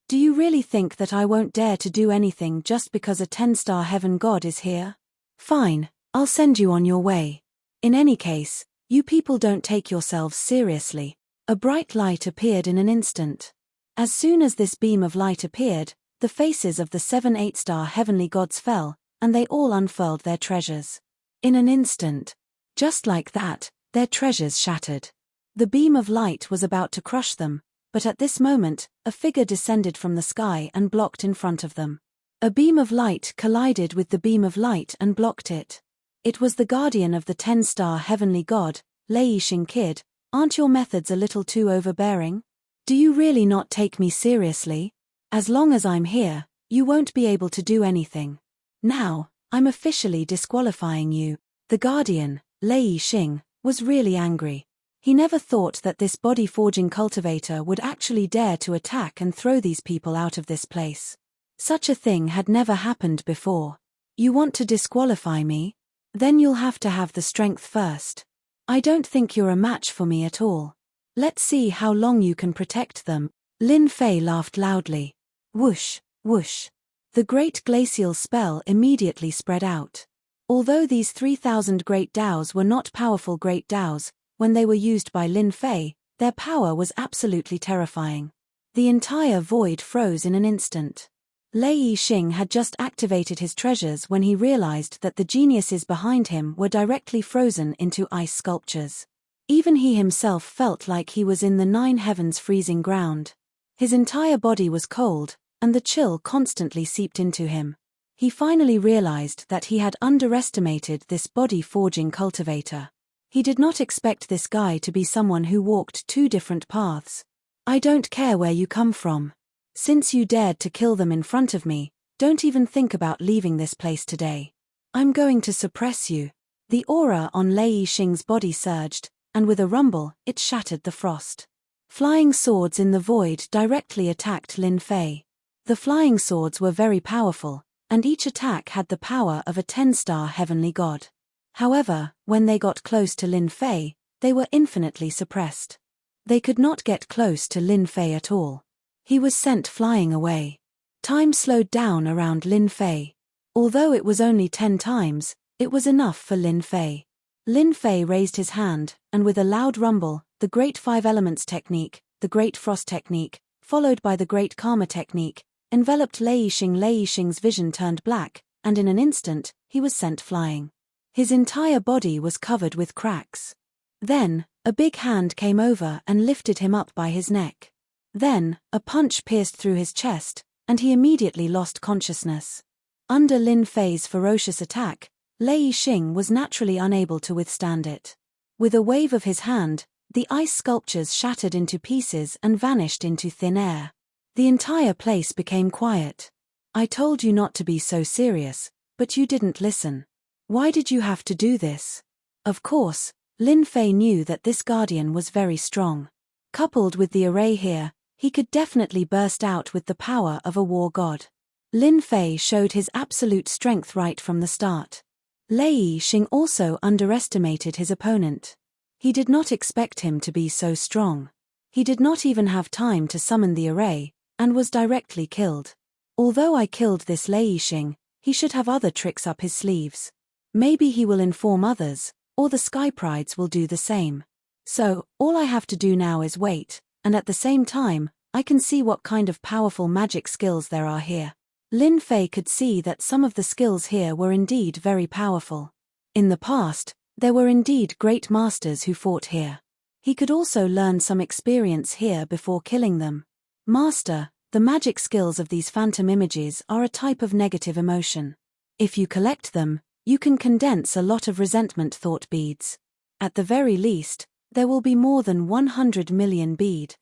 Do you really think that I won't dare to do anything just because a 10-star heaven god is here? Fine, I'll send you on your way. In any case, you people don't take yourselves seriously. A bright light appeared in an instant. As soon as this beam of light appeared, the faces of the 7 8-star heavenly gods fell, and they all unfurled their treasures. In an instant, just like that, their treasures shattered. The beam of light was about to crush them, but at this moment, a figure descended from the sky and blocked in front of them. A beam of light collided with the beam of light and blocked it. It was the guardian of the 10-star heavenly god, Lei Xing Kid. Aren't your methods a little too overbearing? Do you really not take me seriously? As long as I'm here, you won't be able to do anything. Now, I'm officially disqualifying you. The guardian, Lei Xing, was really angry. He never thought that this body-forging cultivator would actually dare to attack and throw these people out of this place. Such a thing had never happened before. You want to disqualify me? Then you'll have to have the strength first. I don't think you're a match for me at all. Let's see how long you can protect them. Lin Fei laughed loudly. Whoosh, whoosh. The great glacial spell immediately spread out. Although these 3,000 great Daos were not powerful great Daos, when they were used by Lin Fei, their power was absolutely terrifying. The entire void froze in an instant. Lei Xing had just activated his treasures when he realized that the geniuses behind him were directly frozen into ice sculptures. Even he himself felt like he was in the 9 heavens freezing ground. His entire body was cold, and the chill constantly seeped into him. He finally realized that he had underestimated this body-forging cultivator. He did not expect this guy to be someone who walked 2 different paths. I don't care where you come from. Since you dared to kill them in front of me, don't even think about leaving this place today. I'm going to suppress you. The aura on Lei Xing's body surged, and with a rumble, it shattered the frost. Flying swords in the void directly attacked Lin Fei. The flying swords were very powerful, and each attack had the power of a 10-star heavenly god. However, when they got close to Lin Fei, they were infinitely suppressed. They could not get close to Lin Fei at all. He was sent flying away. Time slowed down around Lin Fei. Although it was only 10 times, it was enough for Lin Fei. Lin Fei raised his hand, and with a loud rumble, the Great 5 Elements technique, the Great Frost technique, followed by the Great Karma technique, enveloped Lei Xing. Lei Xing's vision turned black, and in an instant, he was sent flying. His entire body was covered with cracks. Then, a big hand came over and lifted him up by his neck. Then, a punch pierced through his chest, and he immediately lost consciousness. Under Lin Fei's ferocious attack, Lei Xing was naturally unable to withstand it. With a wave of his hand, the ice sculptures shattered into pieces and vanished into thin air. The entire place became quiet. I told you not to be so serious, but you didn't listen. Why did you have to do this? Of course, Lin Fei knew that this guardian was very strong. Coupled with the array here, he could definitely burst out with the power of a war god. Lin Fei showed his absolute strength right from the start. Lei Xing also underestimated his opponent. He did not expect him to be so strong. He did not even have time to summon the array, and was directly killed. Although I killed this Lei Xing, he should have other tricks up his sleeves. Maybe he will inform others, or the Sky Prides will do the same. So, all I have to do now is wait, and at the same time, I can see what kind of powerful magic skills there are here. Lin Fei could see that some of the skills here were indeed very powerful. In the past, there were indeed great masters who fought here. He could also learn some experience here before killing them. Master, the magic skills of these phantom images are a type of negative emotion. If you collect them, you can condense a lot of resentment thought beads. At the very least, there will be more than 100 million bead.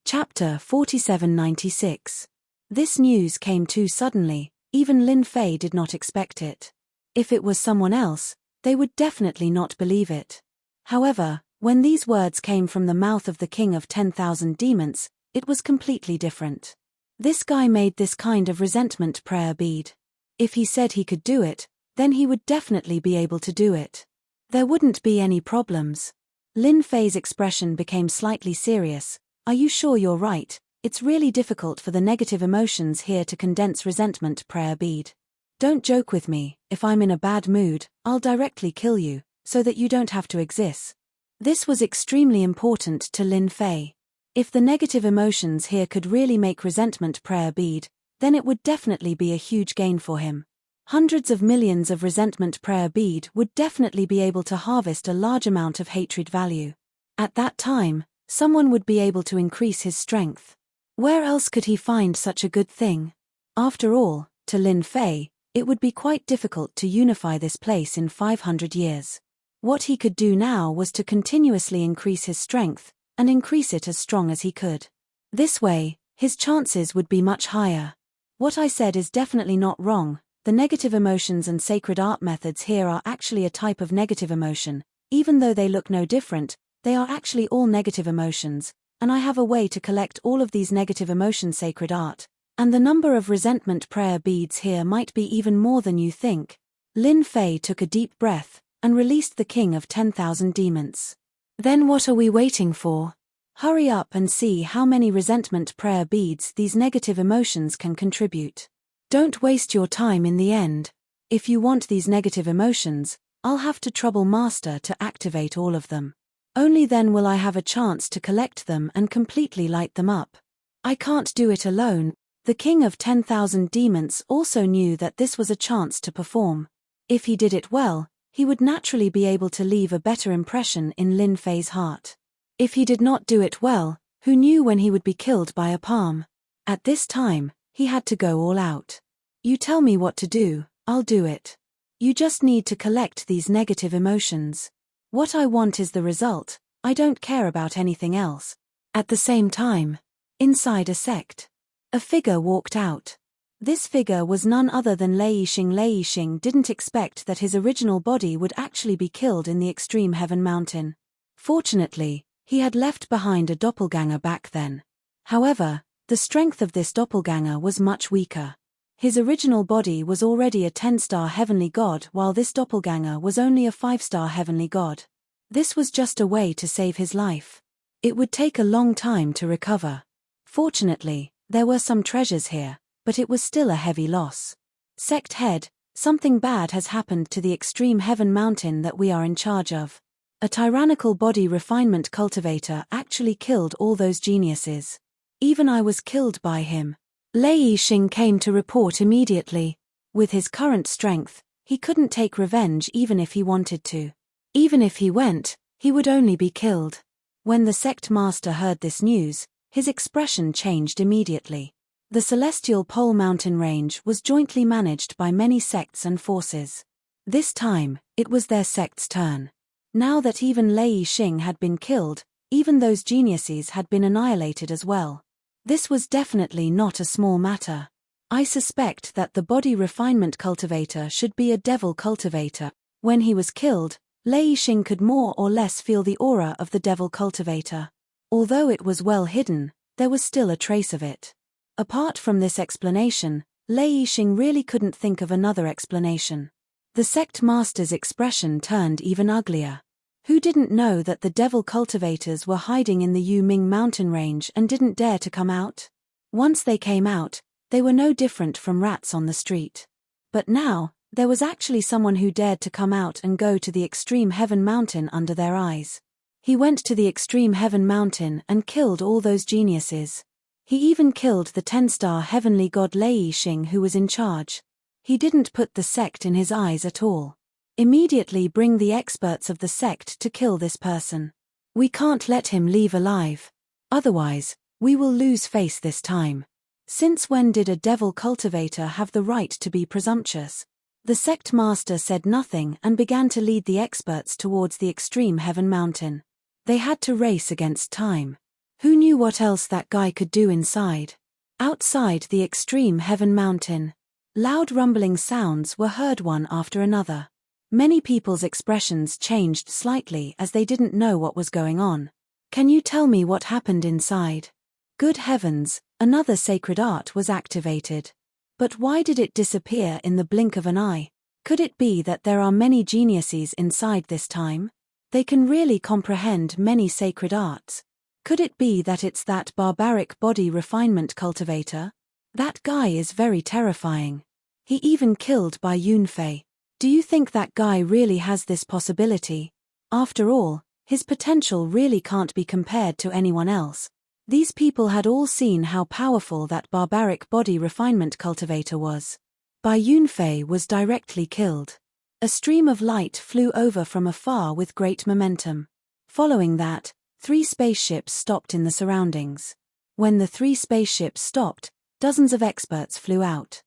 Chapter 4796. This news came too suddenly, even Lin Fei did not expect it. If it was someone else, they would definitely not believe it. However, when these words came from the mouth of the king of 10,000 demons, it was completely different. This guy made this kind of resentment prayer bead. If he said he could do it, then he would definitely be able to do it. There wouldn't be any problems. Lin Fei's expression became slightly serious. Are you sure you're right? It's really difficult for the negative emotions here to condense resentment prayer bead. Don't joke with me. If I'm in a bad mood, I'll directly kill you, so that you don't have to exist. This was extremely important to Lin Fei. If the negative emotions here could really make resentment prayer bead, then it would definitely be a huge gain for him. Hundreds of millions of resentment prayer bead would definitely be able to harvest a large amount of hatred value. At that time, someone would be able to increase his strength. Where else could he find such a good thing? After all, to Lin Fei, it would be quite difficult to unify this place in 500 years. What he could do now was to continuously increase his strength, and increase it as strong as he could. This way, his chances would be much higher. What I said is definitely not wrong. The negative emotions and sacred art methods here are actually a type of negative emotion. Even though they look no different, they are actually all negative emotions, and I have a way to collect all of these negative emotion sacred art, and the number of resentment prayer beads here might be even more than you think. Lin Fei took a deep breath, and released the king of 10,000 demons. Then what are we waiting for? Hurry up and see how many resentment prayer beads these negative emotions can contribute. Don't waste your time in the end. If you want these negative emotions, I'll have to trouble Master to activate all of them. Only then will I have a chance to collect them and completely light them up. I can't do it alone. The king of 10,000 demons also knew that this was a chance to perform. If he did it well, he would naturally be able to leave a better impression in Lin Fei's heart. If he did not do it well, who knew when he would be killed by a palm? At this time, he had to go all out. You tell me what to do, I'll do it. You just need to collect these negative emotions. What I want is the result, I don't care about anything else. At the same time, inside a sect, a figure walked out. This figure was none other than Lei Yixing. Lei Yixing didn't expect that his original body would actually be killed in the extreme heaven mountain. Fortunately, he had left behind a doppelganger back then. However, the strength of this doppelganger was much weaker. His original body was already a 10-star heavenly god while this doppelganger was only a 5-star heavenly god. This was just a way to save his life. It would take a long time to recover. Fortunately, there were some treasures here, but it was still a heavy loss. Sect head, something bad has happened to the extreme heaven mountain that we are in charge of. A tyrannical body refinement cultivator actually killed all those geniuses. Even I was killed by him. Lei Yixing came to report immediately. With his current strength, he couldn't take revenge even if he wanted to. Even if he went, he would only be killed. When the sect master heard this news, his expression changed immediately. The Celestial Pole Mountain Range was jointly managed by many sects and forces. This time, it was their sect's turn. Now that even Lei Yixing had been killed, even those geniuses had been annihilated as well. This was definitely not a small matter. I suspect that the body refinement cultivator should be a devil cultivator. When he was killed, Lei Yixing could more or less feel the aura of the devil cultivator. Although it was well hidden, there was still a trace of it. Apart from this explanation, Lei Yixing really couldn't think of another explanation. The sect master's expression turned even uglier. Who didn't know that the devil cultivators were hiding in the Yuming mountain range and didn't dare to come out? Once they came out, they were no different from rats on the street. But now, there was actually someone who dared to come out and go to the extreme heaven mountain under their eyes. He went to the extreme heaven mountain and killed all those geniuses. He even killed the 10-star heavenly god Lei Yixing who was in charge. He didn't put the sect in his eyes at all. Immediately bring the experts of the sect to kill this person. We can't let him leave alive. Otherwise, we will lose face this time. Since when did a devil cultivator have the right to be presumptuous? The sect master said nothing and began to lead the experts towards the extreme heaven mountain. They had to race against time. Who knew what else that guy could do inside? Outside the extreme heaven mountain, loud rumbling sounds were heard one after another. Many people's expressions changed slightly as they didn't know what was going on. Can you tell me what happened inside? Good heavens, another sacred art was activated. But why did it disappear in the blink of an eye? Could it be that there are many geniuses inside this time? They can really comprehend many sacred arts. Could it be that it's that barbaric body refinement cultivator? That guy is very terrifying. He even killed Bai Yunfei. Do you think that guy really has this possibility? After all, his potential really can't be compared to anyone else. These people had all seen how powerful that barbaric body refinement cultivator was. Bai Yunfei was directly killed. A stream of light flew over from afar with great momentum. Following that, 3 spaceships stopped in the surroundings. When the 3 spaceships stopped, dozens of experts flew out.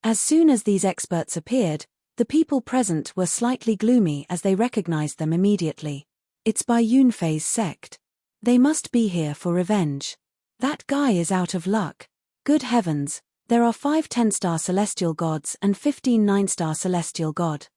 As soon as these experts appeared, the people present were slightly gloomy as they recognized them immediately. It's Bai Yunfei's sect. They must be here for revenge. That guy is out of luck. Good heavens, there are 5 10-star celestial gods and 15 9-star celestial god.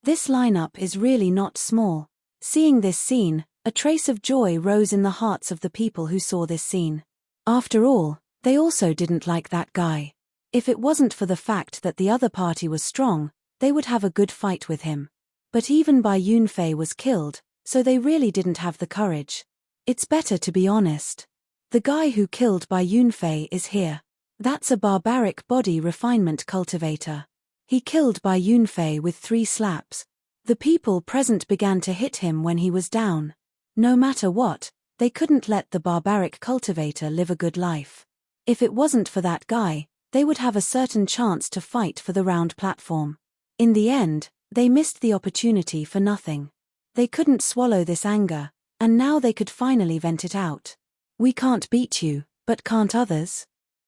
This lineup is really not small. Seeing this scene, a trace of joy rose in the hearts of the people who saw this scene. After all, they also didn't like that guy. If it wasn't for the fact that the other party was strong, they would have a good fight with him. But even Bai Yunfei was killed, so they really didn't have the courage. It's better to be honest. The guy who killed Bai Yunfei is here. That's a barbaric body refinement cultivator. He killed Bai Yunfei with 3 slaps. The people present began to hit him when he was down. No matter what, they couldn't let the barbaric cultivator live a good life. If it wasn't for that guy, they would have a certain chance to fight for the round platform. In the end, they missed the opportunity for nothing. They couldn't swallow this anger, and now they could finally vent it out. We can't beat you, but can't others?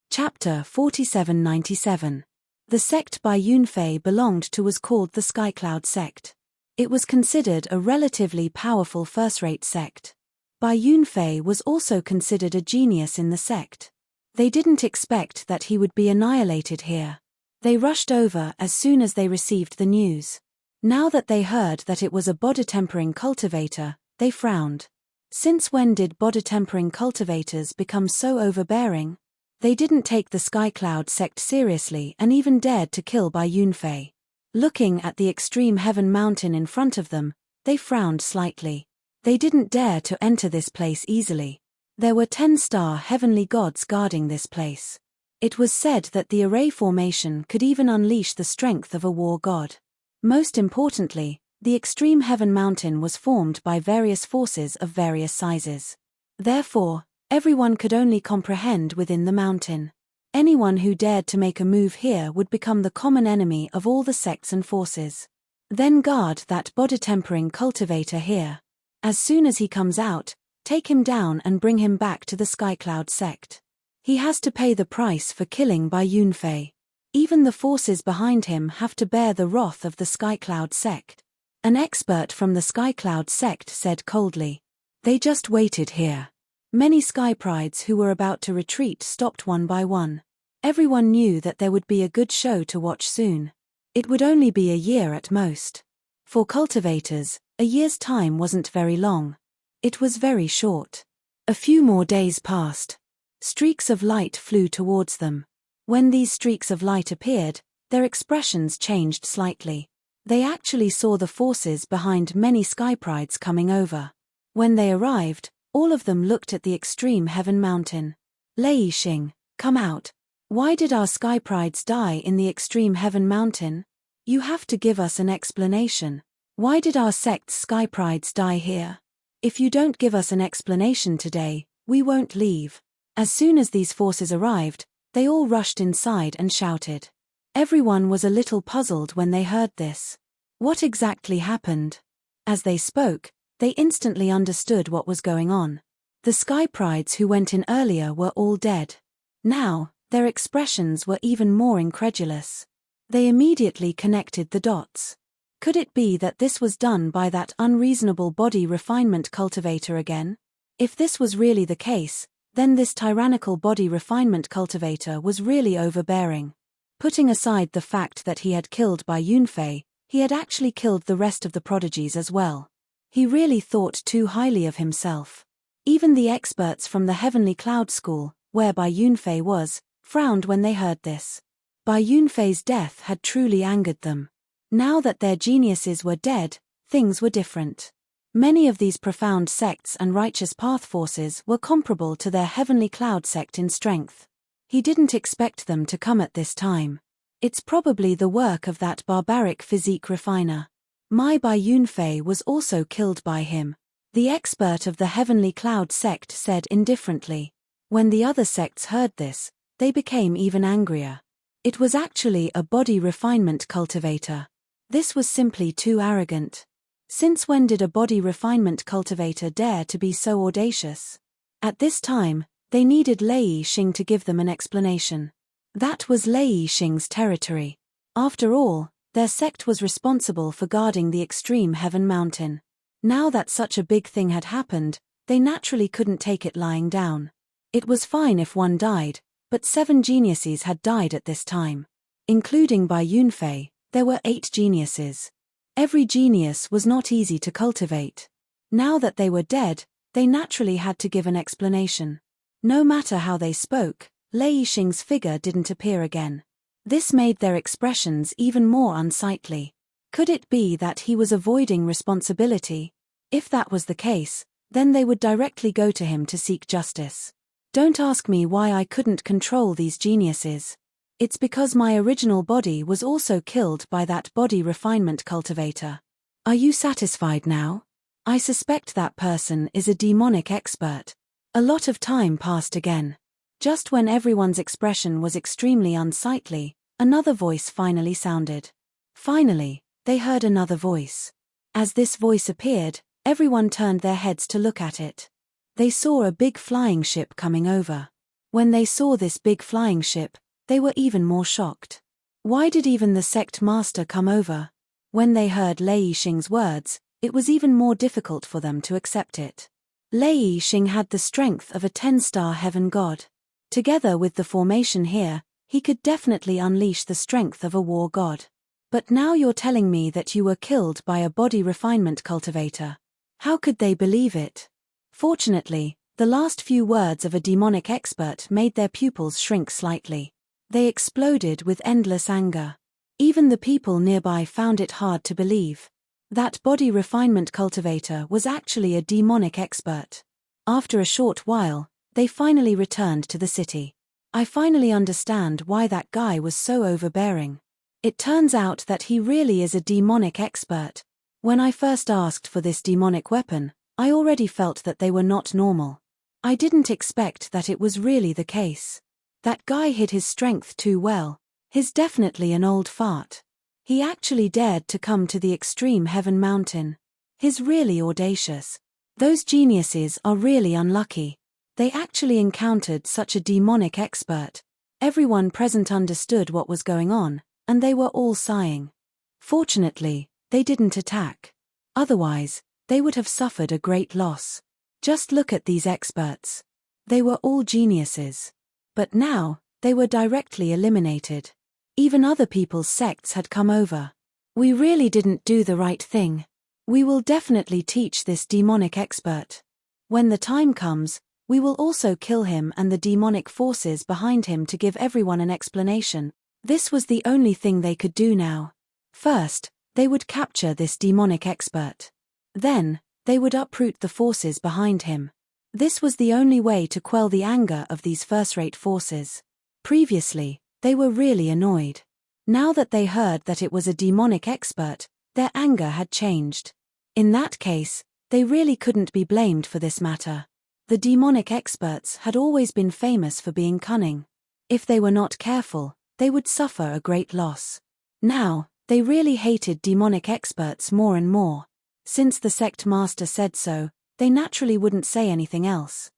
Chapter 4797. The sect Bai Yunfei belonged to was called the Skycloud sect. It was considered a relatively powerful first-rate sect. Bai Yunfei was also considered a genius in the sect. They didn't expect that he would be annihilated here. They rushed over as soon as they received the news. Now that they heard that it was a body-tempering cultivator, they frowned. Since when did body-tempering cultivators become so overbearing? They didn't take the Skycloud sect seriously and even dared to kill Bai Yunfei. Looking at the extreme heaven mountain in front of them, they frowned slightly. They didn't dare to enter this place easily. There were 10-star heavenly gods guarding this place. It was said that the array formation could even unleash the strength of a war god. Most importantly, the extreme heaven mountain was formed by various forces of various sizes. Therefore, everyone could only comprehend within the mountain. Anyone who dared to make a move here would become the common enemy of all the sects and forces. Then guard that body-tempering cultivator here. As soon as he comes out, take him down and bring him back to the Skycloud sect. He has to pay the price for killing Bai Yunfei. Even the forces behind him have to bear the wrath of the Skycloud sect. An expert from the Skycloud sect said coldly. They just waited here. Many Sky Prides who were about to retreat stopped one by one. Everyone knew that there would be a good show to watch soon. It would only be a year at most. For cultivators, a year's time wasn't very long. It was very short. A few more days passed. Streaks of light flew towards them. When these streaks of light appeared, their expressions changed slightly. They actually saw the forces behind many Sky Prides coming over. When they arrived, all of them looked at the extreme heaven mountain. Lei Xing, come out. Why did our Sky Prides die in the extreme heaven mountain? You have to give us an explanation. Why did our sect's Sky Prides die here? If you don't give us an explanation today, we won't leave. As soon as these forces arrived, they all rushed inside and shouted. Everyone was a little puzzled when they heard this. What exactly happened? As they spoke, they instantly understood what was going on. The Sky Prides who went in earlier were all dead. Now, their expressions were even more incredulous. They immediately connected the dots. Could it be that this was done by that unreasonable body refinement cultivator again? If this was really the case, then this tyrannical body refinement cultivator was really overbearing. Putting aside the fact that he had killed Bai Yunfei, he had actually killed the rest of the prodigies as well. He really thought too highly of himself. Even the experts from the Heavenly Cloud School, where Bai Yunfei was, frowned when they heard this. Bai Yunfei's death had truly angered them. Now that their geniuses were dead, things were different. Many of these profound sects and righteous path forces were comparable to their Heavenly Cloud sect in strength. He didn't expect them to come at this time. It's probably the work of that barbaric physique refiner. My Bai Yunfei was also killed by him, the expert of the Heavenly Cloud sect said indifferently. When the other sects heard this, they became even angrier. It was actually a body refinement cultivator. This was simply too arrogant. Since when did a body refinement cultivator dare to be so audacious? At this time, they needed Lei Xing to give them an explanation. That was Lei Xing's territory. After all, their sect was responsible for guarding the extreme heaven mountain. Now that such a big thing had happened, they naturally couldn't take it lying down. It was fine if one died, but 7 geniuses had died at this time. Including Bai Yunfei, there were 8 geniuses. Every genius was not easy to cultivate. Now that they were dead, they naturally had to give an explanation. No matter how they spoke, Lei Xing's figure didn't appear again. This made their expressions even more unsightly. Could it be that he was avoiding responsibility? If that was the case, then they would directly go to him to seek justice. Don't ask me why I couldn't control these geniuses. It's because my original body was also killed by that body refinement cultivator. Are you satisfied now? I suspect that person is a demonic expert. A lot of time passed again. Just when everyone's expression was extremely unsightly, another voice finally sounded. Finally, they heard another voice. As this voice appeared, everyone turned their heads to look at it. They saw a big flying ship coming over. When they saw this big flying ship, they were even more shocked. Why did even the sect master come over? When they heard Lei Xing's words, it was even more difficult for them to accept it. Lei Xing had the strength of a 10-star heaven god. Together with the formation here, he could definitely unleash the strength of a war god. But now you're telling me that you were killed by a body refinement cultivator. How could they believe it? Fortunately, the last few words of a demonic expert made their pupils shrink slightly. They exploded with endless anger. Even the people nearby found it hard to believe. That body refinement cultivator was actually a demonic expert. After a short while, they finally returned to the city. I finally understand why that guy was so overbearing. It turns out that he really is a demonic expert. When I first asked for this demonic weapon, I already felt that they were not normal. I didn't expect that it was really the case. That guy hid his strength too well. He's definitely an old fart. He actually dared to come to the extreme heaven mountain. He's really audacious. Those geniuses are really unlucky. They actually encountered such a demonic expert. Everyone present understood what was going on, and they were all sighing. Fortunately, they didn't attack. Otherwise, they would have suffered a great loss. Just look at these experts. They were all geniuses. But now, they were directly eliminated. Even other people's sects had come over. We really didn't do the right thing. We will definitely teach this demonic expert. When the time comes, we will also kill him and the demonic forces behind him to give everyone an explanation. This was the only thing they could do now. First, they would capture this demonic expert. Then, they would uproot the forces behind him. This was the only way to quell the anger of these first-rate forces. Previously, they were really annoyed. Now that they heard that it was a demonic expert, their anger had changed. In that case, they really couldn't be blamed for this matter. The demonic experts had always been famous for being cunning. If they were not careful, they would suffer a great loss. Now, they really hated demonic experts more and more. Since the sect master said so, they naturally wouldn't say anything else.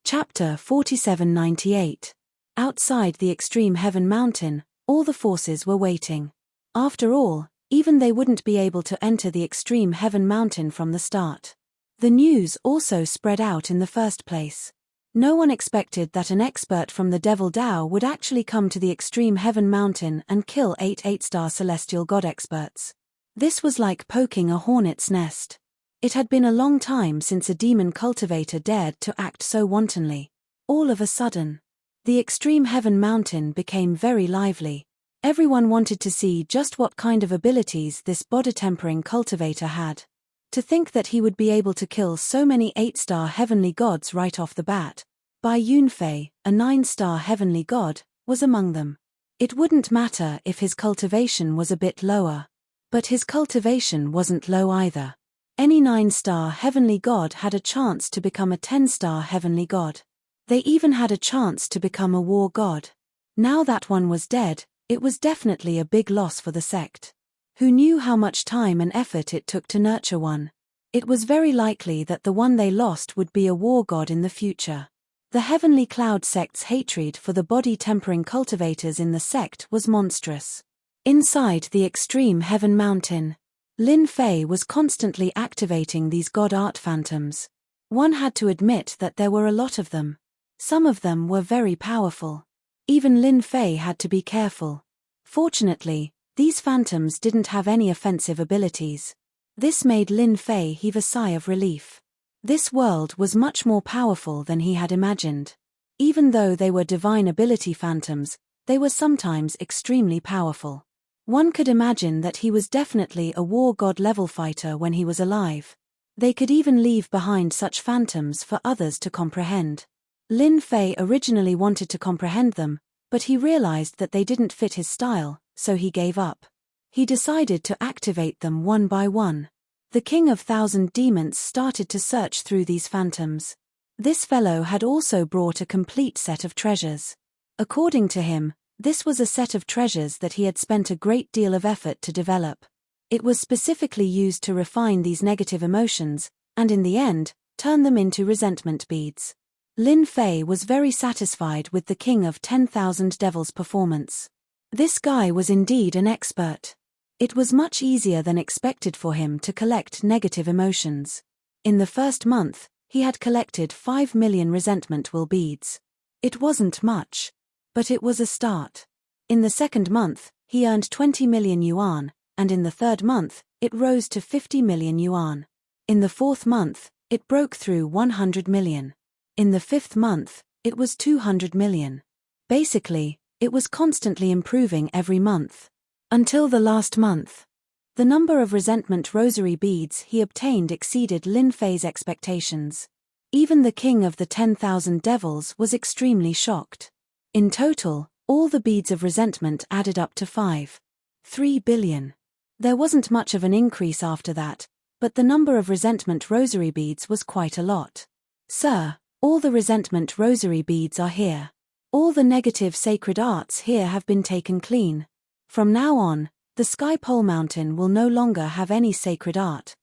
Chapter 4798. Outside the extreme heaven mountain, all the forces were waiting. After all, even they wouldn't be able to enter the extreme heaven mountain from the start. The news also spread out in the first place. No one expected that an expert from the Devil Tao would actually come to the extreme heaven mountain and kill 8 8-star celestial god experts. This was like poking a hornet's nest. It had been a long time since a demon cultivator dared to act so wantonly. All of a sudden, the extreme heaven mountain became very lively. Everyone wanted to see just what kind of abilities this body-tempering cultivator had. To think that he would be able to kill so many 8-star heavenly gods right off the bat. Bai Yunfei, a 9-star heavenly god, was among them. It wouldn't matter if his cultivation was a bit lower. But his cultivation wasn't low either. Any 9-star heavenly god had a chance to become a 10-star heavenly god. They even had a chance to become a war god. Now that one was dead, it was definitely a big loss for the sect. Who knew how much time and effort it took to nurture one? It was very likely that the one they lost would be a war god in the future. The Heavenly Cloud sect's hatred for the body-tempering cultivators in the sect was monstrous. Inside the extreme heaven mountain, Lin Fei was constantly activating these god art phantoms. One had to admit that there were a lot of them. Some of them were very powerful. Even Lin Fei had to be careful. Fortunately, these phantoms didn't have any offensive abilities. This made Lin Fei heave a sigh of relief. This world was much more powerful than he had imagined. Even though they were divine ability phantoms, they were sometimes extremely powerful. One could imagine that he was definitely a war god level fighter when he was alive. They could even leave behind such phantoms for others to comprehend. Lin Fei originally wanted to comprehend them, but he realized that they didn't fit his style, so he gave up. He decided to activate them one by one. The King of Thousand Demons started to search through these phantoms. This fellow had also brought a complete set of treasures. According to him, this was a set of treasures that he had spent a great deal of effort to develop. It was specifically used to refine these negative emotions, and in the end, turn them into resentment beads. Lin Fei was very satisfied with the King of 10,000 Devils' performance. This guy was indeed an expert. It was much easier than expected for him to collect negative emotions. In the first month, he had collected 5 million resentment will beads. It wasn't much, but it was a start. In the second month, he earned 20 million yuan, and in the third month, it rose to 50 million yuan. In the fourth month, it broke through 100 million. In the fifth month, it was 200 million. Basically, it was constantly improving every month. Until the last month. The number of resentment rosary beads he obtained exceeded Lin Fei's expectations. Even the King of the 10,000 Devils was extremely shocked. In total, all the beads of resentment added up to 5.3 billion. There wasn't much of an increase after that, but the number of resentment rosary beads was quite a lot. Sir, all the resentment rosary beads are here. All the negative sacred arts here have been taken clean. From now on, the Sky Pole Mountain will no longer have any sacred art.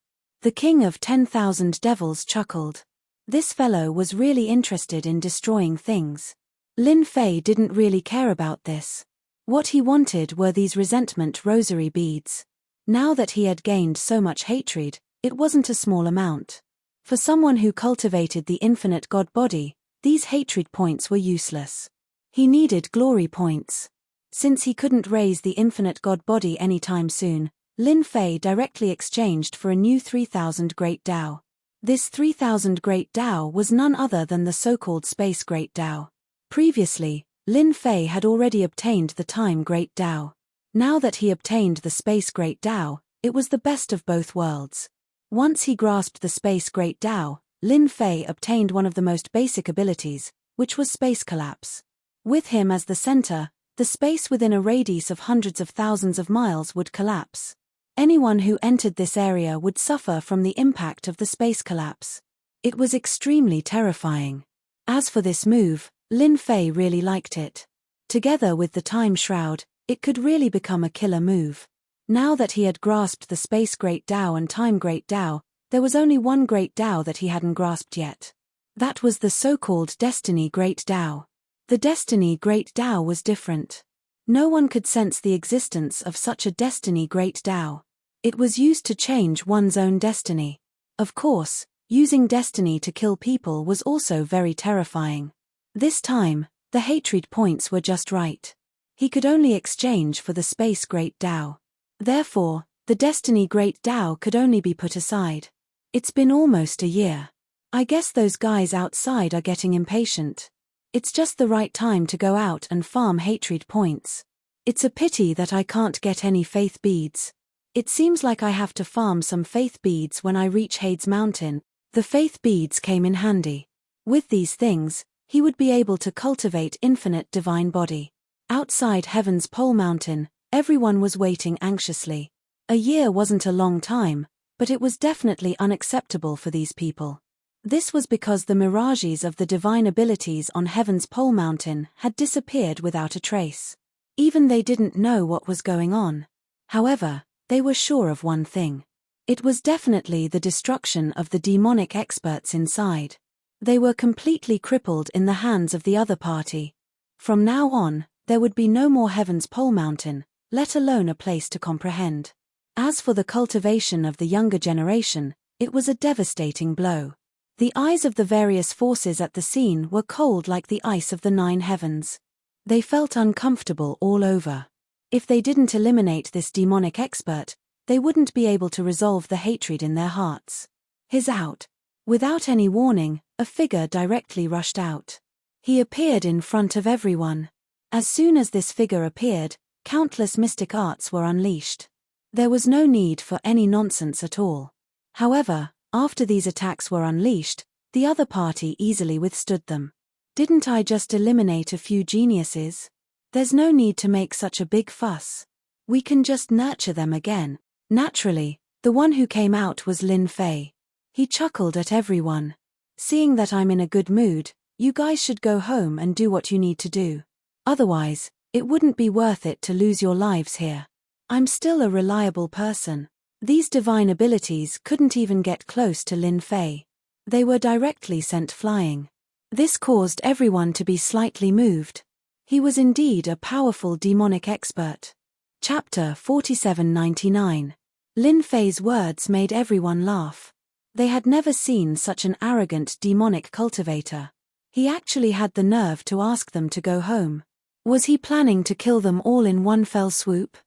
The King of 10,000 Devils chuckled. This fellow was really interested in destroying things. Lin Fei didn't really care about this. What he wanted were these resentment rosary beads. Now that he had gained so much hatred, it wasn't a small amount. For someone who cultivated the infinite god body, these hatred points were useless. He needed glory points. Since he couldn't raise the infinite god body anytime soon, Lin Fei directly exchanged for a new 3,000 Great Tao. This 3,000 Great Tao was none other than the so-called Space Great Tao. Previously, Lin Fei had already obtained the Time Great Tao. Now that he obtained the Space Great Tao, it was the best of both worlds. Once he grasped the Space Great Tao, Lin Fei obtained one of the most basic abilities, which was space collapse. With him as the center, the space within a radius of hundreds of thousands of miles would collapse. Anyone who entered this area would suffer from the impact of the space collapse. It was extremely terrifying. As for this move, Lin Fei really liked it. Together with the Time Shroud, it could really become a killer move. Now that he had grasped the Space Great Tao and Time Great Tao, there was only one Great Tao that he hadn't grasped yet. That was the so-called Destiny Great Tao. The Destiny Great Tao was different. No one could sense the existence of such a destiny great Tao. It was used to change one's own destiny. Of course, using destiny to kill people was also very terrifying. This time, the hatred points were just right. He could only exchange for the space great Tao. Therefore, the destiny great Tao could only be put aside. It's been almost a year. I guess those guys outside are getting impatient. It's just the right time to go out and farm hatred points. It's a pity that I can't get any faith beads. It seems like I have to farm some faith beads when I reach Hades Mountain. The faith beads came in handy. With these things, he would be able to cultivate infinite divine body. Outside Heaven's Pole Mountain, everyone was waiting anxiously. A year wasn't a long time, but it was definitely unacceptable for these people. This was because the mirages of the divine abilities on Heaven's Pole Mountain had disappeared without a trace. Even they didn't know what was going on. However, they were sure of one thing. It was definitely the destruction of the demonic experts inside. They were completely crippled in the hands of the other party. From now on, there would be no more Heaven's Pole Mountain, let alone a place to comprehend. As for the cultivation of the younger generation, it was a devastating blow. The eyes of the various forces at the scene were cold like the ice of the 9 heavens. They felt uncomfortable all over. If they didn't eliminate this demonic expert, they wouldn't be able to resolve the hatred in their hearts. He's out. Without any warning, a figure directly rushed out. He appeared in front of everyone. As soon as this figure appeared, countless mystic arts were unleashed. There was no need for any nonsense at all. However, after these attacks were unleashed, the other party easily withstood them. Didn't I just eliminate a few geniuses? There's no need to make such a big fuss. We can just nurture them again. Naturally, the one who came out was Lin Fei. He chuckled at everyone. Seeing that I'm in a good mood, you guys should go home and do what you need to do. Otherwise, it wouldn't be worth it to lose your lives here. I'm still a reliable person. These divine abilities couldn't even get close to Lin Fei. They were directly sent flying. This caused everyone to be slightly moved. He was indeed a powerful demonic expert. Chapter 4799. Lin Fei's words made everyone laugh. They had never seen such an arrogant demonic cultivator. He actually had the nerve to ask them to go home. Was he planning to kill them all in one fell swoop?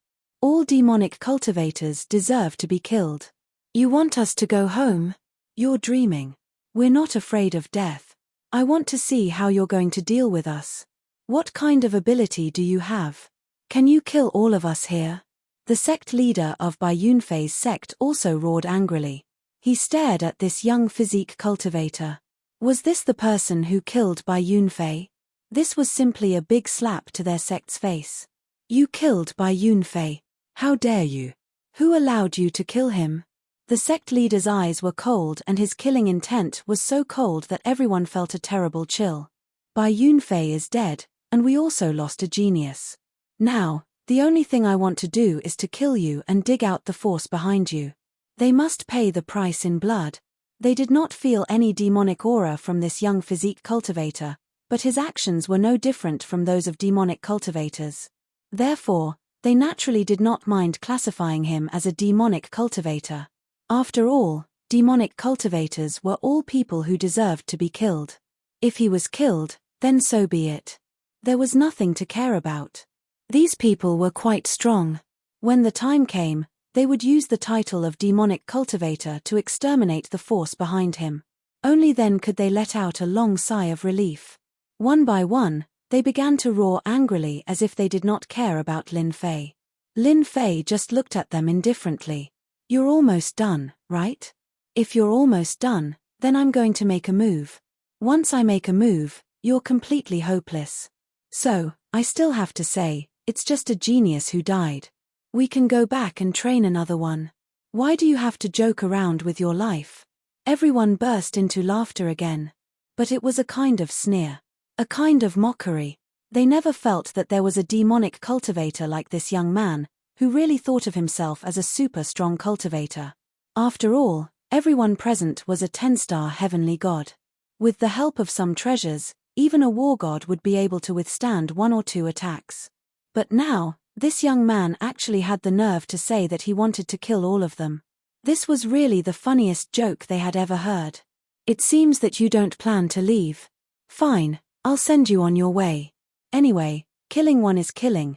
All demonic cultivators deserve to be killed. You want us to go home? You're dreaming. We're not afraid of death. I want to see how you're going to deal with us. What kind of ability do you have? Can you kill all of us here? The sect leader of Bai Yunfei's sect also roared angrily. He stared at this young physique cultivator. Was this the person who killed Bai Yunfei? This was simply a big slap to their sect's face. You killed Bai Yunfei. How dare you? Who allowed you to kill him? The sect leader's eyes were cold and his killing intent was so cold that everyone felt a terrible chill. Bai Yunfei is dead, and we also lost a genius. Now, the only thing I want to do is to kill you and dig out the force behind you. They must pay the price in blood. They did not feel any demonic aura from this young physique cultivator, but his actions were no different from those of demonic cultivators. Therefore, they naturally did not mind classifying him as a demonic cultivator. After all, demonic cultivators were all people who deserved to be killed. If he was killed, then so be it. There was nothing to care about. These people were quite strong. When the time came, they would use the title of demonic cultivator to exterminate the force behind him. Only then could they let out a long sigh of relief. One by one, they began to roar angrily as if they did not care about Lin Fei. Lin Fei just looked at them indifferently. You're almost done, right? If you're almost done, then I'm going to make a move. Once I make a move, you're completely hopeless. So, I still have to say, it's just a genius who died. We can go back and train another one. Why do you have to joke around with your life? Everyone burst into laughter again. But it was a kind of sneer. A kind of mockery. They never felt that there was a demonic cultivator like this young man, who really thought of himself as a super strong cultivator. After all, everyone present was a 10-star heavenly god. With the help of some treasures, even a war god would be able to withstand 1 or 2 attacks. But now, this young man actually had the nerve to say that he wanted to kill all of them. This was really the funniest joke they had ever heard. It seems that you don't plan to leave. Fine, I'll send you on your way. Anyway, killing one is killing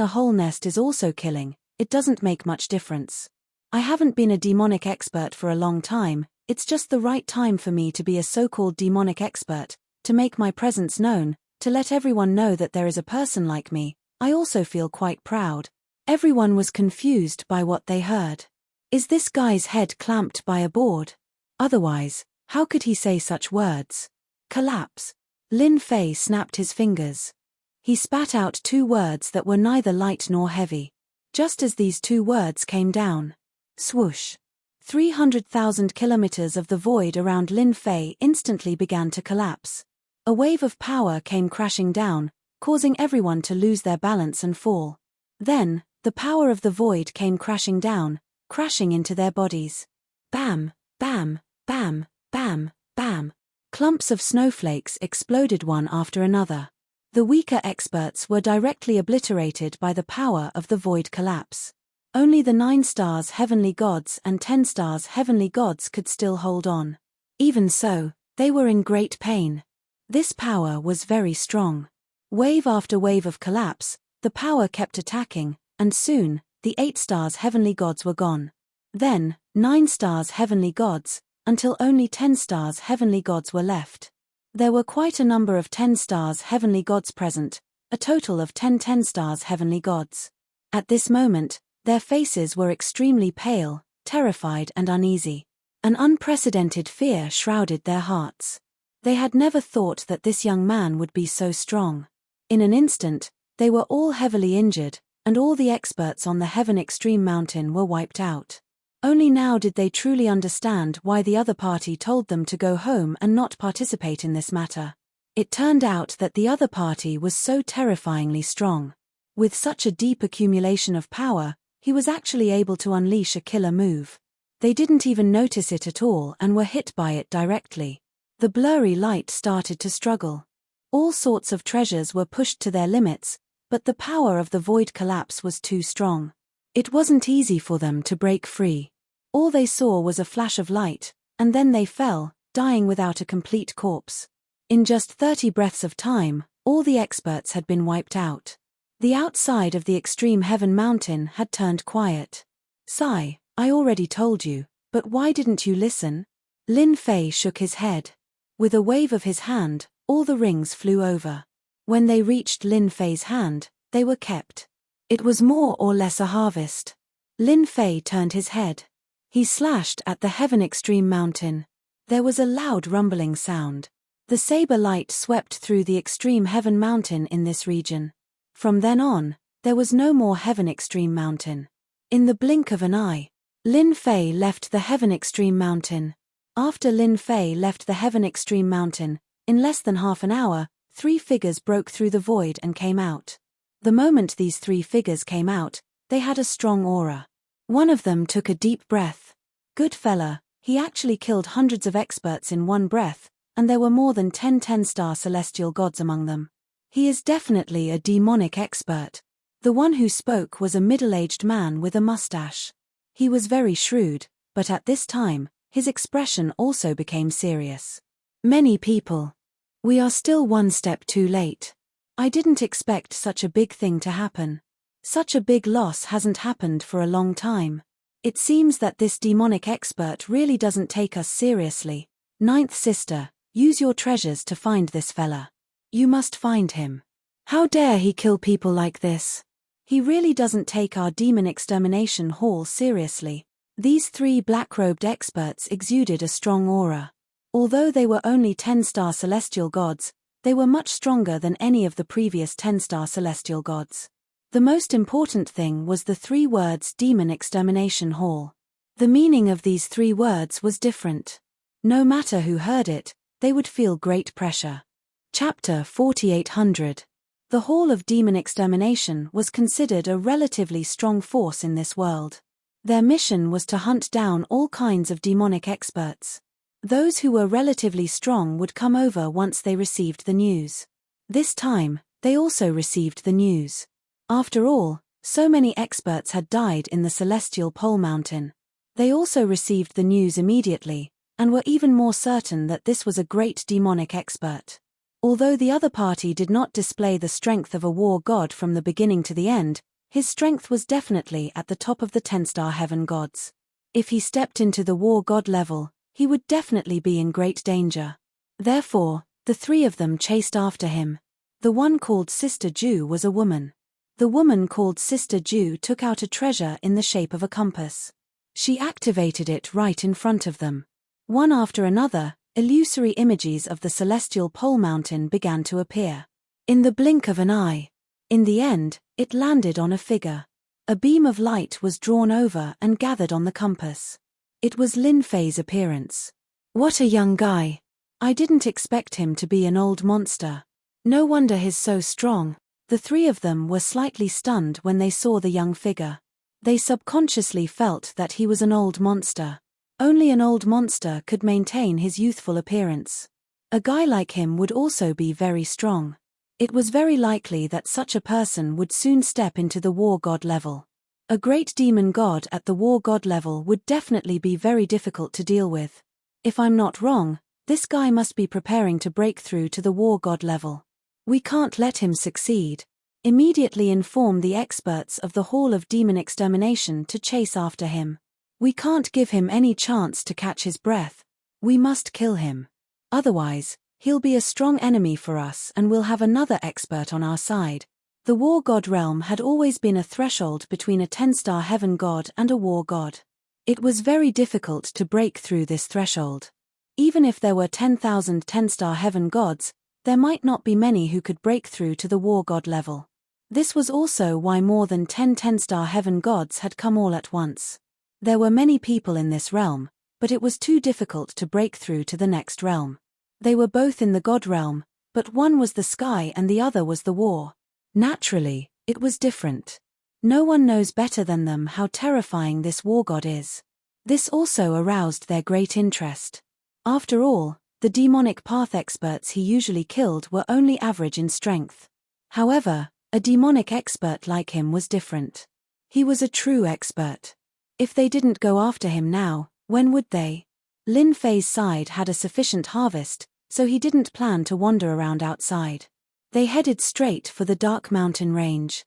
a whole nest is also killing, it doesn't make much difference. I haven't been a demonic expert for a long time, it's just the right time for me to be a so-called demonic expert, to make my presence known, to let everyone know that there is a person like me. I also feel quite proud. Everyone was confused by what they heard. Is this guy's head clamped by a board? Otherwise, how could he say such words? Collapse. Lin Fei snapped his fingers. He spat out 2 words that were neither light nor heavy. Just as these 2 words came down. Swoosh. 300,000 kilometers of the void around Lin Fei instantly began to collapse. A wave of power came crashing down, causing everyone to lose their balance and fall. Then, the power of the void came crashing down, crashing into their bodies. Bam, bam, bam, bam, bam. Clumps of snowflakes exploded one after another. The weaker experts were directly obliterated by the power of the void collapse. Only the 9 stars heavenly gods and 10 stars heavenly gods could still hold on. Even so, they were in great pain. This power was very strong. Wave after wave of collapse, the power kept attacking, and soon, the 8 stars heavenly gods were gone. Then, 9 stars heavenly gods, until only 10 stars heavenly gods were left. There were quite a number of 10 stars heavenly gods present, a total of 10 stars heavenly gods. At this moment, their faces were extremely pale, terrified and uneasy. An unprecedented fear shrouded their hearts. They had never thought that this young man would be so strong. In an instant, they were all heavily injured, and all the experts on the Heaven Extreme Mountain were wiped out. Only now did they truly understand why the other party told them to go home and not participate in this matter. It turned out that the other party was so terrifyingly strong. With such a deep accumulation of power, he was actually able to unleash a killer move. They didn't even notice it at all and were hit by it directly. The blurry light started to struggle. All sorts of treasures were pushed to their limits, but the power of the void collapse was too strong. It wasn't easy for them to break free. All they saw was a flash of light, and then they fell, dying without a complete corpse. In just 30 breaths of time, all the experts had been wiped out. The outside of the extreme heaven mountain had turned quiet. Sigh, I already told you, but why didn't you listen? Lin Fei shook his head. With a wave of his hand, all the rings flew over. When they reached Lin Fei's hand, they were kept. It was more or less a harvest. Lin Fei turned his head. He slashed at the Heaven Extreme Mountain. There was a loud rumbling sound. The saber light swept through the extreme heaven mountain in this region. From then on, there was no more Heaven Extreme Mountain. In the blink of an eye, Lin Fei left the Heaven Extreme Mountain. After Lin Fei left the Heaven Extreme Mountain, in less than half an hour, 3 figures broke through the void and came out. The moment these 3 figures came out, they had a strong aura. One of them took a deep breath. Good fella, he actually killed hundreds of experts in one breath, and there were more than 10 10-star celestial gods among them. He is definitely a demonic expert. The one who spoke was a middle-aged man with a mustache. He was very shrewd, but at this time, his expression also became serious. Many people. We are still one step too late. I didn't expect such a big thing to happen. Such a big loss hasn't happened for a long time. It seems that this demonic expert really doesn't take us seriously. 9th sister, use your treasures to find this fella. You must find him. How dare he kill people like this? He really doesn't take our demon extermination hall seriously. These 3 black-robed experts exuded a strong aura. Although they were only 10-star celestial gods, they were much stronger than any of the previous 10-star celestial gods. The most important thing was the 3 words Demon Extermination Hall. The meaning of these 3 words was different. No matter who heard it, they would feel great pressure. Chapter 4800. The Hall of Demon Extermination was considered a relatively strong force in this world. Their mission was to hunt down all kinds of demonic experts. Those who were relatively strong would come over once they received the news. This time, they also received the news. After all, so many experts had died in the celestial pole mountain. They also received the news immediately, and were even more certain that this was a great demonic expert. Although the other party did not display the strength of a war god from the beginning to the end, his strength was definitely at the top of the 10-star heaven gods. If he stepped into the war god level, he would definitely be in great danger. Therefore, the three of them chased after him. The one called Sister Jew was a woman. The woman called Sister Jew took out a treasure in the shape of a compass. She activated it right in front of them. One after another, illusory images of the celestial pole mountain began to appear. In the blink of an eye. In the end, it landed on a figure. A beam of light was drawn over and gathered on the compass. It was Lin Fei's appearance. What a young guy. I didn't expect him to be an old monster. No wonder he's so strong. The three of them were slightly stunned when they saw the young figure. They subconsciously felt that he was an old monster. Only an old monster could maintain his youthful appearance. A guy like him would also be very strong. It was very likely that such a person would soon step into the war god level. A great demon god at the war god level would definitely be very difficult to deal with. If I'm not wrong, this guy must be preparing to break through to the war god level. We can't let him succeed. Immediately inform the experts of the Hall of Demon Extermination to chase after him. We can't give him any chance to catch his breath. We must kill him. Otherwise, he'll be a strong enemy for us and we'll have another expert on our side. The war god realm had always been a threshold between a 10-star heaven god and a war god. It was very difficult to break through this threshold. Even if there were 10,000 10-star heaven gods, there might not be many who could break through to the war god level. This was also why more than 10 10-star heaven gods had come all at once. There were many people in this realm, but it was too difficult to break through to the next realm. They were both in the god realm, but one was the sky and the other was the war. Naturally, it was different. No one knows better than them how terrifying this war god is. This also aroused their great interest. After all, the demonic path experts he usually killed were only average in strength. However, a demonic expert like him was different. He was a true expert. If they didn't go after him now, when would they? Lin Fei's side had a sufficient harvest, so he didn't plan to wander around outside. They headed straight for the dark mountain range.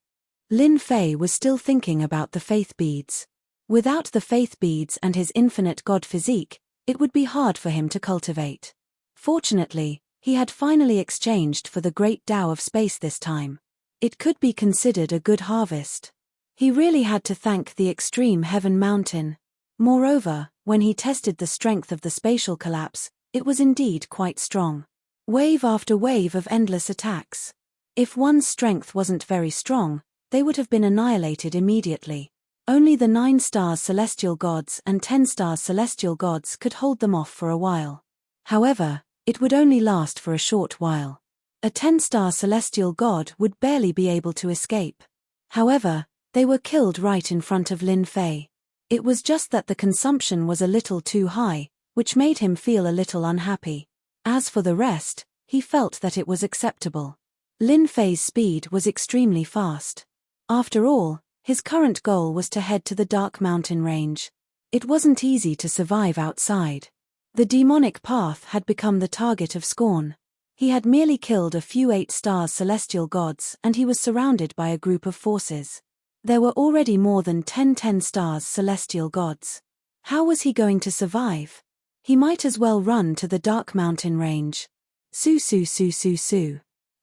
Lin Fei was still thinking about the faith beads. Without the faith beads and his infinite god physique, it would be hard for him to cultivate. Fortunately, he had finally exchanged for the great Tao of space this time. It could be considered a good harvest. He really had to thank the extreme heaven mountain. Moreover, when he tested the strength of the spatial collapse, it was indeed quite strong. Wave after wave of endless attacks. If one's strength wasn't very strong, they would have been annihilated immediately. Only the 9-star celestial gods and 10-star celestial gods could hold them off for a while. However, it would only last for a short while. A 10-star celestial god would barely be able to escape. However, they were killed right in front of Lin Fei. It was just that the consumption was a little too high, which made him feel a little unhappy. As for the rest, he felt that it was acceptable. Lin Fei's speed was extremely fast. After all, his current goal was to head to the dark mountain range. It wasn't easy to survive outside. The demonic path had become the target of scorn. He had merely killed a few 8-star celestial gods and he was surrounded by a group of forces. There were already more than 10 stars celestial gods. How was he going to survive? He might as well run to the dark mountain range. Su.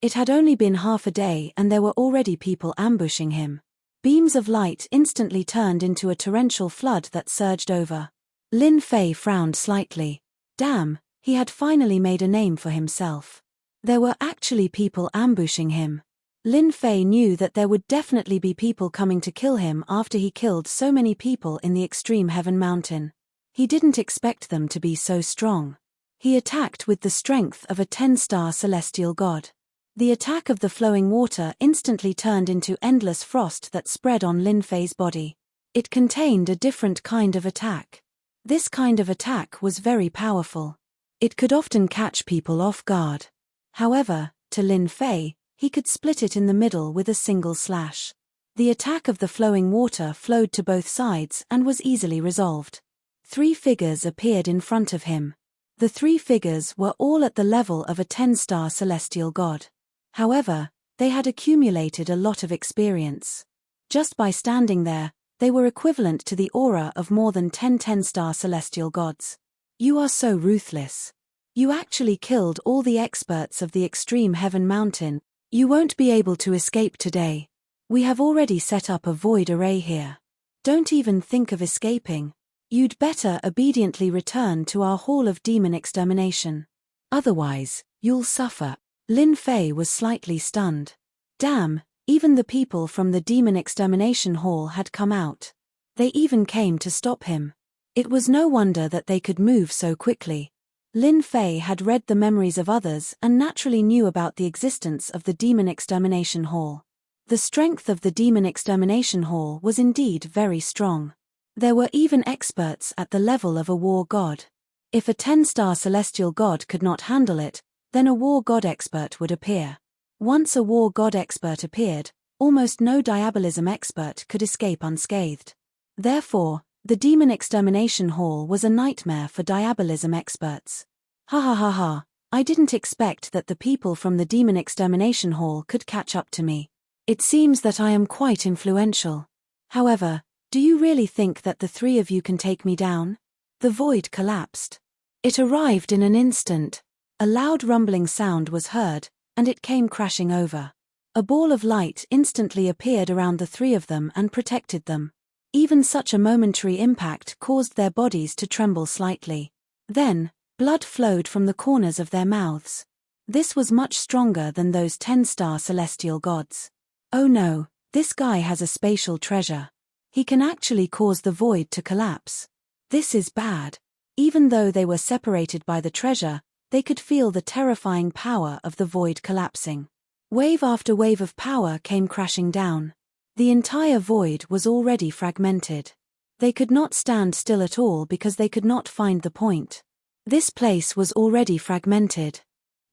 It had only been half a day and there were already people ambushing him. Beams of light instantly turned into a torrential flood that surged over. Lin Fei frowned slightly. Damn, he had finally made a name for himself. There were actually people ambushing him. Lin Fei knew that there would definitely be people coming to kill him after he killed so many people in the extreme heaven mountain. He didn't expect them to be so strong. He attacked with the strength of a 10-star celestial god. The attack of the flowing water instantly turned into endless frost that spread on Lin Fei's body. It contained a different kind of attack. This kind of attack was very powerful. It could often catch people off guard. However, to Lin Fei, he could split it in the middle with a single slash. The attack of the flowing water flowed to both sides and was easily resolved. 3 figures appeared in front of him. The 3 figures were all at the level of a 10-star celestial god. However, they had accumulated a lot of experience. Just by standing there, they were equivalent to the aura of more than 10 10-star celestial gods. You are so ruthless. You actually killed all the experts of the extreme heaven mountain. You won't be able to escape today. We have already set up a void array here. Don't even think of escaping. You'd better obediently return to our Hall of Demon Extermination. Otherwise, you'll suffer. Lin Fei was slightly stunned. Damn, even the people from the Demon Extermination Hall had come out. They even came to stop him. It was no wonder that they could move so quickly. Lin Fei had read the memories of others and naturally knew about the existence of the Demon Extermination Hall. The strength of the Demon Extermination Hall was indeed very strong. There were even experts at the level of a war god. If a 10-star celestial god could not handle it, then a war god expert would appear. Once a war god expert appeared, almost no diabolism expert could escape unscathed. Therefore, the Demon Extermination Hall was a nightmare for diabolism experts. Ha ha ha ha, I didn't expect that the people from the Demon Extermination Hall could catch up to me. It seems that I am quite influential. However, do you really think that the 3 of you can take me down? The void collapsed. It arrived in an instant. A loud rumbling sound was heard, and it came crashing over. A ball of light instantly appeared around the 3 of them and protected them. Even such a momentary impact caused their bodies to tremble slightly. Then, blood flowed from the corners of their mouths. This was much stronger than those 10-star celestial gods. Oh no, this guy has a spatial treasure. He can actually cause the void to collapse. This is bad. Even though they were separated by the treasure, they could feel the terrifying power of the void collapsing. Wave after wave of power came crashing down. The entire void was already fragmented. They could not stand still at all because they could not find the point. This place was already fragmented.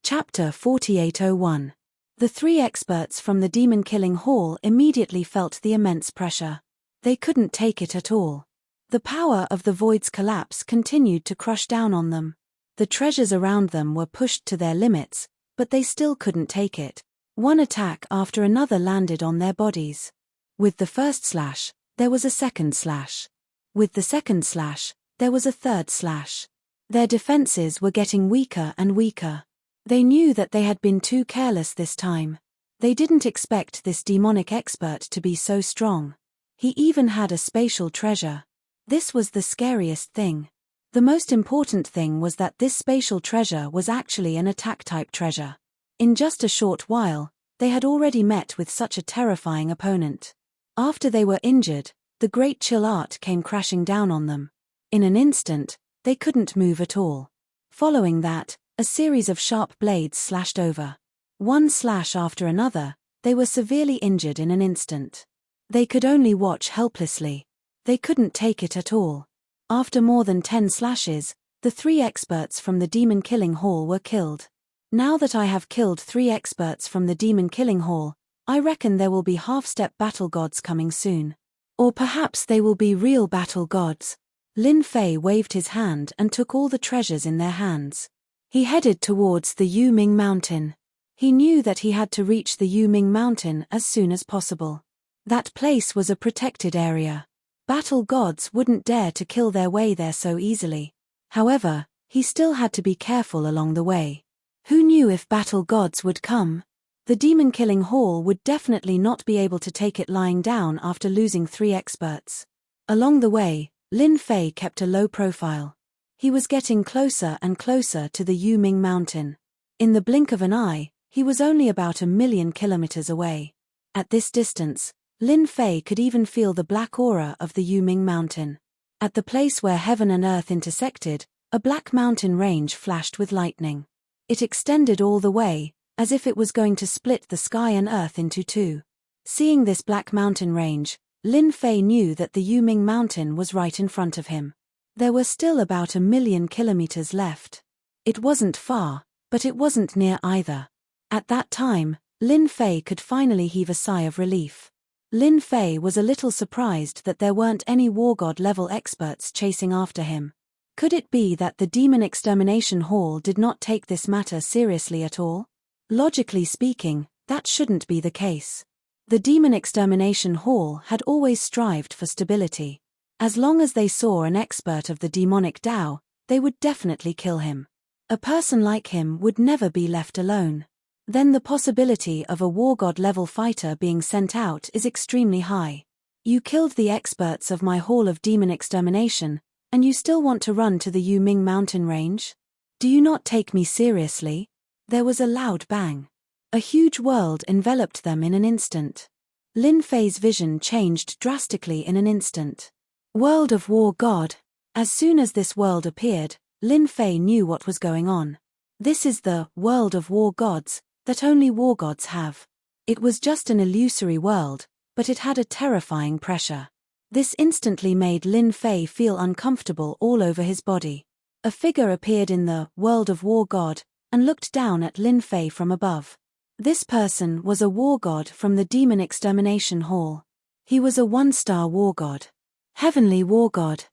Chapter 4801. The 3 experts from the Demon Killing Hall immediately felt the immense pressure. They couldn't take it at all. The power of the void's collapse continued to crush down on them. The treasures around them were pushed to their limits, but they still couldn't take it. One attack after another landed on their bodies. With the first slash, there was a second slash. With the second slash, there was a third slash. Their defenses were getting weaker and weaker. They knew that they had been too careless this time. They didn't expect this demonic expert to be so strong. He even had a spatial treasure. This was the scariest thing. The most important thing was that this spatial treasure was actually an attack-type treasure. In just a short while, they had already met with such a terrifying opponent. After they were injured, the great chill art came crashing down on them. In an instant, they couldn't move at all. Following that, a series of sharp blades slashed over. One slash after another, they were severely injured in an instant. They could only watch helplessly. They couldn't take it at all. After more than 10 slashes, the 3 experts from the Demon Killing Hall were killed. Now that I have killed 3 experts from the Demon Killing Hall, I reckon there will be half-step battle gods coming soon. Or perhaps they will be real battle gods. Lin Fei waved his hand and took all the treasures in their hands. He headed towards the Yuming Mountain. He knew that he had to reach the Yuming Mountain as soon as possible. That place was a protected area. Battle gods wouldn't dare to kill their way there so easily. However, he still had to be careful along the way. Who knew if battle gods would come? The Demon Killing Hall would definitely not be able to take it lying down after losing 3 experts. Along the way, Lin Fei kept a low profile. He was getting closer and closer to the Yuming Mountain. In the blink of an eye, he was only about 1,000,000 kilometers away. At this distance, Lin Fei could even feel the black aura of the Yuming Mountain. At the place where heaven and earth intersected, a black mountain range flashed with lightning. It extended all the way, as if it was going to split the sky and earth into 2. Seeing this black mountain range, Lin Fei knew that the Yuming Mountain was right in front of him. There were still about 1,000,000 kilometers left. It wasn't far, but it wasn't near either. At that time, Lin Fei could finally heave a sigh of relief. Lin Fei was a little surprised that there weren't any war god level experts chasing after him. Could it be that the Demon Extermination Hall did not take this matter seriously at all? Logically speaking, that shouldn't be the case. The Demon Extermination Hall had always strived for stability. As long as they saw an expert of the demonic Tao, they would definitely kill him. A person like him would never be left alone. Then the possibility of a war god level fighter being sent out is extremely high. You killed the experts of my Hall of Demon Extermination, and you still want to run to the Yuming mountain range? Do you not take me seriously? There was a loud bang. A huge world enveloped them in an instant. Lin Fei's vision changed drastically in an instant. World of War God. As soon as this world appeared, Lin Fei knew what was going on. This is the world of war gods that only war gods have. It was just an illusory world, but it had a terrifying pressure. This instantly made Lin Fei feel uncomfortable all over his body. A figure appeared in the world of war god and looked down at Lin Fei from above. This person was a war god from the Demon Extermination Hall. He was a 1-star war god. Heavenly war god.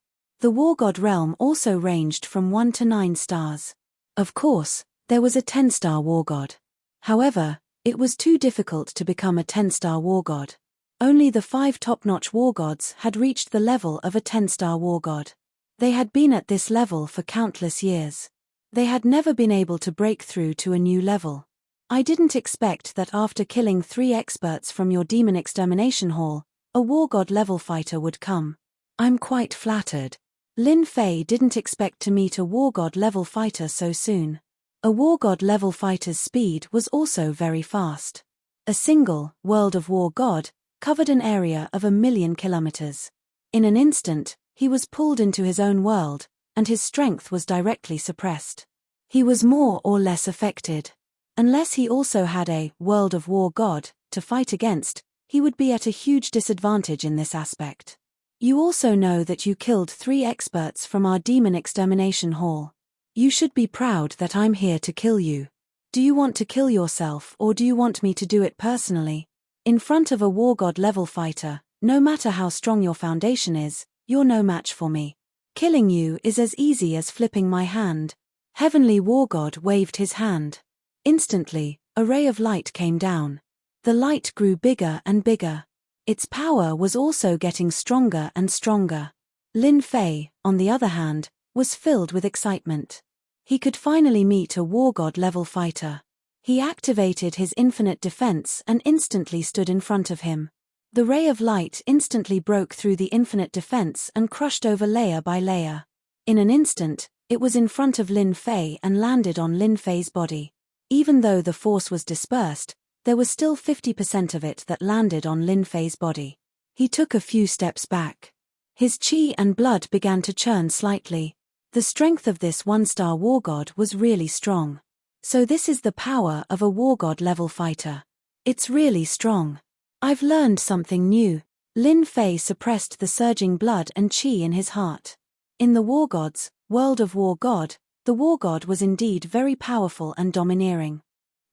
The war god realm also ranged from 1 to 9 stars. Of course, there was a 10-star war god. However, it was too difficult to become a 10-star war god. Only the 5 top-notch war gods had reached the level of a 10-star war god. They had been at this level for countless years. They had never been able to break through to a new level. I didn't expect that after killing 3 experts from your Demon Extermination Hall, a war god level fighter would come. I'm quite flattered. Lin Fei didn't expect to meet a war god level fighter so soon. A war god level fighter's speed was also very fast. A single World of War god covered an area of 1,000,000 kilometers. In an instant, he was pulled into his own world, and his strength was directly suppressed. He was more or less affected. Unless he also had a World of War god to fight against, he would be at a huge disadvantage in this aspect. You also know that you killed 3 experts from our Demon Extermination Hall. You should be proud that I'm here to kill you. Do you want to kill yourself or do you want me to do it personally? In front of a war god level fighter, no matter how strong your foundation is, you're no match for me. Killing you is as easy as flipping my hand. Heavenly War God waved his hand. Instantly, a ray of light came down. The light grew bigger and bigger. Its power was also getting stronger and stronger. Lin Fei, on the other hand, was filled with excitement. He could finally meet a war god level fighter. He activated his infinite defense and instantly stood in front of him. The ray of light instantly broke through the infinite defense and crushed over layer by layer. In an instant, it was in front of Lin Fei and landed on Lin Fei's body. Even though the force was dispersed, there was still 50% of it that landed on Lin Fei's body. He took a few steps back. His qi and blood began to churn slightly. The strength of this 1-star war god was really strong. So this is the power of a war god level fighter. It's really strong. I've learned something new. Lin Fei suppressed the surging blood and qi in his heart. In the war gods, World of War God, the war god was indeed very powerful and domineering.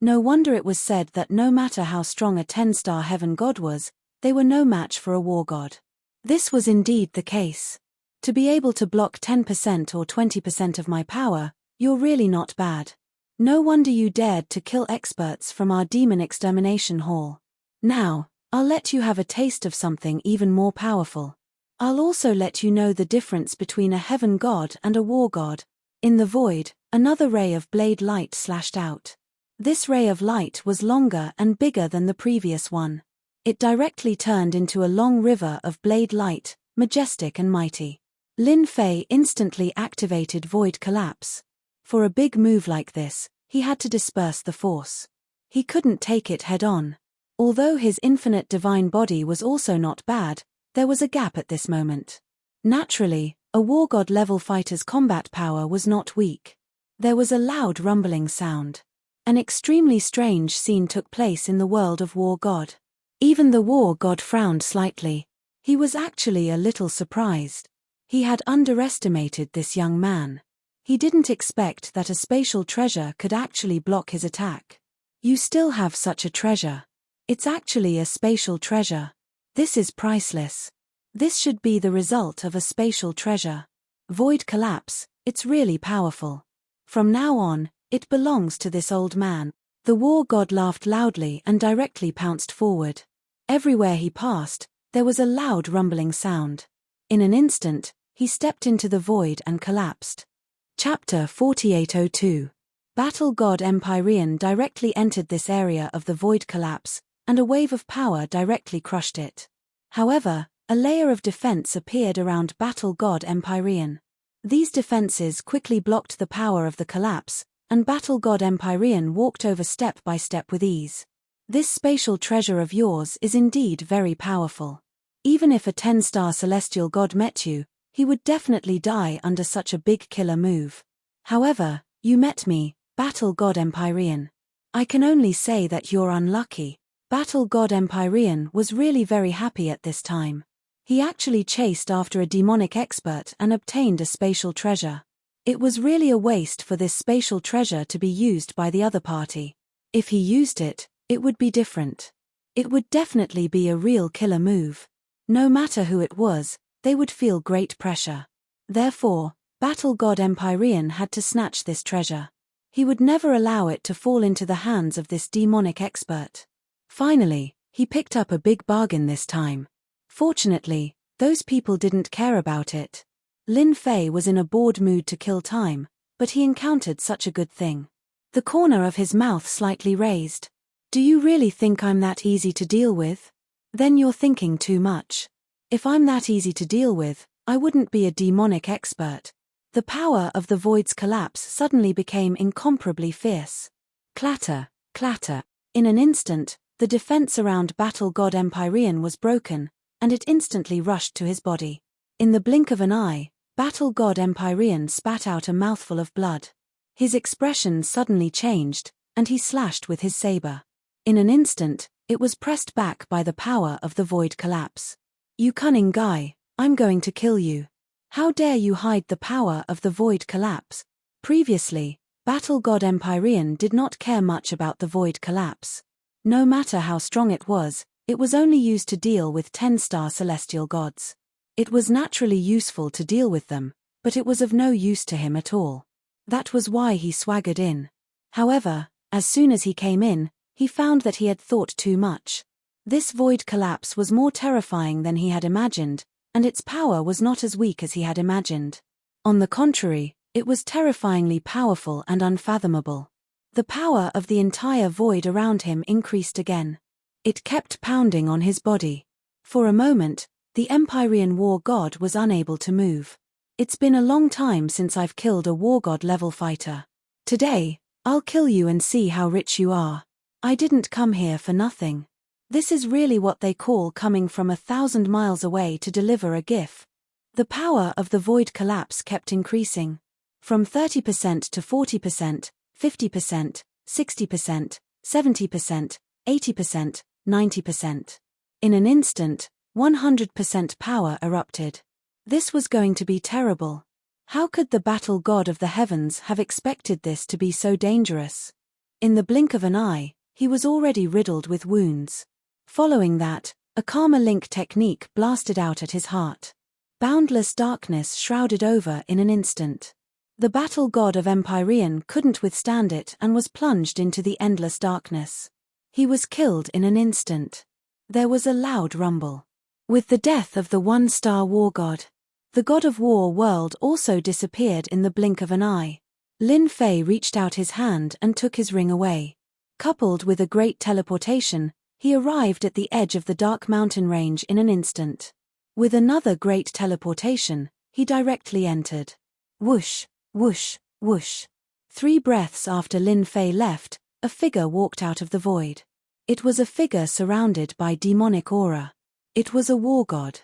No wonder it was said that no matter how strong a 10-star heaven god was, they were no match for a war god. This was indeed the case. To be able to block 10% or 20% of my power, you're really not bad. No wonder you dared to kill experts from our Demon Extermination Hall. Now, I'll let you have a taste of something even more powerful. I'll also let you know the difference between a heaven god and a war god. In the void, another ray of blade light slashed out. This ray of light was longer and bigger than the previous one. It directly turned into a long river of blade light, majestic and mighty. Lin Fei instantly activated Void Collapse. For a big move like this, he had to disperse the force. He couldn't take it head-on. Although his infinite divine body was also not bad, there was a gap at this moment. Naturally, a war god level fighter's combat power was not weak. There was a loud rumbling sound. An extremely strange scene took place in the World of War God. Even the war god frowned slightly. He was actually a little surprised. He had underestimated this young man. He didn't expect that a spatial treasure could actually block his attack. You still have such a treasure. It's actually a spatial treasure. This is priceless. This should be the result of a spatial treasure. Void collapse, it's really powerful. From now on, it belongs to this old man. The war god laughed loudly and directly pounced forward. Everywhere he passed, there was a loud rumbling sound. In an instant, he stepped into the void and collapsed. Chapter 4802. Battle god Empyrean directly entered this area of the void collapse, and a wave of power directly crushed it. However, a layer of defense appeared around Battle god Empyrean. These defenses quickly blocked the power of the collapse, and Battle god Empyrean walked over step by step with ease. This spatial treasure of yours is indeed very powerful. Even if a 10-star celestial god met you, he would definitely die under such a big killer move. However, you met me, Battle god Empyrean. I can only say that you're unlucky. Battle god Empyrean was really very happy at this time. He actually chased after a demonic expert and obtained a spatial treasure. It was really a waste for this spatial treasure to be used by the other party. If he used it, it would be different. It would definitely be a real killer move. No matter who it was, they would feel great pressure. Therefore, Battle god Empyrean had to snatch this treasure. He would never allow it to fall into the hands of this demonic expert. Finally, he picked up a big bargain this time. Fortunately, those people didn't care about it. Lin Fei was in a bored mood to kill time, but he encountered such a good thing. The corner of his mouth slightly raised. Do you really think I'm that easy to deal with? Then you're thinking too much. If I'm that easy to deal with, I wouldn't be a demonic expert. The power of the void's collapse suddenly became incomparably fierce. Clatter, clatter. In an instant, the defense around Battle god Empyrean was broken, and it instantly rushed to his body. In the blink of an eye, Battle god Empyrean spat out a mouthful of blood. His expression suddenly changed, and he slashed with his saber. In an instant, it was pressed back by the power of the void collapse. You cunning guy, I'm going to kill you. How dare you hide the power of the void collapse? Previously, Battle god Empyrean did not care much about the void collapse. No matter how strong it was only used to deal with 10-star celestial gods. It was naturally useful to deal with them, but it was of no use to him at all. That was why he swaggered in. However, as soon as he came in, he found that he had thought too much. This void collapse was more terrifying than he had imagined, and its power was not as weak as he had imagined. On the contrary, it was terrifyingly powerful and unfathomable. The power of the entire void around him increased again. It kept pounding on his body. For a moment, the Empyrean war god was unable to move. It's been a long time since I've killed a war god level fighter. Today, I'll kill you and see how rich you are. I didn't come here for nothing. This is really what they call coming from 1,000 miles away to deliver a gift. The power of the void collapse kept increasing. From 30% to 40%, 50%, 60%, 70%, 80%, 90%. In an instant, 100% power erupted. This was going to be terrible. How could the battle god of the heavens have expected this to be so dangerous? In the blink of an eye, he was already riddled with wounds. Following that, a karma link technique blasted out at his heart. Boundless darkness shrouded over in an instant. The battle god of Empyrean couldn't withstand it and was plunged into the endless darkness. He was killed in an instant. There was a loud rumble. With the death of the one-star war god, the god of war world also disappeared in the blink of an eye. Lin Fei reached out his hand and took his ring away. Coupled with a great teleportation, he arrived at the edge of the dark mountain range in an instant. With another great teleportation, he directly entered. Whoosh, whoosh, whoosh. 3 breaths after Lin Fei left, a figure walked out of the void. It was a figure surrounded by demonic aura. It was a war god.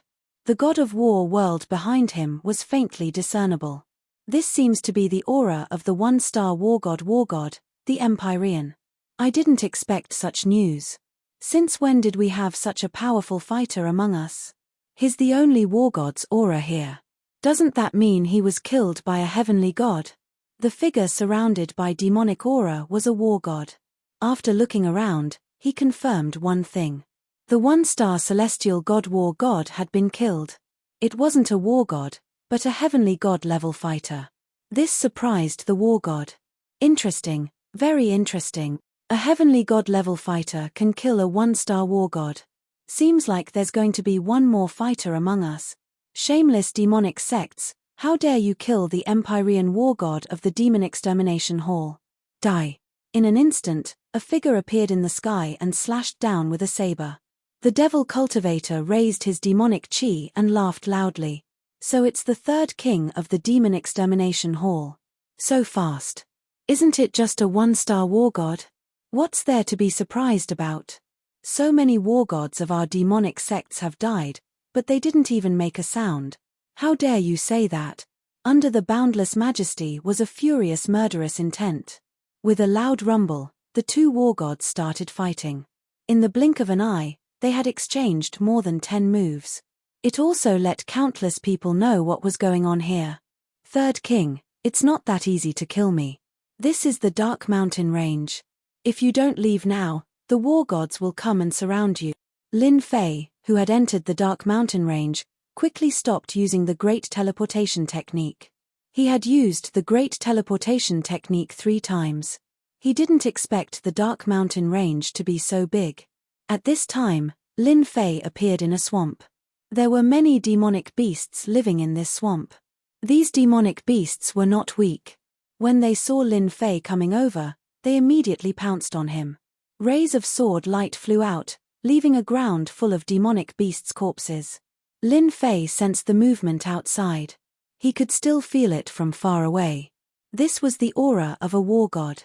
The god of war world behind him was faintly discernible. This seems to be the aura of the one-star war god, the Empyrean. I didn't expect such news. Since when did we have such a powerful fighter among us? He's the only war god's aura here. Doesn't that mean he was killed by a heavenly god? The figure surrounded by demonic aura was a war god. After looking around, he confirmed one thing. The one-star celestial god war god had been killed. It wasn't a war god, but a heavenly god-level fighter. This surprised the war god. Interesting, very interesting. A heavenly god-level fighter can kill a one-star war god. Seems like there's going to be one more fighter among us. Shameless demonic sects, how dare you kill the Empyrean war god of the Demon Extermination Hall? Die. In an instant, a figure appeared in the sky and slashed down with a saber. The devil cultivator raised his demonic chi and laughed loudly. So it's the third king of the Demon Extermination Hall. So fast. Isn't it just a one-star war god? What's there to be surprised about? So many war gods of our demonic sects have died, but they didn't even make a sound. How dare you say that? Under the boundless majesty was a furious murderous intent. With a loud rumble, the two war gods started fighting. In the blink of an eye, they had exchanged more than 10 moves. It also let countless people know what was going on here. Third king, it's not that easy to kill me. This is the Dark Mountain Range. If you don't leave now, the war gods will come and surround you. Lin Fei, who had entered the Dark Mountain Range, quickly stopped using the Great Teleportation Technique. He had used the Great Teleportation Technique 3 times. He didn't expect the Dark Mountain Range to be so big. At this time, Lin Fei appeared in a swamp. There were many demonic beasts living in this swamp. These demonic beasts were not weak. When they saw Lin Fei coming over, they immediately pounced on him. Rays of sword light flew out, leaving a ground full of demonic beasts' corpses. Lin Fei sensed the movement outside. He could still feel it from far away. This was the aura of a war god.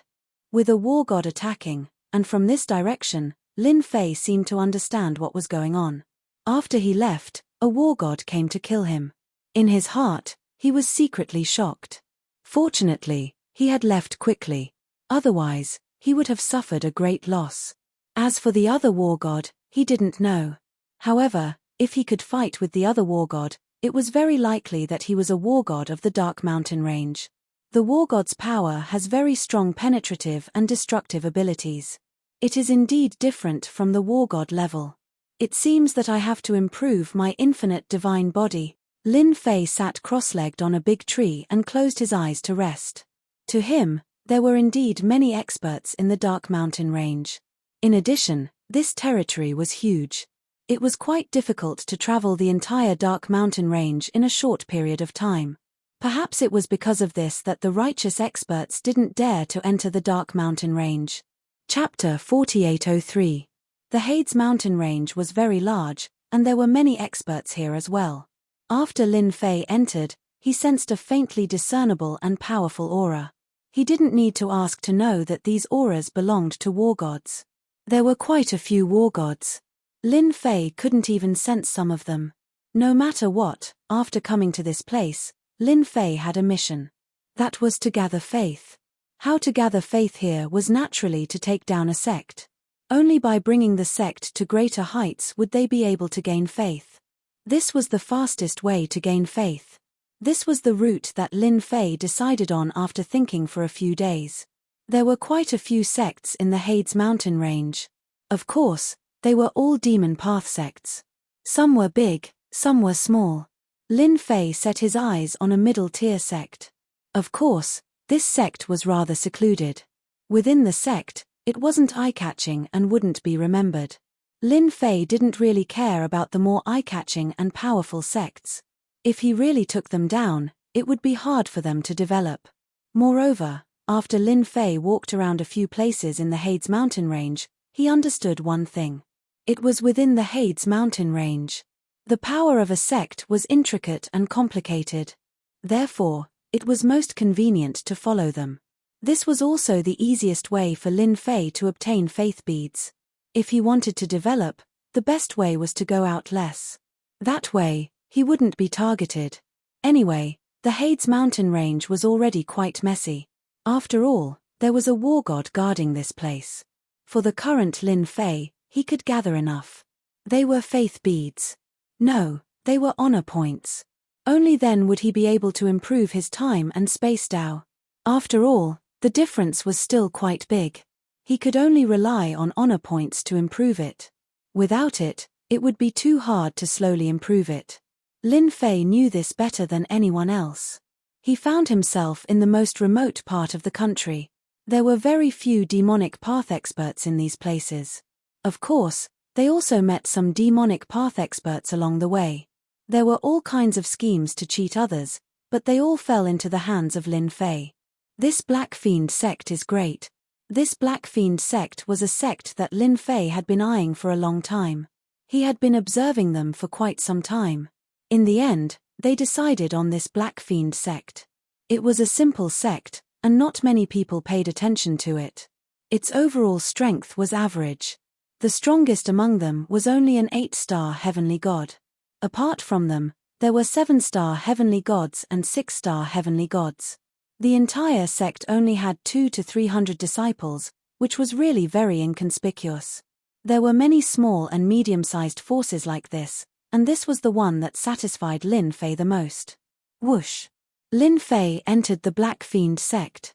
With a war god attacking, and from this direction, Lin Fei seemed to understand what was going on. After he left, a war god came to kill him. In his heart, he was secretly shocked. Fortunately, he had left quickly. Otherwise, he would have suffered a great loss. As for the other war god, he didn't know. However, if he could fight with the other war god, it was very likely that he was a war god of the Dark Mountain Range. The war god's power has very strong penetrative and destructive abilities. It is indeed different from the war god level. It seems that I have to improve my infinite divine body. Lin Fei sat cross-legged on a big tree and closed his eyes to rest. To him, there were indeed many experts in the Dark Mountain Range. In addition, this territory was huge. It was quite difficult to travel the entire Dark Mountain Range in a short period of time. Perhaps it was because of this that the righteous experts didn't dare to enter the Dark Mountain Range. Chapter 4803. The Hades Mountain Range was very large, and there were many experts here as well. After Lin Fei entered, he sensed a faintly discernible and powerful aura. He didn't need to ask to know that these auras belonged to war gods. There were quite a few war gods. Lin Fei couldn't even sense some of them. No matter what, after coming to this place, Lin Fei had a mission. That was to gather faith. How to gather faith here was naturally to take down a sect. Only by bringing the sect to greater heights would they be able to gain faith. This was the fastest way to gain faith. This was the route that Lin Fei decided on after thinking for a few days. There were quite a few sects in the Hades Mountain Range. Of course, they were all demon path sects. Some were big, some were small. Lin Fei set his eyes on a middle-tier sect. Of course, this sect was rather secluded. Within the sect, it wasn't eye-catching and wouldn't be remembered. Lin Fei didn't really care about the more eye-catching and powerful sects. If he really took them down, it would be hard for them to develop. Moreover, after Lin Fei walked around a few places in the Hades Mountain Range, he understood one thing. It was within the Hades Mountain Range. The power of a sect was intricate and complicated. Therefore, it was most convenient to follow them. This was also the easiest way for Lin Fei to obtain faith beads. If he wanted to develop, the best way was to go out less. That way, he wouldn't be targeted. Anyway, the Hades Mountain Range was already quite messy. After all, there was a war god guarding this place. For the current Lin Fei, he could gather enough. They were faith beads. No, they were honor points. Only then would he be able to improve his time and space Dao. After all, the difference was still quite big. He could only rely on honor points to improve it. Without it, it would be too hard to slowly improve it. Lin Fei knew this better than anyone else. He found himself in the most remote part of the country. There were very few demonic path experts in these places. Of course, they also met some demonic path experts along the way. There were all kinds of schemes to cheat others, but they all fell into the hands of Lin Fei. This Black Fiend sect is great. This Black Fiend sect was a sect that Lin Fei had been eyeing for a long time. He had been observing them for quite some time. In the end, they decided on this Black Fiend sect. It was a simple sect, and not many people paid attention to it. Its overall strength was average. The strongest among them was only an 8-star heavenly god. Apart from them, there were 7-star heavenly gods and 6-star heavenly gods. The entire sect only had 200 to 300 disciples, which was really very inconspicuous. There were many small and medium-sized forces like this, and this was the one that satisfied Lin Fei the most. Whoosh! Lin Fei entered the Black Fiend sect.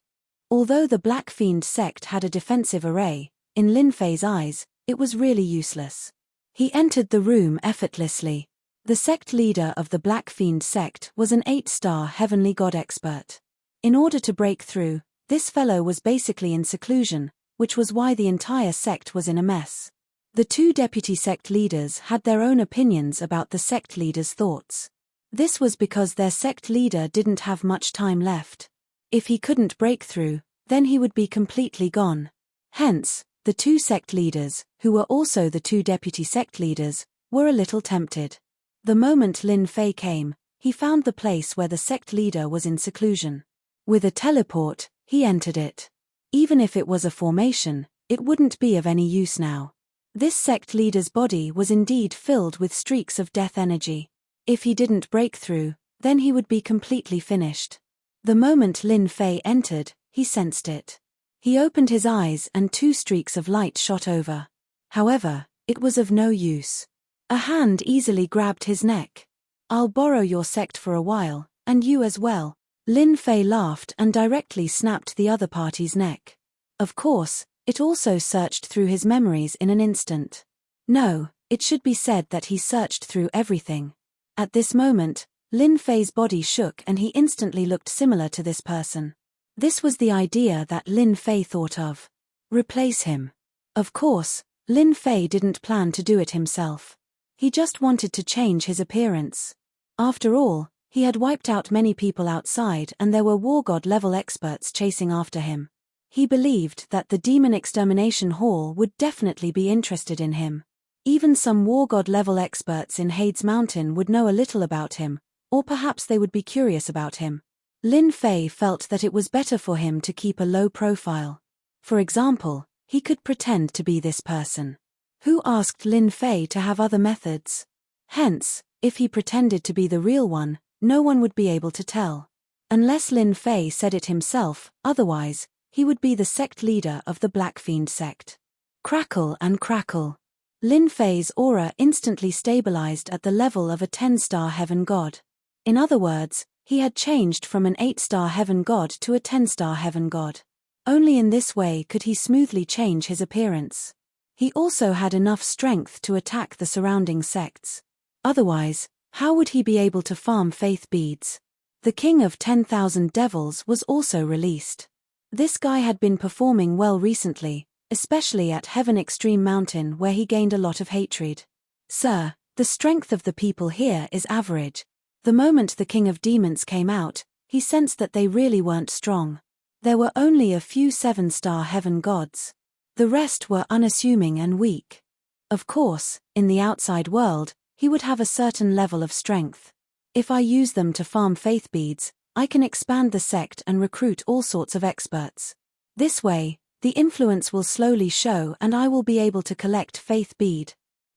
Although the Black Fiend sect had a defensive array, in Lin Fei's eyes, it was really useless. He entered the room effortlessly. The sect leader of the Black Fiend sect was an 8-star heavenly god expert. In order to break through, this fellow was basically in seclusion, which was why the entire sect was in a mess. The two deputy sect leaders had their own opinions about the sect leader's thoughts. This was because their sect leader didn't have much time left. If he couldn't break through, then he would be completely gone. Hence, the two sect leaders, who were also the two deputy sect leaders, were a little tempted. The moment Lin Fei came, he found the place where the sect leader was in seclusion. With a teleport, he entered it. Even if it was a formation, it wouldn't be of any use now. This sect leader's body was indeed filled with streaks of death energy. If he didn't break through, then he would be completely finished. The moment Lin Fei entered, he sensed it. He opened his eyes and 2 streaks of light shot over. However, it was of no use. A hand easily grabbed his neck. "I'll borrow your sect for a while, and you as well." Lin Fei laughed and directly snapped the other party's neck. Of course, it also searched through his memories in an instant. No, it should be said that he searched through everything. At this moment, Lin Fei's body shook and he instantly looked similar to this person. This was the idea that Lin Fei thought of. Replace him. Of course, Lin Fei didn't plan to do it himself. He just wanted to change his appearance. After all, he had wiped out many people outside and there were war god level experts chasing after him. He believed that the Demon Extermination Hall would definitely be interested in him. Even some war god level experts in Hades Mountain would know a little about him, or perhaps they would be curious about him. Lin Fei felt that it was better for him to keep a low profile. For example, he could pretend to be this person. Who asked Lin Fei to have other methods? Hence, if he pretended to be the real one, no one would be able to tell. Unless Lin Fei said it himself, otherwise, he would be the sect leader of the Black Fiend sect. Crackle and crackle. Lin Fei's aura instantly stabilized at the level of a 10-star heaven god. In other words, he had changed from an 8-star heaven god to a 10-star heaven god. Only in this way could he smoothly change his appearance. He also had enough strength to attack the surrounding sects. Otherwise, how would he be able to farm faith beads? The King of 10,000 Devils was also released. This guy had been performing well recently, especially at Heaven Extreme Mountain where he gained a lot of hatred. "Sir, the strength of the people here is average." The moment the King of Demons came out, he sensed that they really weren't strong. There were only a few 7-star heaven gods. The rest were unassuming and weak. Of course, in the outside world, he would have a certain level of strength. If I use them to farm faith beads, I can expand the sect and recruit all sorts of experts. This way, the influence will slowly show and I will be able to collect faith bead.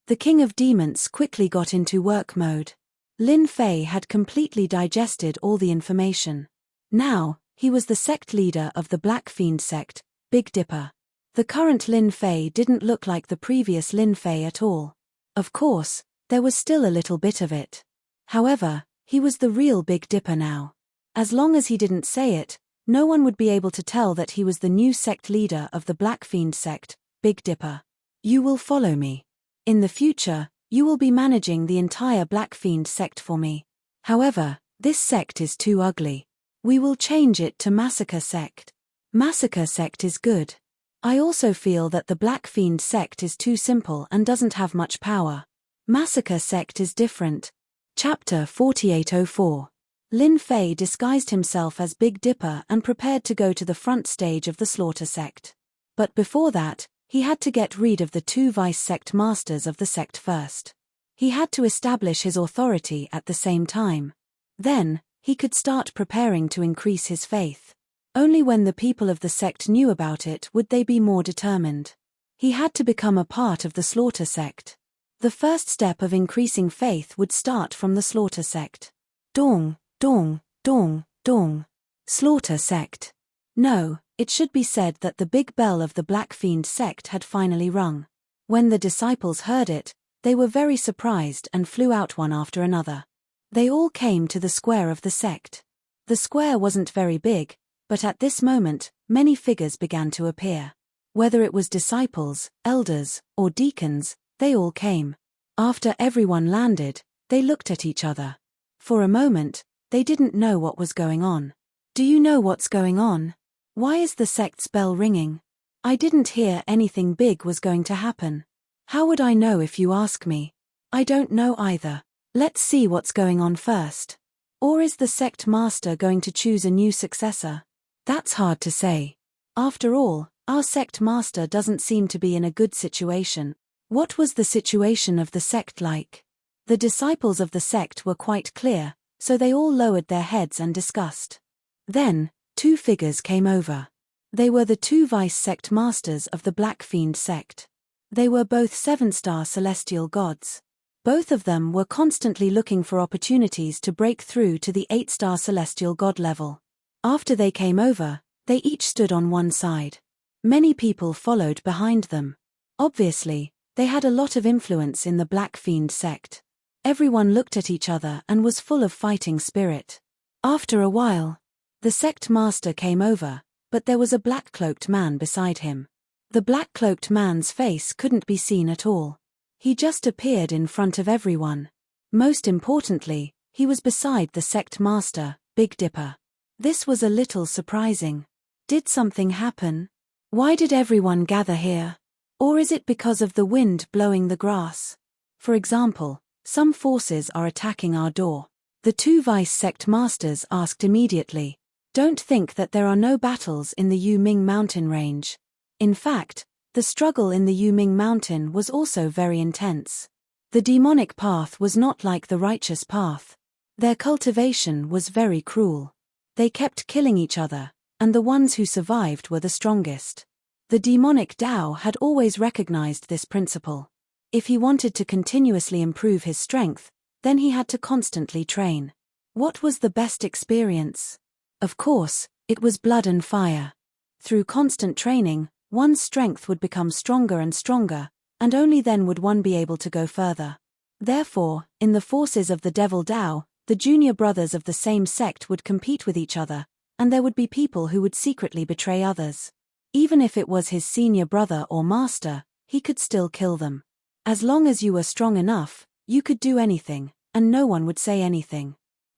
The King of Demons quickly got into work mode. Lin Fei had completely digested all the information. Now, he was the sect leader of the Black Fiend sect, Big Dipper. The current Lin Fei didn't look like the previous Lin Fei at all. Of course, there was still a little bit of it. However, he was the real Big Dipper now. As long as he didn't say it, no one would be able to tell that he was the new sect leader of the Black Fiend sect, Big Dipper. "You will follow me." In the future, you will be managing the entire Black Fiend sect for me. However, this sect is too ugly. We will change it to Massacre Sect. Massacre Sect is good. I also feel that the Black Fiend sect is too simple and doesn't have much power. Massacre Sect is different. Chapter 4804. Lin Fei disguised himself as Big Dipper and prepared to go to the front stage of the Slaughter Sect. But before that, he had to get rid of the 2 vice sect masters of the sect first. He had to establish his authority at the same time. Then, he could start preparing to increase his faith. Only when the people of the sect knew about it would they be more determined. He had to become a part of the Slaughter Sect. The first step of increasing faith would start from the Slaughter Sect. Dong, dong, dong, dong. Slaughter Sect. No, it should be said that the big bell of the Black Fiend sect had finally rung. When the disciples heard it, they were very surprised and flew out one after another. They all came to the square of the sect. The square wasn't very big, but at this moment, many figures began to appear. Whether it was disciples, elders, or deacons, they all came. After everyone landed, they looked at each other. For a moment, they didn't know what was going on. Do you know what's going on? Why is the sect's bell ringing? I didn't hear anything big was going to happen. How would I know if you ask me? I don't know either. Let's see what's going on first. Or is the sect master going to choose a new successor? That's hard to say. After all, our sect master doesn't seem to be in a good situation. What was the situation of the sect like? The disciples of the sect were quite clear, so they all lowered their heads and discussed. Then, 2 figures came over. They were the 2 vice sect masters of the Black Fiend sect. They were both 7-star celestial gods. Both of them were constantly looking for opportunities to break through to the 8-star celestial god level. After they came over, they each stood on one side. Many people followed behind them. Obviously, they had a lot of influence in the Black Fiend sect. Everyone looked at each other and was full of fighting spirit. After a while, the sect master came over, but there was a black-cloaked man beside him. The black-cloaked man's face couldn't be seen at all. He just appeared in front of everyone. Most importantly, he was beside the sect master, Big Dipper. This was a little surprising. Did something happen? Why did everyone gather here? Or is it because of the wind blowing the grass? For example, some forces are attacking our door. The 2 vice sect masters asked immediately. Don't think that there are no battles in the Yuming mountain range. In fact, the struggle in the Yuming mountain was also very intense. The demonic path was not like the righteous path. Their cultivation was very cruel. They kept killing each other, and the ones who survived were the strongest. The demonic Tao had always recognized this principle. If he wanted to continuously improve his strength, then he had to constantly train. What was the best experience? Of course, it was blood and fire. Through constant training, one's strength would become stronger and stronger, and only then would one be able to go further. Therefore, in the forces of the Devil Tao, the junior brothers of the same sect would compete with each other, and there would be people who would secretly betray others. Even if it was his senior brother or master, he could still kill them. As long as you were strong enough, you could do anything, and no one would say anything.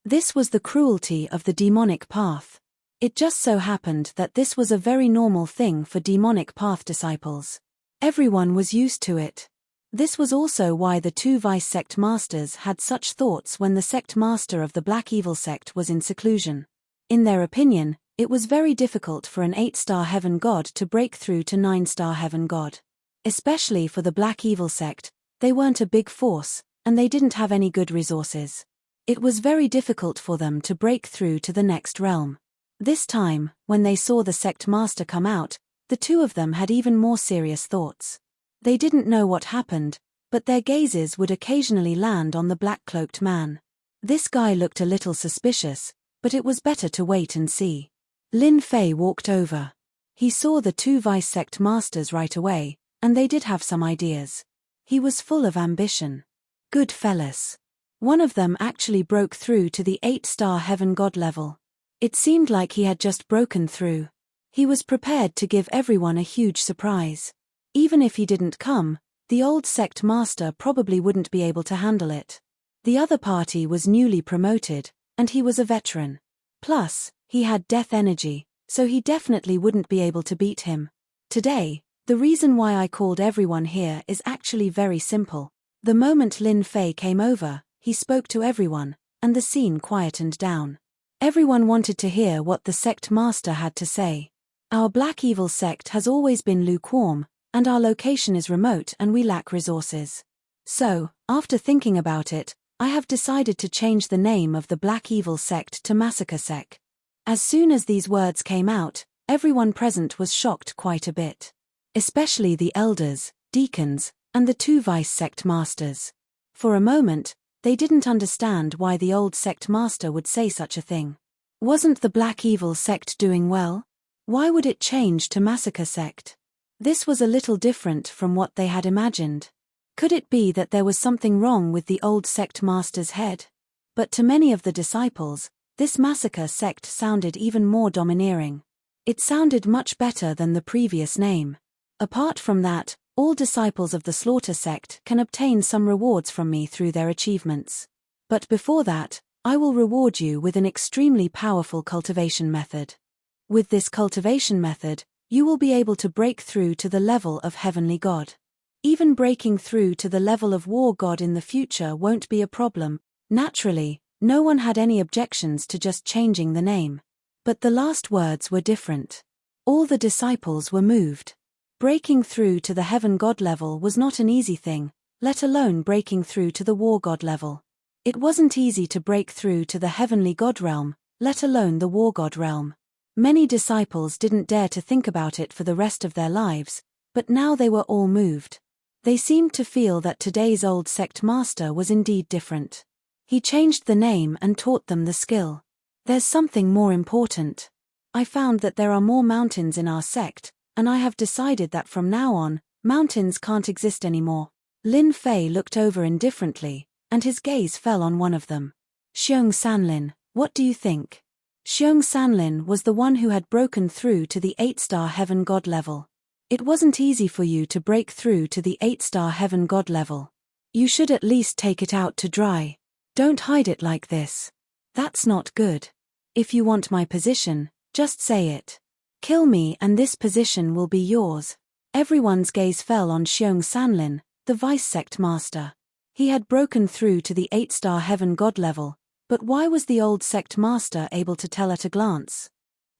This was the cruelty of the demonic path. It just so happened that this was a very normal thing for demonic path disciples. Everyone was used to it. This was also why the 2 vice sect masters had such thoughts when the sect master of the Black Evil sect was in seclusion. In their opinion, it was very difficult for an 8-star heaven god to break through to 9-star heaven god. Especially for the Black Evil sect, they weren't a big force, and they didn't have any good resources. It was very difficult for them to break through to the next realm. This time, when they saw the sect master come out, the 2 of them had even more serious thoughts. They didn't know what happened, but their gazes would occasionally land on the black-cloaked man. This guy looked a little suspicious, but it was better to wait and see. Lin Fei walked over. He saw the 2 vice sect masters right away, and they did have some ideas. He was full of ambition. Good fellas. One of them actually broke through to the 8-star heaven god level. It seemed like he had just broken through. He was prepared to give everyone a huge surprise. Even if he didn't come, The old sect master probably wouldn't be able to handle it. The other party was newly promoted, and he was a veteran. Plus, he had death energy, so he definitely wouldn't be able to beat him. Today, the reason why I called everyone here is actually very simple. The moment Lin Fei came over, he spoke to everyone, and the scene quietened down. Everyone wanted to hear what the sect master had to say. Our black evil sect has always been lukewarm, and our location is remote and we lack resources. So, after thinking about it, I have decided to change the name of the black evil sect to Massacre Sect. As soon as these words came out, everyone present was shocked quite a bit. Especially the elders, deacons, and the two vice sect masters. For a moment, they didn't understand why the old sect master would say such a thing. Wasn't the black evil sect doing well? Why would it change to Massacre Sect? This was a little different from what they had imagined. Could it be that there was something wrong with the old sect master's head? But to many of the disciples, this Massacre Sect sounded even more domineering. It sounded much better than the previous name. Apart from that, all disciples of the Slaughter Sect can obtain some rewards from me through their achievements. But before that, I will reward you with an extremely powerful cultivation method. With this cultivation method, you will be able to break through to the level of Heavenly God. Even breaking through to the level of War God in the future won't be a problem. Naturally, no one had any objections to just changing the name. But the last words were different. All the disciples were moved. Breaking through to the Heaven God level was not an easy thing, let alone breaking through to the War God level. It wasn't easy to break through to the Heavenly God realm, let alone the War God realm. Many disciples didn't dare to think about it for the rest of their lives, but now they were all moved. They seemed to feel that today's old sect master was indeed different. He changed the name and taught them the skill. There's something more important. I found that there are more mountains in our sect, and I have decided that from now on, mountains can't exist anymore. Lin Fei looked over indifferently, and his gaze fell on one of them. Xiong Sanlin, what do you think? Xiong Sanlin was the one who had broken through to the 8-star Heaven God level. It wasn't easy for you to break through to the 8-star Heaven God level. You should at least take it out to dry. Don't hide it like this. That's not good. If you want my position, just say it. Kill me and this position will be yours. Everyone's gaze fell on Xiong Sanlin, the vice sect master. He had broken through to the 8-star Heaven God level, but why was the old sect master able to tell at a glance?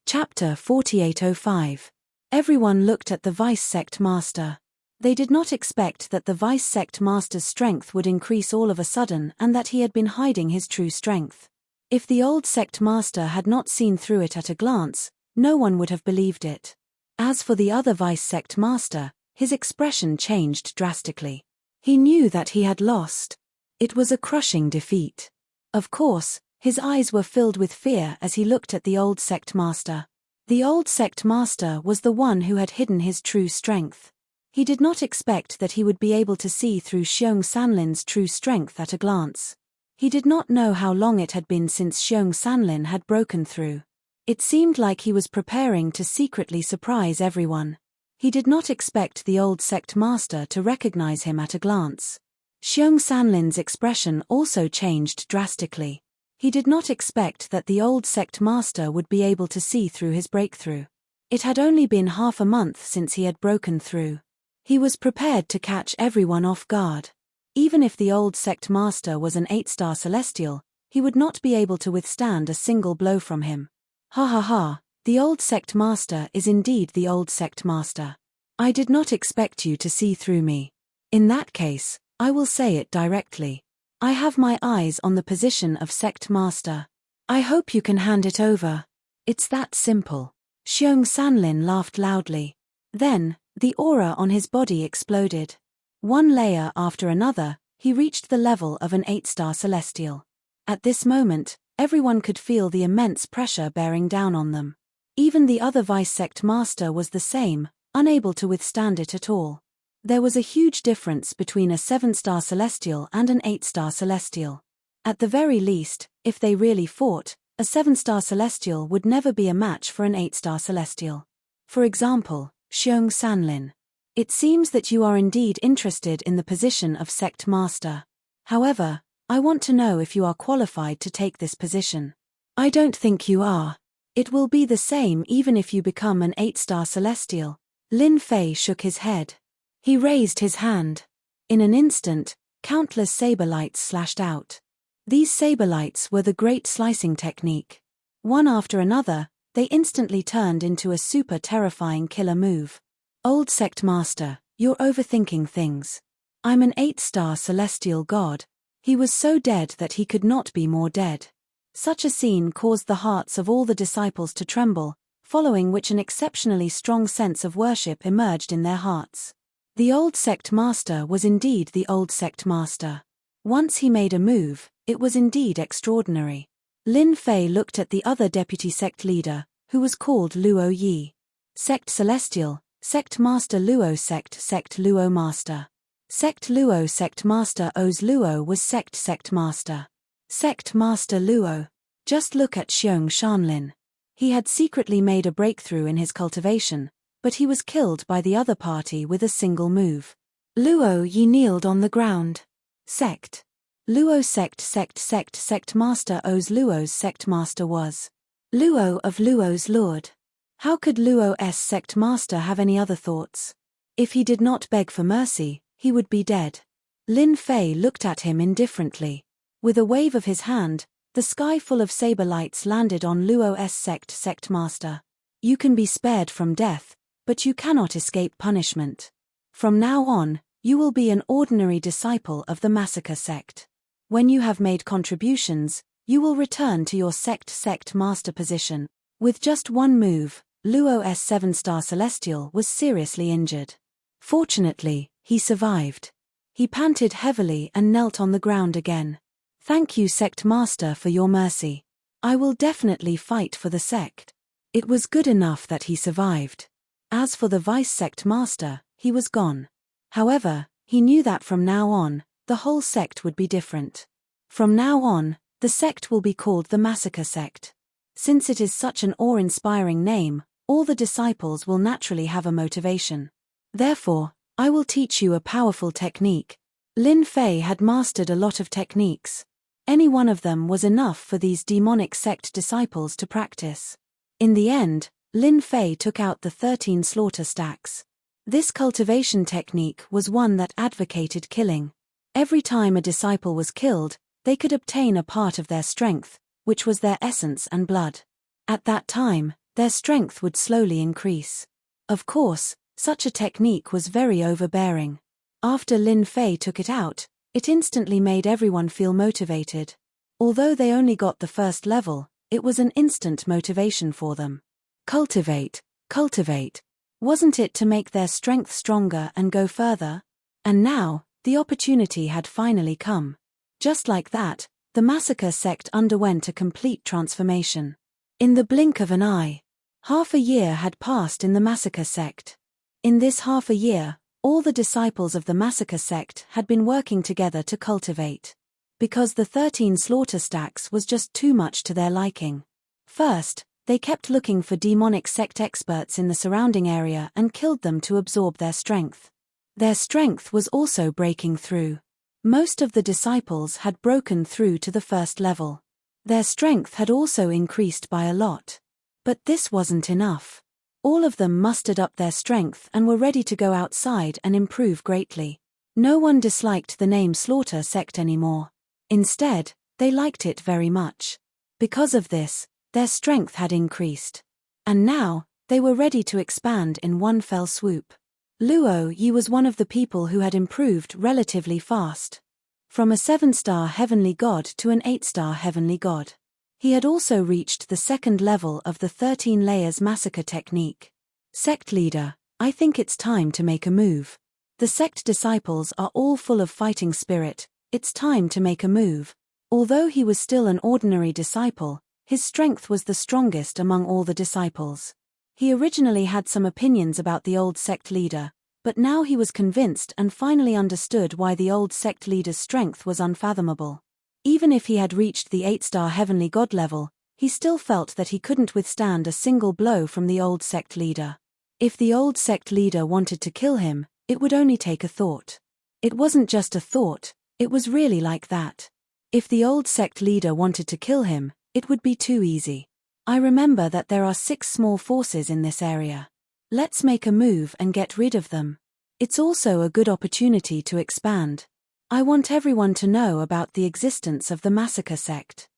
Chapter 4805. Everyone looked at the vice sect master. They did not expect that the vice sect master's strength would increase all of a sudden and that he had been hiding his true strength. If the old sect master had not seen through it at a glance, no one would have believed it. As for the other vice sect master, his expression changed drastically. He knew that he had lost. It was a crushing defeat. Of course, his eyes were filled with fear as he looked at the old sect master. The old sect master was the one who had hidden his true strength. He did not expect that he would be able to see through Xiong Sanlin's true strength at a glance. He did not know how long it had been since Xiong Sanlin had broken through. It seemed like he was preparing to secretly surprise everyone. He did not expect the old sect master to recognize him at a glance. Xiong Sanlin's expression also changed drastically. He did not expect that the old sect master would be able to see through his breakthrough. It had only been half a month since he had broken through. He was prepared to catch everyone off guard. Even if the old sect master was an 8-star celestial, he would not be able to withstand a single blow from him. Ha ha ha, the old sect master is indeed the old sect master. I did not expect you to see through me. In that case, I will say it directly. I have my eyes on the position of sect master. I hope you can hand it over. It's that simple. Xiong Sanlin laughed loudly. Then, the aura on his body exploded. One layer after another, he reached the level of an 8-star celestial. At this moment, everyone could feel the immense pressure bearing down on them. Even the other vice sect master was the same, unable to withstand it at all. There was a huge difference between a 7-star celestial and an 8-star celestial. At the very least, if they really fought, a 7-star celestial would never be a match for an 8-star celestial. For example, Xiong Sanlin. It seems that you are indeed interested in the position of sect master. However, I want to know if you are qualified to take this position. I don't think you are. It will be the same even if you become an 8-star celestial. Lin Fei shook his head. He raised his hand. In an instant, countless saber lights slashed out. These saber lights were the great slicing technique. One after another, they instantly turned into a super terrifying killer move. Old sect master, you're overthinking things. I'm an 8-star celestial god. He was so dead that he could not be more dead. Such a scene caused the hearts of all the disciples to tremble, following which an exceptionally strong sense of worship emerged in their hearts. The old sect master was indeed the old sect master. Once he made a move, it was indeed extraordinary. Lin Fei looked at the other deputy sect leader, who was called Luo Yi. Sect Celestial, Sect Master Luo Sect Luo Master. Sect Luo Sect Master O's Luo was Sect Master. Sect Master Luo. Just look at Xiong Shanlin. He had secretly made a breakthrough in his cultivation, but he was killed by the other party with a single move. Luo Yi kneeled on the ground. Sect. Luo Sect Master O's Luo's Sect Master was Luo of Luo's Lord. How could Luo's Sect Master have any other thoughts? If he did not beg for mercy, he would be dead. Lin Fei looked at him indifferently. With a wave of his hand, the sky full of saber lights landed on Luo's Sect Master. You can be spared from death, but you cannot escape punishment. From now on, you will be an ordinary disciple of the Massacre Sect. When you have made contributions, you will return to your Sect Master position. With just one move, Luo's 7-star Celestial was seriously injured. Fortunately, he survived. He panted heavily and knelt on the ground again. Thank you, Sect Master, for your mercy. I will definitely fight for the sect. It was good enough that he survived. As for the Vice Sect Master, he was gone. However, he knew that from now on, the whole sect would be different. From now on, the sect will be called the Massacre Sect. Since it is such an awe-inspiring name, all the disciples will naturally have a motivation. Therefore, I will teach you a powerful technique. Lin Fei had mastered a lot of techniques. Any one of them was enough for these demonic sect disciples to practice. In the end, Lin Fei took out the 13 slaughter stacks. This cultivation technique was one that advocated killing. Every time a disciple was killed, they could obtain a part of their strength, which was their essence and blood. At that time, their strength would slowly increase. Of course, such a technique was very overbearing. After Lin Fei took it out, it instantly made everyone feel motivated. Although they only got the first level, it was an instant motivation for them. Cultivate. Wasn't it to make their strength stronger and go further? And now, the opportunity had finally come. Just like that, the Massacre Sect underwent a complete transformation. In the blink of an eye, half a year had passed in the Massacre Sect. In this half a year, all the disciples of the Massacre Sect had been working together to cultivate. Because the 13 slaughter stacks was just too much to their liking. First, they kept looking for demonic sect experts in the surrounding area and killed them to absorb their strength. Their strength was also breaking through. Most of the disciples had broken through to the first level. Their strength had also increased by a lot. But this wasn't enough. All of them mustered up their strength and were ready to go outside and improve greatly. No one disliked the name Slaughter Sect anymore. Instead, they liked it very much. Because of this, their strength had increased. And now, they were ready to expand in one fell swoop. Luo Yi was one of the people who had improved relatively fast. From a 7-star heavenly god to an 8-star heavenly god. He had also reached the second level of the 13 layers massacre technique. Sect leader, I think it's time to make a move. The sect disciples are all full of fighting spirit, it's time to make a move. Although he was still an ordinary disciple, his strength was the strongest among all the disciples. He originally had some opinions about the old sect leader, but now he was convinced and finally understood why the old sect leader's strength was unfathomable. Even if he had reached the 8-star heavenly god level, he still felt that he couldn't withstand a single blow from the old sect leader. If the old sect leader wanted to kill him, it would only take a thought. It wasn't just a thought, it was really like that. If the old sect leader wanted to kill him, it would be too easy. I remember that there are 6 small forces in this area. Let's make a move and get rid of them. It's also a good opportunity to expand. I want everyone to know about the existence of the Massacre Sect.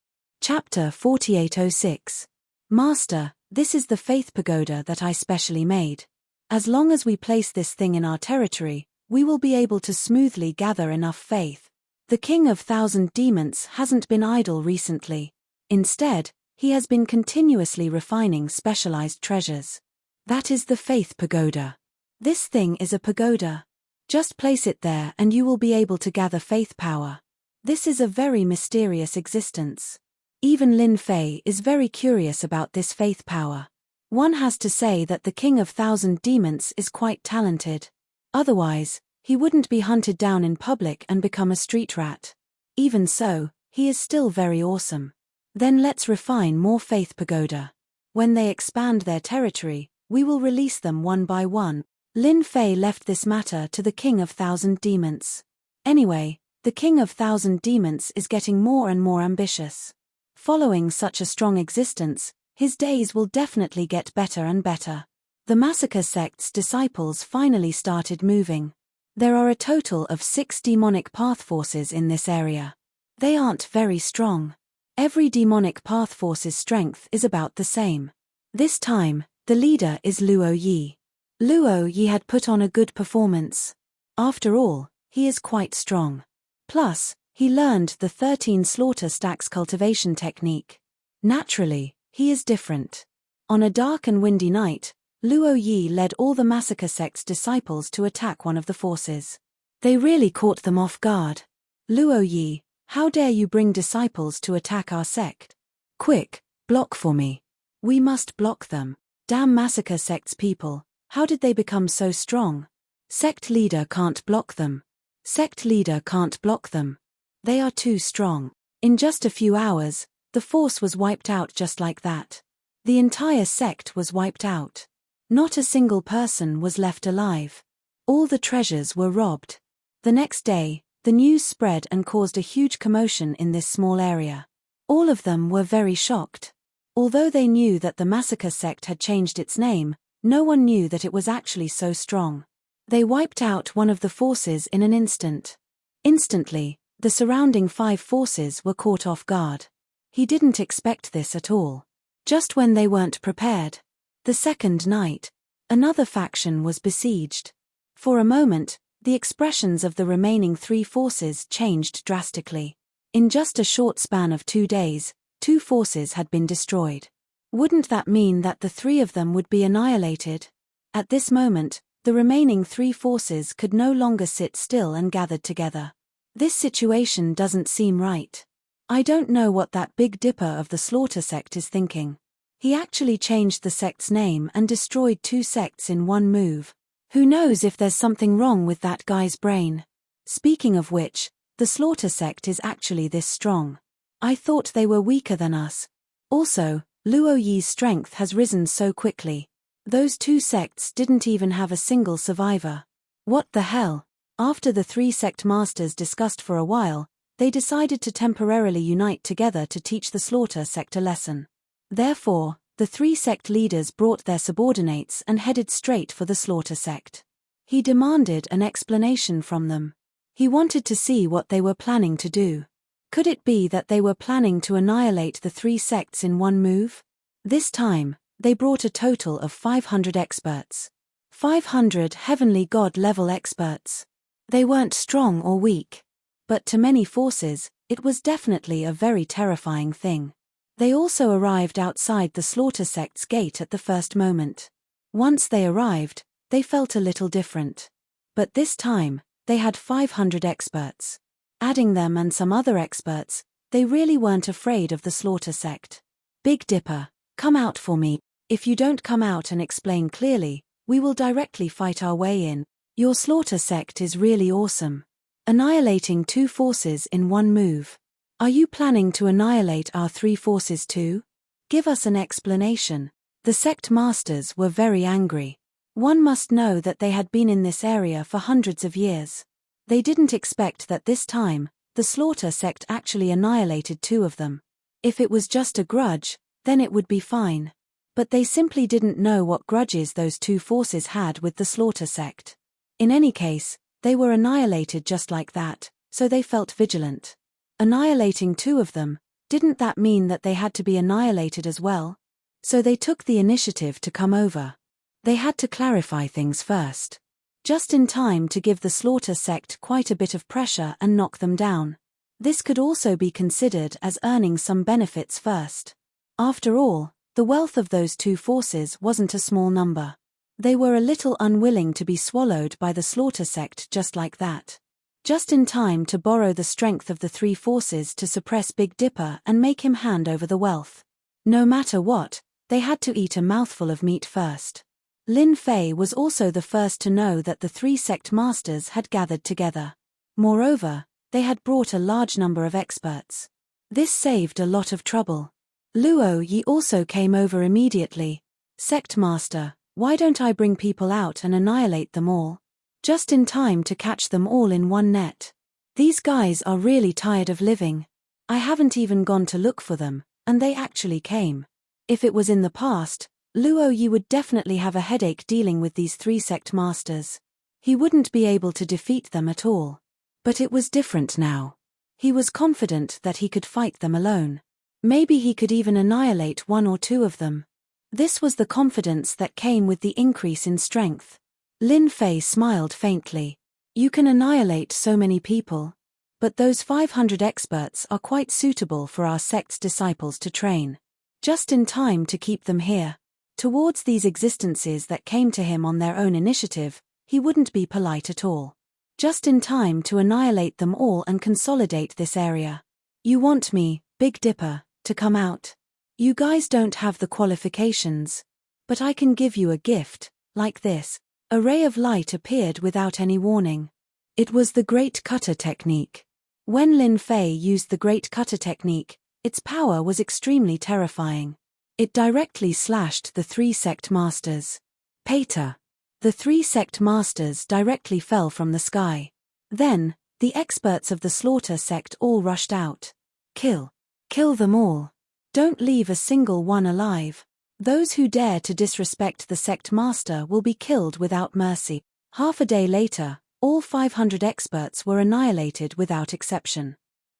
Chapter 4806. Master, this is the Faith Pagoda that I specially made. As long as we place this thing in our territory, we will be able to smoothly gather enough faith. The King of Thousand Demons hasn't been idle recently. Instead, he has been continuously refining specialized treasures. That is the Faith Pagoda. This thing is a pagoda. Just place it there and you will be able to gather faith power. This is a very mysterious existence. Even Lin Fei is very curious about this faith power. One has to say that the King of Thousand Demons is quite talented. Otherwise, he wouldn't be hunted down in public and become a street rat. Even so, he is still very awesome. Then let's refine more faith pagoda. When they expand their territory, we will release them one by one. Lin Fei left this matter to the King of Thousand Demons. Anyway, the King of Thousand Demons is getting more and more ambitious. Following such a strong existence, his days will definitely get better and better. The Massacre Sect's disciples finally started moving. There are a total of 6 demonic path forces in this area. They aren't very strong. Every demonic path force's strength is about the same. This time, the leader is Luo Yi. Luo Yi had put on a good performance. After all, he is quite strong. Plus, he learned the 13 slaughter stacks cultivation technique. Naturally, he is different. On a dark and windy night, Luo Yi led all the Massacre Sect's disciples to attack one of the forces. They really caught them off guard. Luo Yi, how dare you bring disciples to attack our sect? Quick, block for me. We must block them. Damn Massacre Sect's people, how did they become so strong? Sect leader can't block them. Sect leader can't block them. They are too strong. In just a few hours, the force was wiped out just like that. The entire sect was wiped out. Not a single person was left alive. All the treasures were robbed. The next day, the news spread and caused a huge commotion in this small area. All of them were very shocked. Although they knew that the Massacre Sect had changed its name, no one knew that it was actually so strong. They wiped out one of the forces in an instant. Instantly, the surrounding 5 forces were caught off guard. He didn't expect this at all. Just when they weren't prepared. The second night, another faction was besieged. For a moment, the expressions of the remaining 3 forces changed drastically. In just a short span of 2 days, 2 forces had been destroyed. Wouldn't that mean that the 3 of them would be annihilated? At this moment, the remaining 3 forces could no longer sit still and gathered together. This situation doesn't seem right. I don't know what that Big Dipper of the Slaughter Sect is thinking. He actually changed the sect's name and destroyed 2 sects in one move. Who knows if there's something wrong with that guy's brain? Speaking of which, the Slaughter Sect is actually this strong. I thought they were weaker than us. Also, Luo Yi's strength has risen so quickly. Those 2 sects didn't even have a single survivor. What the hell? After the 3 sect masters discussed for a while, they decided to temporarily unite together to teach the Slaughter Sect a lesson. Therefore, the 3 sect leaders brought their subordinates and headed straight for the Slaughter Sect. He demanded an explanation from them. He wanted to see what they were planning to do. Could it be that they were planning to annihilate the 3 sects in one move? This time, they brought a total of 500 experts. 500 heavenly god-level experts. They weren't strong or weak. But to many forces, it was definitely a very terrifying thing. They also arrived outside the Slaughter Sect's gate at the first moment. Once they arrived, they felt a little different. But this time, they had 500 experts. Adding them and some other experts, they really weren't afraid of the Slaughter Sect. Big Dipper, come out for me. If you don't come out and explain clearly, we will directly fight our way in. Your Slaughter Sect is really awesome. Annihilating 2 forces in one move. Are you planning to annihilate our 3 forces too? Give us an explanation. The sect masters were very angry. One must know that they had been in this area for hundreds of years. They didn't expect that this time, the slaughter sect actually annihilated 2 of them. If it was just a grudge, then it would be fine. But they simply didn't know what grudges those 2 forces had with the slaughter sect. In any case, they were annihilated just like that, so they felt vigilant. Annihilating 2 of them, didn't that mean that they had to be annihilated as well? So they took the initiative to come over. They had to clarify things first. Just in time to give the slaughter sect quite a bit of pressure and knock them down. This could also be considered as earning some benefits first. After all, the wealth of those 2 forces wasn't a small number. They were a little unwilling to be swallowed by the slaughter sect just like that. Just in time to borrow the strength of the 3 forces to suppress Big Dipper and make him hand over the wealth. No matter what, they had to eat a mouthful of meat first. Lin Fei was also the first to know that the 3 sect masters had gathered together. Moreover, they had brought a large number of experts. This saved a lot of trouble. Luo Yi also came over immediately. Sect master, why don't I bring people out and annihilate them all? Just in time to catch them all in one net. These guys are really tired of living. I haven't even gone to look for them, and they actually came. If it was in the past, Luo Yi would definitely have a headache dealing with these 3 sect masters. He wouldn't be able to defeat them at all. But it was different now. He was confident that he could fight them alone. Maybe he could even annihilate 1 or 2 of them. This was the confidence that came with the increase in strength. Lin Fei smiled faintly. You can annihilate so many people. But those 500 experts are quite suitable for our sect's disciples to train. Just in time to keep them here. Towards these existences that came to him on their own initiative, he wouldn't be polite at all. Just in time to annihilate them all and consolidate this area. You want me, Big Dipper, to come out? You guys don't have the qualifications. But I can give you a gift, like this. A ray of light appeared without any warning. It was the Great Cutter technique. When Lin Fei used the Great Cutter technique, its power was extremely terrifying. It directly slashed the 3 sect masters. Pater. The 3 sect masters directly fell from the sky. Then, the experts of the slaughter sect all rushed out. Kill. Kill them all. Don't leave a single one alive. Those who dare to disrespect the sect master will be killed without mercy. Half a day later, all 500 experts were annihilated without exception.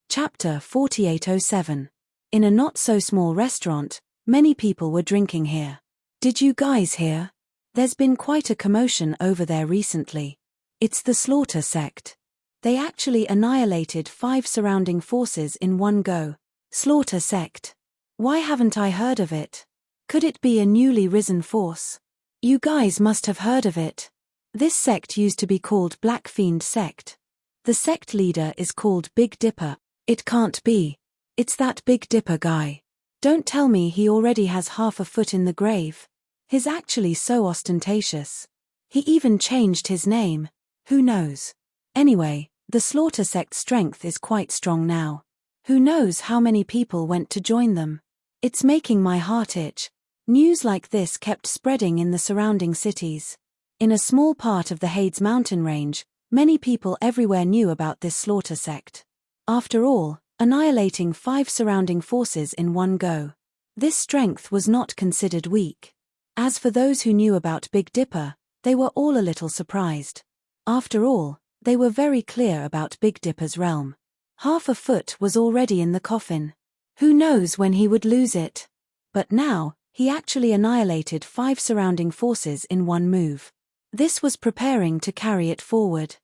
Chapter 4807. In a not-so-small restaurant, many people were drinking here. Did you guys hear? There's been quite a commotion over there recently. It's the slaughter sect. They actually annihilated 5 surrounding forces in one go. Slaughter sect. Why haven't I heard of it? Could it be a newly risen force? You guys must have heard of it. This sect used to be called Black Fiend Sect. The sect leader is called Big Dipper. It can't be. It's that Big Dipper guy. Don't tell me he already has half a foot in the grave. He's actually so ostentatious. He even changed his name. Who knows? Anyway, the slaughter sect's strength is quite strong now. Who knows how many people went to join them? It's making my heart itch. News like this kept spreading in the surrounding cities. In a small part of the Hades mountain range, many people everywhere knew about this slaughter sect. After all, annihilating 5 surrounding forces in one go. This strength was not considered weak. As for those who knew about Big Dipper, they were all a little surprised. After all, they were very clear about Big Dipper's realm. Half a foot was already in the coffin. Who knows when he would lose it? But now, he actually annihilated 5 surrounding forces in one move. This was preparing to carry it forward.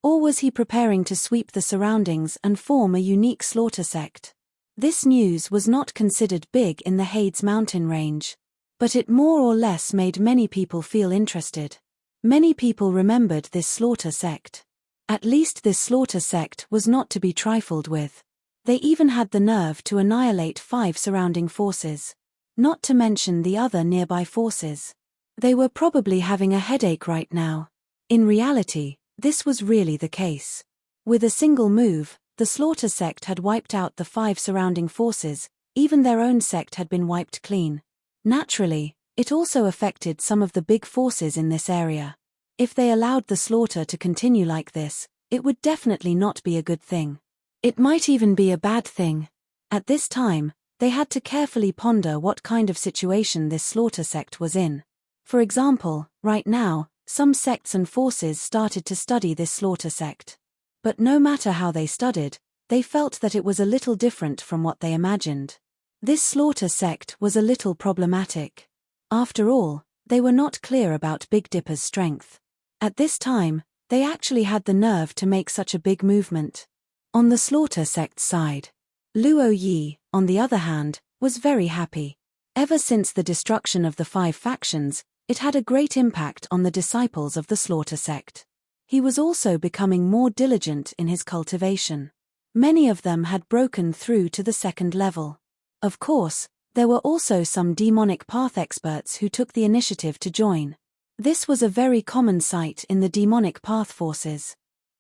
Or was he preparing to sweep the surroundings and form a unique slaughter sect? This news was not considered big in the Hades mountain range. But it more or less made many people feel interested. Many people remembered this slaughter sect. At least this slaughter sect was not to be trifled with. They even had the nerve to annihilate 5 surrounding forces. Not to mention the other nearby forces. They were probably having a headache right now. In reality, this was really the case. With a single move, the slaughter sect had wiped out the 5 surrounding forces, even their own sect had been wiped clean. Naturally, It also affected some of the big forces in this area. If they allowed the slaughter to continue like this, it would definitely not be a good thing. It might even be a bad thing. At this time, they had to carefully ponder what kind of situation this slaughter sect was in. For example, right now, some sects and forces started to study this slaughter sect. But no matter how they studied, they felt that it was a little different from what they imagined. This slaughter sect was a little problematic. After all, they were not clear about Big Dipper's strength. At this time, they actually had the nerve to make such a big movement. On the slaughter sect's side, Luo Yi, on the other hand, was very happy. Ever since the destruction of the 5 factions, it had a great impact on the disciples of the slaughter sect. He was also becoming more diligent in his cultivation. Many of them had broken through to the 2nd level. Of course, there were also some demonic path experts who took the initiative to join. This was a very common sight in the demonic path forces.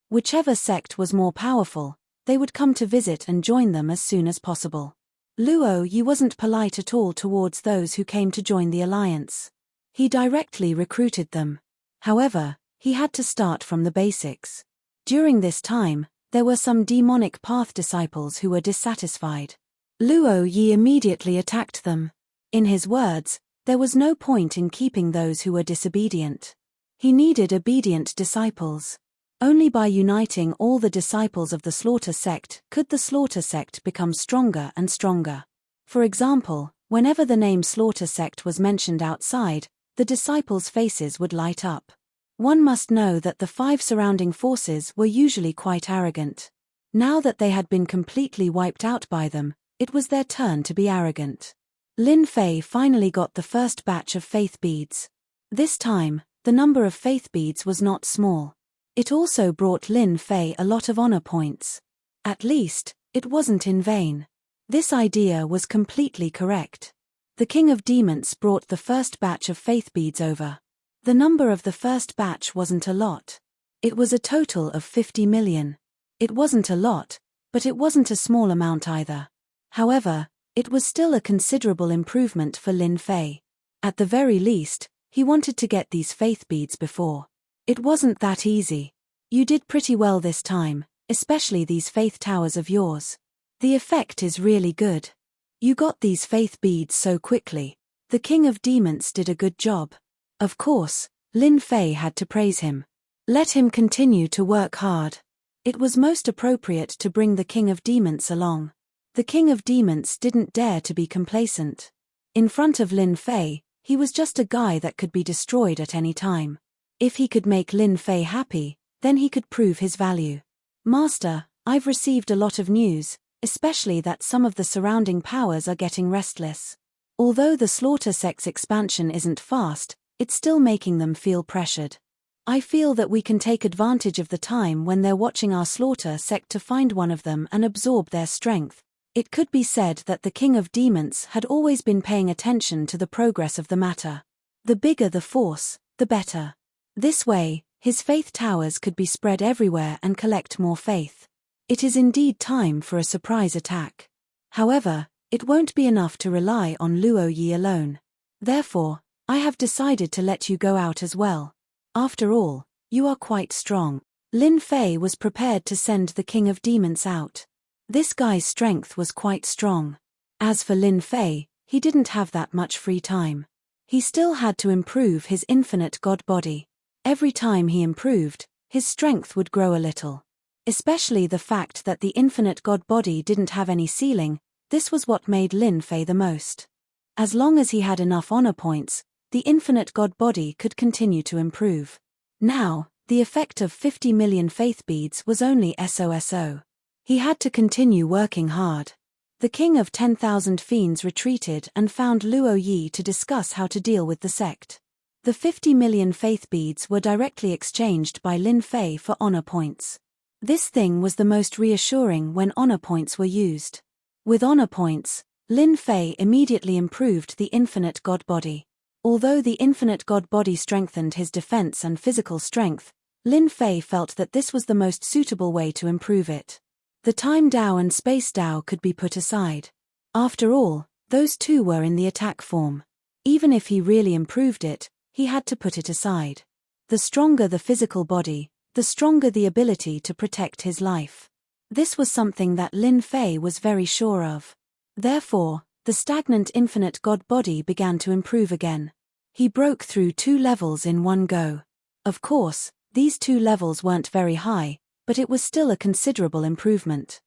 Whichever sect was more powerful, they would come to visit and join them as soon as possible. Luo Yi wasn't polite at all towards those who came to join the alliance. He directly recruited them. However, he had to start from the basics. During this time, there were some demonic path disciples who were dissatisfied. Luo Yi immediately attacked them. In his words, there was no point in keeping those who were disobedient. He needed obedient disciples. Only by uniting all the disciples of the slaughter sect could the slaughter sect become stronger and stronger. For example, whenever the name slaughter sect was mentioned outside, the disciples' faces would light up. One must know that the 5 surrounding forces were usually quite arrogant. Now that they had been completely wiped out by them, it was their turn to be arrogant. Lin Fei finally got the first batch of faith beads. This time, the number of faith beads was not small. It also brought Lin Fei a lot of honor points. At least, it wasn't in vain. This idea was completely correct. The King of Demons brought the first batch of faith beads over. The number of the first batch wasn't a lot. It was a total of 50 million. It wasn't a lot, but it wasn't a small amount either. However, it was still a considerable improvement for Lin Fei. At the very least, he wanted to get these faith beads before. It wasn't that easy. You did pretty well this time, especially these faith towers of yours. The effect is really good. You got these faith beads so quickly. The King of Demons did a good job. Of course, Lin Fei had to praise him. Let him continue to work hard. It was most appropriate to bring the King of Demons along. The King of Demons didn't dare to be complacent. In front of Lin Fei, he was just a guy that could be destroyed at any time. If he could make Lin Fei happy, then he could prove his value. Master, I've received a lot of news, especially that some of the surrounding powers are getting restless. Although the slaughter sect's expansion isn't fast, it's still making them feel pressured. I feel that we can take advantage of the time when they're watching our slaughter sect to find one of them and absorb their strength. It could be said that the King of Demons had always been paying attention to the progress of the matter. The bigger the force, the better. This way, his faith towers could be spread everywhere and collect more faith. It is indeed time for a surprise attack. However, it won't be enough to rely on Luo Yi alone. Therefore, I have decided to let you go out as well. After all, you are quite strong. Lin Fei was prepared to send the King of Demons out. This guy's strength was quite strong. As for Lin Fei, he didn't have that much free time. He still had to improve his infinite god body. Every time he improved, his strength would grow a little. Especially the fact that the infinite god body didn't have any ceiling, this was what made Lin Fei the most. As long as he had enough honor points, the infinite god body could continue to improve. Now, the effect of 50 million faith beads was only SOSO. He had to continue working hard. The King of 10,000 Fiends retreated and found Luo Yi to discuss how to deal with the sect. The 50 million faith beads were directly exchanged by Lin Fei for honor points. This thing was the most reassuring when honor points were used. With honor points, Lin Fei immediately improved the infinite god body. Although the infinite god body strengthened his defense and physical strength, Lin Fei felt that this was the most suitable way to improve it. The time Dao and space Dao could be put aside. After all, those two were in the attack form. Even if he really improved it, he had to put it aside. The stronger the physical body, the stronger the ability to protect his life. This was something that Lin Fei was very sure of. Therefore, the stagnant infinite god body began to improve again. He broke through 2 levels in one go. Of course, these 2 levels weren't very high, but it was still a considerable improvement.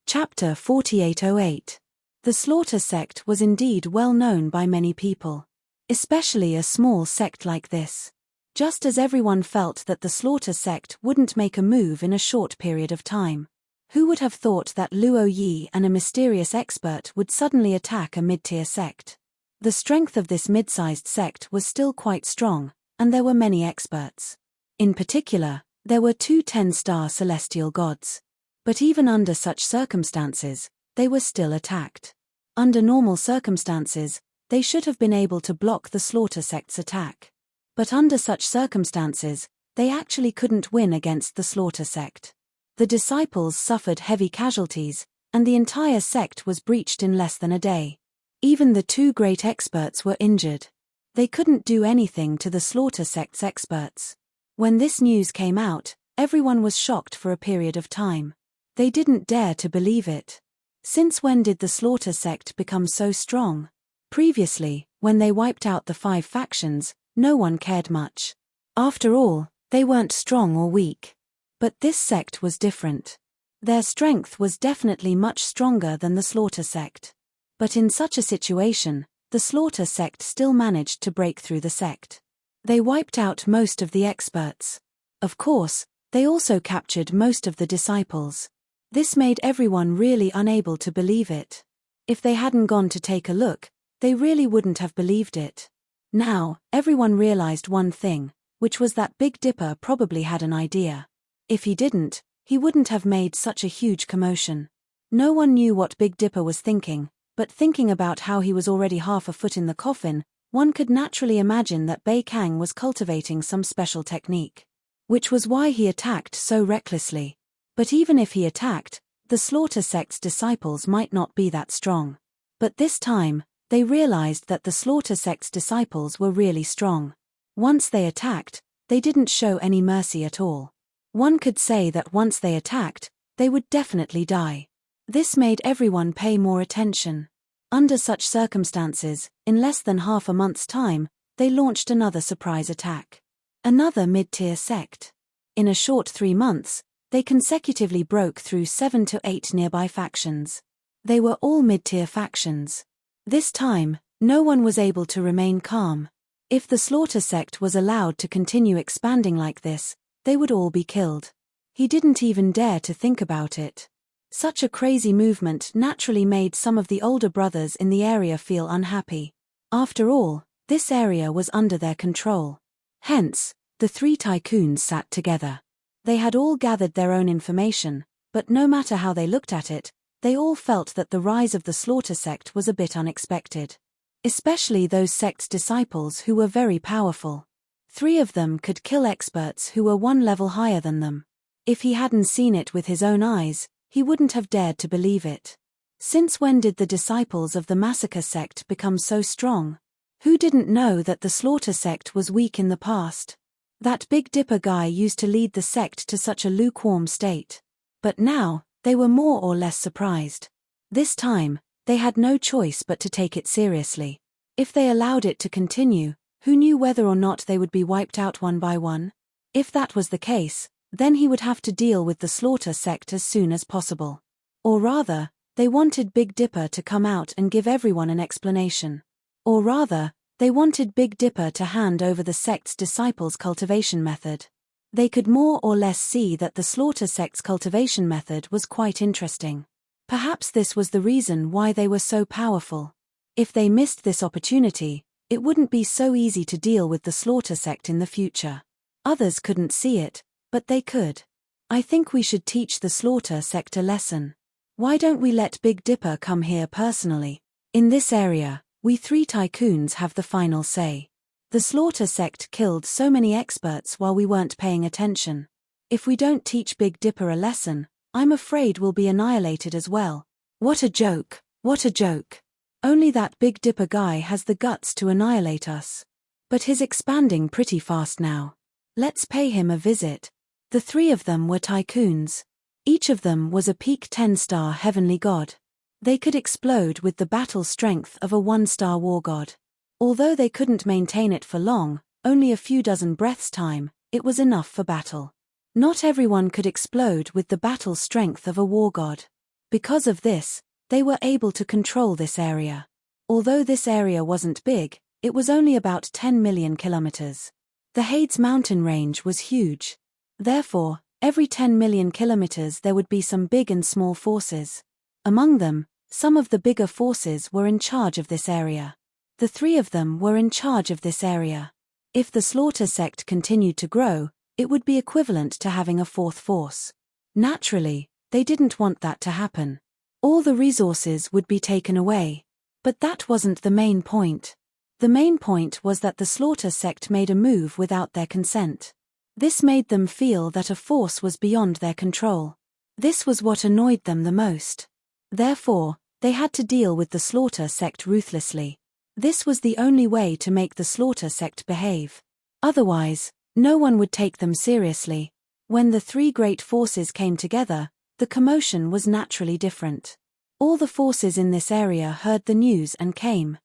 Chapter 4808. The Slaughter Sect was indeed well known by many people. Especially a small sect like this. Just as everyone felt that the Slaughter Sect wouldn't make a move in a short period of time. Who would have thought that Luo Yi and a mysterious expert would suddenly attack a mid-tier sect? The strength of this mid-sized sect was still quite strong, and there were many experts. In particular, there were 2 10-star celestial gods. But even under such circumstances, they were still attacked. Under normal circumstances, they should have been able to block the Slaughter Sect's attack. But under such circumstances, they actually couldn't win against the Slaughter Sect. The disciples suffered heavy casualties, and the entire sect was breached in less than a day. Even the 2 great experts were injured. They couldn't do anything to the Slaughter Sect's experts. When this news came out, everyone was shocked for a period of time. They didn't dare to believe it. Since when did the Slaughter Sect become so strong? Previously, when they wiped out the 5 factions, no one cared much. After all, they weren't strong or weak. But this sect was different. Their strength was definitely much stronger than the Slaughter Sect. But in such a situation, the Slaughter Sect still managed to break through the sect. They wiped out most of the experts. Of course, they also captured most of the disciples. This made everyone really unable to believe it. If they hadn't gone to take a look, they really wouldn't have believed it. Now, everyone realized one thing, which was that Big Dipper probably had an idea. If he didn't, he wouldn't have made such a huge commotion. No one knew what Big Dipper was thinking, but thinking about how he was already half a foot in the coffin, one could naturally imagine that Bei Kang was cultivating some special technique. Which was why he attacked so recklessly. But even if he attacked, the Slaughter Sect's disciples might not be that strong. But this time, they realized that the Slaughter Sect's disciples were really strong. Once they attacked, they didn't show any mercy at all. One could say that once they attacked, they would definitely die. This made everyone pay more attention. Under such circumstances, in less than half a month's time, they launched another surprise attack. Another mid-tier sect. In a short 3 months, they consecutively broke through 7 to 8 nearby factions. They were all mid-tier factions. This time, no one was able to remain calm. If the Slaughter Sect was allowed to continue expanding like this, they would all be killed. He didn't even dare to think about it. Such a crazy movement naturally made some of the older brothers in the area feel unhappy. After all, this area was under their control. Hence, the 3 tycoons sat together. They had all gathered their own information, but no matter how they looked at it, they all felt that the rise of the Slaughter Sect was a bit unexpected. Especially those sect's disciples who were very powerful. 3 of them could kill experts who were 1 level higher than them. If he hadn't seen it with his own eyes, he wouldn't have dared to believe it. Since when did the disciples of the Massacre Sect become so strong? Who didn't know that the Slaughter Sect was weak in the past? That Big Dipper guy used to lead the sect to such a lukewarm state. But now, they were more or less surprised. This time, they had no choice but to take it seriously. If they allowed it to continue, who knew whether or not they would be wiped out one by one? If that was the case, then he would have to deal with the Slaughter Sect as soon as possible. Or rather, they wanted Big Dipper to come out and give everyone an explanation. Or rather, they wanted Big Dipper to hand over the sect's disciples' cultivation method. They could more or less see that the Slaughter Sect's cultivation method was quite interesting. Perhaps this was the reason why they were so powerful. If they missed this opportunity, it wouldn't be so easy to deal with the Slaughter Sect in the future. Others couldn't see it, but they could. I think we should teach the Slaughter Sect a lesson. Why don't we let Big Dipper come here personally? In this area, we 3 tycoons have the final say. The Slaughter Sect killed so many experts while we weren't paying attention. If we don't teach Big Dipper a lesson, I'm afraid we'll be annihilated as well. What a joke, what a joke. Only that Big Dipper guy has the guts to annihilate us. But he's expanding pretty fast now. Let's pay him a visit. The three of them were tycoons. Each of them was a peak 10-star heavenly god. They could explode with the battle strength of a 1-star war god. Although they couldn't maintain it for long, only a few dozen breaths' time, it was enough for battle. Not everyone could explode with the battle strength of a war god. Because of this, they were able to control this area. Although this area wasn't big, it was only about 10 million kilometers. The Hades mountain range was huge. Therefore, every 10 million kilometers there would be some big and small forces. Among them, some of the bigger forces were in charge of this area. The three of them were in charge of this area. If the Slaughter sect continued to grow, it would be equivalent to having a fourth force. Naturally, they didn't want that to happen. All the resources would be taken away. But that wasn't the main point. The main point was that the Slaughter sect made a move without their consent. This made them feel that a force was beyond their control. This was what annoyed them the most. Therefore, they had to deal with the Slaughter sect ruthlessly. This was the only way to make the Slaughter sect behave. Otherwise, no one would take them seriously. When the three great forces came together, the commotion was naturally different. All the forces in this area heard the news and came.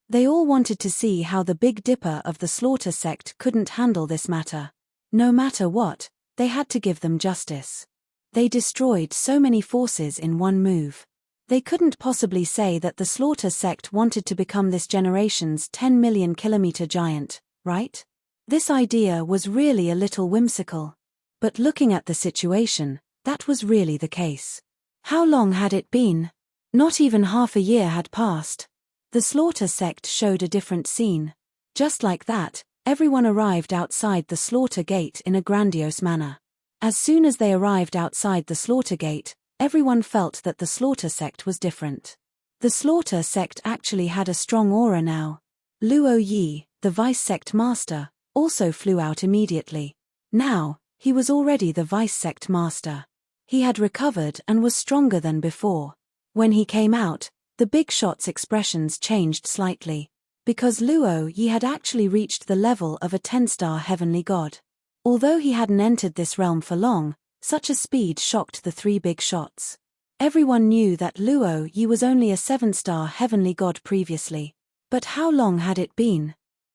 They all wanted to see how the Big Dipper of the Slaughter sect couldn't handle this matter. No matter what, they had to give them justice. They destroyed so many forces in one move. They couldn't possibly say that the Slaughter sect wanted to become this generation's 10 million kilometer giant, right? This idea was really a little whimsical. But looking at the situation, that was really the case. How long had it been? Not even half a year had passed. The Slaughter sect showed a different scene. Just like that, everyone arrived outside the Slaughter gate in a grandiose manner. As soon as they arrived outside the Slaughter gate, everyone felt that the Slaughter sect was different. The Slaughter sect actually had a strong aura now. Luo Yi, the vice sect master, also flew out immediately. Now, he was already the vice sect master. He had recovered and was stronger than before. When he came out, the big shot's expressions changed slightly. Because Luo Yi had actually reached the level of a 10-star heavenly god. Although he hadn't entered this realm for long, such a speed shocked the three big shots. Everyone knew that Luo Yi was only a 7-star heavenly god previously. But how long had it been?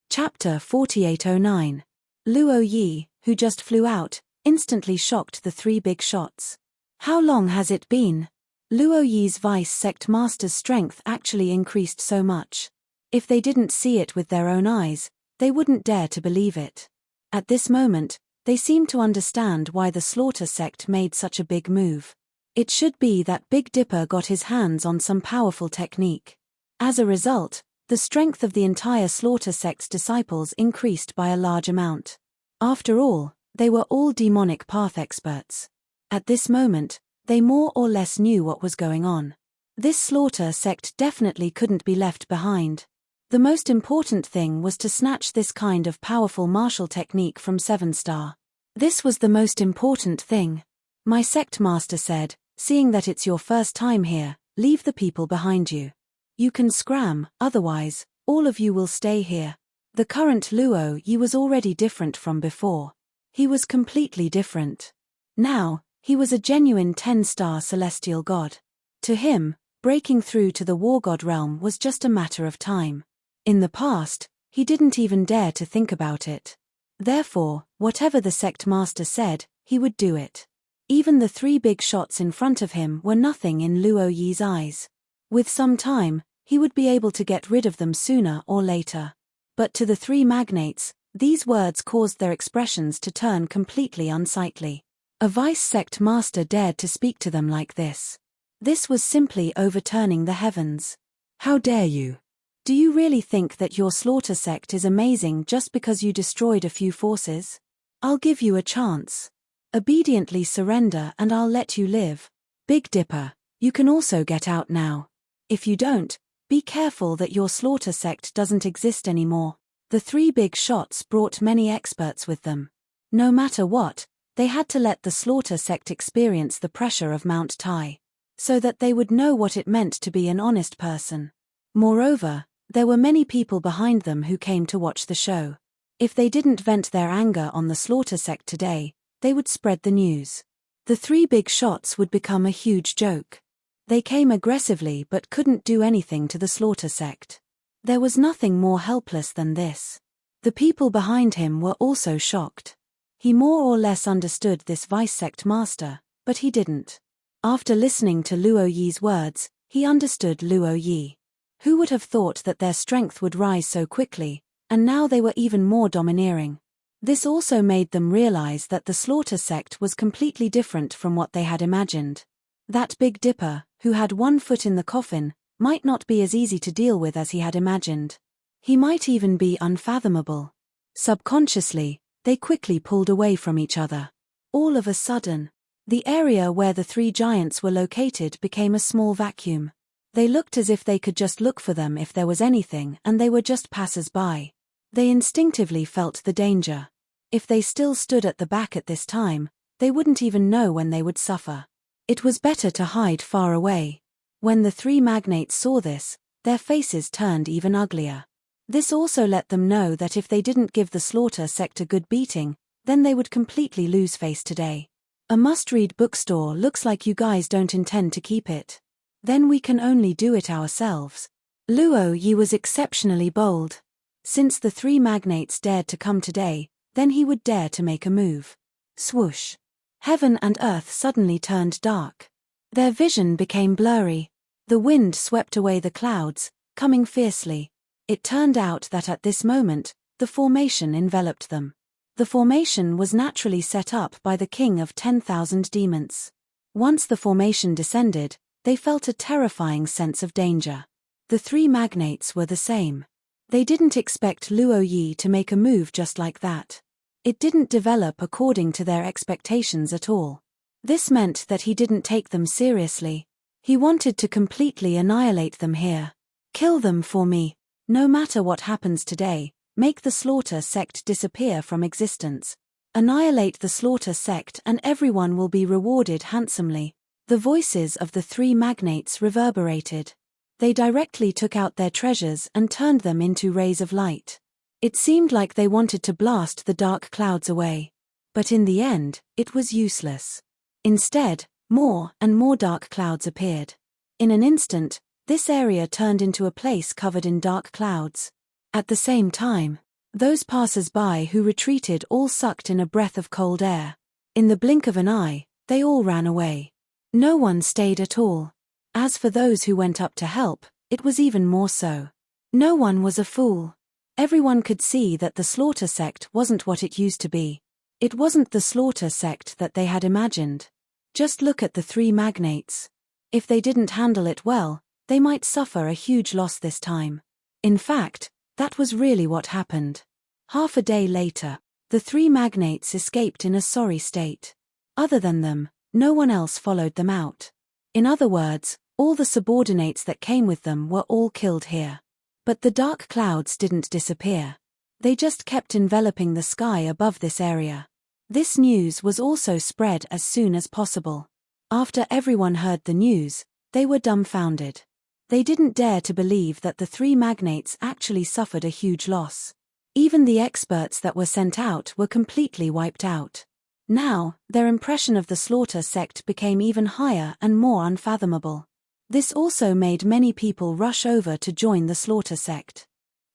Chapter 4809. Luo Yi, who just flew out, instantly shocked the three big shots. How long has it been? Luo Yi's vice sect master's strength actually increased so much. If they didn't see it with their own eyes, they wouldn't dare to believe it. At this moment, they seemed to understand why the Slaughter sect made such a big move. It should be that Big Dipper got his hands on some powerful technique. As a result, the strength of the entire Slaughter sect's disciples increased by a large amount. After all, they were all demonic path experts. At this moment, they more or less knew what was going on. This Slaughter sect definitely couldn't be left behind. The most important thing was to snatch this kind of powerful martial technique from 7-star. This was the most important thing. My sect master said, seeing that it's your first time here, leave the people behind you. You can scram, otherwise, all of you will stay here. The current Luo Yi was already different from before. He was completely different. Now, he was a genuine 10-star celestial god. To him, breaking through to the war god realm was just a matter of time. In the past, he didn't even dare to think about it. Therefore, whatever the sect master said, he would do it. Even the three big shots in front of him were nothing in Luo Yi's eyes. With some time, he would be able to get rid of them sooner or later. But to the three magnates, these words caused their expressions to turn completely unsightly. A vice sect master dared to speak to them like this. This was simply overturning the heavens. How dare you? Do you really think that your Slaughter sect is amazing just because you destroyed a few forces? I'll give you a chance. Obediently surrender and I'll let you live. Big Dipper, you can also get out now. If you don't, be careful that your Slaughter sect doesn't exist anymore. The three big shots brought many experts with them. No matter what, they had to let the Slaughter sect experience the pressure of Mount Tai, so that they would know what it meant to be an honest person. Moreover, there were many people behind them who came to watch the show. If they didn't vent their anger on the slaughter sect today, they would spread the news. The three big shots would become a huge joke. They came aggressively but couldn't do anything to the slaughter sect. There was nothing more helpless than this. The people behind him were also shocked. He more or less understood this vice sect master, but he didn't. After listening to Luo Yi's words, he understood Luo Yi. Who would have thought that their strength would rise so quickly, and now they were even more domineering. This also made them realize that the slaughter sect was completely different from what they had imagined. That Big Dipper, who had one foot in the coffin, might not be as easy to deal with as he had imagined. He might even be unfathomable. Subconsciously, they quickly pulled away from each other. All of a sudden, the area where the three giants were located became a small vacuum. They looked as if they could just look for them if there was anything, and they were just passers-by. They instinctively felt the danger. If they still stood at the back at this time, they wouldn't even know when they would suffer. It was better to hide far away. When the three magnates saw this, their faces turned even uglier. This also let them know that if they didn't give the slaughter sect a good beating, then they would completely lose face today. A must-read bookstore looks like you guys don't intend to keep it. Then we can only do it ourselves. Luo Yi was exceptionally bold. Since the three magnates dared to come today, then he would dare to make a move. Swoosh. Heaven and earth suddenly turned dark. Their vision became blurry. The wind swept away the clouds, coming fiercely. It turned out that at this moment, the formation enveloped them. The formation was naturally set up by the king of 10,000 demons. Once the formation descended, they felt a terrifying sense of danger. The three magnates were the same. They didn't expect Luo Yi to make a move just like that. It didn't develop according to their expectations at all. This meant that he didn't take them seriously. He wanted to completely annihilate them here. Kill them for me. No matter what happens today, make the slaughter sect disappear from existence. Annihilate the slaughter sect and everyone will be rewarded handsomely. The voices of the three magnates reverberated. They directly took out their treasures and turned them into rays of light. It seemed like they wanted to blast the dark clouds away. But in the end, it was useless. Instead, more and more dark clouds appeared. In an instant, this area turned into a place covered in dark clouds. At the same time, those passers-by who retreated all sucked in a breath of cold air. In the blink of an eye, they all ran away. No one stayed at all. As for those who went up to help, it was even more so. No one was a fool. Everyone could see that the slaughter sect wasn't what it used to be. It wasn't the slaughter sect that they had imagined. Just look at the three magnates. If they didn't handle it well, they might suffer a huge loss this time. In fact, that was really what happened. Half a day later, the three magnates escaped in a sorry state. Other than them, no one else followed them out. In other words, all the subordinates that came with them were all killed here. But the dark clouds didn't disappear. They just kept enveloping the sky above this area. This news was also spread as soon as possible. After everyone heard the news, they were dumbfounded. They didn't dare to believe that the three magnates actually suffered a huge loss. Even the experts that were sent out were completely wiped out. Now, their impression of the slaughter sect became even higher and more unfathomable. This also made many people rush over to join the slaughter sect.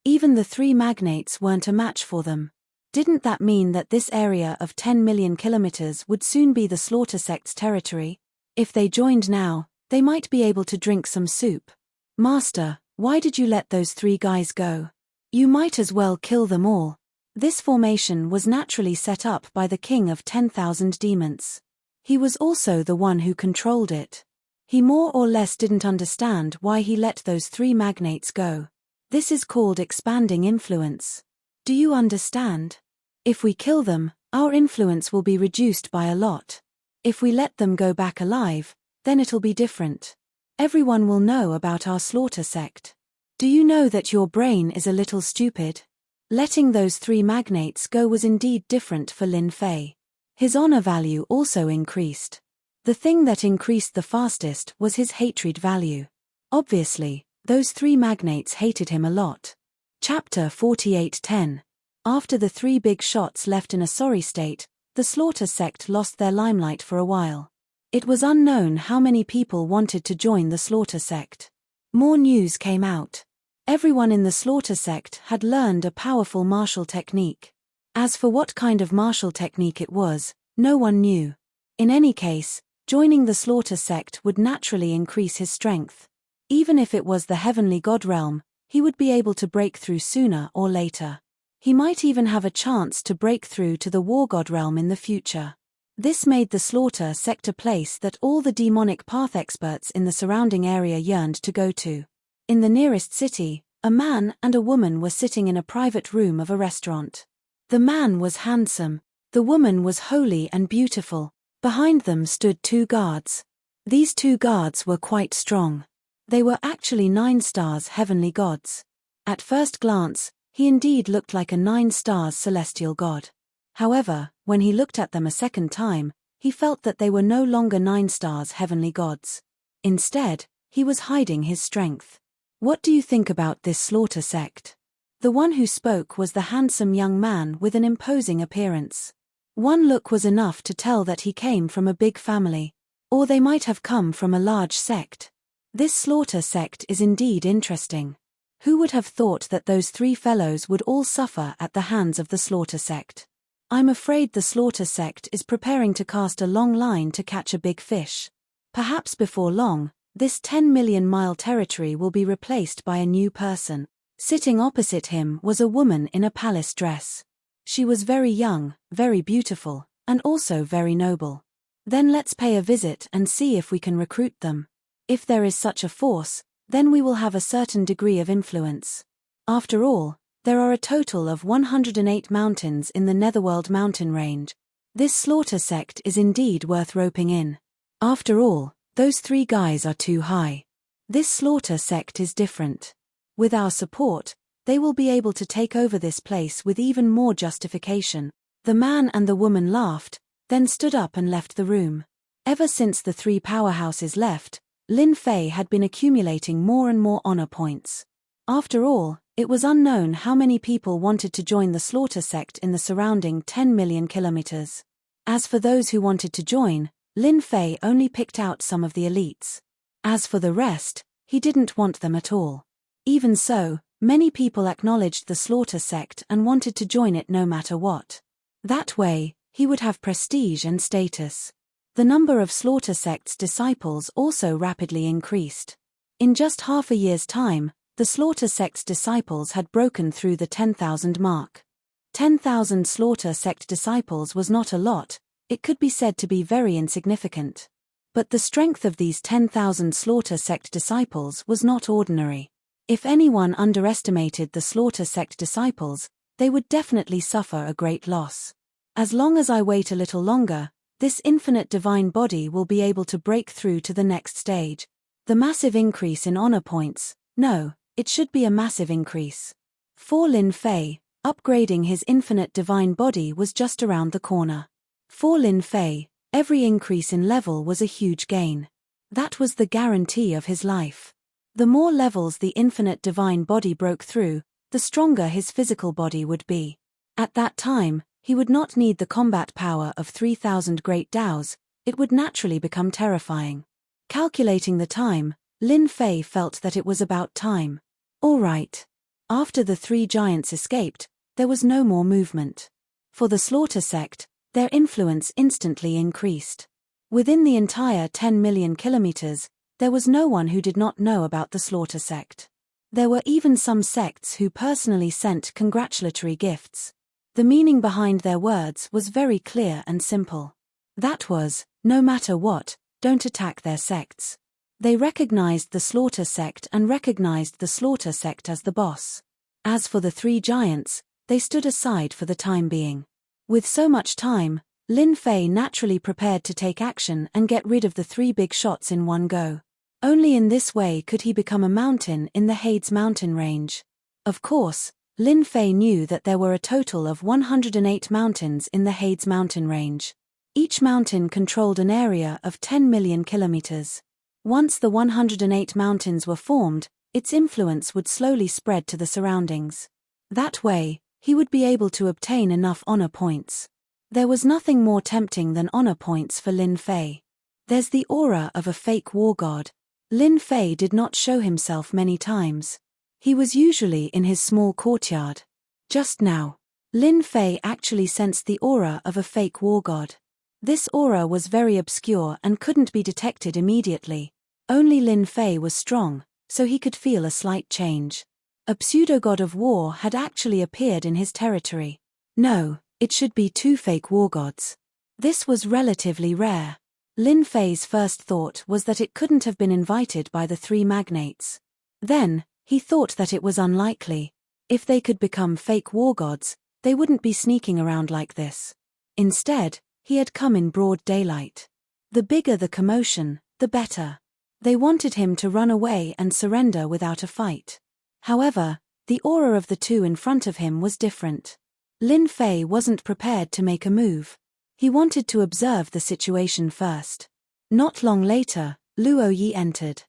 Even the three magnates weren't a match for them. Didn't that mean that this area of 10 million kilometers would soon be the slaughter sect's territory? If they joined now, they might be able to drink some soup. Master, why did you let those three guys go? You might as well kill them all. This formation was naturally set up by the king of 10,000 demons. He was also the one who controlled it. He more or less didn't understand why he let those three magnates go. This is called expanding influence. Do you understand? If we kill them, our influence will be reduced by a lot. If we let them go back alive, then it'll be different. Everyone will know about our slaughter sect. Do you know that your brain is a little stupid? Letting those three magnates go was indeed different for Lin Fei. His honor value also increased. The thing that increased the fastest was his hatred value. Obviously, Those three magnates hated him a lot. Chapter 48:10. After the three big shots left in a sorry state, the Slaughter sect lost their limelight for a while. It was unknown how many people wanted to join the Slaughter sect. More news came out. Everyone in the Slaughter sect had learned a powerful martial technique. As for what kind of martial technique it was, no one knew. In any case, joining the Slaughter sect would naturally increase his strength. Even if it was the heavenly god realm, he would be able to break through sooner or later. He might even have a chance to break through to the war god realm in the future. This made the Slaughter sect a place that all the demonic path experts in the surrounding area yearned to go to. In the nearest city, a man and a woman were sitting in a private room of a restaurant. The man was handsome, the woman was holy and beautiful. Behind them stood two guards. These two guards were quite strong. They were actually 9 stars heavenly gods. At first glance, he indeed looked like a 9 stars celestial god. However, when he looked at them a second time, he felt that they were no longer 9 stars heavenly gods. Instead, he was hiding his strength. What do you think about this Slaughter sect? The one who spoke was the handsome young man with an imposing appearance. One look was enough to tell that he came from a big family. Or they might have come from a large sect. This Slaughter sect is indeed interesting. Who would have thought that those three fellows would all suffer at the hands of the Slaughter sect? I'm afraid the Slaughter sect is preparing to cast a long line to catch a big fish. Perhaps before long, this 10-million-mile territory will be replaced by a new person. Sitting opposite him was a woman in a palace dress. She was very young, very beautiful, and also very noble. Then let's pay a visit and see if we can recruit them. If there is such a force, then we will have a certain degree of influence. After all, there are a total of 108 mountains in the Netherworld mountain range. This Slaughter sect is indeed worth roping in. After all, those three guys are too high. This Slaughter sect is different. With our support, they will be able to take over this place with even more justification. The man and the woman laughed, then stood up and left the room. Ever since the three powerhouses left, Lin Fei had been accumulating more and more honor points. After all, it was unknown how many people wanted to join the Slaughter sect in the surrounding 10 million kilometers. As for those who wanted to join, Lin Fei only picked out some of the elites. As for the rest, he didn't want them at all. Even so, many people acknowledged the Slaughter sect and wanted to join it no matter what. That way, he would have prestige and status. The number of Slaughter sect's disciples also rapidly increased. In just half a year's time, the Slaughter sect's disciples had broken through the 10,000 mark. 10,000 Slaughter sect disciples was not a lot, it could be said to be very insignificant. But the strength of these 10,000 Slaughter sect disciples was not ordinary. If anyone underestimated the Slaughter sect disciples, they would definitely suffer a great loss. As long as I wait a little longer, this infinite divine body will be able to break through to the next stage. The massive increase in honor points, no, it should be a massive increase. For Lin Fei, upgrading his infinite divine body was just around the corner. For Lin Fei, every increase in level was a huge gain. That was the guarantee of his life. The more levels the infinite divine body broke through, the stronger his physical body would be. At that time, he would not need the combat power of 3,000 great Daos, it would naturally become terrifying. Calculating the time, Lin Fei felt that it was about time. All right. After the three giants escaped, there was no more movement. For the Slaughter sect, their influence instantly increased. Within the entire 10 million kilometers, there was no one who did not know about the Slaughter sect. There were even some sects who personally sent congratulatory gifts. The meaning behind their words was very clear and simple. That was, no matter what, don't attack their sects. They recognized the Slaughter sect and recognized the Slaughter sect as the boss. As for the three giants, they stood aside for the time being. With so much time, Lin Fei naturally prepared to take action and get rid of the three big shots in one go. Only in this way could he become a mountain in the Hades mountain range. Of course, Lin Fei knew that there were a total of 108 mountains in the Hades mountain range. Each mountain controlled an area of 10 million kilometers. Once the 108 mountains were formed, its influence would slowly spread to the surroundings. That way, he would be able to obtain enough honor points. There was nothing more tempting than honor points for Lin Fei. There's the aura of a fake war god. Lin Fei did not show himself many times. He was usually in his small courtyard. Just now, Lin Fei actually sensed the aura of a fake war god. This aura was very obscure and couldn't be detected immediately. Only Lin Fei was strong, so he could feel a slight change. A pseudo-god of war had actually appeared in his territory. No, it should be two fake war gods. This was relatively rare. Lin Fei's first thought was that it couldn't have been invited by the three magnates. Then, he thought that it was unlikely. If they could become fake war gods, they wouldn't be sneaking around like this. Instead, he had come in broad daylight. The bigger the commotion, the better. They wanted him to run away and surrender without a fight. However, the aura of the two in front of him was different. Lin Fei wasn't prepared to make a move. He wanted to observe the situation first. Not long later, Luo Yi entered.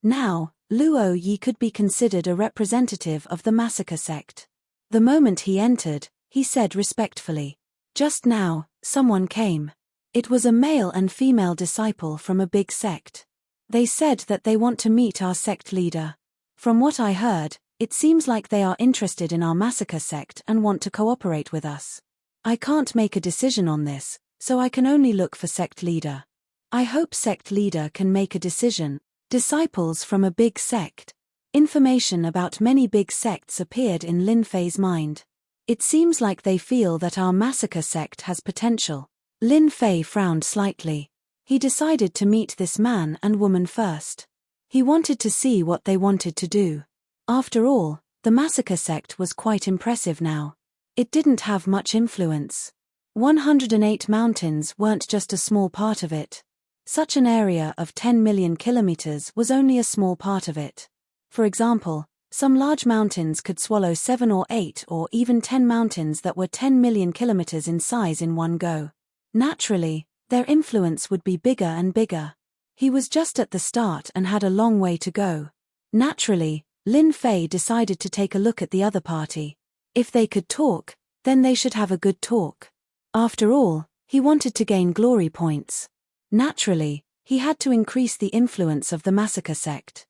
Now, Luo Yi could be considered a representative of the massacre sect. The moment he entered, he said respectfully, "Just now, someone came. It was a male and female disciple from a big sect. They said that they want to meet our sect leader. From what I heard, it seems like they are interested in our massacre sect and want to cooperate with us. I can't make a decision on this, so I can only look for sect leader. I hope sect leader can make a decision." Disciples from a big sect. Information about many big sects appeared in Lin Fei's mind. It seems like they feel that our massacre sect has potential. Lin Fei frowned slightly. He decided to meet this man and woman first. He wanted to see what they wanted to do. After all, the massacre sect was quite impressive now. It didn't have much influence. 108 mountains weren't just a small part of it. Such an area of 10 million kilometers was only a small part of it. For example, some large mountains could swallow 7 or 8 or even 10 mountains that were 10 million kilometers in size in one go. Naturally, their influence would be bigger and bigger. He was just at the start and had a long way to go. Naturally, Lin Fei decided to take a look at the other party. If they could talk, then they should have a good talk. After all, he wanted to gain glory points. Naturally, he had to increase the influence of the massacre sect.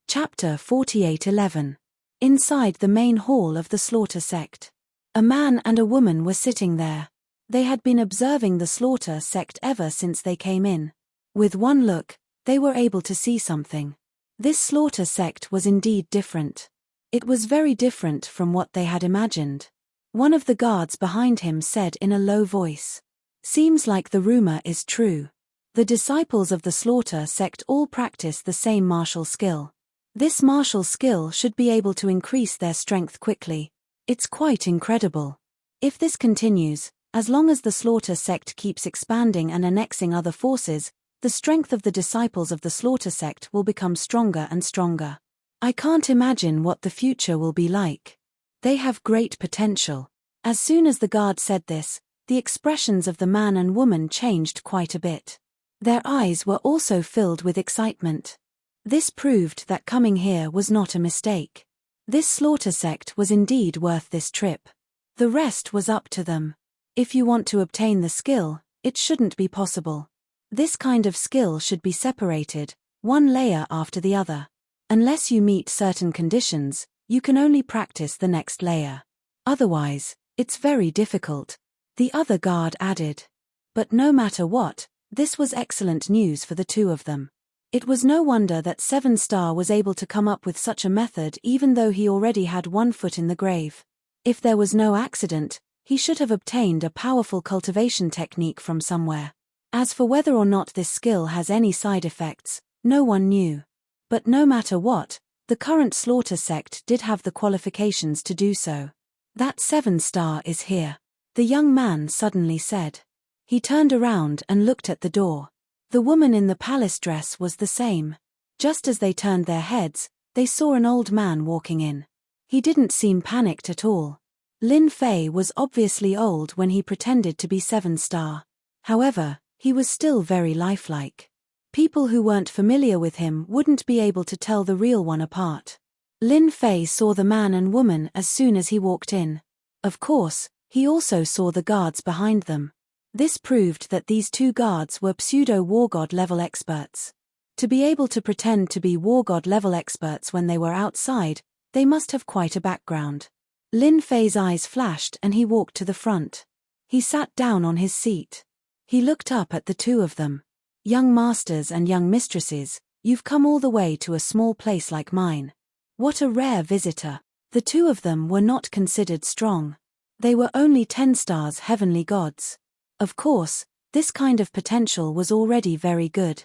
Chapter 48:11. Inside the main hall of the slaughter sect. A man and a woman were sitting there. They had been observing the slaughter sect ever since they came in. With one look, they were able to see something. This slaughter sect was indeed different. It was very different from what they had imagined. One of the guards behind him said in a low voice, "Seems like the rumor is true. The disciples of the slaughter sect all practice the same martial skill. This martial skill should be able to increase their strength quickly. It's quite incredible. If this continues, as long as the slaughter sect keeps expanding and annexing other forces, the strength of the disciples of the slaughter sect will become stronger and stronger. I can't imagine what the future will be like. They have great potential." As soon as the guard said this, the expressions of the man and woman changed quite a bit. Their eyes were also filled with excitement. This proved that coming here was not a mistake. This slaughter sect was indeed worth this trip. The rest was up to them. If you want to obtain the skill, it shouldn't be possible. This kind of skill should be separated, one layer after the other. Unless you meet certain conditions, you can only practice the next layer. Otherwise, it's very difficult. The other guard added. But no matter what, this was excellent news for the two of them. It was no wonder that 7 Star was able to come up with such a method even though he already had one foot in the grave. If there was no accident, he should have obtained a powerful cultivation technique from somewhere. As for whether or not this skill has any side effects, no one knew. But no matter what, the current slaughter sect did have the qualifications to do so. "That 7 Star is here," the young man suddenly said. He turned around and looked at the door. The woman in the palace dress was the same. Just as they turned their heads, they saw an old man walking in. He didn't seem panicked at all. Lin Fei was obviously old when he pretended to be 7 Star. However, he was still very lifelike. People who weren't familiar with him wouldn't be able to tell the real one apart. Lin Fei saw the man and woman as soon as he walked in. Of course, he also saw the guards behind them. This proved that these two guards were pseudo-war god level experts. To be able to pretend to be war god level experts when they were outside, they must have quite a background. Lin Fei's eyes flashed and he walked to the front. He sat down on his seat. He looked up at the two of them. Young masters and young mistresses, you've come all the way to a small place like mine. What a rare visitor. The two of them were not considered strong. They were only 10 stars heavenly gods. Of course, this kind of potential was already very good.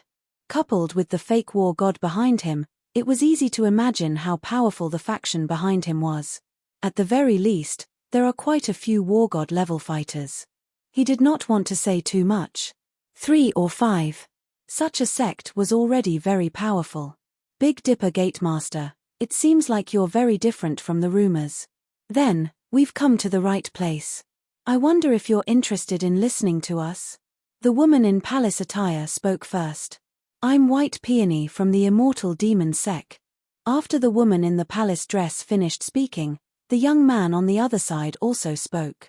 Coupled with the fake war god behind him, it was easy to imagine how powerful the faction behind him was. At the very least, there are quite a few war god level fighters. He did not want to say too much. 3 or 5. Such a sect was already very powerful. Big Dipper Gatemaster, it seems like you're very different from the rumors. Then, we've come to the right place. I wonder if you're interested in listening to us? The woman in palace attire spoke first. I'm White Peony from the Immortal Demon Sect. After the woman in the palace dress finished speaking, the young man on the other side also spoke.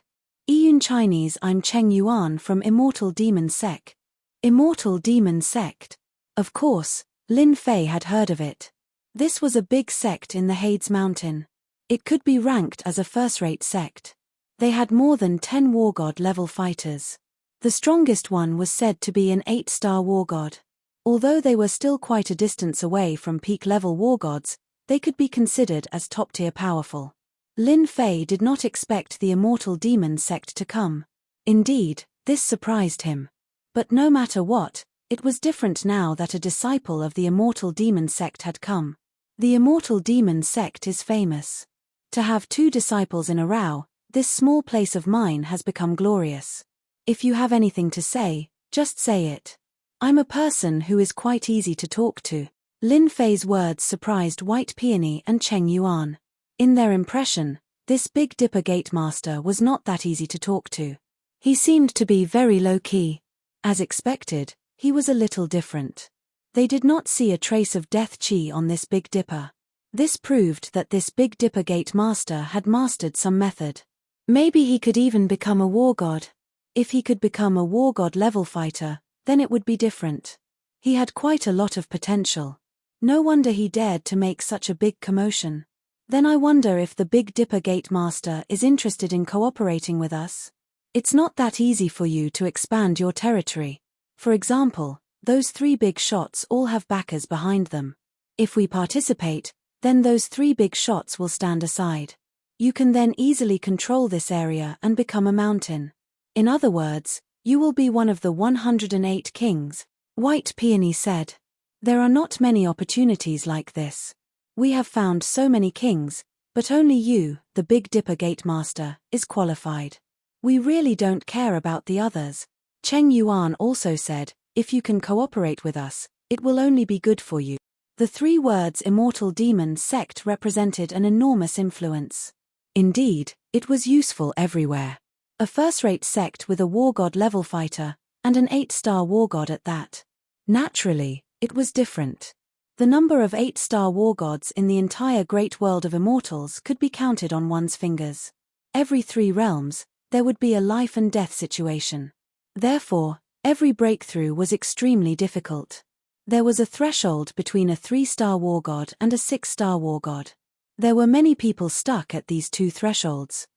Iyun Chinese, I'm Cheng Yuan from Immortal Demon Sect. Immortal Demon Sect. Of course, Lin Fei had heard of it. This was a big sect in the Hades Mountain. It could be ranked as a first-rate sect. They had more than 10 war god level fighters. The strongest one was said to be an 8-star war god. Although they were still quite a distance away from peak-level war gods, they could be considered as top-tier powerful. Lin Fei did not expect the Immortal Demon Sect to come. Indeed, this surprised him. But no matter what, it was different now that a disciple of the Immortal Demon Sect had come. The Immortal Demon Sect is famous. To have 2 disciples in a row, this small place of mine has become glorious. If you have anything to say, just say it. I'm a person who is quite easy to talk to. Lin Fei's words surprised White Peony and Cheng Yuan. In their impression, this Big Dipper Gatemaster was not that easy to talk to. He seemed to be very low-key. As expected, he was a little different. They did not see a trace of death chi on this Big Dipper. This proved that this Big Dipper Gatemaster had mastered some method. Maybe he could even become a war god. If he could become a war god level fighter, then it would be different. He had quite a lot of potential. No wonder he dared to make such a big commotion. Then I wonder if the Big Dipper Gatemaster is interested in cooperating with us. It's not that easy for you to expand your territory. For example, those 3 big shots all have backers behind them. If we participate, then those 3 big shots will stand aside. You can then easily control this area and become a mountain. In other words, you will be one of the 108 kings, White Peony said. There are not many opportunities like this. We have found so many kings, but only you, the Big Dipper Gatemaster, is qualified. We really don't care about the others. Cheng Yuan also said, if you can cooperate with us, it will only be good for you. The 3 words Immortal Demon Sect represented an enormous influence. Indeed, it was useful everywhere. A first-rate sect with a war god level fighter, and an 8-star war god at that. Naturally, it was different. The number of 8-star war gods in the entire great world of immortals could be counted on one's fingers. Every 3 realms, there would be a life and death situation. Therefore, every breakthrough was extremely difficult. There was a threshold between a 3-star war god and a 6-star war god. There were many people stuck at these 2 thresholds.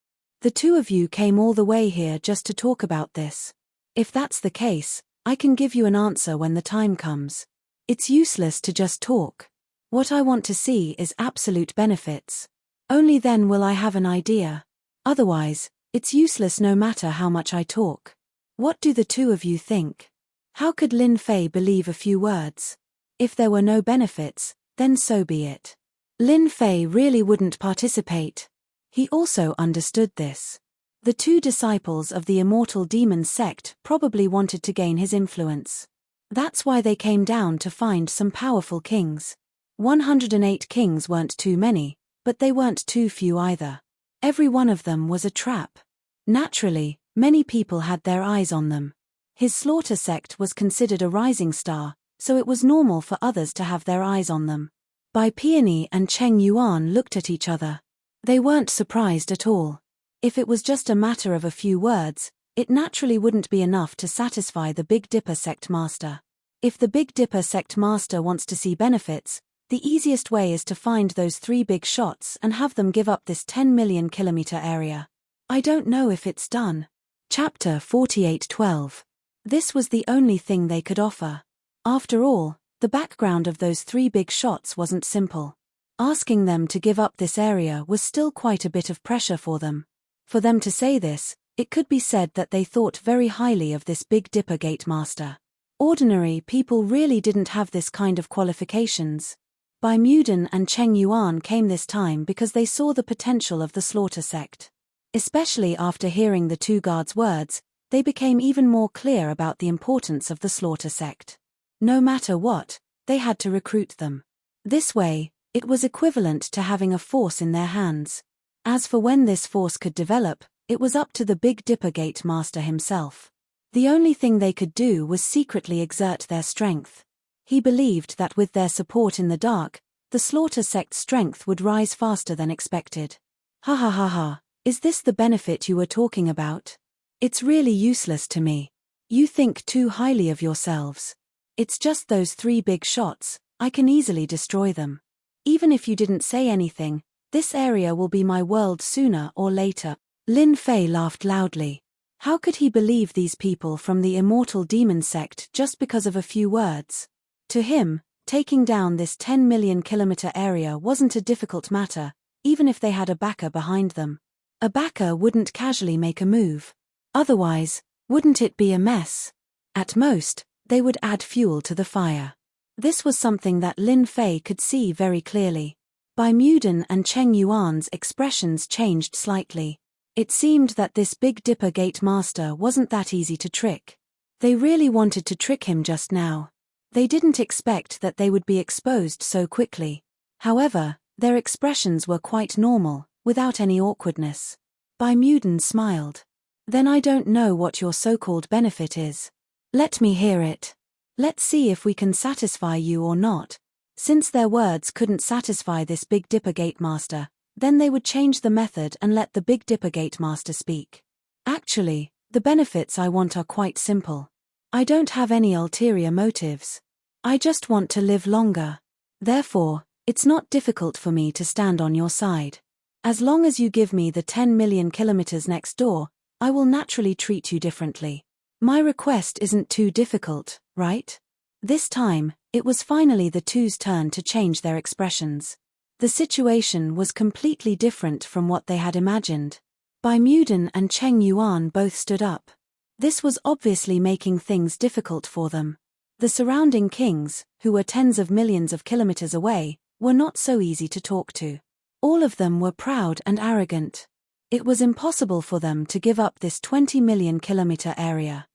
The 2 of you came all the way here just to talk about this. If that's the case, I can give you an answer when the time comes. It's useless to just talk. What I want to see is absolute benefits. Only then will I have an idea. Otherwise, it's useless no matter how much I talk. What do the 2 of you think? How could Lin Fei believe a few words? If there were no benefits, then so be it. Lin Fei really wouldn't participate. He also understood this. The 2 disciples of the Immortal Demon Sect probably wanted to gain his influence. That's why they came down to find some powerful kings. 108 kings weren't too many, but they weren't too few either. Every one of them was a trap. Naturally, many people had their eyes on them. His slaughter sect was considered a rising star, so it was normal for others to have their eyes on them. Bai Peony and Cheng Yuan looked at each other. They weren't surprised at all. If it was just a matter of a few words, it naturally wouldn't be enough to satisfy the Big Dipper sect master. If the Big Dipper sect master wants to see benefits, the easiest way is to find those 3 big shots and have them give up this 10 million kilometer area. I don't know if it's done. Chapter 48:12. This was the only thing they could offer. After all, the background of those 3 big shots wasn't simple. Asking them to give up this area was still quite a bit of pressure for them. For them to say this, it could be said that they thought very highly of this Big Dipper Gate Master. Ordinary people really didn't have this kind of qualifications. Bai Muden and Cheng Yuan came this time because they saw the potential of the Slaughter sect. Especially after hearing the 2 guards' words, they became even more clear about the importance of the Slaughter sect. No matter what, they had to recruit them. This way, it was equivalent to having a force in their hands. As for when this force could develop, it was up to the Big Dipper Gate Master himself. The only thing they could do was secretly exert their strength. He believed that with their support in the dark, the Slaughter sect's strength would rise faster than expected. Ha ha ha ha, is this the benefit you were talking about? It's really useless to me. You think too highly of yourselves. It's just those 3 big shots, I can easily destroy them. Even if you didn't say anything, this area will be my world sooner or later. Lin Fei laughed loudly. How could he believe these people from the immortal demon sect just because of a few words? To him, taking down this 10 million kilometer area wasn't a difficult matter, even if they had a backer behind them. A backer wouldn't casually make a move. Otherwise, wouldn't it be a mess? At most, they would add fuel to the fire. This was something that Lin Fei could see very clearly. Bai Muden and Cheng Yuan's expressions changed slightly. It seemed that this Big Dipper Gate Master wasn't that easy to trick. They really wanted to trick him just now. They didn't expect that they would be exposed so quickly. However, their expressions were quite normal, without any awkwardness. Bai Muden smiled. Then I don't know what your so-called benefit is. Let me hear it. Let's see if we can satisfy you or not. Since their words couldn't satisfy this Big Dipper Gate Master, then they would change the method and let the Big Dipper Gate Master speak. Actually, the benefits I want are quite simple. I don't have any ulterior motives. I just want to live longer. Therefore, it's not difficult for me to stand on your side. As long as you give me the 10 million kilometers next door, I will naturally treat you differently. My request isn't too difficult, right? This time, it was finally the 2's turn to change their expressions. The situation was completely different from what they had imagined. Bai Muden and Cheng Yuan both stood up. This was obviously making things difficult for them. The surrounding kings, who were tens of millions of kilometers away, were not so easy to talk to. All of them were proud and arrogant. It was impossible for them to give up this 20 million kilometer area.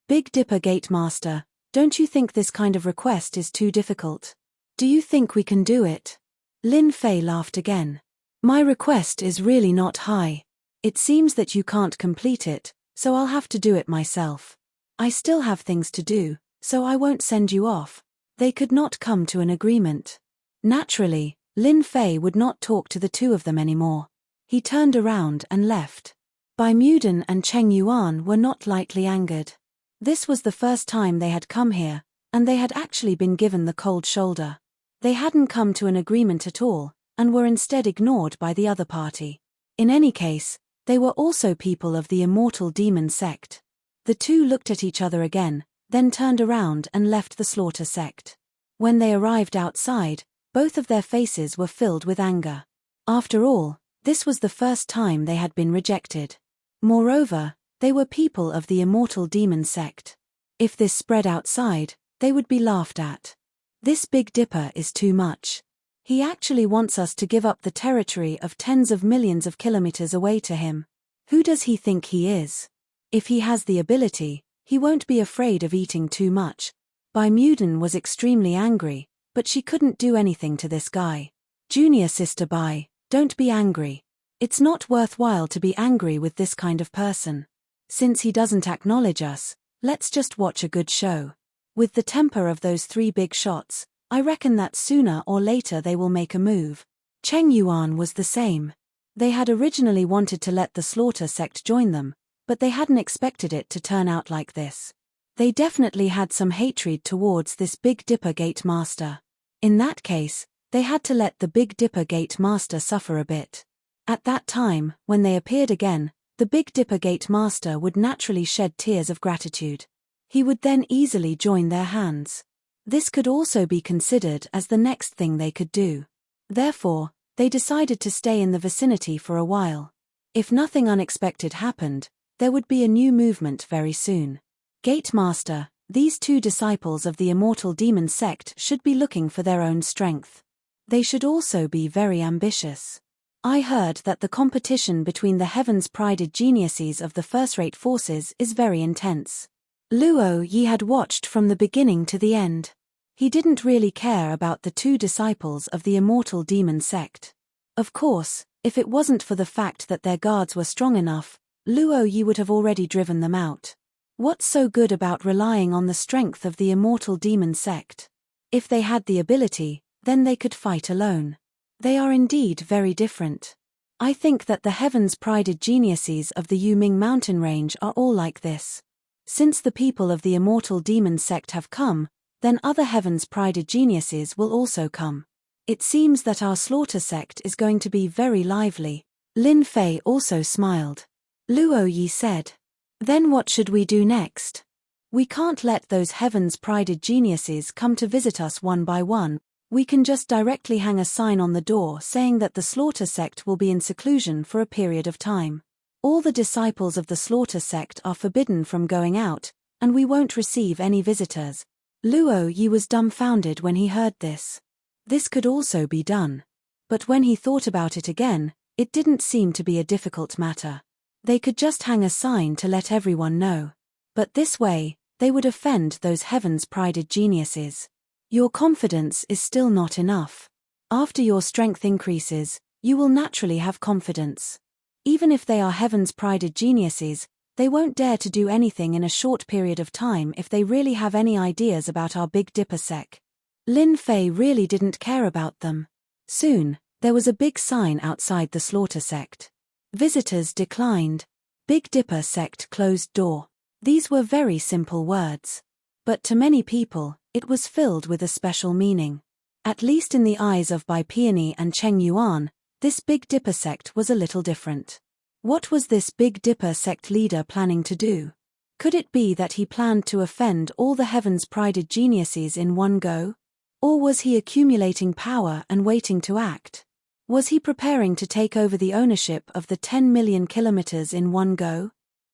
Big Dipper Gate Master, don't you think this kind of request is too difficult? Do you think we can do it? Lin Fei laughed again. My request is really not high. It seems that you can't complete it, so I'll have to do it myself. I still have things to do, so I won't send you off. They could not come to an agreement. Naturally, Lin Fei would not talk to the 2 of them anymore. He turned around and left. Bai Muden and Cheng Yuan were not lightly angered. This was the first time they had come here, and they had actually been given the cold shoulder. They hadn't come to an agreement at all, and were instead ignored by the other party. In any case, they were also people of the immortal demon sect. The 2 looked at each other again, then turned around and left the Slaughter sect. When they arrived outside, both of their faces were filled with anger. After all, this was the first time they had been rejected. Moreover, they were people of the immortal demon sect. If this spread outside, they would be laughed at. This Big Dipper is too much. He actually wants us to give up the territory of tens of millions of kilometers away to him. Who does he think he is? If he has the ability, he won't be afraid of eating too much. Bai Muden was extremely angry, but she couldn't do anything to this guy. Junior sister Bai, don't be angry. It's not worthwhile to be angry with this kind of person. Since he doesn't acknowledge us, let's just watch a good show. With the temper of those 3 big shots, I reckon that sooner or later they will make a move. Cheng Yuan was the same. They had originally wanted to let the Slaughter sect join them, but they hadn't expected it to turn out like this. They definitely had some hatred towards this Big Dipper Gate Master. In that case, they had to let the Big Dipper Gate Master suffer a bit. At that time, when they appeared again, the Big Dipper Gate Master would naturally shed tears of gratitude. He would then easily join their hands. This could also be considered as the next thing they could do. Therefore, they decided to stay in the vicinity for a while. If nothing unexpected happened, there would be a new movement very soon. Gate Master, these two disciples of the immortal demon sect should be looking for their own strength. They should also be very ambitious. I heard that the competition between the heavens-prided geniuses of the first-rate forces is very intense. Luo Yi had watched from the beginning to the end. He didn't really care about the two disciples of the immortal demon sect. Of course, if it wasn't for the fact that their guards were strong enough, Luo Yi would have already driven them out. What's so good about relying on the strength of the immortal demon sect? If they had the ability, then they could fight alone. They are indeed very different. I think that the heavens-prided geniuses of the Yuming mountain range are all like this. Since the people of the immortal demon sect have come, then other heavens-prided geniuses will also come. It seems that our Slaughter sect is going to be very lively. Lin Fei also smiled. Luo Yi said, "Then what should we do next? We can't let those heavens-prided geniuses come to visit us one by one. We can just directly hang a sign on the door saying that the Slaughter sect will be in seclusion for a period of time. All the disciples of the Slaughter sect are forbidden from going out, and we won't receive any visitors." Luo Yi was dumbfounded when he heard this. This could also be done. But when he thought about it again, it didn't seem to be a difficult matter. They could just hang a sign to let everyone know. But this way, they would offend those heavens-prided geniuses. Your confidence is still not enough. After your strength increases, you will naturally have confidence. Even if they are heavens-prided geniuses, they won't dare to do anything in a short period of time if they really have any ideas about our Big Dipper sect. Lin Fei really didn't care about them. Soon, there was a big sign outside the Slaughter sect. Visitors declined. Big Dipper sect closed door. These were very simple words. But to many people, it was filled with a special meaning. At least in the eyes of Bai Peony and Cheng Yuan, this Big Dipper sect was a little different. What was this Big Dipper sect leader planning to do? Could it be that he planned to offend all the heavens-prided geniuses in one go? Or was he accumulating power and waiting to act? Was he preparing to take over the ownership of the 10 million kilometers in one go?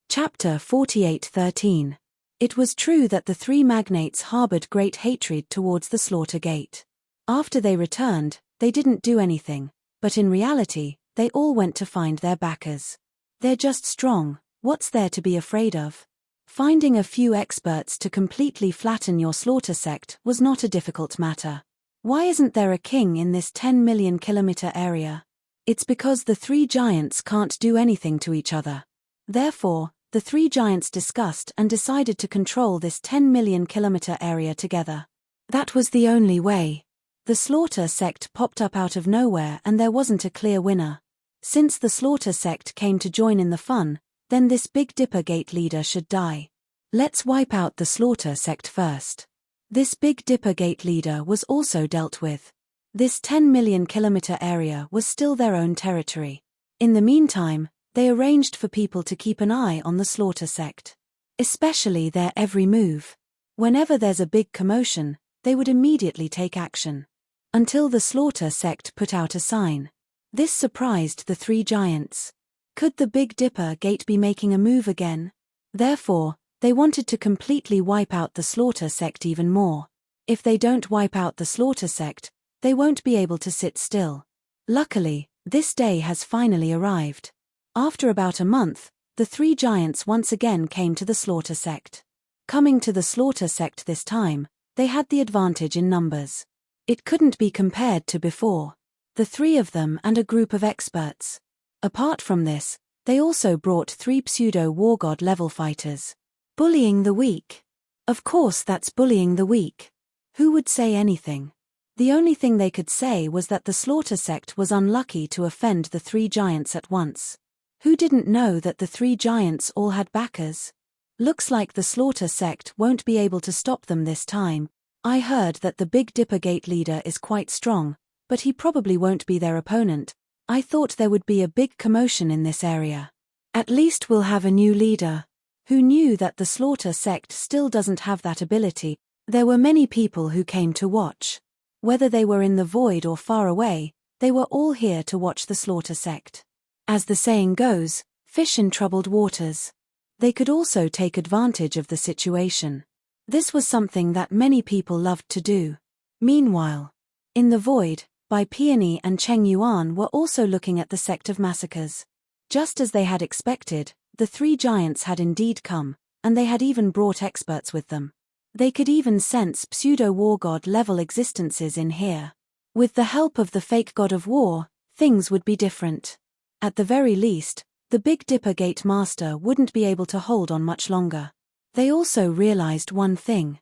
Chapter 48:13. It was true that the three magnates harbored great hatred towards the Slaughter Gate. After they returned, they didn't do anything, but in reality, they all went to find their backers. They're just strong, what's there to be afraid of? Finding a few experts to completely flatten your Slaughter sect was not a difficult matter. Why isn't there a king in this 10 million kilometer area? It's because the three giants can't do anything to each other. Therefore, the three giants discussed and decided to control this 10 million kilometer area together. That was the only way. The Slaughter sect popped up out of nowhere and there wasn't a clear winner. Since the Slaughter sect came to join in the fun, then this Big Dipper Gate leader should die. Let's wipe out the Slaughter sect first. This Big Dipper Gate leader was also dealt with. This 10 million kilometer area was still their own territory. In the meantime, they arranged for people to keep an eye on the Slaughter sect. Especially their every move. Whenever there's a big commotion, they would immediately take action. Until the Slaughter sect put out a sign. This surprised the three giants. Could the Big Dipper Gate be making a move again? Therefore, they wanted to completely wipe out the Slaughter sect even more. If they don't wipe out the Slaughter sect, they won't be able to sit still. Luckily, this day has finally arrived. After about a month, the three giants once again came to the Slaughter sect. Coming to the Slaughter sect this time, they had the advantage in numbers. It couldn't be compared to before. The three of them and a group of experts. Apart from this, they also brought 3 pseudo-war god level fighters. Bullying the weak. Of course that's bullying the weak. Who would say anything? The only thing they could say was that the Slaughter sect was unlucky to offend the three giants at once. Who didn't know that the three giants all had backers? Looks like the Slaughter sect won't be able to stop them this time. I heard that the Big Dipper Gate leader is quite strong, but he probably won't be their opponent. I thought there would be a big commotion in this area. At least we'll have a new leader. Who knew that the Slaughter sect still doesn't have that ability? There were many people who came to watch. Whether they were in the void or far away, they were all here to watch the Slaughter sect. As the saying goes, fish in troubled waters. They could also take advantage of the situation. This was something that many people loved to do. Meanwhile, in the void, Bai Peony and Cheng Yuan were also looking at the sect of massacres. Just as they had expected, the three giants had indeed come, and they had even brought experts with them. They could even sense pseudo-war god level existences in here. With the help of the fake god of war, things would be different. At the very least, the Big Dipper Gate Master wouldn't be able to hold on much longer. They also realized one thing.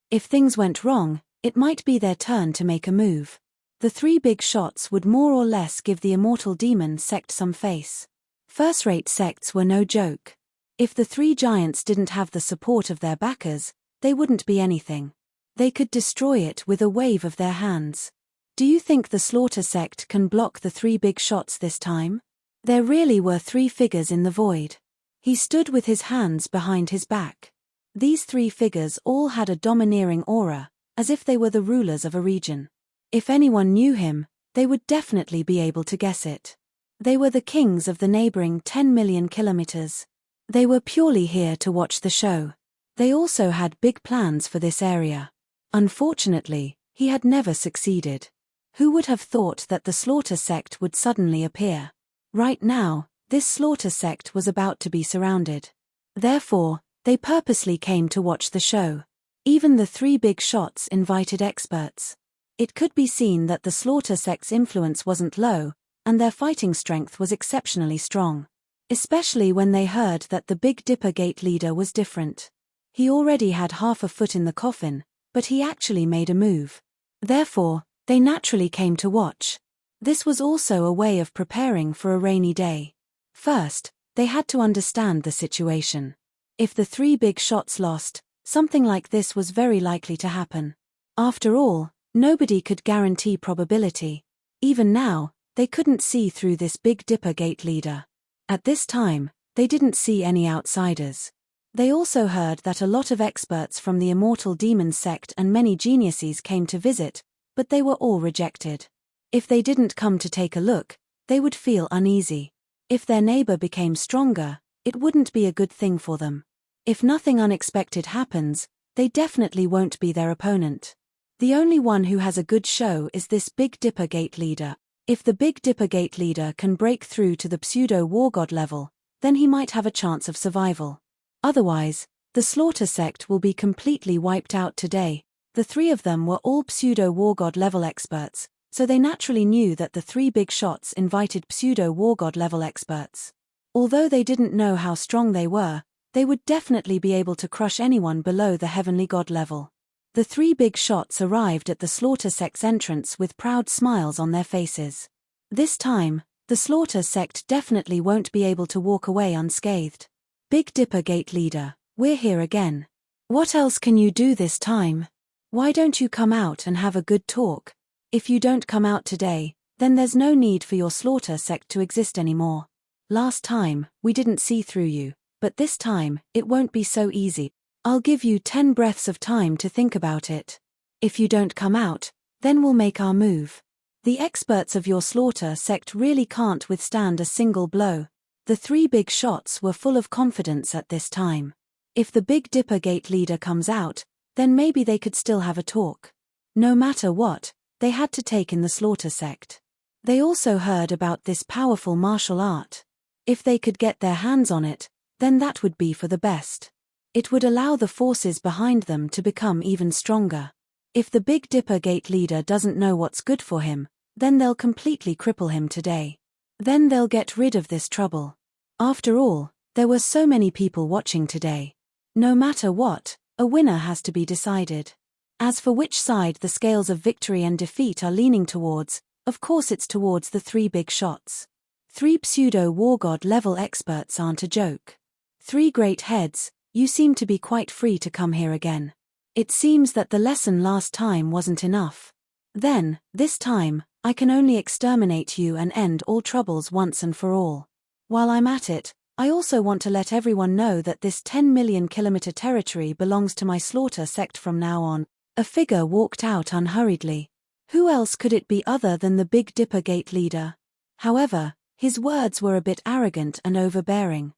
If things went wrong, it might be their turn to make a move. The three big shots would more or less give the immortal demon sect some face. First-rate sects were no joke. If the three giants didn't have the support of their backers, they wouldn't be anything. They could destroy it with a wave of their hands. Do you think the Slaughter sect can block the three big shots this time? There really were three figures in the void. He stood with his hands behind his back. These three figures all had a domineering aura, as if they were the rulers of a region. If anyone knew him, they would definitely be able to guess it. They were the kings of the neighboring 10 million kilometers. They were purely here to watch the show. They also had big plans for this area. Unfortunately, he had never succeeded. Who would have thought that the Slaughter sect would suddenly appear? Right now, this Slaughter sect was about to be surrounded. Therefore, they purposely came to watch the show. Even the three big shots invited experts. It could be seen that the Slaughter sect's influence wasn't low, and their fighting strength was exceptionally strong. Especially when they heard that the Big Dipper Gate leader was different. He already had half a foot in the coffin, but he actually made a move. Therefore, they naturally came to watch. This was also a way of preparing for a rainy day. First, they had to understand the situation. If the three big shots lost, something like this was very likely to happen. After all, nobody could guarantee probability. Even now, they couldn't see through this Big Dipper Gate leader. At this time, they didn't see any outsiders. They also heard that a lot of experts from the Immortal Demon sect and many geniuses came to visit, but they were all rejected. If they didn't come to take a look, they would feel uneasy. If their neighbor became stronger, it wouldn't be a good thing for them. If nothing unexpected happens, they definitely won't be their opponent. The only one who has a good show is this Big Dipper Gate leader. If the Big Dipper Gate leader can break through to the pseudo-war god level, then he might have a chance of survival. Otherwise, the Slaughter sect will be completely wiped out today. The three of them were all pseudo-war god level experts, so they naturally knew that the three big shots invited pseudo-war god level experts. Although they didn't know how strong they were, they would definitely be able to crush anyone below the heavenly god level. The three big shots arrived at the Slaughter sect's entrance with proud smiles on their faces. This time, the Slaughter sect definitely won't be able to walk away unscathed. Big Dipper Gate leader, we're here again. What else can you do this time? Why don't you come out and have a good talk? If you don't come out today, then there's no need for your Slaughter sect to exist anymore. Last time, we didn't see through you, but this time, it won't be so easy. I'll give you 10 breaths of time to think about it. If you don't come out, then we'll make our move. The experts of your Slaughter sect really can't withstand a single blow. The three big shots were full of confidence at this time. If the Big Dipper Gate leader comes out, then maybe they could still have a talk. No matter what, they had to take in the Slaughter sect. They also heard about this powerful martial art. If they could get their hands on it, then that would be for the best. It would allow the forces behind them to become even stronger. If the Big Dipper Gate leader doesn't know what's good for him, then they'll completely cripple him today. Then they'll get rid of this trouble. After all, there were so many people watching today. No matter what, a winner has to be decided. As for which side the scales of victory and defeat are leaning towards, of course it's towards the 3 big shots. 3 pseudo-war god level experts aren't a joke. 3 great heads, you seem to be quite free to come here again. It seems that the lesson last time wasn't enough. Then, this time, I can only exterminate you and end all troubles once and for all. While I'm at it, I also want to let everyone know that this 10 million kilometer territory belongs to my slaughter sect from now on. A figure walked out unhurriedly. Who else could it be other than the Big Dipper gate leader? However, his words were a bit arrogant and overbearing.